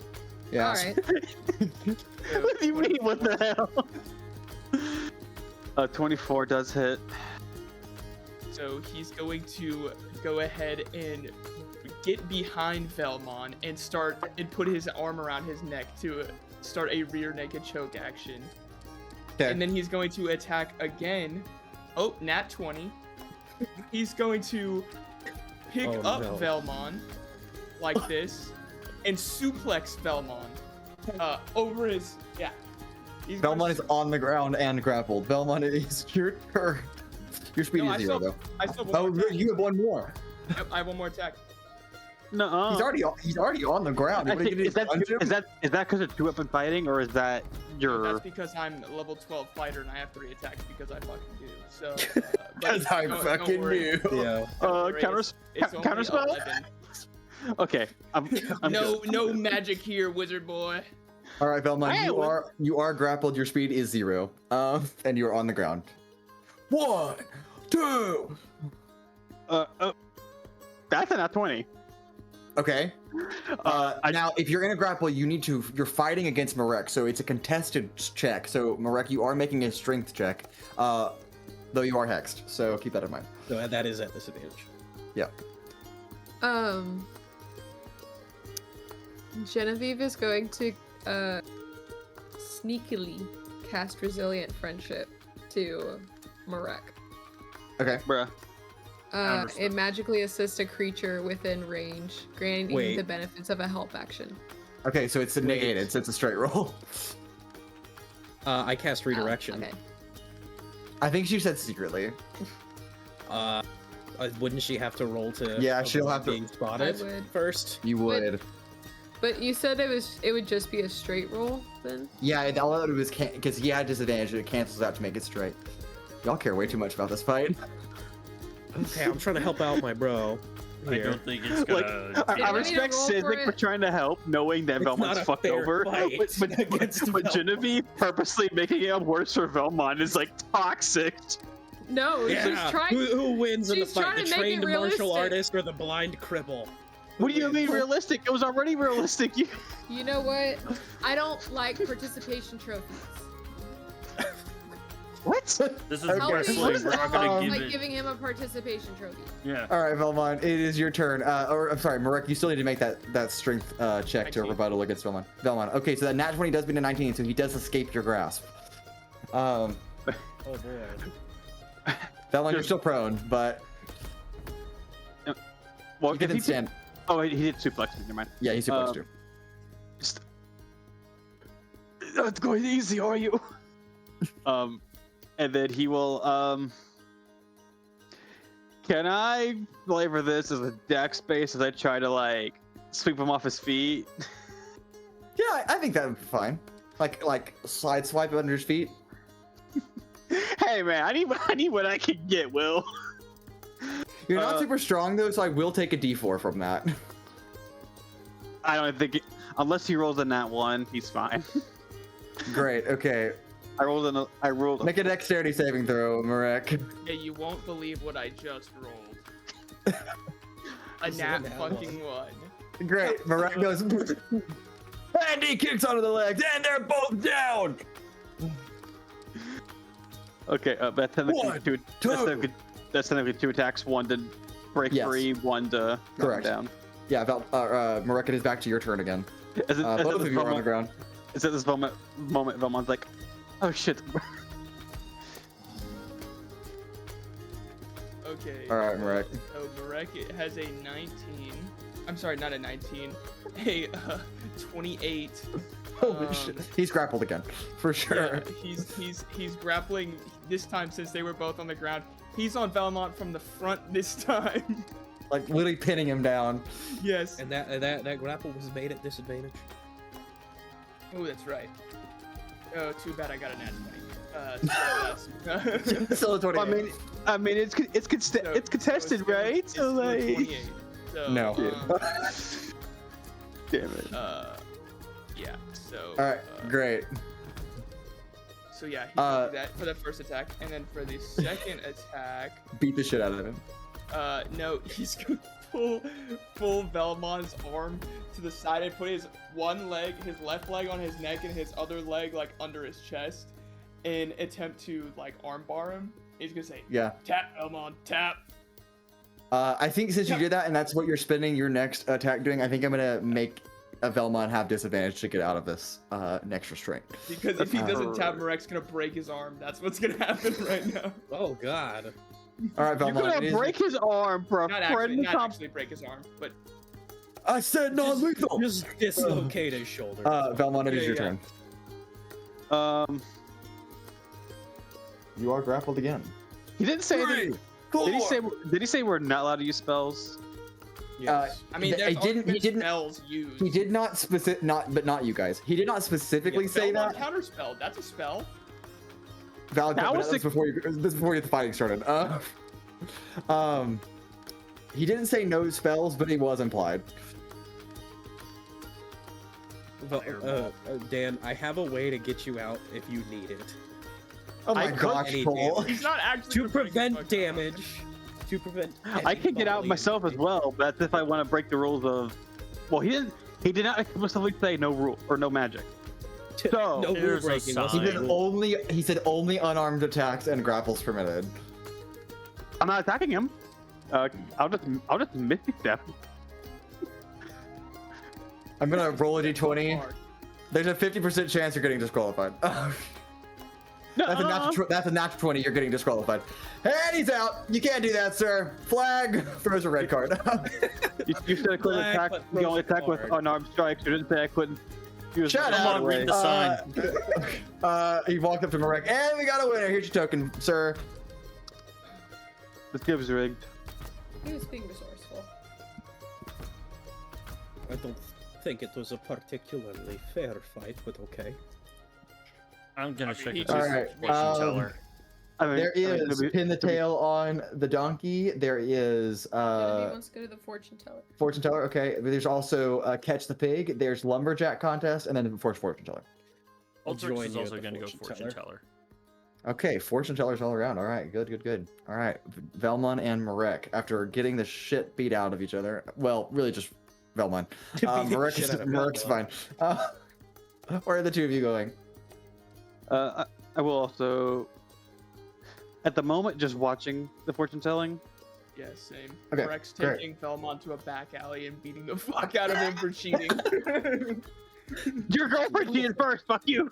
Yeah. All right. What do you mean? What the hell? 24 does hit. So he's going to go ahead and get behind Vellmon and start and put his arm around his neck to start a rear naked choke action. Okay. And then he's going to attack again. Oh, nat 20. He's going to pick Oh, up no. Vellmon like this and suplex Vellmon over his He's gonna Vellmon is on the ground and grappled. Vellmon, it is your turn. Your speed No, is 0 though. I still have Oh, one more attack. you have one more. Yep, I have one more attack. No. He's already on the ground. I What are you think, gonna do, punch him? is that because of 2-weapon fighting, or is that your? That's because I'm a level 12 fighter and I have 3 attacks because I fucking do. So, Because I don't fucking worry. knew. yeah. Don't worry, Counters- it's only counterspell? 11. Okay. I'm No magic here, wizard boy. All right, Vellmon, Hey, you are grappled. Your speed is 0, and you are on the ground. 1, 2. That's a nat 20. Okay. I- Now, if you're in a grapple, you're fighting against Marek, so it's a contested check. So Marek, you are making a strength check, though you are hexed. So keep that in mind. So that is at disadvantage. Yeah. Genevieve is going to sneakily cast Resilient Friendship to Marek. Okay. Bruh. It magically assists a creature within range, granting Wait. the benefits of a help action. Okay, so it's negated, so it's a straight roll. I cast redirection. Oh, okay. I think she said secretly. Wouldn't she have to roll to? Yeah, she'll avoid have to- being spotted I would. first. You would. But you said it would just be a straight roll then? Yeah, all of it was because he had disadvantage. It cancels out to make it straight. Y'all care way too much about this fight. Okay, I'm trying to help out my bro. I Here. don't think it's Like, gonna. I we respect roll for Sizik for it? trying to help, knowing that It's not Vellmon's a fucked fair over. fight against But Vellmon. Genevieve purposely making it worse for Vellmon is like toxic. No, she's Yeah. trying. Who wins in the she's fight? trying The to make it trained martial realistic. artist or the blind cripple? What do you mean realistic? It was already realistic. You know what? I don't like participation trophies. What? This is Help me. wrestling. We're not gonna give Like it. giving him a participation trophy. Yeah. All right, Vellmon, it is your turn. Or I'm sorry, Marek, you still need to make that strength check to 19. rebuttal against Vellmon. Vellmon. Okay, so that nat 20 does beat a 19, so he does escape your grasp. Oh boy. Vellmon, you're still prone, but Well, you can if he stand. Oh, he did suplex me. Never mind. Yeah, he's supposed to. Just... Not going easy, are you? And then he will. Can I flavor this as a dex space as I try to like sweep him off his feet? Yeah, I think that would be fine. Like side swipe under his feet. Hey man, I need what I can get, Will. You're not Uh, super strong though, so I will take a D4 from that. I don't think unless he rolls a nat 1, he's fine. Great. Okay. I rolled. Make a dexterity saving throw, Marek. Yeah, you won't believe what I just rolled. A Is it nat a nat fucking one. Great. Marek goes. And he kicks onto the legs, and they're both down. Okay, that's technically One, two. That's technically 2 attacks. 1 to break Yes. free. 1 to knock Correct. down. Yeah, Marek, it is back to your turn again. As Both of you are on the ground. It's at this moment Vellmon's like, oh shit. Okay. All right, Marek. So Marek has a 19. I'm sorry, not a 19. A 28. Holy shit. He's grappled again, for sure. Yeah, he's grappling this time since they were both on the ground. He's on Vellmon from the front this time. Like literally pinning him down. Yes. And that grapple was made at disadvantage. Oh, that's right. Oh, too bad I got a nat 20. Still a 28. I mean, it's So contested, it's right? It's So still like, 28. So, No. damn it. Yeah. So. All right, great. So yeah, he can do that for the first attack, and then for the second attack, Beat the shit out of him. no, he's gonna pull Vellmon's arm to the side and put his his left leg on his neck and his other leg like under his chest, and attempt to like armbar him. He's gonna say, Yeah. "Tap, Vellmon, tap." I think since you did that and that's what you're spending your next attack doing, I think I'm gonna make a Vellmon have disadvantage to get out of this next restraint. Because if he doesn't tap, Marek's gonna break his arm. That's what's gonna happen right now. Oh god. All right, You're Vellmon. gonna it is- break his arm, bro. Not actually break his arm, but I said non-lethal. Just dislocate his shoulder. Vellmon, it is Yeah, your yeah. turn. You are grappled again. He didn't say that. Did he say we're not allowed to use spells? Yes. I mean, He there's didn't- always he didn't- spells used. He did not not you guys. He did not specifically Yeah, say Vellmon that. counterspell. That's a spell. Valid. That But was that was before the fighting started. He didn't say no spells, but he was implied. Dan, I have a way to get you out if you need it. Oh my I could- gosh, any Cole. damage. He's not actually To gonna break his prevent fucking arm. damage. To prevent. I can get out myself as well, but that's if I want to break the rules of. Well, he didn't. He did not explicitly say no rule or no magic. So- no rule Here's a breaking. sign. wasn't He a said rule. only unarmed attacks and grapples permitted. I'm not attacking him. I'll just misty step. I'm gonna roll a d20. Hard. There's a 50% chance you're getting disqualified. That's a natural 20. You're getting disqualified. And he's out. You can't do that, sir. Flag throws a red card. You said I couldn't Flag, attack. but You only throws attack with card. unarmed strikes. You didn't say I couldn't. Use Shut the up. Come on, read the sign. He walked up to Marek, and we got a winner. Here's your token, sir. This gives rigged. He was being resourceful. I don't think it was a particularly fair fight, but okay. I'm gonna check he the just- Alright, fortune teller. There is pin the tail on the donkey. There is Genevieve wants to go to the fortune teller. fortune teller. Okay. There's also catch the pig. There's lumberjack contest, and then fortune teller. Altrix is also going to go fortune teller. Okay, fortune tellers all around. All right, good. All right, Vellmon and Marek, after getting the shit beat out of each other. Well, really just Vellmon. Marek's fine. Where are the two of you going? I will also, at the moment, just watching the fortune telling. Yeah, same. Okay, Rex great. taking Vellmon to a back alley and beating the fuck out of him for cheating. Your girlfriend cheated first. Fuck you.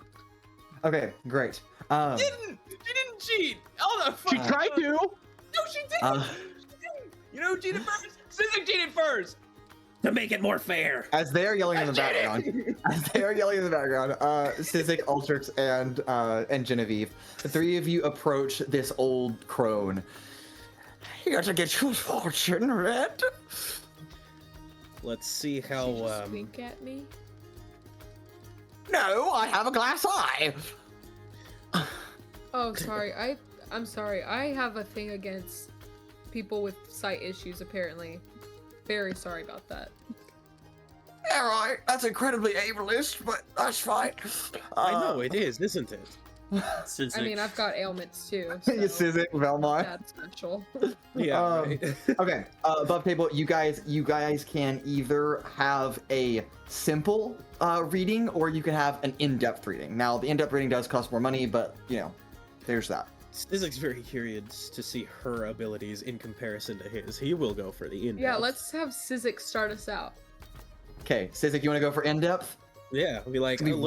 Okay, great. She didn't cheat. Oh the fuck. She tried to. No, she didn't. She didn't. You know who cheated first? Sizik cheated first. To make it more fair. As they're yelling in the background, Sizik, Altrix, and Genevieve, the three of you approach this old crone. You got to get your fortune read. Let's see She how. just wink at me. No, I have a glass eye. Oh, sorry. I'm sorry. I have a thing against people with sight issues, apparently. Very sorry about that. Yeah, right. That's incredibly ableist, but that's fine. I know it is, isn't it? Sizik. I mean, I've got ailments too. You So Sizik, Vellmon. that's special. Yeah. Right. Okay, above table, you guys can either have a simple reading or you can have an in-depth reading. Now, the in-depth reading does cost more money, but you know, there's that. Sizik's very curious to see her abilities in comparison to his. He will go for the in-depth. Yeah, let's have Sizik start us out. Okay, Sizik, you want to go for in-depth? Yeah, we'll be like, It's gonna be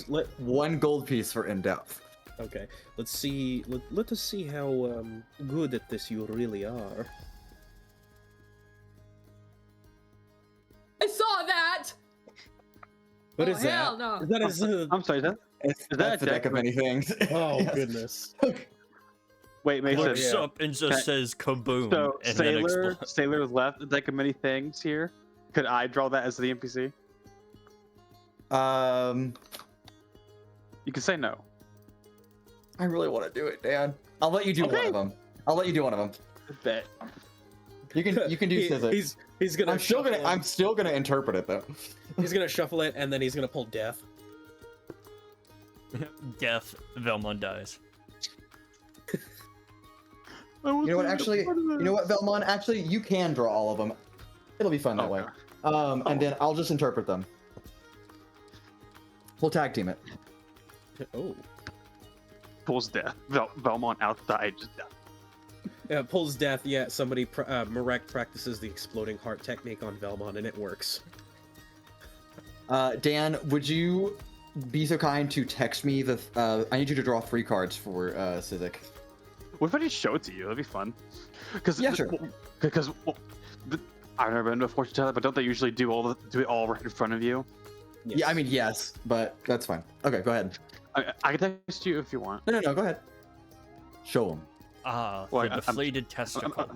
let's, one gold piece for in-depth. Okay, let's see. Let us see how good at this you really are. I saw that. What Oh, is hell that? no. Is that a... I'm sorry. That's the deck of many things. Oh Yes. goodness. Wait, Mason. Looks up and just Okay. says kaboom. So and then explodes. Sailor left a deck of many things here. Could I draw that as the NPC? You can say no. I really want to do it, Dan. I'll let you do one of them. I'll let you do one of them. Bet. You can do Sizik. He's gonna. I'm still gonna interpret it though. He's gonna shuffle it and then he's gonna pull death. Death. Vellmon dies. You know what? Actually, you know what, Vellmon? Actually, you can draw all of them. It'll be fun that way. And then I'll just interpret them. We'll tag team it. Oh. Pulls death. Vellmon outside. Just death. Yeah, pulls death. Yeah, somebody. Marek practices the exploding heart technique on Vellmon, and it works. Dan, would you be so kind to text me the? I need you to draw 3 cards for Sizik. What if I just show it to you? That'd be fun. Because Yeah, sure. Because I've never been to a fortune teller, but don't they usually do it all right in front of you? Yes. Yeah, I mean yes, but that's fine. Okay, go ahead. I can text you if you want. No, go ahead. Show them. Ah, Well, the deflated testicle.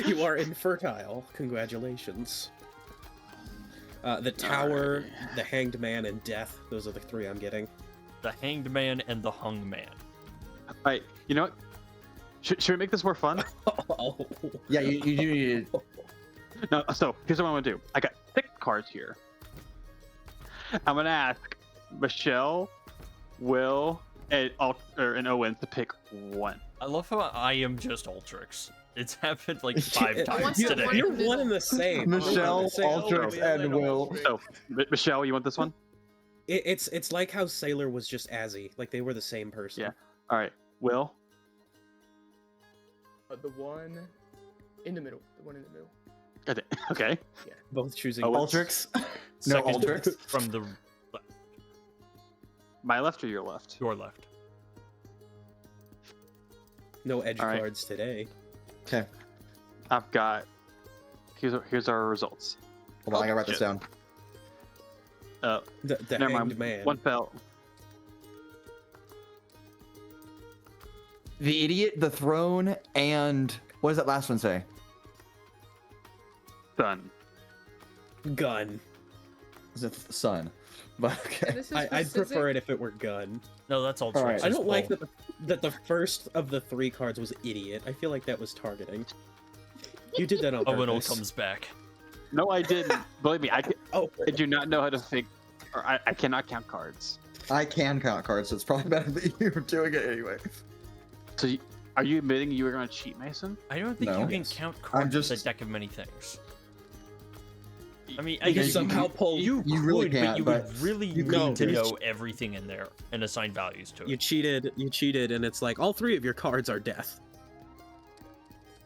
You are infertile. Congratulations. The tower, the hanged man, and death. Those are the 3 I'm getting. The hanged man and the hung man. Alright, you know what? Should we make this more fun? Oh. Yeah, you do need to. No, so here's what I'm gonna do. I got 6 cards here. I'm gonna ask Michelle, Will, and Owens to pick one. I love how I am just Altrix. It's happened like 5 I want times that today. one. You're one and the same. Michelle, One and the Altrix, same. and Will. So, Michelle, you want this one? It's like how Sailor was just Azzy. Like they were the same person. Yeah. All right, Will. The one in the middle. The one in the middle. Okay. Both choosing. Altrix. No, Second Altrix. from the left. My left or your left? Your left. No edge All right. cards today. Okay. I've got. Here's our results. Hold on, I gotta write this shit. down. The Never hanged mind. man. One fell. The idiot, the throne, and what does that last one say? Done. Gun. Is it sun? But okay. This is for I'd prefer Sizik. it if it were gun. No, that's all Alright. tricks. I don't like that the first of the 3 cards was idiot. I feel like that was targeting. You did that on Oh, when all purpose. comes back. No, I didn't. Believe me, Oh, I do not know how to think, or I cannot count cards. I can count cards, so it's probably better that you're doing it anyway. So, are you admitting you were going to cheat, Mason? I don't think No. you can count cards just- as a deck of many things. I mean, I you guess can somehow pull. you You could, really but can't, you but would really you need couldn't to do. know everything in there and assign values to it. You cheated, and it's like all 3 of your cards are death.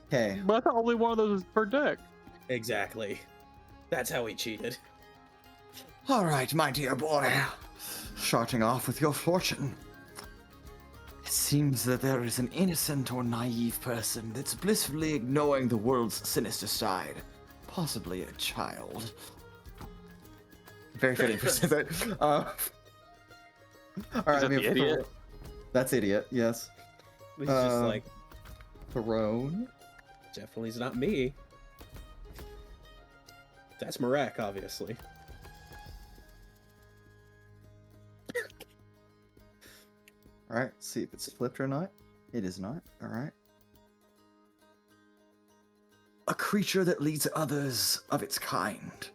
Okay. But I thought only one of those is per deck. Exactly. That's how he cheated. All right, my dear boy. Starting off with your fortune. It seems that there is an innocent or naive person that's blissfully ignoring the world's sinister side. Possibly a child. Very fitting for Sizik. All right, that the idiot? That's idiot. Yes. He's just like, Throne. definitely is not me. That's Marek, obviously. All right. See if it's flipped or not. It is not. All right. A creature that leads others of its kind,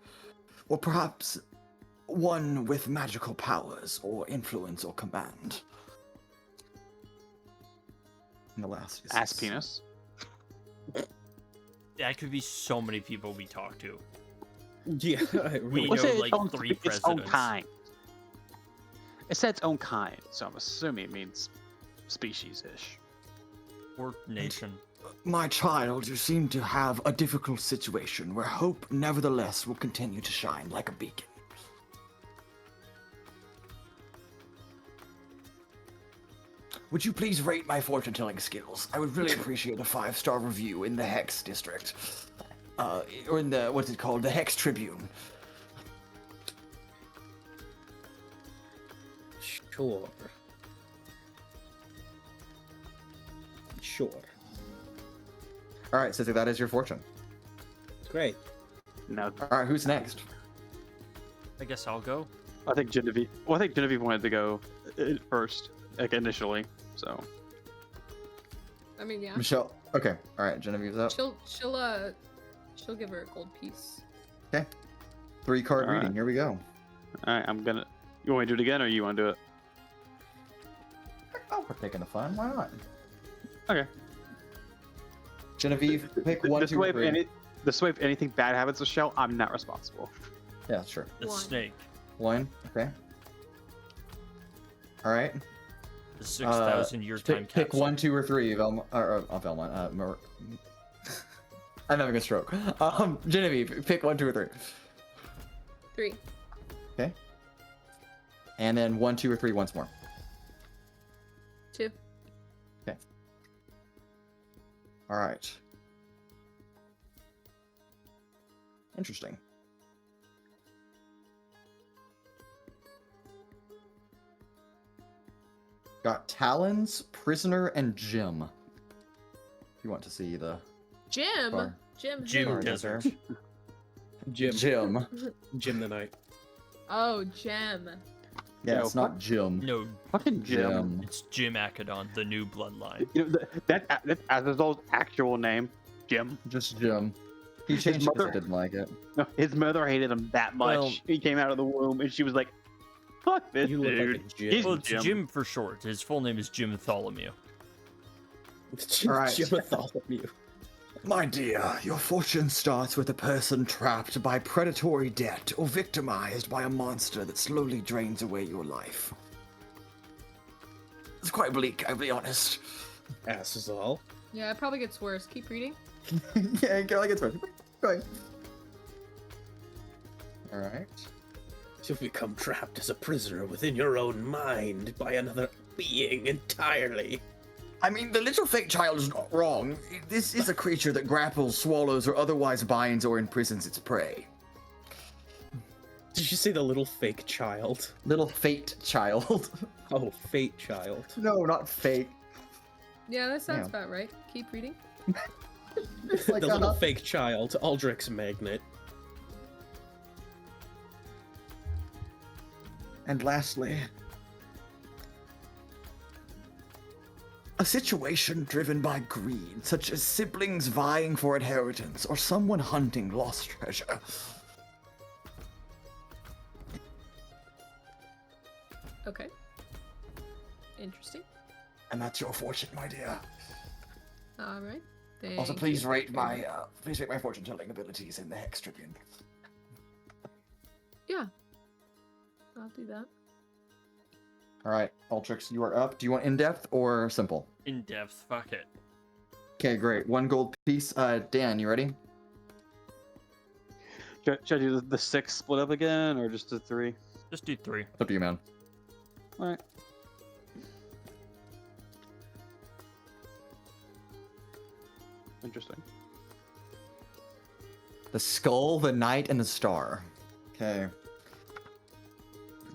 or perhaps one with magical powers or influence or command. And the last is Ass penis. That could be so many people we talk to. Yeah, I We really What's know, it? like, 3 its own presidents. kind. It said its own kind, so I'm assuming it means species-ish. Or nation. My child, you seem to have a difficult situation where hope nevertheless will continue to shine like a beacon. Would you please rate my fortune-telling skills? I would really appreciate a 5-star review in the Hex District. Or in the, what's it called? The Hex Tribune. Sure. Sure. Alright, so that is your fortune. Great. No, Alright, who's next? I guess I'll go. I think Genevieve. Well, I think Genevieve wanted to go first, like initially. So I mean, yeah. Michelle. Okay, alright, Genevieve's up. She'll give her a gold piece. 3-card Alright. reading, here we go. all right, I'm gonna. You want me to do it again, or you want to do it? Oh, we're taking the fun, why not? Okay. Genevieve, pick 1, This 2, way, or 3. this way, if anything bad happens to Shell, I'm not responsible. Yeah, sure. The 1. snake. 1, okay. Alright. The 6,000 year time Pick capsule. 1, 2, or 3, Vellmon. Vellmon. I'm having a stroke. Genevieve, pick 1, 2, or 3. 3. Okay. And then 1, 2, or 3 once more. 2. Alright. Interesting. Got Talons, Prisoner, and Jim. If you want to see the Jim. bar. Jim. Jim who? Bar Desert. there. Jim. Jim. Jim the Knight. Oh, Gem. Yeah, Yo, it's not Jim. No, Fucking Jim. Jim. it's Jim Akedon, the new bloodline. You know that's his old actual name, Jim. Just Jim. He changed it because mother- I didn't like it. No, his mother hated him that much. Well- He came out of the womb, and she was like, "Fuck this You look dude." like a Jim. He's Well, it's Jim. Jim for short. His full name is Jim Tholomew. Alright. Jim Bartholomew. My dear, your fortune starts with a person trapped by predatory debt or victimized by a monster that slowly drains away your life. It's quite bleak, I'll be honest. Ass is all. Yeah, it probably gets worse. Keep reading. Yeah, Carol gets ready. Go Alright. You'll become trapped as a prisoner within your own mind by another being entirely. I mean, the little fake child is not wrong. This is a creature that grapples, swallows, or otherwise binds or imprisons its prey. Did you say the little fake child? Little fate child. Oh, fate child. No, not fake. Yeah, that sounds Yeah. about right. Keep reading. It's like the little a- fake child, Aldrix Magnet. And lastly, a situation driven by greed, such as siblings vying for inheritance or someone hunting lost treasure. Okay. Interesting. And that's your fortune, my dear. All right. Also, Thank please you. rate my fortune-telling abilities in the Hex Tribune. Yeah. I'll do that. All right, Altrix, you are up. Do you want in-depth or simple? In depth, fuck it. Okay, great. 1 gold piece. Dan, you ready? Should I do the 6 split up again, or just the 3? Just do 3. It's up to you, man. All right. Interesting. The skull, the knight, and the star. Okay. Here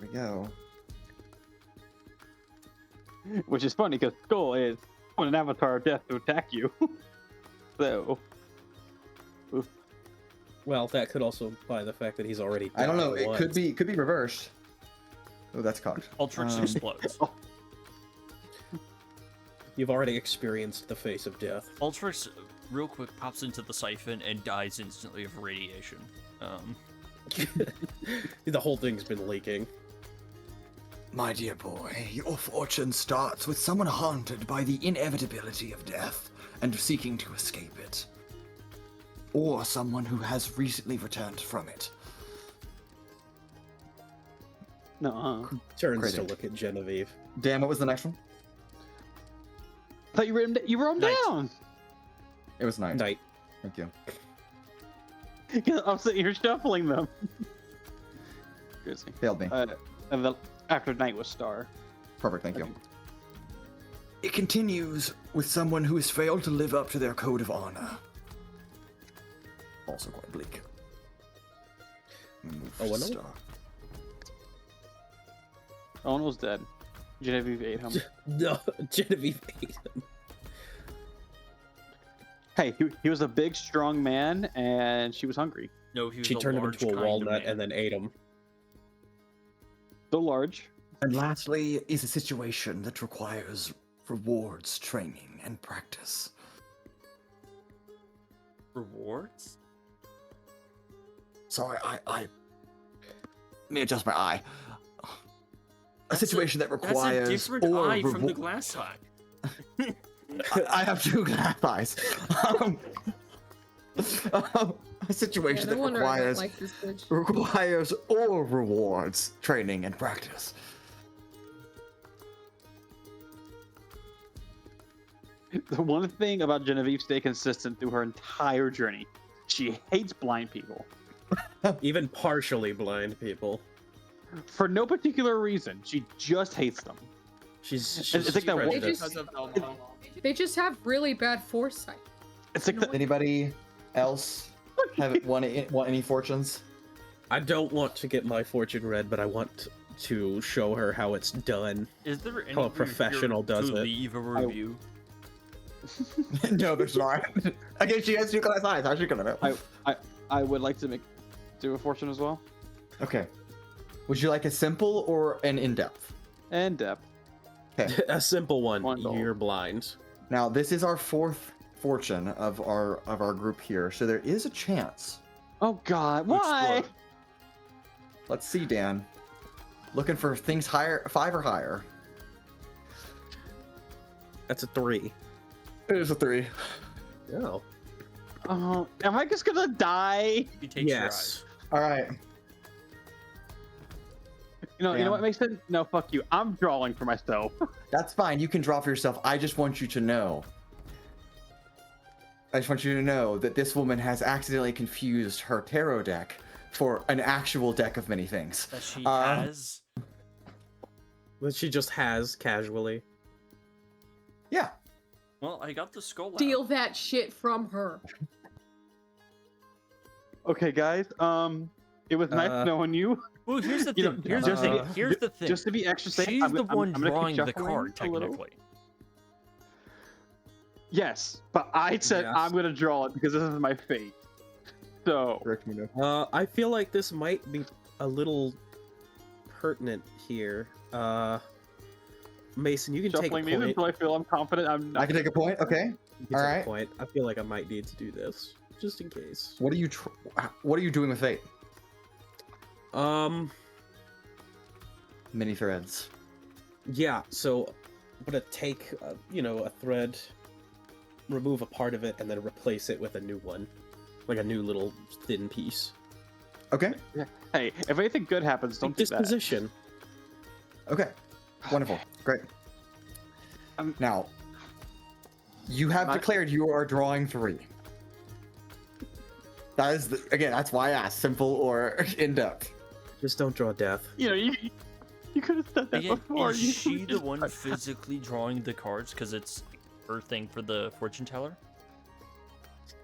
we go. Which is funny because Skull is on an avatar of death to attack you. So. Oof. Well, that could also imply the fact that he's already. I don't know. died It once. could be reversed. Oh, that's cocked. Ultrix explodes. You've already experienced the face of death. Ultrix, real quick, pops into the siphon and dies instantly of radiation. The whole thing's been leaking. My dear boy, your fortune starts with someone haunted by the inevitability of death and seeking to escape it. Or someone who has recently returned from it. No. Turns Crazy. to look at Genevieve. Dan, what was the next one? I thought you wrote him Nice. down. It was knight. Knight. Thank you. I'm sitting here shuffling them. Crazy. Failed me. And then after night was star. Perfect, thank you. It continues with someone who has failed to live up to their code of honor. Also quite bleak. Move Oh, another? star. Owen was dead. Genevieve ate him. No, Genevieve ate him. Hey, he was a big, strong man, and she was hungry. No, he was She a turned him large into a kind of walnut man. and then ate him. So large. And lastly is a situation that requires rewards, training, and practice. Rewards? Sorry, I let me adjust my eye. A That's situation that That's requires a different or eye from the rewar- glass eye. I have 2 glass eyes. A situation Yeah, no that wonder I don't requires like this bitch. requires or rewards training and practice. The one thing about Genevieve stay consistent through her entire journey. She hates blind people. Even partially blind people. For no particular reason. She just hates them. She's It's like that one- prejudiced. They Because of Vellmon. They just have really bad foresight. It's like Anybody else want any fortunes? I don't want to get my fortune read, but I want to show her how it's done. Is there any How a way professional here does to it. leave a review? No, there's not. Again, she has 2 glass eyes. How's she gonna know? I would like to do a fortune as well. Okay. Would you like a simple or an in-depth? And depth. Okay. A simple one. One gold. You're blind. Now, this is our 4th fortune of our group here, so there is a chance. Oh God! to Why? explode. Let's see, Dan. Looking for things higher, 5 or higher. That's a 3. It is a 3. Oh. Am I just gonna die? He takes your Yes. All right. You know Damn. what makes sense? No, fuck you. I'm drawing for myself. That's fine. You can draw for yourself. I just want you to know. I just want you to know that this woman has accidentally confused her tarot deck for an actual deck of many things. That she has. That she just has casually. Yeah. Well, I got the skull out. Steal that shit from her. Okay, guys. It was nice knowing you. Well, here's the You know, thing. Here's just the to thing. get- Here's the thing. Just to be extra safe, She's the one gonna keep drawing the shuffling card, a little. technically. Yes, but I said Yes. I'm gonna draw it because this is my fate. So Correct me now. I feel like this might be a little pertinent here. Mason, you can take a Shuffling these point. until I feel I'm confident. I'm not. I can take a point. Okay. You can All take right. a point. I feel like I might need to do this just in case. What are you? What are you doing with fate? Mini threads. Yeah. So I'm gonna take, a thread, remove a part of it, and then replace it with a new one, like a new little thin piece. Okay. Hey, if anything good happens, don't do that. Disposition. Okay. Wonderful. Great. Now, you have declared you are drawing 3. That is, again, that's why I asked, simple or in-depth. Just don't draw death. You could have said that Again, before. is she the one physically drawing the cards because it's her thing for the fortune teller?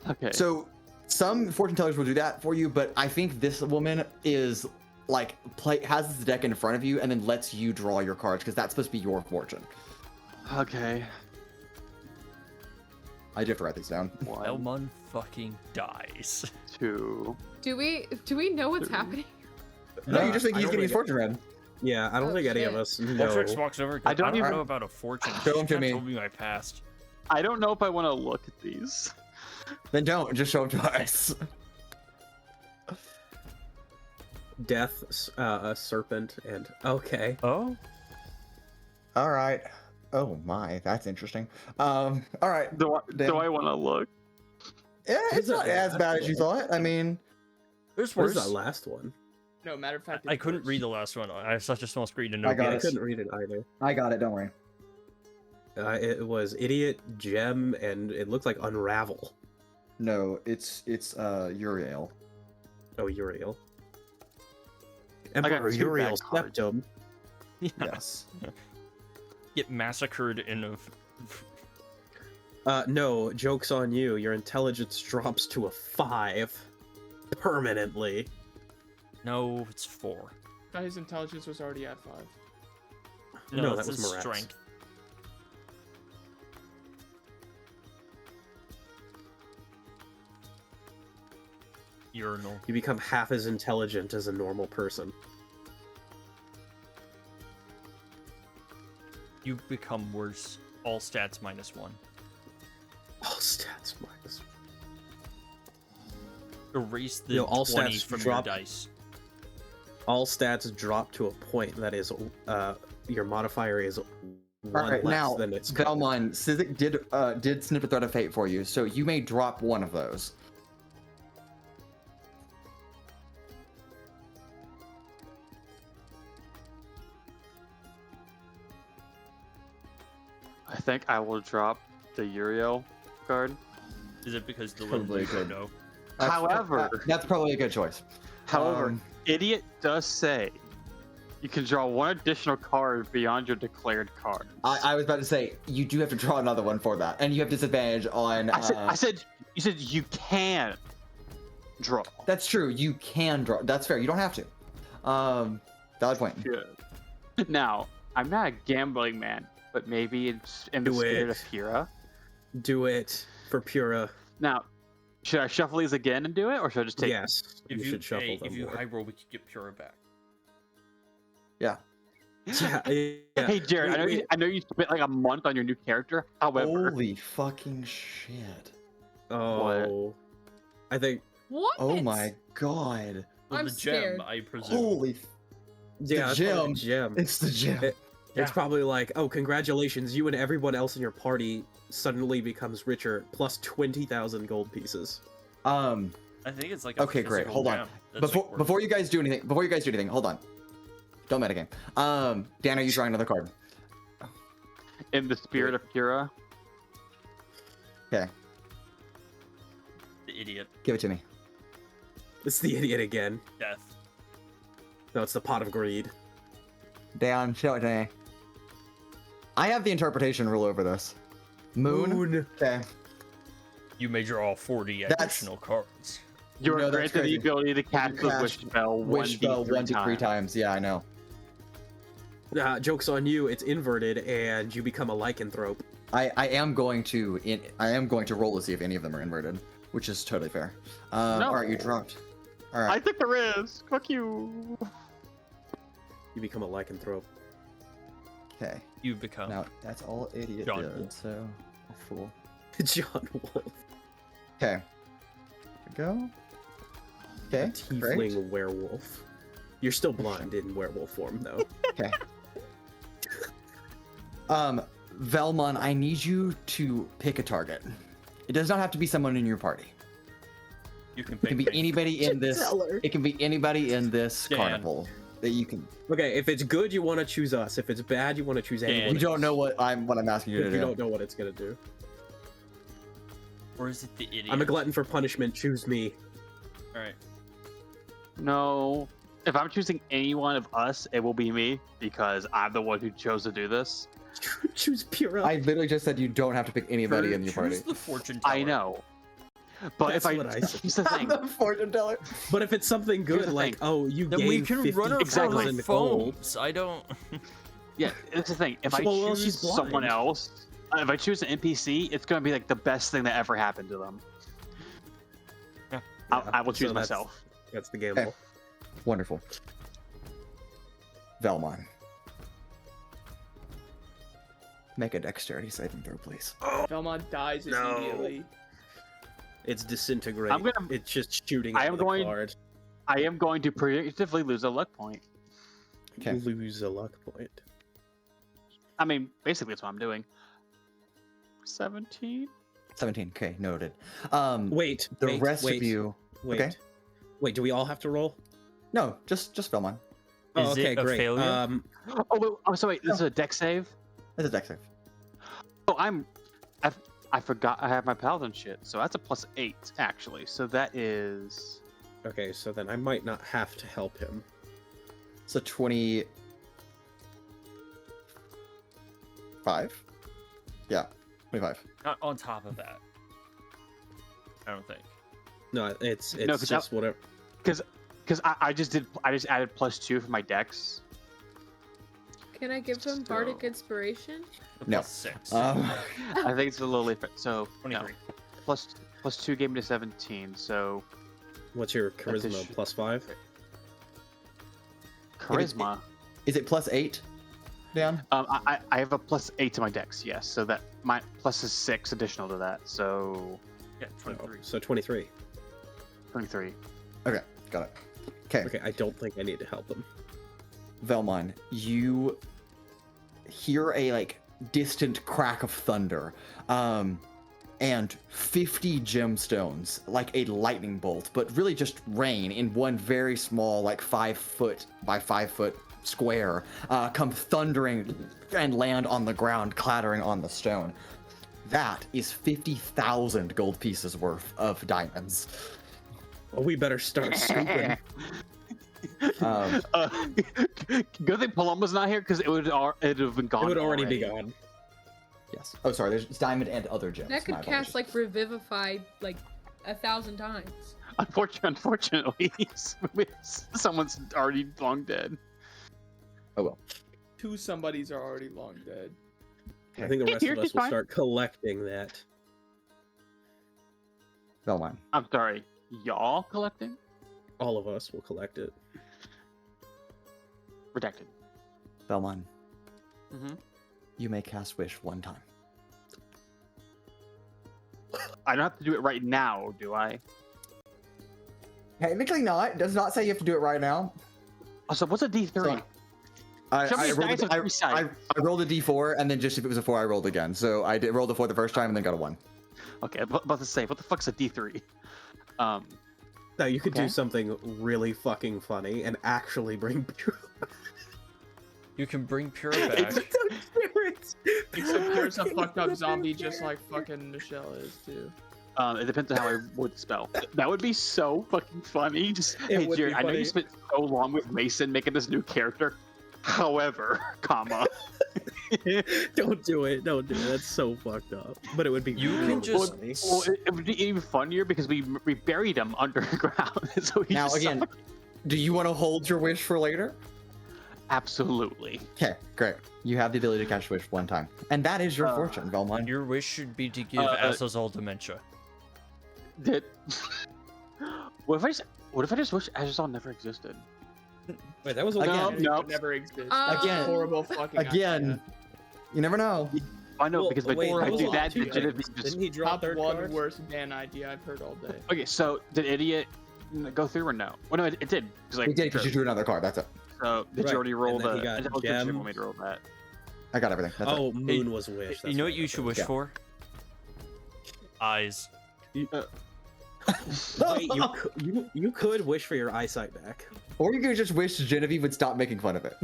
Okay. So, some fortune tellers will do that for you, but I think this woman is, like, has this deck in front of you and then lets you draw your cards because that's supposed to be your fortune. Okay. I do have to write these down. Vellmon fucking dies. 2. Do we know what's happening? No, you just think I he's don't getting his think- fortune read. Yeah, I don't Oh, think any of shit. us know. Altrix walks over. I don't even- know about a fortune. Show 'em to She me. told me my past. I don't know if I want to look at these. Then don't, just show them to us. Death, a serpent, and okay. Oh. All right. Oh my, that's interesting. All right. Do Damn. I want to look? Yeah, it's What is not that as bad as you last thought. I mean, There's What is worse. that last one? No, matter of fact, I it's couldn't worse. read the last one. I have such a small screen to I know. got I it. couldn't read it either. I got it. Don't worry. It was idiot, gem, and it looked like unravel. No, it's Uriel. Oh, Uriel. got Emperor two Uriel bad cards. septum. Yes. Get massacred in a. No, joke's on you. Your intelligence drops to a 5 permanently. No, it's 4. Thought his intelligence was already at 5. No, it's that was his Moretz. strength. Urinal. You become half as intelligent as a normal person. You become worse. All stats -1. All stats minus. Erase the No, all 20 stats from drop. your dice. All stats drop to a point that is, your modifier is 1 All right. less Now, than its. Vellmon, Sizik did snip a thread of fate for you, so you may drop one of those. I think I will drop the Uriel card. Is it because the Probably little good. no? However- that's probably a good choice. However, Um, Idiot does say you can draw 1 additional card beyond your declared card. I was about to say you do have to draw another one for that, and you have disadvantage on. I said you said you can draw. That's true. You can draw. That's fair. You don't have to. Valid point. Good. Now, I'm not a gambling man, but maybe it's in the Do spirit it. of Pura. Do it for Pura. Now, should I shuffle these again and do it, or should I just take? Yes, you should shuffle hey, them if you more. high roll, we could get Pura back. Yeah. Yeah, yeah. Hey, Jared, Wait, I know you spent like a month on your new character. However, Holy fucking shit. Oh, I think. What? Oh my god. Well, I'm the scared. gem, I presume. Holy. Yeah, The it's probably gem. gem. It's the gem. It- Yeah. It's probably like, oh, congratulations, you and everyone else in your party suddenly becomes richer, plus 20,000 gold pieces. I think it's like a Okay, great. physical Hold on. gem that's, like, worth- Before you guys do anything, hold on. Don't metagame. Dan, are you drawing another card? in the spirit of Pura, Okay, the idiot give it to me. It's the idiot again. death. No, it's the pot of greed. Dan, show it to me. I have the interpretation rule over this. Moon. Okay. You may draw 40 That's- additional cards. you are No, that's granted the crazy. ability to cast the cast wish spell Wish spell 1d3 1 to 3 times. Yeah, I know. Joke's on you, it's inverted, and you become a lycanthrope. I am going to roll to see if any of them are inverted, which is totally fair. No. All right, you dropped. All I right. took the risk. Fuck you. You become a lycanthrope. Okay. You become. Now that's all idiot John did. Wolf. So, a fool. John Wolf. Okay. Here we go. Okay. A Great. tiefling werewolf. You're still blind in werewolf form, though. Okay. Vellmon, I need you to pick a target. It does not have to be someone in your party. You can It pick. can be anybody in this. It can be anybody in this Dan. carnival that you can. Okay, if it's good, you want to choose us. If it's bad, you want to choose anyone. You don't know what I'm asking you to You do. don't know what it's gonna do. Or is it the idiot? I'm a glutton for punishment. Choose me. All right. No. If I'm choosing any one of us, it will be me because I'm the one who chose to do this. Choose Pura. I literally just said you don't have to pick anybody in your party. Choose the fortune teller. I know. But That's if I, what I said. here's the thing. The fortune teller. But if it's something Here's good, the like, thing. oh, you Then gain we can run her Exactly. for 50,000 gold. phones. I don't. Yeah, it's the thing. If I Well, choose she's blind. someone else, if I choose an NPC, it's gonna be like the best thing that ever happened to them. I will choose so myself. That's the gamble. Okay. Wonderful. Vellmon. Make a dexterity saving throw, please. Vellmon dies No. immediately. It's disintegrating. I'm gonna- It's just shooting I out am of the going- card. I am going to predictively lose a luck point. Okay. Lose a luck point. I mean, basically that's what I'm doing. 17? 17. Okay, noted. Wait. The wait, rest wait, of you. Wait. Okay. Wait. Do we all have to roll? No, just Vellmon. Oh, Is okay, it a great. failure? Oh, wait, oh, so wait, this is a deck save? It's a dex save. Oh, I forgot I have my paladin shit, so that's a +8 actually. So that is Okay, so then I might not have to help him. So 25? Yeah, 25. Not on top of that. I don't think. No, it's No, 'cause just whatever. because I just added +2 for my dex. Can I give him bardic inspiration? No. Plus 6. I think it's a little different. So no, 23. +2 gave me to 17. So What's your That's a charisma? sh- +5? charisma. Is it +8, Dan? I have a +8 to my dex. Yes, so that my plus is 6 additional to that. So Yeah, 23. So 23. 23. Okay, got it. Okay, Okay, I don't think I need to help him. Vellmon, you hear a distant crack of thunder, and 50 gemstones, like a lightning bolt, but really just rain in one very small, 5 foot by 5 foot square, come thundering and land on the ground, clattering on the stone. That is 50,000 gold pieces worth of diamonds. Well, we better start scooping. Good thing Paloma's not here because it would have been gone. It would already be gone. Yes. Oh, sorry. There's diamond and other gems. That could My cast apologies. Revivify 1,000 times. Unfortunately, someone's already long dead. Oh well. 2 somebodies are already long dead. I think the rest You're of us just will fine. start collecting that. Vellmon. I'm sorry, y'all collecting? All of us will collect it. Redacted. Vellmon. Mm-hmm. You may cast wish one time. I don't have to do it right now, do I? Technically not. It does not say you have to do it right now. Also, what's a D3? So, I, Show me I, a rolled dice a, with I, 3 sides. I rolled a d4, and then just if it was a 4, I rolled again. So I rolled a 4 the first time, and then got a 1. Okay, I'm about to say, what the fuck's a D3? Now you could Okay. do something really fucking funny and actually bring Pura. You can bring Pura back. Except there's a fucked up zombie just like fucking Michelle is too. It depends on how I would spell. That would be so fucking funny. Just hey, would Jerry, be I know funny. you spent so long with Mason making this new character. However, comma. Don't do it. Don't do it. That's so fucked up. But it would be. You can really just- funny. Well, it would be even funnier because we buried him underground. So he Now just again, do you want to hold your wish for later? absolutely. Okay, great. You have the ability to cast wish one time, and that is your fortune, Vellmon. Your wish should be to give Azazel dementia. Did what if I just wish Azazal never existed? Wait, that was a Again. lot. No. Would never exist. Again. Horrible fucking Again, idea. you never know. I know, because if wait, I that was do a that, lot, then too. Genevieve just... Didn't he draw Top third one card? worst ban idea I've heard all day. Okay, so did Idiot go through or no? Well, no, it did. Cause, like, You did because you drew another card. That's it. So did Right, you already roll and then the? he got I was gonna say gem. want me to roll that. I got everything. That's Oh, it. moon was wish. You that's know what right, you that's should right. wish Yeah. for? Eyes. Wait, you could wish for your eyesight back. Or you could just wish Genevieve would stop making fun of it.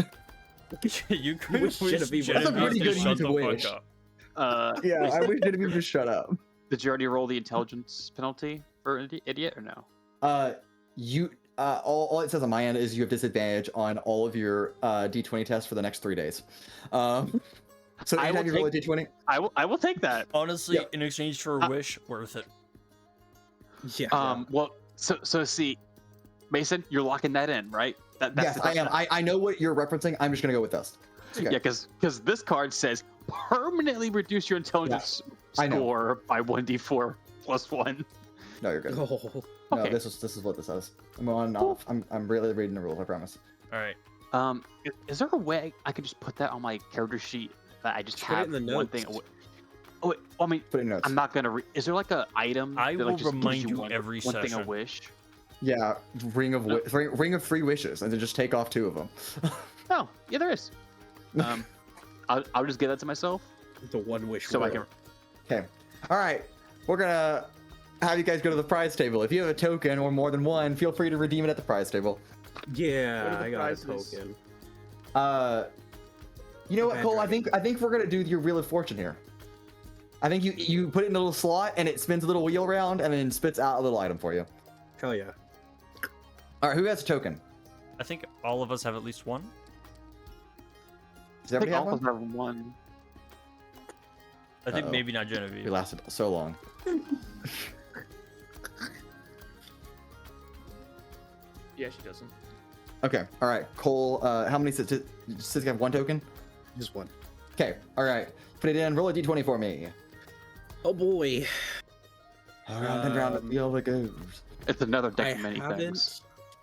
You could Wish wish Genevieve Genevieve was- That's a pretty to good shut use the of fuck wish. up. Yeah, I wish Genevieve would just shut up. Did you already roll the intelligence penalty for Idiot or no? All it says on my end is you have disadvantage on all of your D20 tests for the next 3 days. So I anytime will you roll a take- D20, I will take that. Honestly, Yep. in exchange for a wish, worth it. Yeah. Well, so see, Mason, you're locking that in, right? That's yes, I am. I know what you're referencing. I'm just gonna go with this. Okay. Yeah, because this card says permanently reduce your intelligence I know. score by 1d4 plus 1. No, you're good. Oh, No, Okay. this is what this says. I'm on off. I'm really reading the rules. I promise. All right. Is there a way I could just put that on my character sheet that I just Just put it have in the one notes. thing? Oh, wait, I mean, Put it in notes. I'm not gonna. Is there like a item? I that, will like, just gives remind you one, every one thing a session. wish. Yeah, ring of 3 wishes, and then just take off 2 of them. Oh, yeah, there is. I'll just give that to myself the one wish. so I rule. can. Okay. All right. We're gonna have you guys go to the prize table. If you have a token or more than one, feel free to redeem it at the prize table. What Yeah, are the I got prizes? a token. You know what, Bad Cole? dragon. I think we're gonna do your Wheel of Fortune here. I think you put it in a little slot and it spins a little wheel around and then spits out a little item for you. Hell yeah. All right, who has a token? I think all of us have at least one. Does I think everybody have all of one? them are one. I think Uh-oh. maybe not We Genevieve. lasted so long. Yeah, she doesn't. Okay. All right, Cole. How many Sizik have one token? Just one. Okay. All right. Put it in. Roll a d20 for me. Oh boy. Around and round the wheel it goes. It's another I deck of many haven't. things.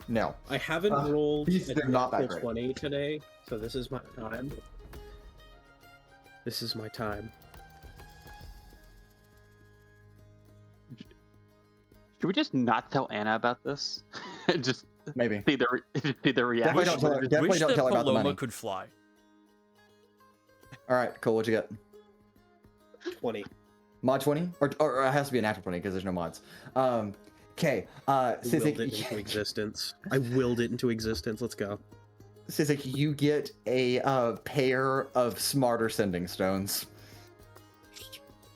No. I haven't Uh, rolled these a are not that natural great. 20 today, so this is my time. This is my time. Should we just not tell Anna about this? Just Maybe. see their reaction. Definitely don't tell her. Definitely Wish don't that tell her about the Paloma money. could fly. All right, Cole. What'd you get? 20. Mod 20, or it has to be a natural 20 because there's no mods. Okay. I willed it into Sizik, existence. I willed it into existence. Let's go. Sizik, you get a pair of smarter sending stones.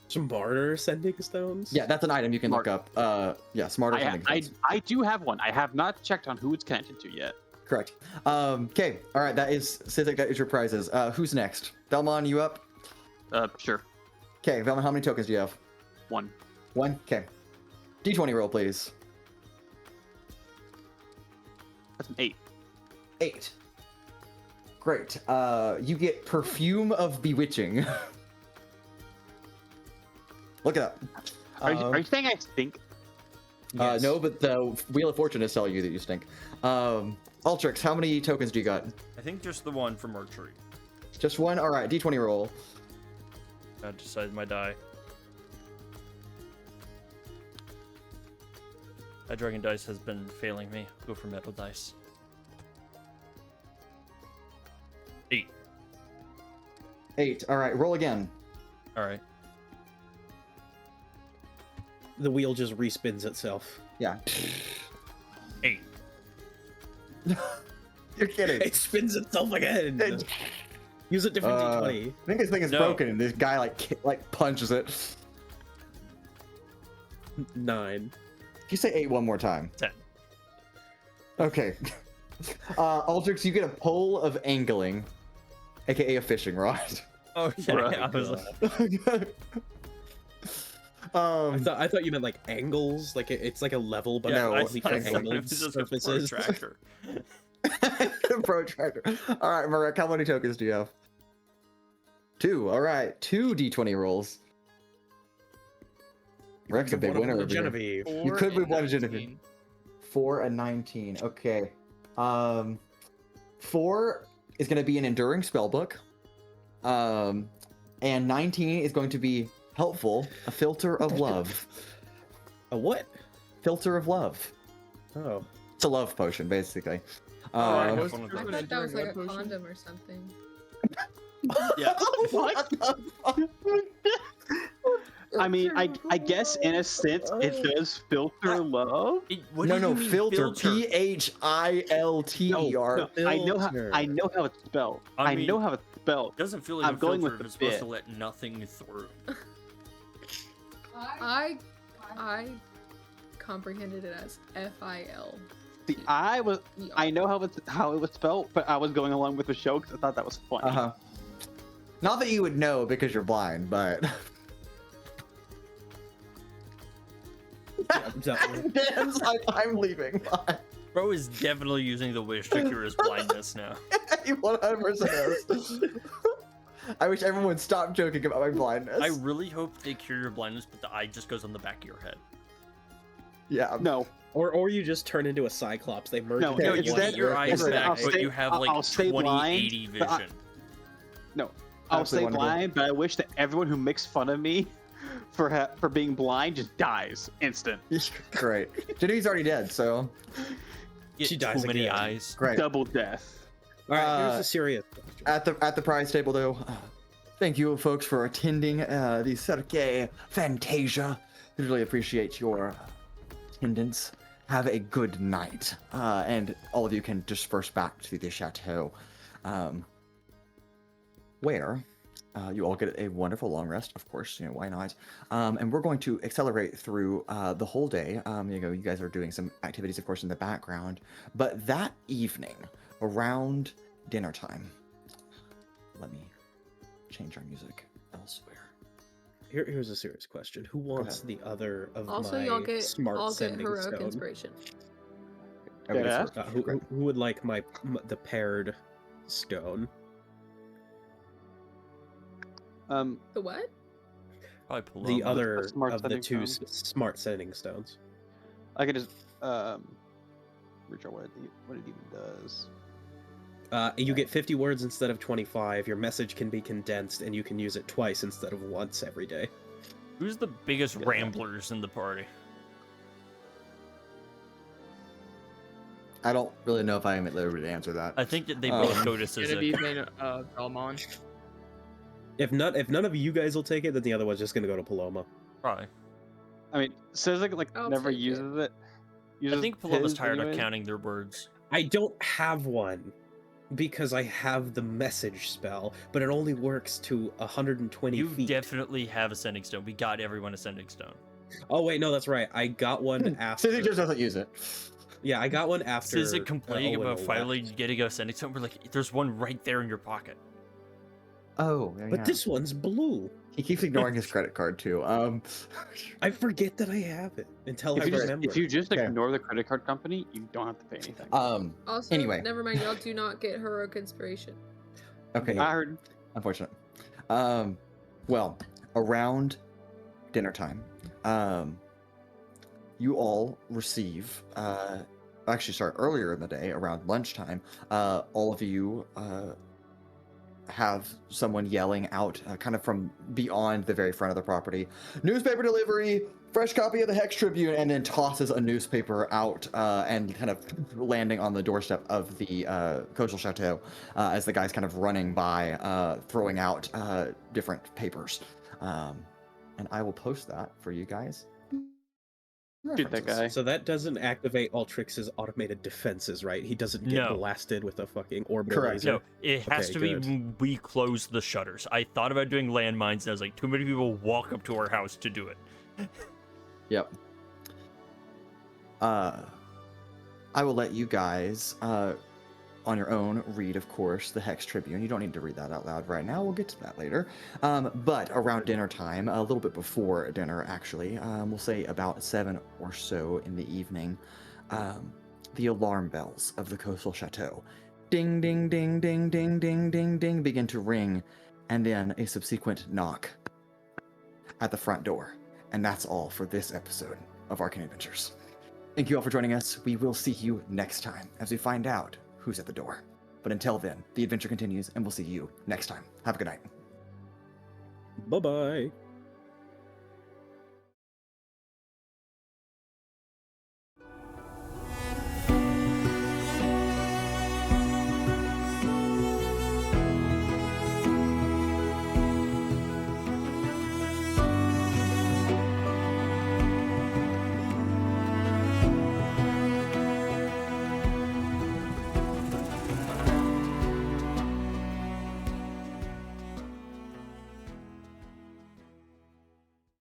Smarter sending stones? Yeah, that's an item you can look up. Yeah, smarter sending stones. I do have one. I have not checked on who it's connected to yet. Correct. Okay. All right. That is Sizik. That is your prizes. Who's next? Vellmon, you up? Sure. Okay, Vellmon, how many tokens do you have? One. 1. Okay. D20 roll, please. That's an 8. 8. Great. You get Perfume of Bewitching. Look it up. Are you saying I stink? Yes. No, but the Wheel of Fortune is telling you that you stink. Altrix, how many tokens do you got? I think just the one from archery. Just 1? Alright, D20 roll. I decided my die. That dragon dice has been failing me. Go for metal dice. 8. 8. Alright, roll again. Alright. The wheel just respins itself. Yeah. 8. You're kidding. It spins itself again! It- Use a different I d20. think this thing is No. broken and this guy like punches it. 9. Can you say 8 one more time? 10. Okay. Altrix, you get a pole of angling, aka a fishing rod. Oh, yeah. Right. I was like, I thought you meant like angles, like it's like a level, but No, I only for thought it angled was just a surfaces. protractor. a protractor. All right, Marek, how many tokens do you have? 2. All right, 2 d20 rolls. Marek's a big winner over here. Genevieve. You could move one to Genevieve. 4 and 19. Okay. 4 is going to be an enduring spellbook. And 19 is going to be helpful, a filter of love. A what? Filter of love. Oh. It's a love potion, basically. I What's- have one of I those. thought that was like a Enduring love potion? condom or something. Yeah. What the fuck? I mean, I guess in a sense it does filter love. What No, do no, you mean filter. Philter. No, I know Filter. how it's spelled. I I mean, know how it's spelled. It doesn't feel like I'm a going filter with if the it's supposed to bit. let nothing through. I comprehended it as FIL. See, I know how it was spelled, but I was going along with the show because I thought that was funny. Uh-huh. Not that you would know because you're blind, but... Dan's like, I'm leaving. Bye. Bro is definitely using the wish to cure his blindness now. He 100% is. I wish everyone would stop joking about my blindness. I really hope they cure your blindness, but the eye just goes on the back of your head. Yeah. No, Or you just turn into a cyclops. They merge. No, into No, Yeah, you one get your and- eyes Listen, back, I'll but stay- you have I'll like stay blind, 20/80 but I- vision. I'll Absolutely stay wonderful. blind, but I wish that everyone who makes fun of me for being blind just dies instant. Great. Genevieve's already dead, so Get She dies too many again. eyes. great. Double death. All right, here's Uh, a serious question. At the prize table, though, thank you, folks, for attending the Cirque Fantasia. We really appreciate your attendance. Have a good night, and all of you can disperse back to the chateau, where you all get a wonderful long rest. Of course, why not? And we're going to accelerate through the whole day. You guys are doing some activities, of course, in the background, but that evening, around dinner time. Let me change our music elsewhere. Here's a serious question. Who wants the other of Also, my y'all get smart all get sending heroic stone? inspiration. Everybody's Yeah. Great. Who would like the paired stone? The what? Probably Paloma. The other smart of the sending two stone. smart sending stones. I could just reach out what it even does. You get 50 words instead of 25. Your message can be condensed, and you can use it twice instead of once every day. Who's the biggest ramblers in the party? I don't really know if I am at liberty to answer that. I think that they both go to Sizik. Genevieve and Vellmon. If none of you guys will take it, then the other one's just gonna go to Paloma. Probably. I mean, Sizik I'll never take it. uses it. I Uses think Paloma's his tired of anyway. counting their words. I don't have one because I have the message spell, but it only works to 120 You feet. definitely have a sending stone. We got everyone a sending stone. Oh wait, no, that's right. I got one after. Sizik just doesn't use it. Yeah, I got one after. Sizik complaining Owen about left. finally getting a sending stone. We're like, there's one right there in your pocket. Oh, But this one's blue. he keeps ignoring his credit card too. I forget that I have it until I remember. If you just Okay. ignore the credit card company, you don't have to pay anything. Also, Anyway. never mind. Y'all do not get heroic inspiration. Okay. I heard. Unfortunate. Well, around dinner time, you all receive. Actually, sorry, earlier in the day, around lunchtime, all of you have someone yelling out, kind of from beyond the very front of the property, "Newspaper delivery! Fresh copy of the Hex Tribune!" And then tosses a newspaper out and kind of landing on the doorstep of the Coastal Chateau as the guy's kind of running by, throwing out different papers. And I will post that for you guys. Shoot that guy. So that doesn't activate Altrix's automated defenses, right? He doesn't get No. blasted with a fucking orbital Correct. laser. No, it has Okay, to be good. we close the shutters. I thought about doing landmines, and I was like, too many people walk up to our house to do it. Yep. I will let you guys, on your own, read, of course, the Hex Tribune. You don't need to read that out loud right now. We'll get to that later. But around dinner time, a little bit before dinner, actually, we'll say about 7 or so in the evening, the alarm bells of the Coastal Chateau, ding, ding, ding, ding, ding, ding, ding, ding, begin to ring, and then a subsequent knock at the front door. And that's all for this episode of Arcane Adventures. Thank you all for joining us. We will see you next time as we find out who's at the door. But until then, the adventure continues, and we'll see you next time. Have a good night. Bye bye.